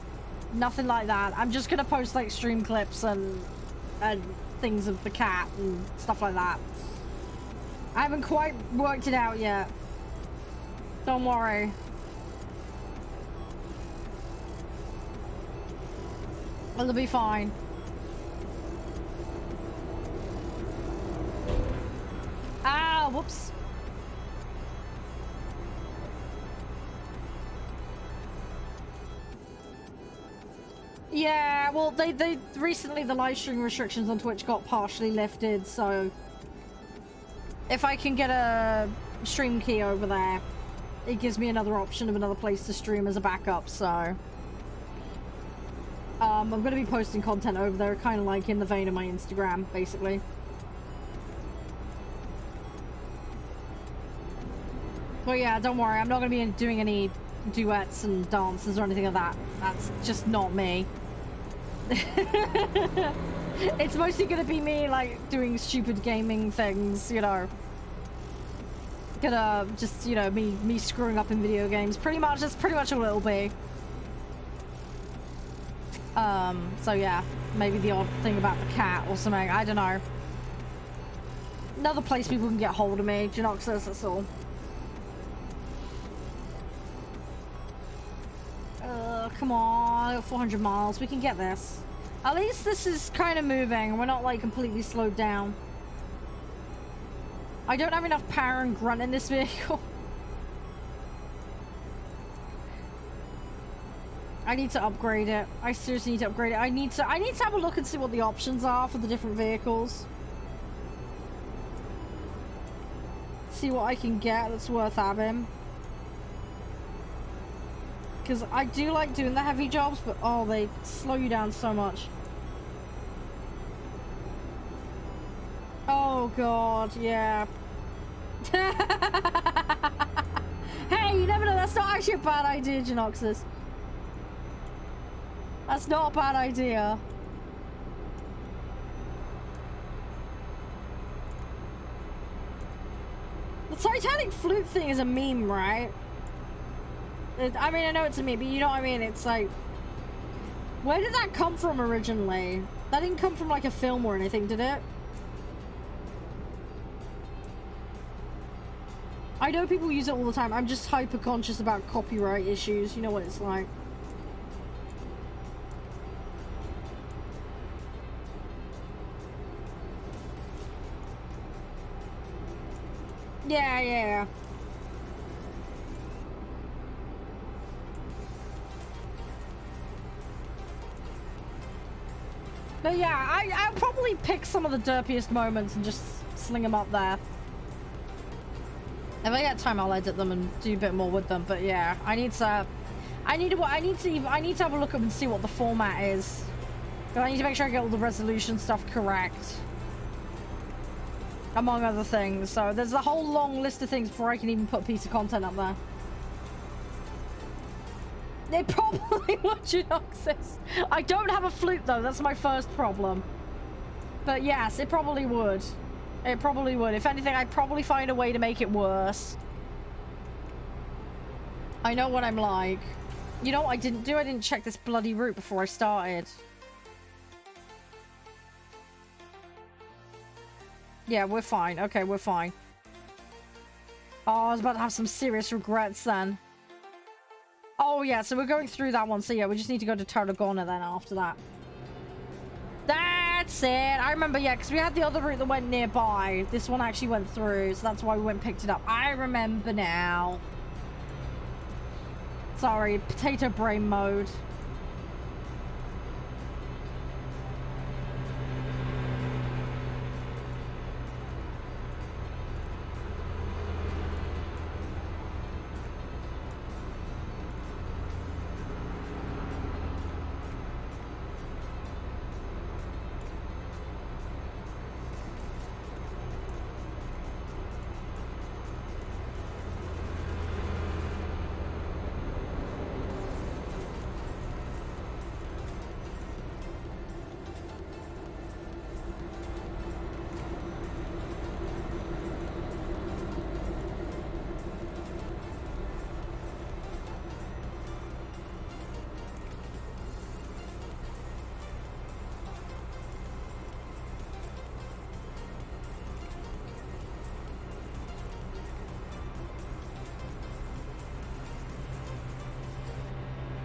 S1: Nothing like that. I'm just gonna post like stream clips and things of the cat and stuff like that. I haven't quite worked it out yet. Don't worry. It'll be fine. Ah, whoops. Yeah, well, they recently the live stream restrictions on Twitch got partially lifted, so if I can get a stream key over there, it gives me another option of another place to stream as a backup, so I'm going to be posting content over there, kind of like in the vein of my Instagram, basically. But yeah, don't worry, I'm not going to be doing any duets and dances or anything like that. That's just not me. It's mostly going to be me, like, doing stupid gaming things, you know. Gonna just, you know, me screwing up in video games. Pretty much, that's pretty much all it'll be. So yeah, maybe the odd thing about the cat or something, I don't know. Another place people can get hold of me, Genoxis, that's all. Come on, 400 miles, we can get this. At least this is kind of moving, we're not like completely slowed down. I don't have enough power and grunt in this vehicle. I need to upgrade it. I seriously need to upgrade it. I need to have a look and see what the options are for the different vehicles. See what I can get that's worth having. Because I do like doing the heavy jobs, but oh, they slow you down so much. Oh god, yeah. Hey, you never know, that's not actually a bad idea, Genoxus. That's not a bad idea. The Titanic flute thing is a meme, right? I mean, I know it's a meme, but you know what I mean? It's like... Where did that come from originally? That didn't come from like a film or anything, did it? I know people use it all the time. I'm just hyper conscious about copyright issues. You know what it's like. Yeah, yeah. But yeah, I'll probably pick some of the derpiest moments and just sling them up there. If I get time, I'll edit them and do a bit more with them. But yeah, I need to have a look up and see what the format is. But I need to make sure I get all the resolution stuff correct. Among other things. So there's a whole long list of things before I can even put a piece of content up there. They probably would, Genoxus. I don't have a flute though, that's my first problem. But yes, it probably would. It probably would. If anything, I'd probably find a way to make it worse. I know what I'm like. You know what I didn't do? I didn't check this bloody route before I started. Yeah, we're fine. Okay, we're fine. Oh, I was about to have some serious regrets then. Oh, yeah, so we're going through that one. So, yeah, we just need to go to Tarragona then after that. That's it. I remember, yeah, because we had the other route that went nearby. This one actually went through, so that's why we went and picked it up. I remember now. Sorry, potato brain mode.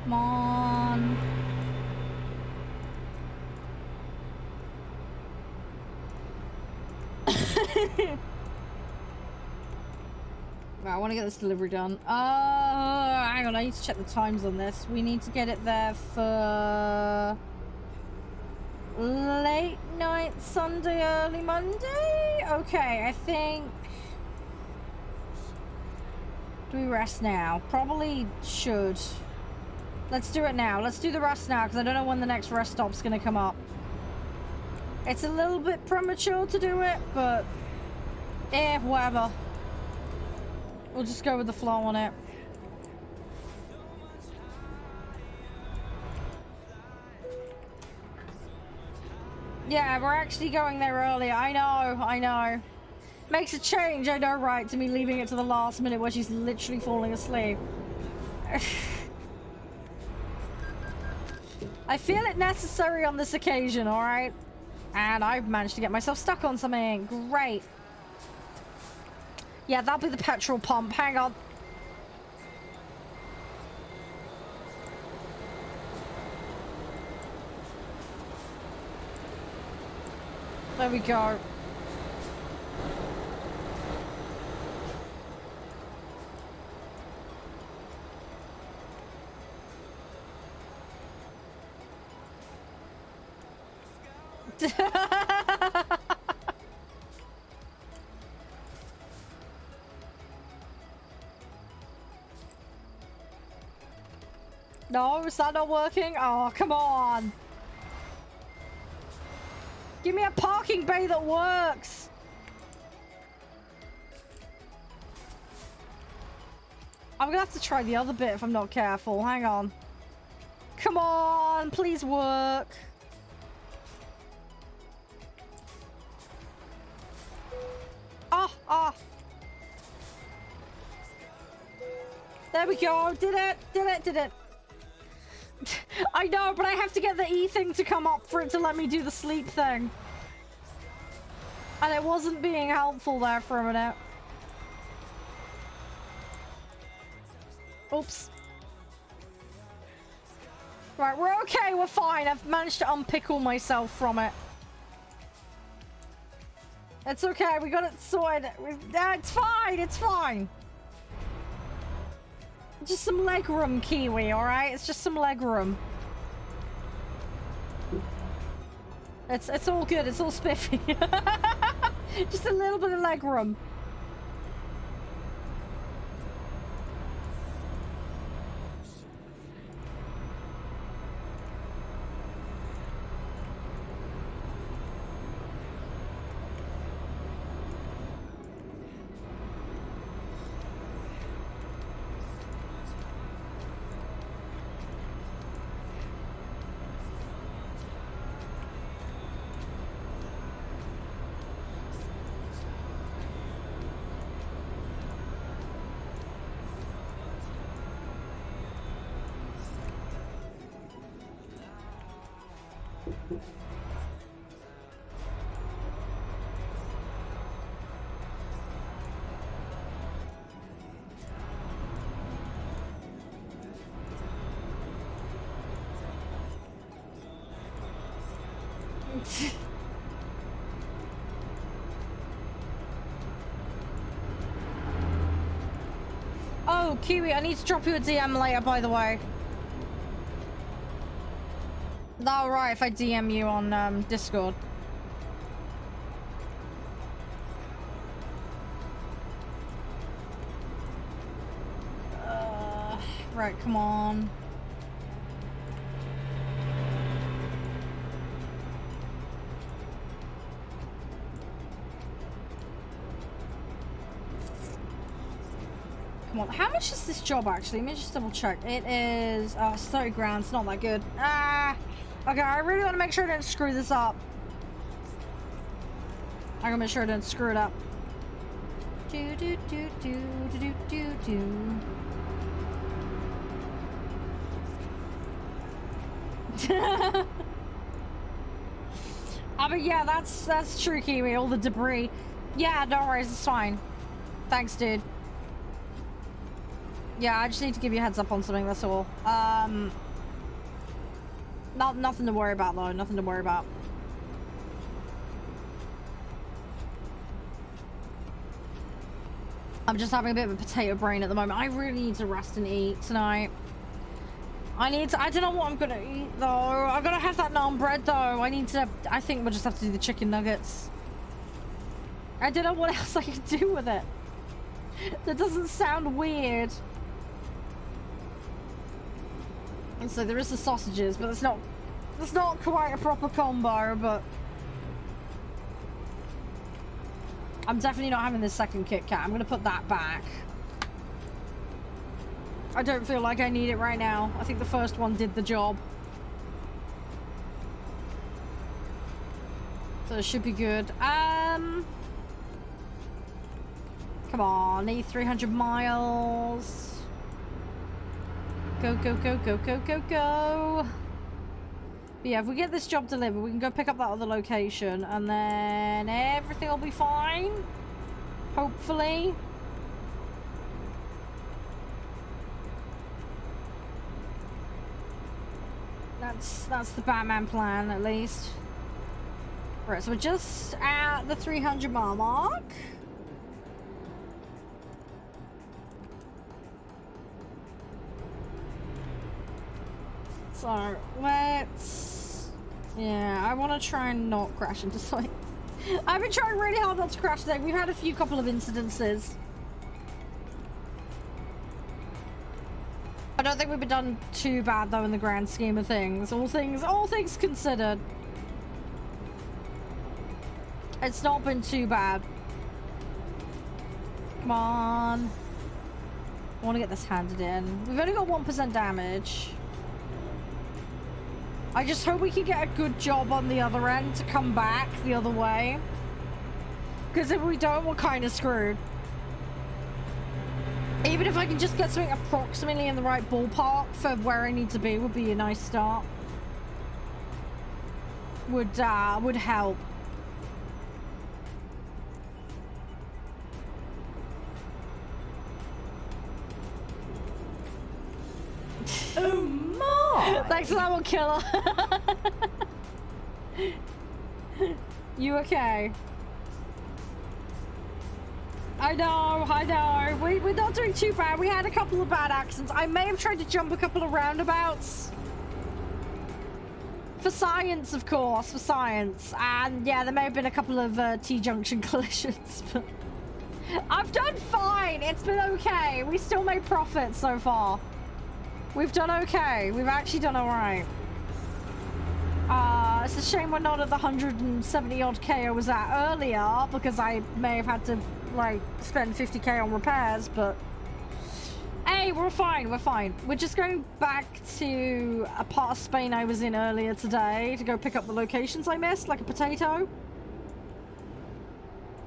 S1: Come on. Right, I want to get this delivery done. Hang on, I need to check the times on this. We need to get it there for late night Sunday, early Monday? Okay, I think... Do we rest now? Probably should. Let's do it now. Let's do the rest now, because I don't know when the next rest stop's going to come up. It's a little bit premature to do it, but... whatever. We'll just go with the flow on it. Yeah, we're actually going there earlier. I know, I know. Makes a change, I know, right, to me leaving it to the last minute where she's literally falling asleep. I feel it necessary on this occasion, alright? And I've managed to get myself stuck on something. Great. Yeah, that'll be the petrol pump. Hang on. There we go. No, is that not working? Oh, come on. Give me a parking bay that works. I'm gonna have to try the other bit if I'm not careful. Hang on. Come on, please work. Ah. There we go. Did it. I know, but I have to get the E thing to come up for it to let me do the sleep thing. And it wasn't being helpful there for a minute. Oops. Right, we're okay, we're fine. I've managed to unpickle myself from it. It's okay, we got it sorted. It's fine. Just some leg room, Kiwi, alright? It's just some leg room. It's all good, it's all spiffy. Just a little bit of leg room. Oh, Kiwi, I need to drop you a DM later, by the way. Is that alright if I DM you on Discord? Right, come on. Come on, how much is this job actually? Let me just double check. It is, it's 30 grand, it's not that good. Okay, I really want to make sure I don't screw this up. I'm gonna make sure I don't screw it up. Do. But yeah, that's true, Kiwi. All the debris. Yeah, no worries, it's fine. Thanks, dude. Yeah, I just need to give you a heads up on something, that's all. Nothing to worry about, though. Nothing to worry about. I'm just having a bit of a potato brain at the moment. I really need to rest and eat tonight. I don't know what I'm gonna eat, though. I'm gonna have that naan bread, though. I think we'll just have to do the chicken nuggets. I don't know what else I can do with it. That doesn't sound weird. And so there is the sausages, but it's not quite a proper combo, but I'm definitely not having this second Kit Kat. I'm gonna put that back. I don't feel like I need it right now. I think the first one did the job. So it should be good. Come on, need 300 miles. Go. But yeah, if we get this job delivered, we can go pick up that other location, and then everything will be fine. Hopefully. That's the Batman plan, at least. Right, so we're just at the 300 mile mark. So let's Yeah, I want to try and not crash into something. I've been trying really hard not to crash today. We've had a couple of incidences. I don't think we've been done too bad though in the grand scheme of things. All things considered. It's not been too bad. Come on. I want to get this handed in. We've only got 1% damage. I just hope we can get a good job on the other end to come back the other way. Because if we don't, we're kind of screwed. Even if I can just get something approximately in the right ballpark for where I need to be would be a nice start. Would help.
S2: Oh my!
S1: Thanks for that one, Killer. You okay? I know. We're not doing too bad. We had a couple of bad accidents. I may have tried to jump a couple of roundabouts. For science, of course, for science. And yeah, there may have been a couple of T-junction collisions, but I've done fine. It's been okay. We still made profits so far. We've done okay. We've actually done all right. It's a shame we're not at the 170 odd K I was at earlier, because I may have had to like spend 50K on repairs, but hey, we're fine. We're just going back to a part of Spain I was in earlier today to go pick up the locations I missed, like a potato.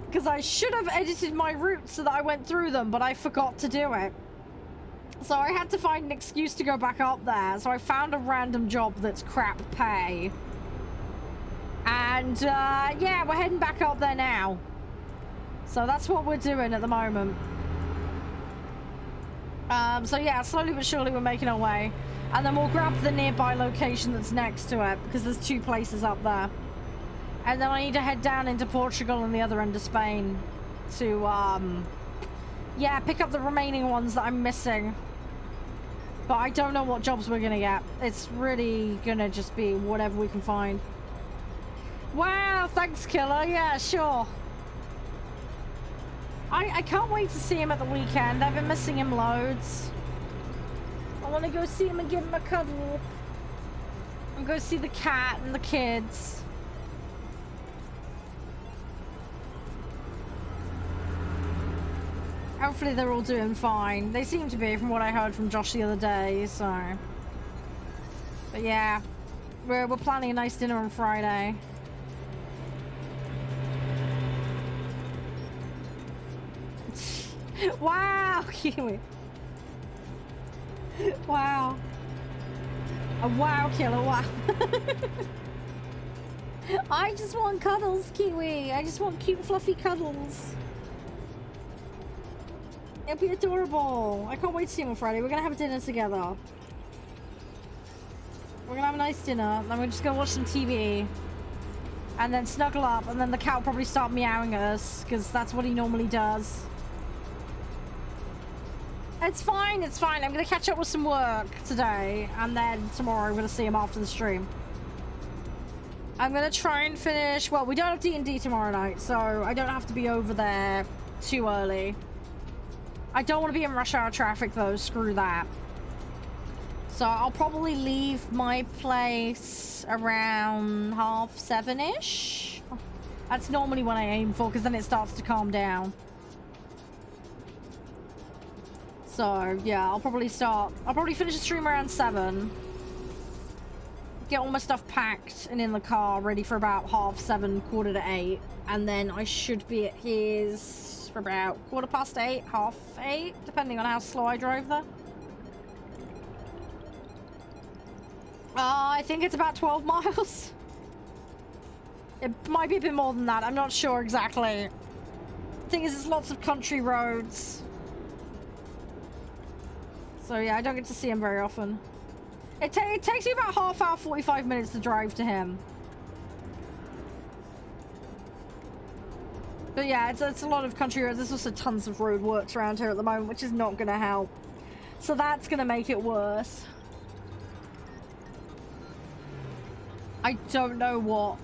S1: Because I should have edited my routes so that I went through them, but I forgot to do it. So I had to find an excuse to go back up there. So I found a random job that's crap pay. And yeah, we're heading back up there now. So that's what we're doing at the moment. So yeah, slowly but surely we're making our way. And then we'll grab the nearby location that's next to it, because there's 2 places up there. And then I need to head down into Portugal and the other end of Spain to, yeah, pick up the remaining ones that I'm missing. But I don't know what jobs we're gonna get. It's really gonna just be whatever we can find. Wow, thanks, Killer. Yeah, sure. I can't wait to see him at the weekend. I've been missing him loads. I want to go see him and give him a cuddle. And go see the cat and the kids. Hopefully they're all doing fine. They seem to be, from what I heard from Josh the other day, so. But yeah, we're planning a nice dinner on Friday. Wow, Kiwi. Wow. A wow, Killer, wow. I just want cuddles, Kiwi. I just want cute, fluffy cuddles. It'll be adorable. I can't wait to see him on Friday. We're gonna have dinner together. We're gonna have a nice dinner, then we're just gonna watch some TV. And then snuggle up, and then the cat will probably start meowing at us, because that's what he normally does. It's fine, it's fine. I'm gonna catch up with some work today, and then tomorrow I'm gonna see him after the stream. I'm gonna try and finish, well, we don't have D&D tomorrow night, so I don't have to be over there too early. I don't want to be in rush hour traffic though, screw that. So I'll probably leave my place around 7:30-ish. That's normally when I aim for, because then it starts to calm down. So yeah, I'll probably finish the stream around 7. Get all my stuff packed and in the car, ready for about 7:30, 7:45. And then I should be at his for about 8:15, 7:30, depending on how slow I drive there. I think it's about 12 miles. It might be a bit more than that, I'm not sure exactly. The thing is, there's lots of country roads. So yeah, I don't get to see him very often. It takes me about half hour, 45 minutes to drive to him. But yeah, it's a lot of country roads. There's also tons of road works around here at the moment, which is not going to help. So that's going to make it worse. I don't know what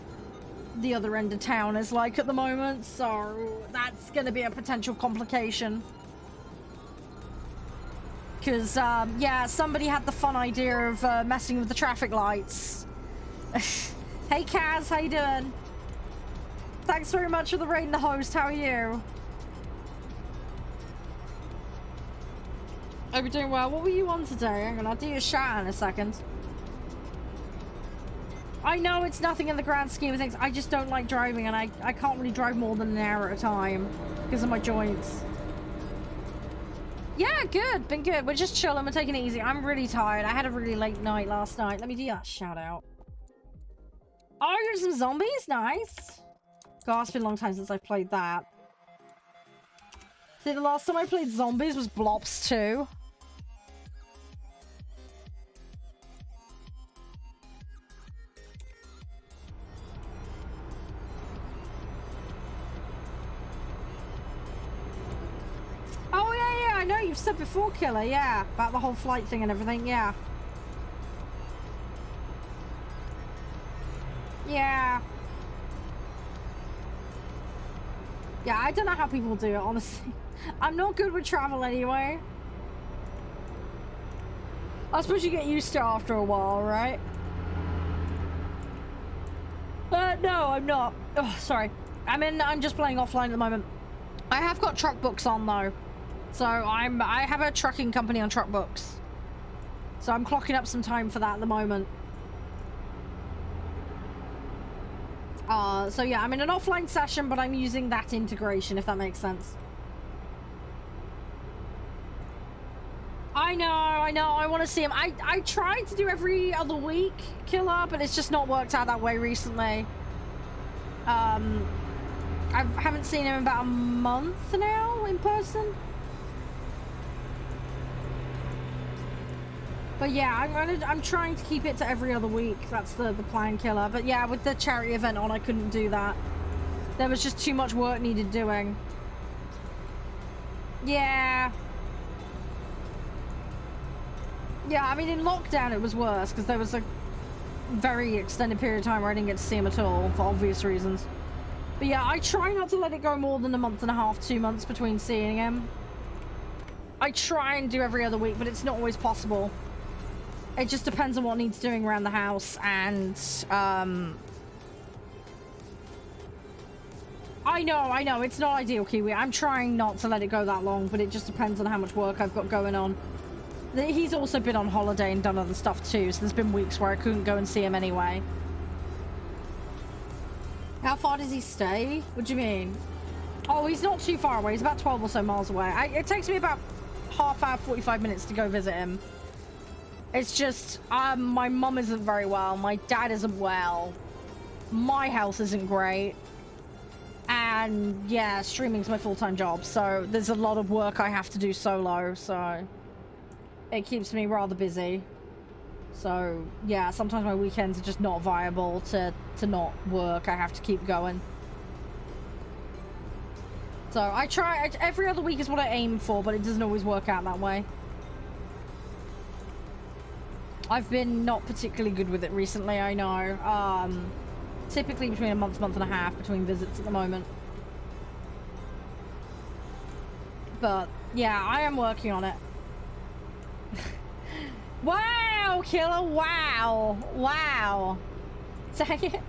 S1: the other end of town is like at the moment, so that's gonna be a potential complication. Because, yeah, somebody had the fun idea of messing with the traffic lights. Hey, Kaz, how you doing? Thanks very much for the raid and the host. How are you? Hope you're doing well. What were you on today? Hang on, I'll do your shout in a second. I know it's nothing in the grand scheme of things. I just don't like driving, and I can't really drive more than an hour at a time because of my joints. Yeah, good. Been good. We're just chilling. We're taking it easy. I'm really tired. I had a really late night last night. Let me do that shout out. Oh, you're some zombies? Nice. God, it's been a long time since I've played that. See, the last time I played zombies was Blops 2. Oh, yeah, I know. You've said before, Killer, yeah. About the whole flight thing and everything, yeah. Yeah. Yeah, I don't know how people do it, honestly. I'm not good with travel anyway. I suppose you get used to it after a while, right? No, I'm not. Oh, sorry. I'm just playing offline at the moment. I have got truck books on, though. So I have a trucking company on truck books. So I'm clocking up some time for that at the moment. So yeah, I'm in an offline session, but I'm using that integration, if that makes sense. I know, I want to see him. I tried to do every other week, Killer, but it's just not worked out that way recently. I haven't seen him in about a month now, in person. But yeah, I'm trying to keep it to every other week. That's the plan, Killer. But yeah, with the charity event on, I couldn't do that. There was just too much work needed doing. Yeah. Yeah, I mean, in lockdown it was worse because there was a very extended period of time where I didn't get to see him at all for obvious reasons. But yeah, I try not to let it go more than a month and a half, 2 months between seeing him. I try and do every other week, but it's not always possible. It just depends on what needs doing around the house, and I know, it's not ideal, Kiwi. I'm trying not to let it go that long, but it just depends on how much work I've got going on. He's also been on holiday and done other stuff too, so there's been weeks where I couldn't go and see him anyway. How far does he stay? What do you mean? Oh, he's not too far away. He's about 12 or so miles away. It takes me about half hour, 45 minutes to go visit him. It's just, my mum isn't very well. My dad isn't well. My health isn't great. And yeah, streaming's my full-time job. So there's a lot of work I have to do solo. So it keeps me rather busy. So yeah, sometimes my weekends are just not viable to not work. I have to keep going. So I try, every other week is what I aim for, but it doesn't always work out that way. I've been not particularly good with it recently, I know. Typically between a month and a half between visits at the moment. But yeah, I am working on it. Wow, Killer, wow. Wow. Dang it.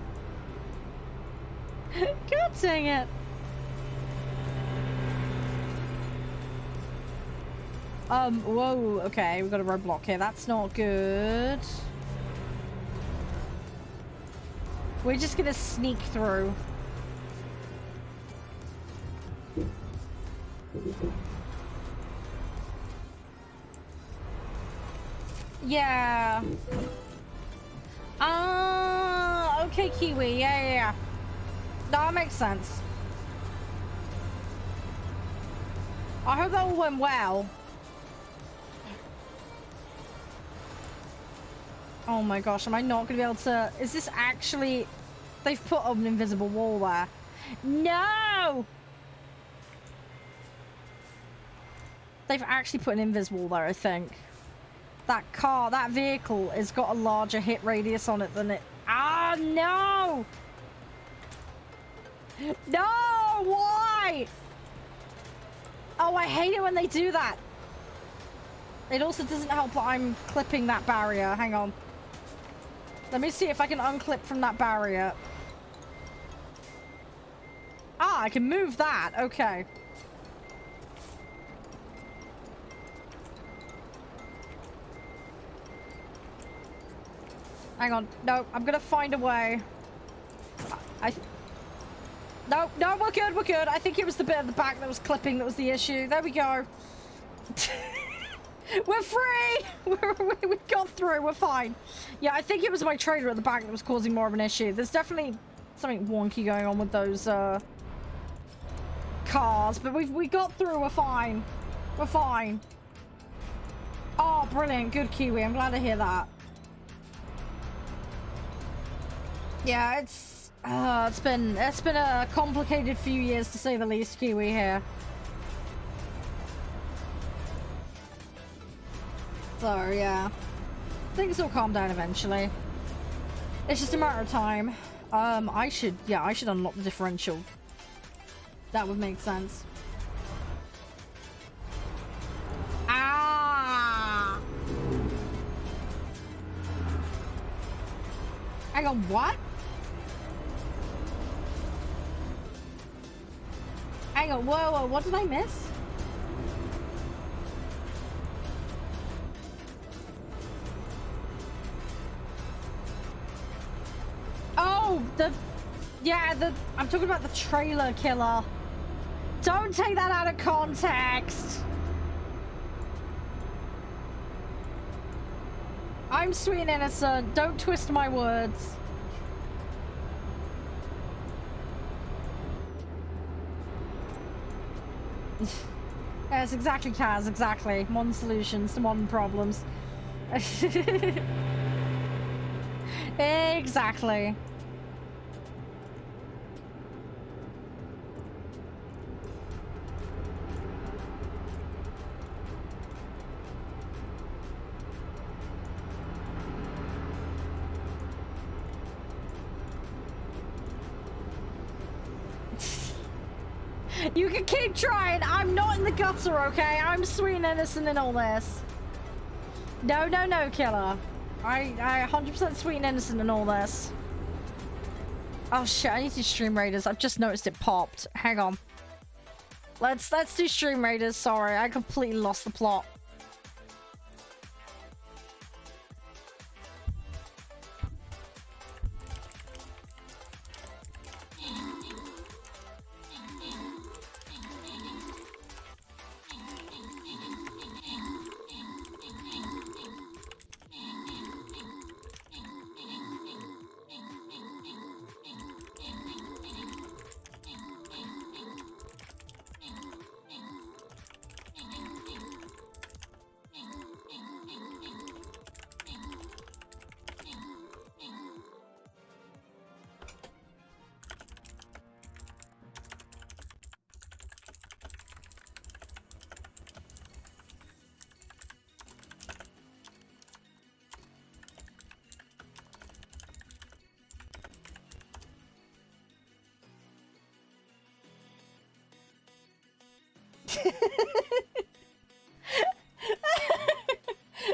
S1: God dang it. Whoa, okay, we've got a roadblock here. That's not good. We're just gonna sneak through. Yeah. Okay, Kiwi. Yeah. That makes sense. I hope that all went well. Oh my gosh, am I not gonna be able to... Is this actually... They've put up an invisible wall there. No! They've actually put an invisible wall there, I think. That car, that vehicle has got a larger hit radius on it than it Ah, no! No! Why? Oh, I hate it when they do that. It also doesn't help that I'm clipping that barrier. Hang on. Let me see if I can unclip from that barrier. Ah, I can move that. Okay. Hang on. No, I'm gonna find a way. No, no, we're good, we're good. I think it was the bit at the back that was clipping that was the issue. There we go. We're free! We got through, we're fine. Yeah, I think it was my trailer at the back that was causing more of an issue. There's definitely something wonky going on with those, cars, but we got through, we're fine. We're fine. Oh, brilliant. Good, Kiwi. I'm glad to hear that. Yeah, it's been a complicated few years to say the least, Kiwi here. So, yeah. Things will calm down eventually. It's just a matter of time. I should unlock the differential. That would make sense. Ah! Hang on, what? Hang on, whoa, what did I miss? Oh, I'm talking about the trailer killer. Don't take that out of context. I'm sweet and innocent. Don't twist my words. Yes, exactly, Kaz, exactly. Modern solutions to modern problems. Exactly. You can keep trying. I'm not in the gutter, okay? I'm sweet and innocent in all this. No, killer. I 100% sweet and innocent in all this. Oh shit, I need to do Stream Raiders. I've just noticed it popped. Hang on. Let's do Stream Raiders. Sorry, I completely lost the plot.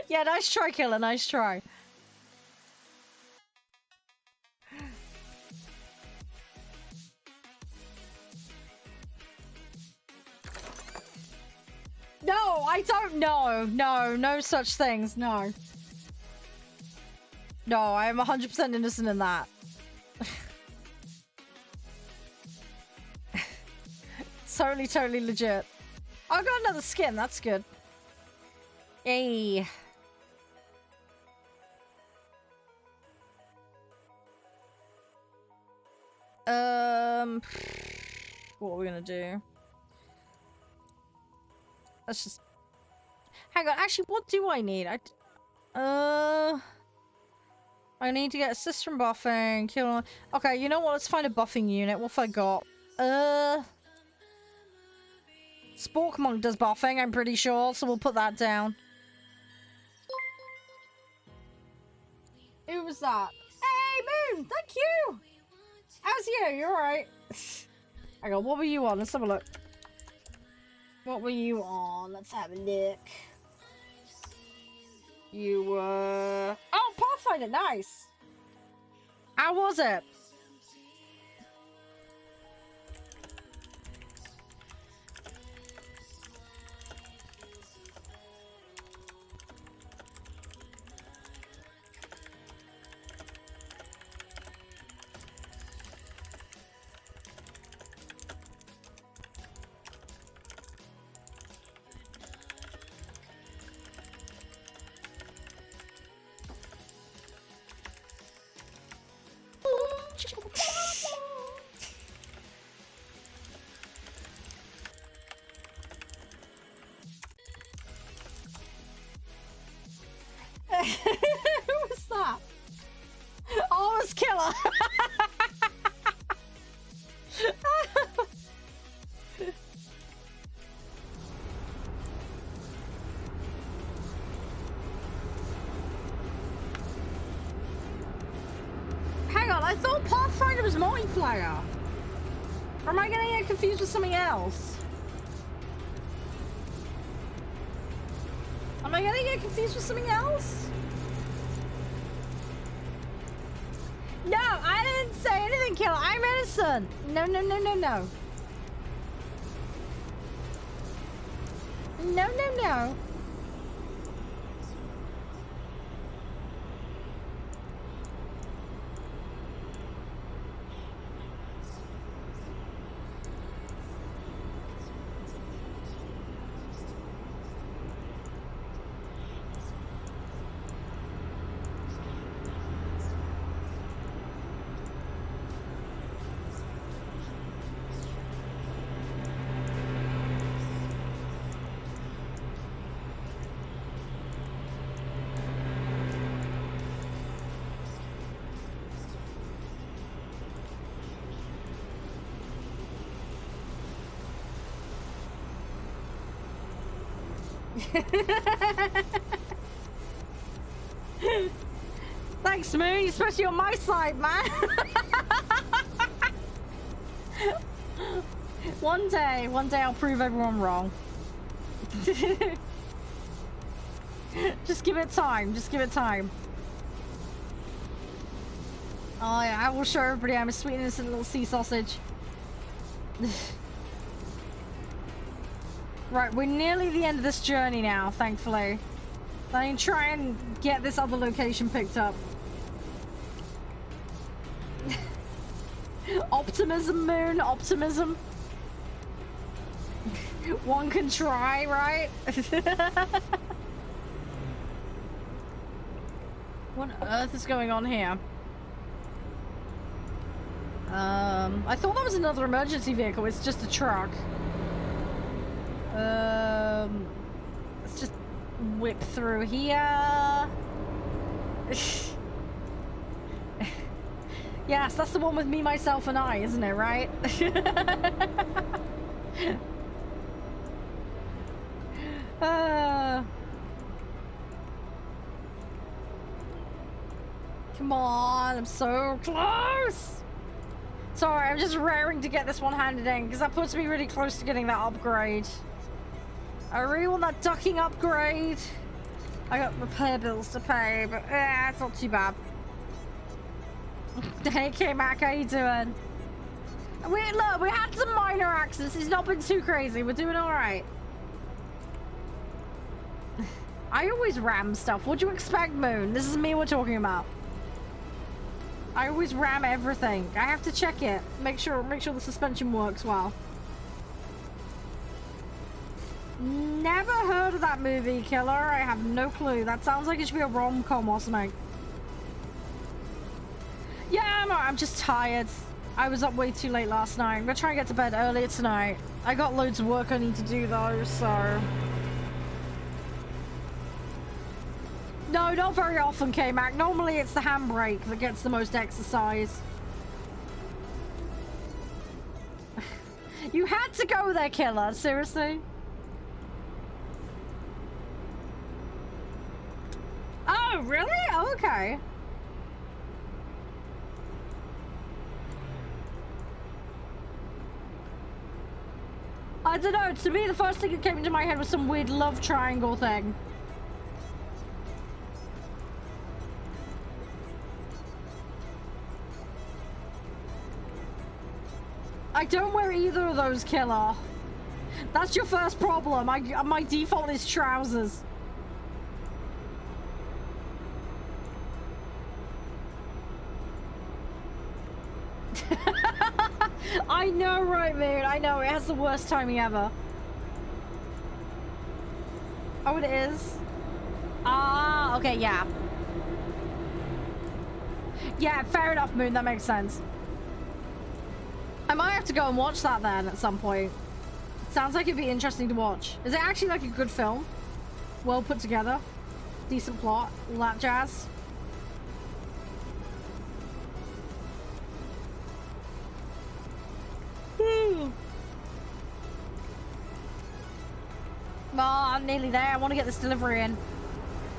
S1: Yeah, nice try, killer. Nice try. No, I don't know. No such things. No. No, I am 100% innocent in that. Totally legit. Oh, I got another skin. That's good. Yay. What are we gonna do? Let's just hang on. Actually, what do I need? I need to get assist from buffing. Kill. Okay, you know what? Let's find a buffing unit. What have I got? Spork Monk does buffing, I'm pretty sure, so we'll put that down. Who was that? Hey, Moon! Thank you! How's you? You alright? Hang on, what were you on? Let's have a look. What were you on? Let's have a look. You were... Oh, Pathfinder, nice! How was it? Who was that? Oh, it was Killer. Hang on, I thought Pathfinder was multiplayer. Or am I getting it confused with something else? Am I getting it confused with something else? No, I didn't say anything, Killer. I'm innocent. No, no, no, no, no. No, no, no. Thanks, Moon. You're supposed to be on my side, man. One day I'll prove everyone wrong. Just give it time. Just give it time. Oh yeah, I will show everybody I'm a sweet innocent little sea sausage. Right, we're nearly the end of this journey now, thankfully. I can try and get this other location picked up. Optimism, Moon, optimism. One can try, right? What on earth is going on here? I thought that was another emergency vehicle. It's just a truck. Let's just whip through here. Yes, that's the one with me, myself, and I, isn't it, right? Come on, I'm so close. Sorry, I'm just raring to get this one handed in because that puts me really close to getting that upgrade. I really want that ducking upgrade. I got repair bills to pay, but it's not too bad. Hey K-Mac, how you doing? Look, we had some minor accidents. It's not been too crazy. We're doing alright. I always ram stuff. What do you expect, Moon? This is me we're talking about. I always ram everything. I have to check it. Make sure the suspension works well. Never heard of that movie, Killer. I have no clue. That sounds like it should be a rom-com or something. Yeah, I'm just tired. I was up way too late last night. I'm gonna try and get to bed earlier tonight. I got loads of work I need to do though, so... No, not very often, K-Mac. Normally it's the handbrake that gets the most exercise. You had to go there, Killer. Seriously? Oh, really? Oh, okay. I don't know. To me, the first thing that came into my head was some weird love triangle thing. I don't wear either of those, Killer. That's your first problem. My default is trousers. I know, right, Moon? I know, it has the worst timing ever. Oh, it is? Ah, okay, yeah. Yeah, fair enough, Moon. That makes sense. I might have to go and watch that then at some point. Sounds like it'd be interesting to watch. Is it actually like a good film? Well put together? Decent plot? All that jazz? Oh, I'm nearly there. I want to get this delivery in.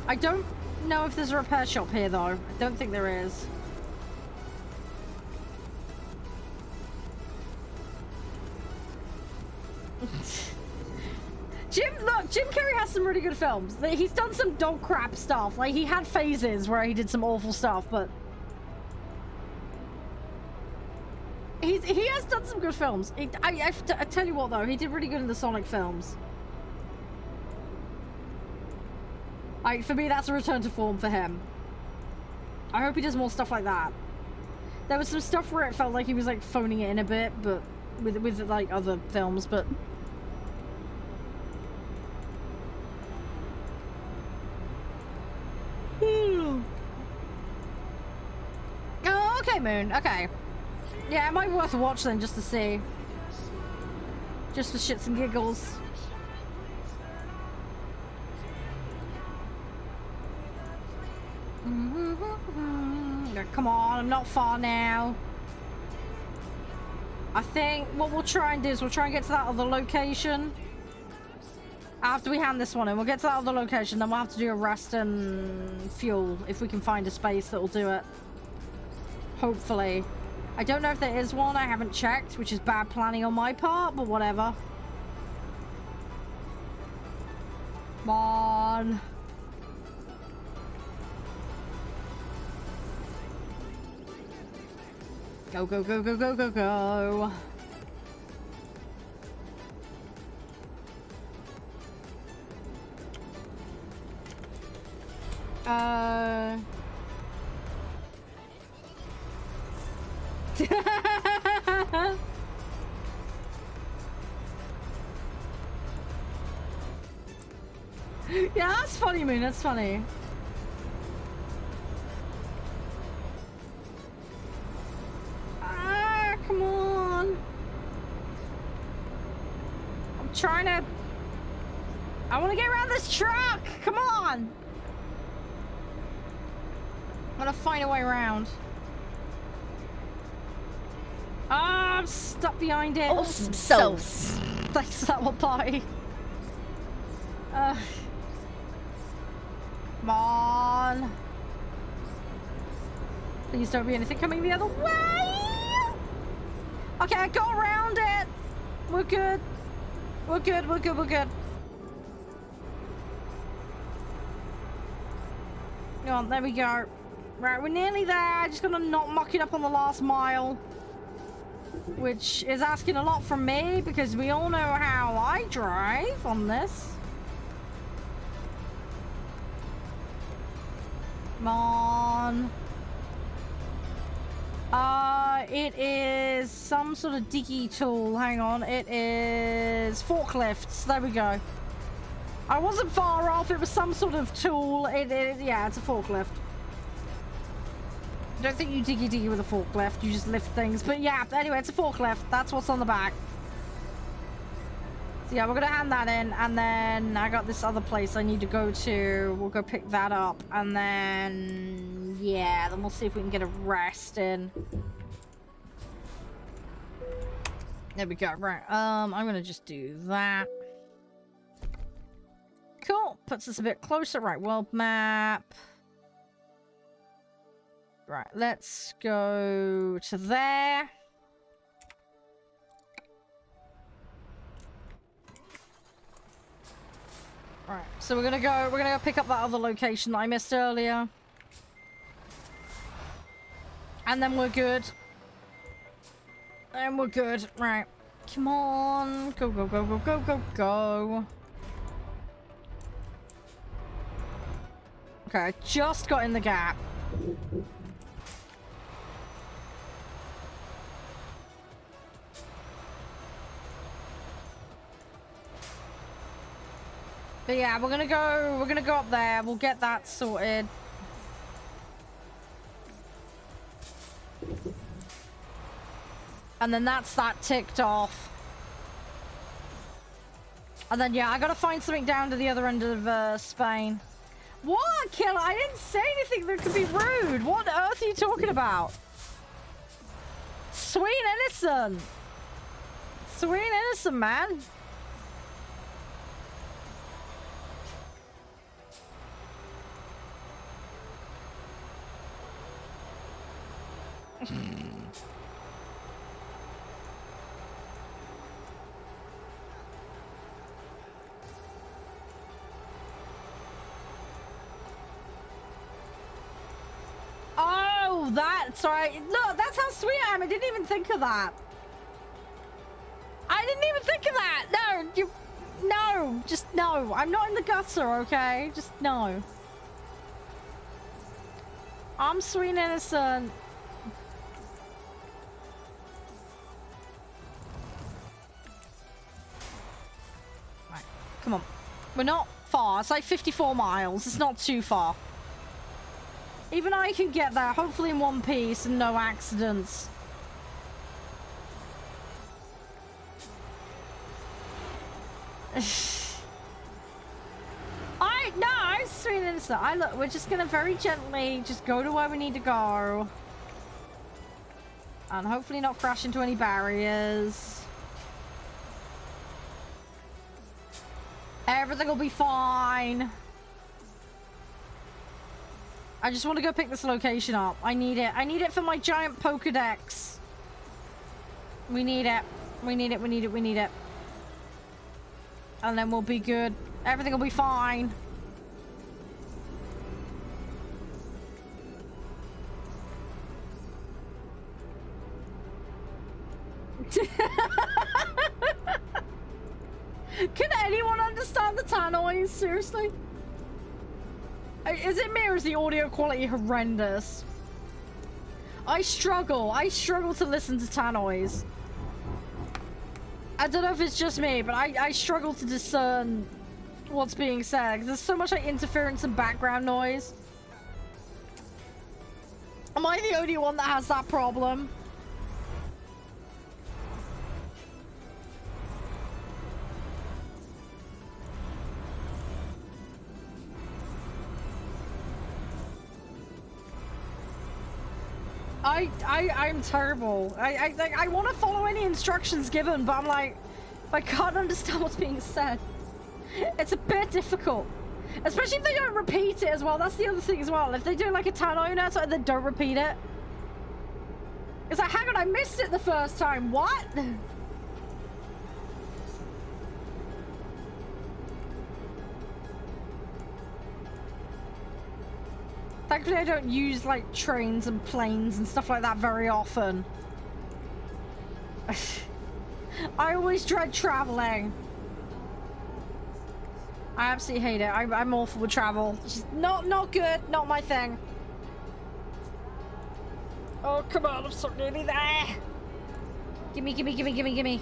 S1: I don't know if there's a repair shop here, though. I don't think there is. Jim Carrey has some really good films. He's done some dog crap stuff. Like, he had phases where he did some awful stuff, but... He has done some good films. I tell you what, though. He did really good in the Sonic films. For me, that's a return to form for him. I hope he does more stuff like that. There was some stuff where it felt like he was, like, phoning it in a bit, but... With like, other films, but... Oh, okay, Moon. Okay. Yeah, it might be worth a watch then, just to see. Just for shits and giggles. Come on, I'm not far now. I think what we'll try and do is we'll try and get to that other location. After we hand this one in, we'll get to that other location, then we'll have to do a rest and fuel if we can find a space that will do it. Hopefully. I don't know if there is one, I haven't checked, which is bad planning on my part, but whatever. Come on. Go, go, go, go, go, go, go. Yeah, that's funny, Moon. That's funny. Ah, come on. I'm trying to... I want to get around this truck. Come on. I'm gonna find a way around. Ah, I'm stuck behind it.
S2: Awesome sauce.
S1: Thanks for that one, bye. Come on. Please don't be anything coming the other way. Okay, I got around it. We're good. We're good, we're good, we're good. Oh, there we go. Right, we're nearly there. I just gotta not muck it up on the last mile. Which is asking a lot from me, because we all know how I drive on this. Come on. It is some sort of diggy tool. Hang on. It is forklifts. There we go. I wasn't far off. It was some sort of tool. Yeah, it's a forklift. I don't think you diggy with a forklift. You just lift things. But yeah, anyway, it's a forklift. That's what's on the back. So yeah, we're gonna hand that in, and then I got this other place I need to go to. We'll go pick that up, and then yeah, then we'll see if we can get a rest in. There we go. Right. I'm gonna just do that. Cool. Puts us a bit closer. Right. World map. Right. Let's go to there. So we're gonna go pick up that other location that I missed earlier. And then we're good. And we're good. Right. Come on. Go, go, go, go, go, go, go. Okay, I just got in the gap. But yeah, we're gonna go up there. We'll get that sorted. And then that's that ticked off. And then yeah, I gotta find something down to the other end of Spain. What, Killer? I didn't say anything that could be rude. What on earth are you talking about? Sweet innocent. Sweet innocent, man. Oh, that's right. Look, that's how sweet I am. I didn't even think of that. I didn't even think of that. No, just no. I'm not in the gutter, okay? Just no. I'm sweet and innocent. Right, come on. We're not far. It's like 54 miles. It's not too far. Even I can get there, hopefully in one piece and no accidents. I'm sweet and innocent. Look, we're just gonna very gently just go to where we need to go. And hopefully not crash into any barriers. Everything will be fine. I just want to go pick this location up. I need it. I need it for my giant Pokedex. We need it. We need it. We need it. We need it. And then we'll be good. Everything will be fine. Can anyone understand the tannoys? Seriously? Is it me or is the audio quality horrendous? I struggle to listen to tannoys. I don't know if it's just me, but I struggle to discern what's being said. 'Cause there's so much like interference and background noise. Am I the only one that has that problem? I'm terrible. I want to follow any instructions given, but I'm like, I can't understand what's being said. It's a bit difficult. Especially if they don't repeat it as well. That's the other thing as well. If they do like a tannoy or something, they don't repeat it. It's like, hang on, I missed it the first time. What? Thankfully, I don't use like trains and planes and stuff like that very often. I always dread traveling. I absolutely hate it. I'm awful with travel. Just not good. Not my thing. Oh, come on. I'm so nearly there. Gimme, gimme, gimme, gimme, gimme.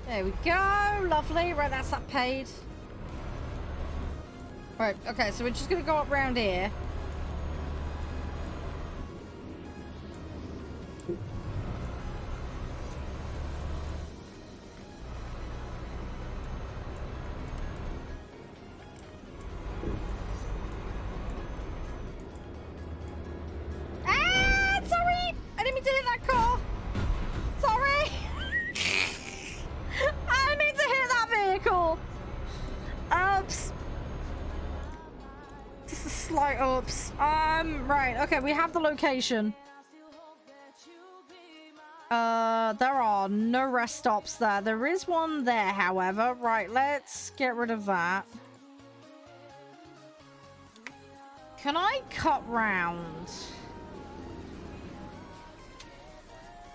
S1: There we go. Lovely. Right, that's that paid. Right, okay, so we're just gonna go up round here. oops. Right, okay, we have the location. There are no rest stops there. There is one there, however. Right, let's get rid of that. Can I cut round?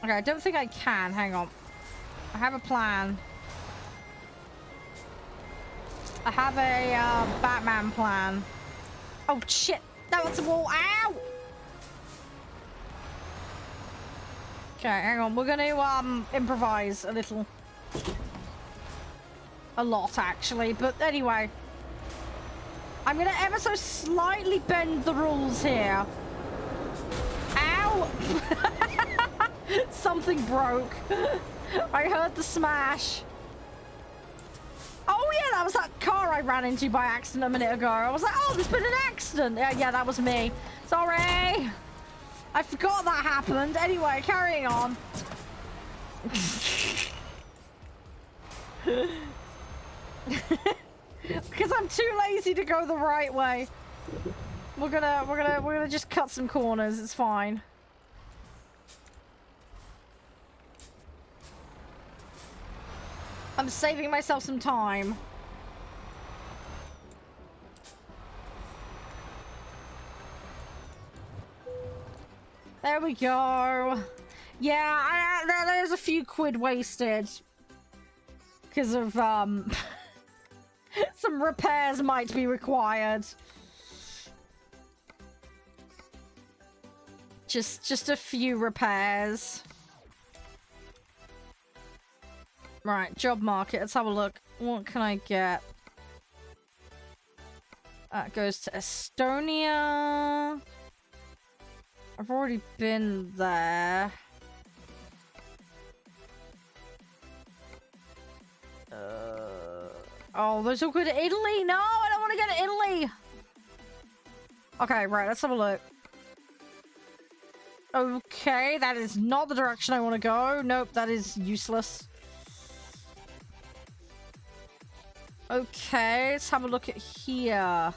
S1: Okay, I don't think I can. Hang on. I have a plan. I have a Batman plan. Oh shit! No, it's a wall. Ow! Okay, hang on. We're gonna improvise a little. A lot, actually. But anyway. I'm gonna ever so slightly bend the rules here. Ow! Something broke. I heard the smash. Oh yeah, that was that car I ran into by accident a minute ago. I was like, oh, there's been an accident. Yeah, that was me. Sorry. I forgot that happened. Anyway, carrying on. Because I'm too lazy to go the right way. We're gonna just cut some corners. It's fine. I'm saving myself some time. There we go. Yeah, there's a few quid wasted. Because of, some repairs might be required. Just a few repairs. Right, job market. Let's have a look. What can I get? That goes to Estonia. I've already been there. Oh, those all go to Italy? No, I don't want to go to Italy. Okay, right, let's have a look. Okay, that is not the direction I want to go. Nope, that is useless. Okay, let's have a look at here.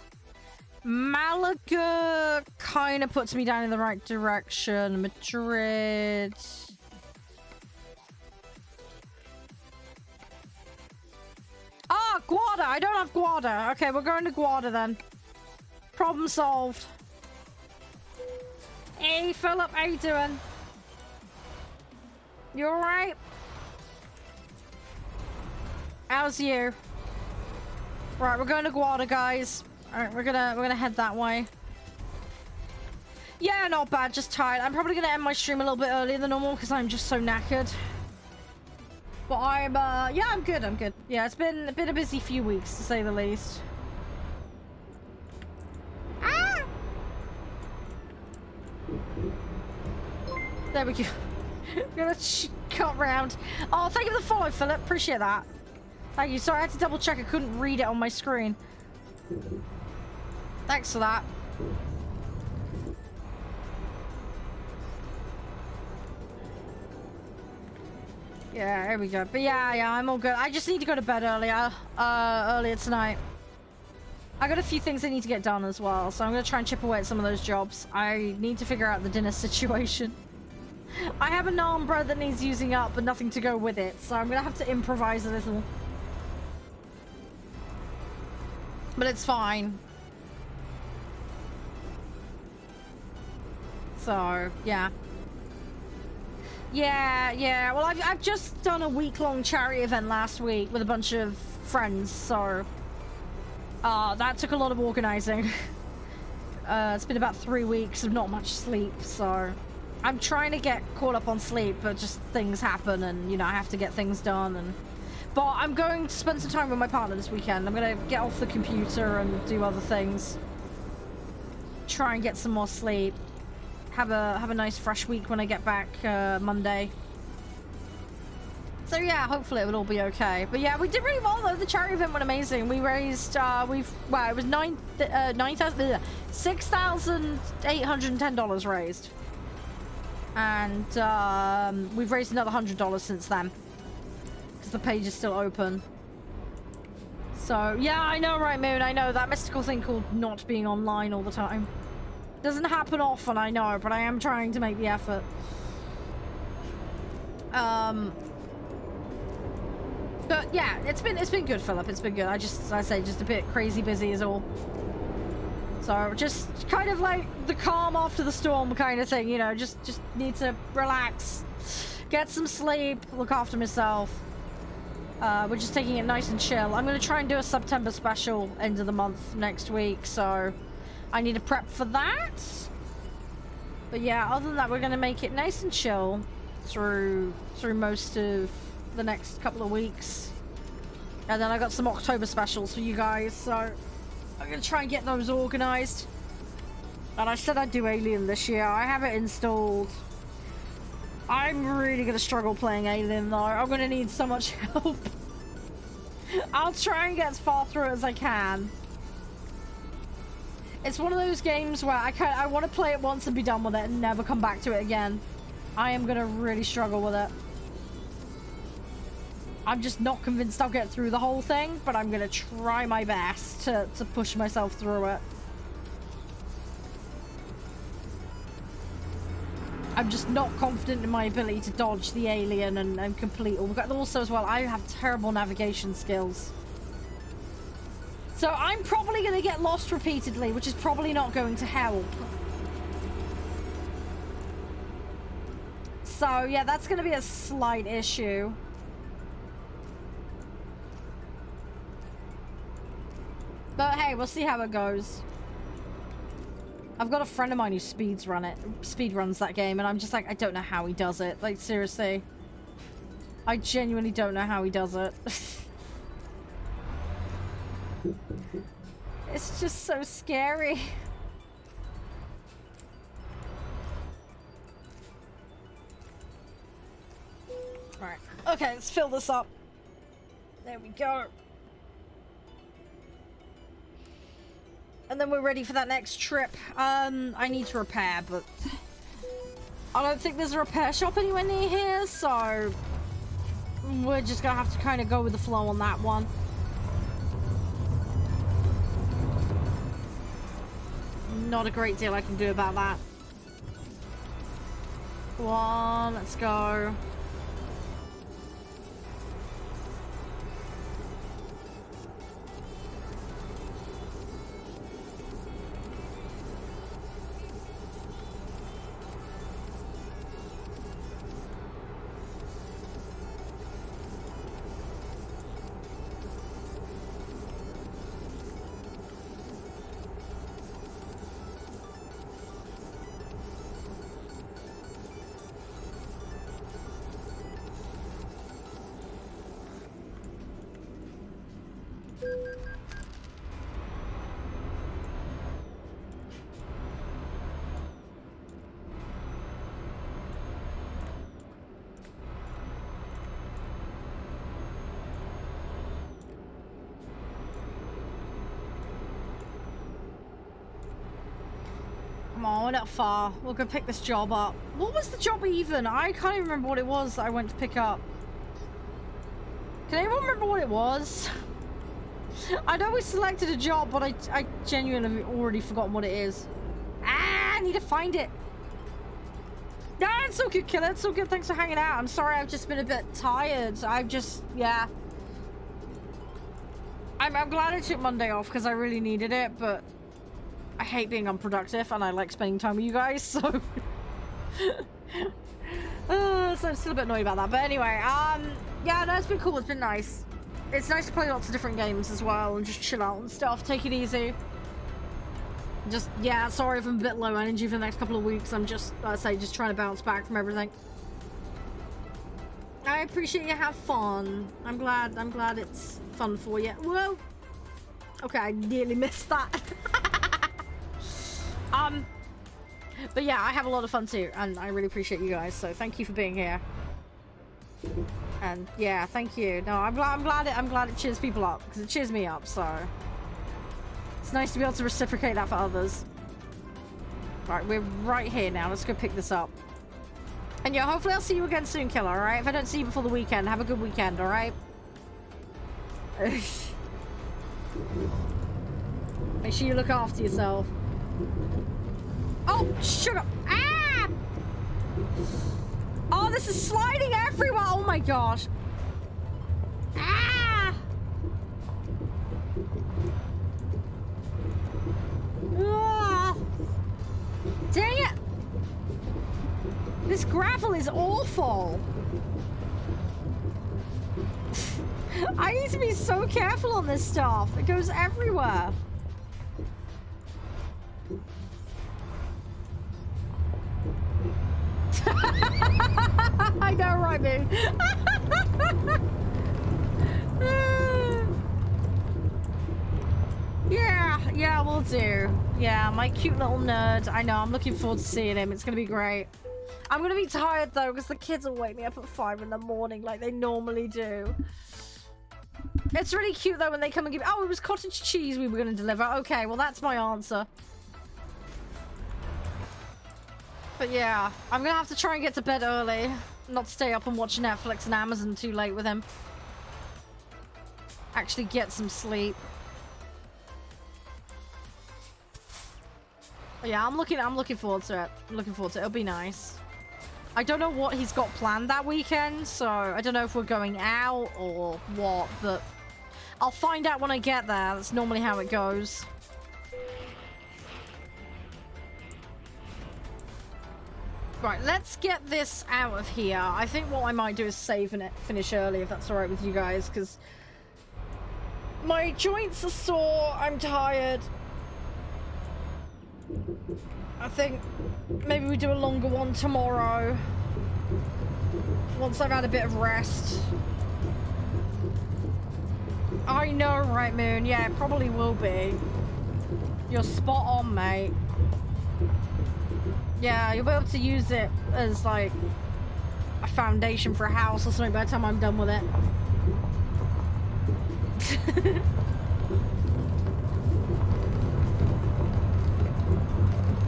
S1: Malaga kind of puts me down in the right direction. Madrid. Ah, Guarda. I don't have Guarda. Okay, we're going to Guarda then. Problem solved. Hey, Philip, how you doing? You alright? How's you? Right, we're going to Guarda, guys. Alright, we're gonna head that way. Yeah, not bad, just tired. I'm probably gonna end my stream a little bit earlier than normal because I'm just so knackered. But I'm yeah, I'm good. Yeah, it's been a busy few weeks to say the least. Ah! There we go. Gonna cut round. Oh, thank you for the follow, Philip. Appreciate that. Thank you. Sorry, I had to double check. I couldn't read it on my screen. Thanks for that. Yeah, here we go. But yeah, I'm all good. I just need to go to bed earlier tonight. I got a few things I need to get done as well, so I'm gonna try and chip away at some of those jobs. I need to figure out the dinner situation. I have a naan bread that needs using up, but nothing to go with it, so I'm gonna have to improvise a little. But it's fine. So, yeah. Yeah. Well, I've just done a week-long charity event last week with a bunch of friends, so... that took a lot of organizing. It's been about 3 weeks of not much sleep, so... I'm trying to get caught up on sleep, but just things happen and, you know, I have to get things done and... But I'm going to spend some time with my partner this weekend. I'm going to get off the computer and do other things. Try and get some more sleep. Have a nice fresh week when I get back Monday. So yeah, hopefully it will all be okay. But yeah, we did really well though. The charity event went amazing. We raised it was $6,810 raised. And we've raised another $100 since then. Because the page is still open. So, yeah, I know, right, Moon? I know that mystical thing called not being online all the time. Doesn't happen often, I know, but I am trying to make the effort. But yeah, it's been good, Philip. It's been good. As I say, just a bit crazy busy is all. So just kind of like the calm after the storm kind of thing, you know. Just need to relax, get some sleep, look after myself. We're just taking it nice and chill. I'm gonna try and do a September special end of the month next week, so I need to prep for that. But yeah, other than that, we're gonna make it nice and chill through most of the next couple of weeks. And then I got some October specials for you guys, so I'm gonna try and get those organized. And I said I'd do Alien this year. I have it installed. I'm really gonna struggle playing Alien though. I'm gonna need so much help. I'll try and get as far through it as I can. It's one of those games where I want to play it once and be done with it and never come back to it again. I am gonna really struggle with it. I'm just not convinced I'll get through the whole thing, but I'm gonna try my best to push myself through it. I'm just not confident in my ability to dodge the alien and complete all. Also as well, I have terrible navigation skills. So I'm probably gonna get lost repeatedly, which is probably not going to help. So yeah, that's gonna be a slight issue. But hey, we'll see how it goes. I've got a friend of mine who speedruns that game, and I'm just like, I don't know how he does it. Like, seriously. I genuinely don't know how he does it. It's just so scary. Alright. Okay, let's fill this up. There we go. And then we're ready for that next trip. I need to repair, but I don't think there's a repair shop anywhere near here, so we're just gonna have to kind of go with the flow on that one. Not a great deal I can do about that. Come on, let's go. Come on, we're not far. We'll go pick this job up. What was the job even? I can't even remember what it was that I went to pick up. Can anyone remember what it was? I know we selected a job, but I genuinely have already forgotten what it is. Ah, I need to find it. No, it's so good, killer. It's so good. Thanks for hanging out. I'm sorry, I've just been a bit tired. I've just, yeah. I'm glad I took Monday off because I really needed it, but I hate being unproductive and I like spending time with you guys, so so I'm still a bit annoyed about that. But anyway, yeah, no, it's been cool. It's been nice. It's nice to play lots of different games as well and just chill out and stuff. Take it easy. Just, yeah, sorry if I'm a bit low energy for the next couple of weeks. I'm just, like I say, just trying to bounce back from everything. I appreciate you have fun. I'm glad it's fun for you. Whoa. Okay, I nearly missed that. But yeah, I have a lot of fun too, and I really appreciate you guys, so thank you for being here. And yeah, thank you. No, I'm glad it cheers people up, because it cheers me up, so it's nice to be able to reciprocate that for others. Right, we're right here now. Let's go pick this up. And yeah, hopefully I'll see you again soon, Killer, alright? If I don't see you before the weekend, have a good weekend, alright? Make sure you look after yourself. Oh, sugar! Ah! Oh, this is sliding everywhere! Oh my gosh! Ah! Ah! Dang it! This gravel is awful! I need to be so careful on this stuff. It goes everywhere. I know, right, Moon? Yeah, we'll do. Yeah, my cute little nerd. I know, I'm looking forward to seeing him. It's gonna be great. I'm gonna be tired, though, because the kids will wake me up at 5 in the morning like they normally do. It's really cute, though, when they come and give... Oh, it was cottage cheese we were going to deliver. Okay, well, that's my answer. But yeah, I'm going to have to try and get to bed early. Not stay up and watch Netflix and Amazon too late with him. Actually get some sleep. But yeah, I'm looking forward to it. I'm looking forward to it. It'll be nice. I don't know what he's got planned that weekend, so I don't know if we're going out or what, but I'll find out when I get there. That's normally how it goes. Right, let's get this out of here. I think what I might do is save and finish early, if that's alright with you guys, because my joints are sore, I'm tired. I think maybe we do a longer one tomorrow. Once I've had a bit of rest. I know, right, Moon? Yeah, it probably will be. You're spot on, mate. Yeah, you'll be able to use it as, like, a foundation for a house or something by the time I'm done with it.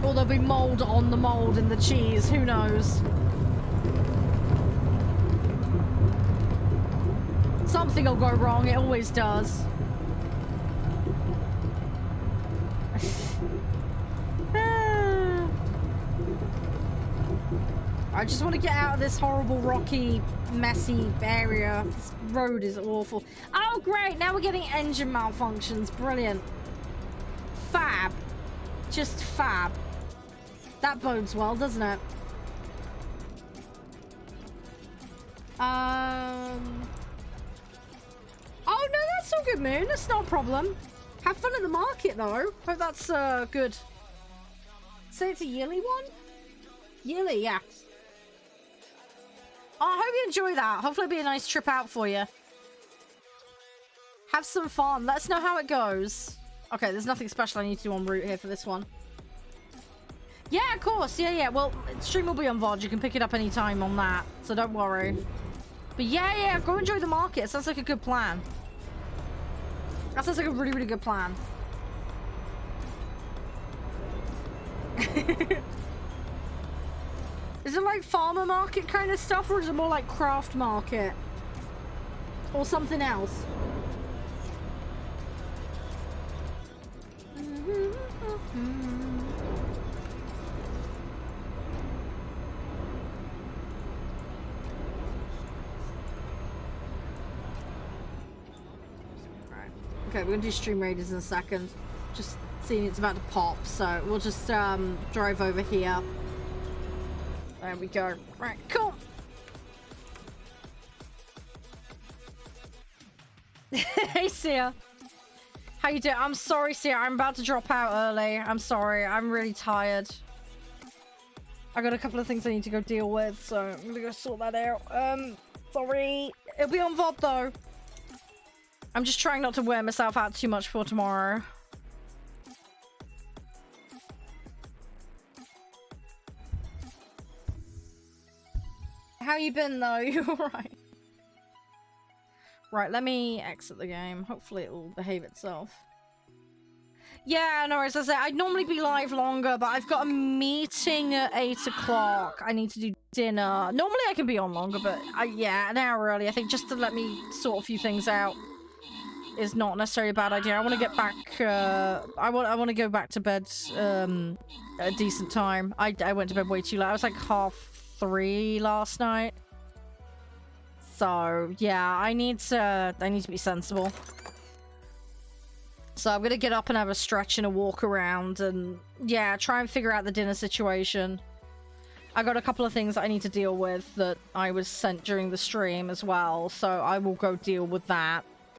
S1: Or there'll be mold on the mold in the cheese, who knows? Something will go wrong, it always does. I just want to get out of this horrible, rocky, messy area. This road is awful. Oh, great! Now we're getting engine malfunctions. Brilliant. Fab. Just fab. That bodes well, doesn't it? Oh, no, that's all good, Moon. That's not a problem. Have fun at the market, though. Hope that's good. Say it's a yearly one? Yearly, yeah. Oh, I hope you enjoy that. Hopefully it'll be a nice trip out for you. Have some fun. Let us know how it goes. Okay, there's nothing special I need to do en route here for this one. Yeah, of course. Yeah. Well, stream will be on VOD. You can pick it up anytime on that. So don't worry. But yeah. Go enjoy the market. It sounds like a good plan. That sounds like a really, really good plan. Is it like farmer market kind of stuff, or is it more like craft market? Or something else? Okay, we're gonna do Stream Raiders in a second. Just seeing it's about to pop, so we'll just drive over here. There we go. Right, cool. Hey, Sia. How you doing? I'm sorry, Sia. I'm about to drop out early. I'm sorry. I'm really tired. I got a couple of things I need to go deal with, so I'm gonna go sort that out. Sorry. It'll be on VOD, though. I'm just trying not to wear myself out too much for tomorrow. How you been, though? You alright? Right, let me exit the game. Hopefully it will behave itself. Yeah, no, as I say, I'd normally be live longer, but I've got a meeting at 8 o'clock. I need to do dinner. Normally I can be on longer, but yeah, an hour early, I think, just to let me sort a few things out is not necessarily a bad idea. I want to get back. I want to go back to bed at a decent time. I went to bed way too late. I was like 3:30 last night. So yeah, I need to be sensible. So I'm gonna get up and have a stretch and a walk around, and yeah, try and figure out the dinner situation. I got a couple of things that I need to deal with that I was sent during the stream as well, so I will go deal with that.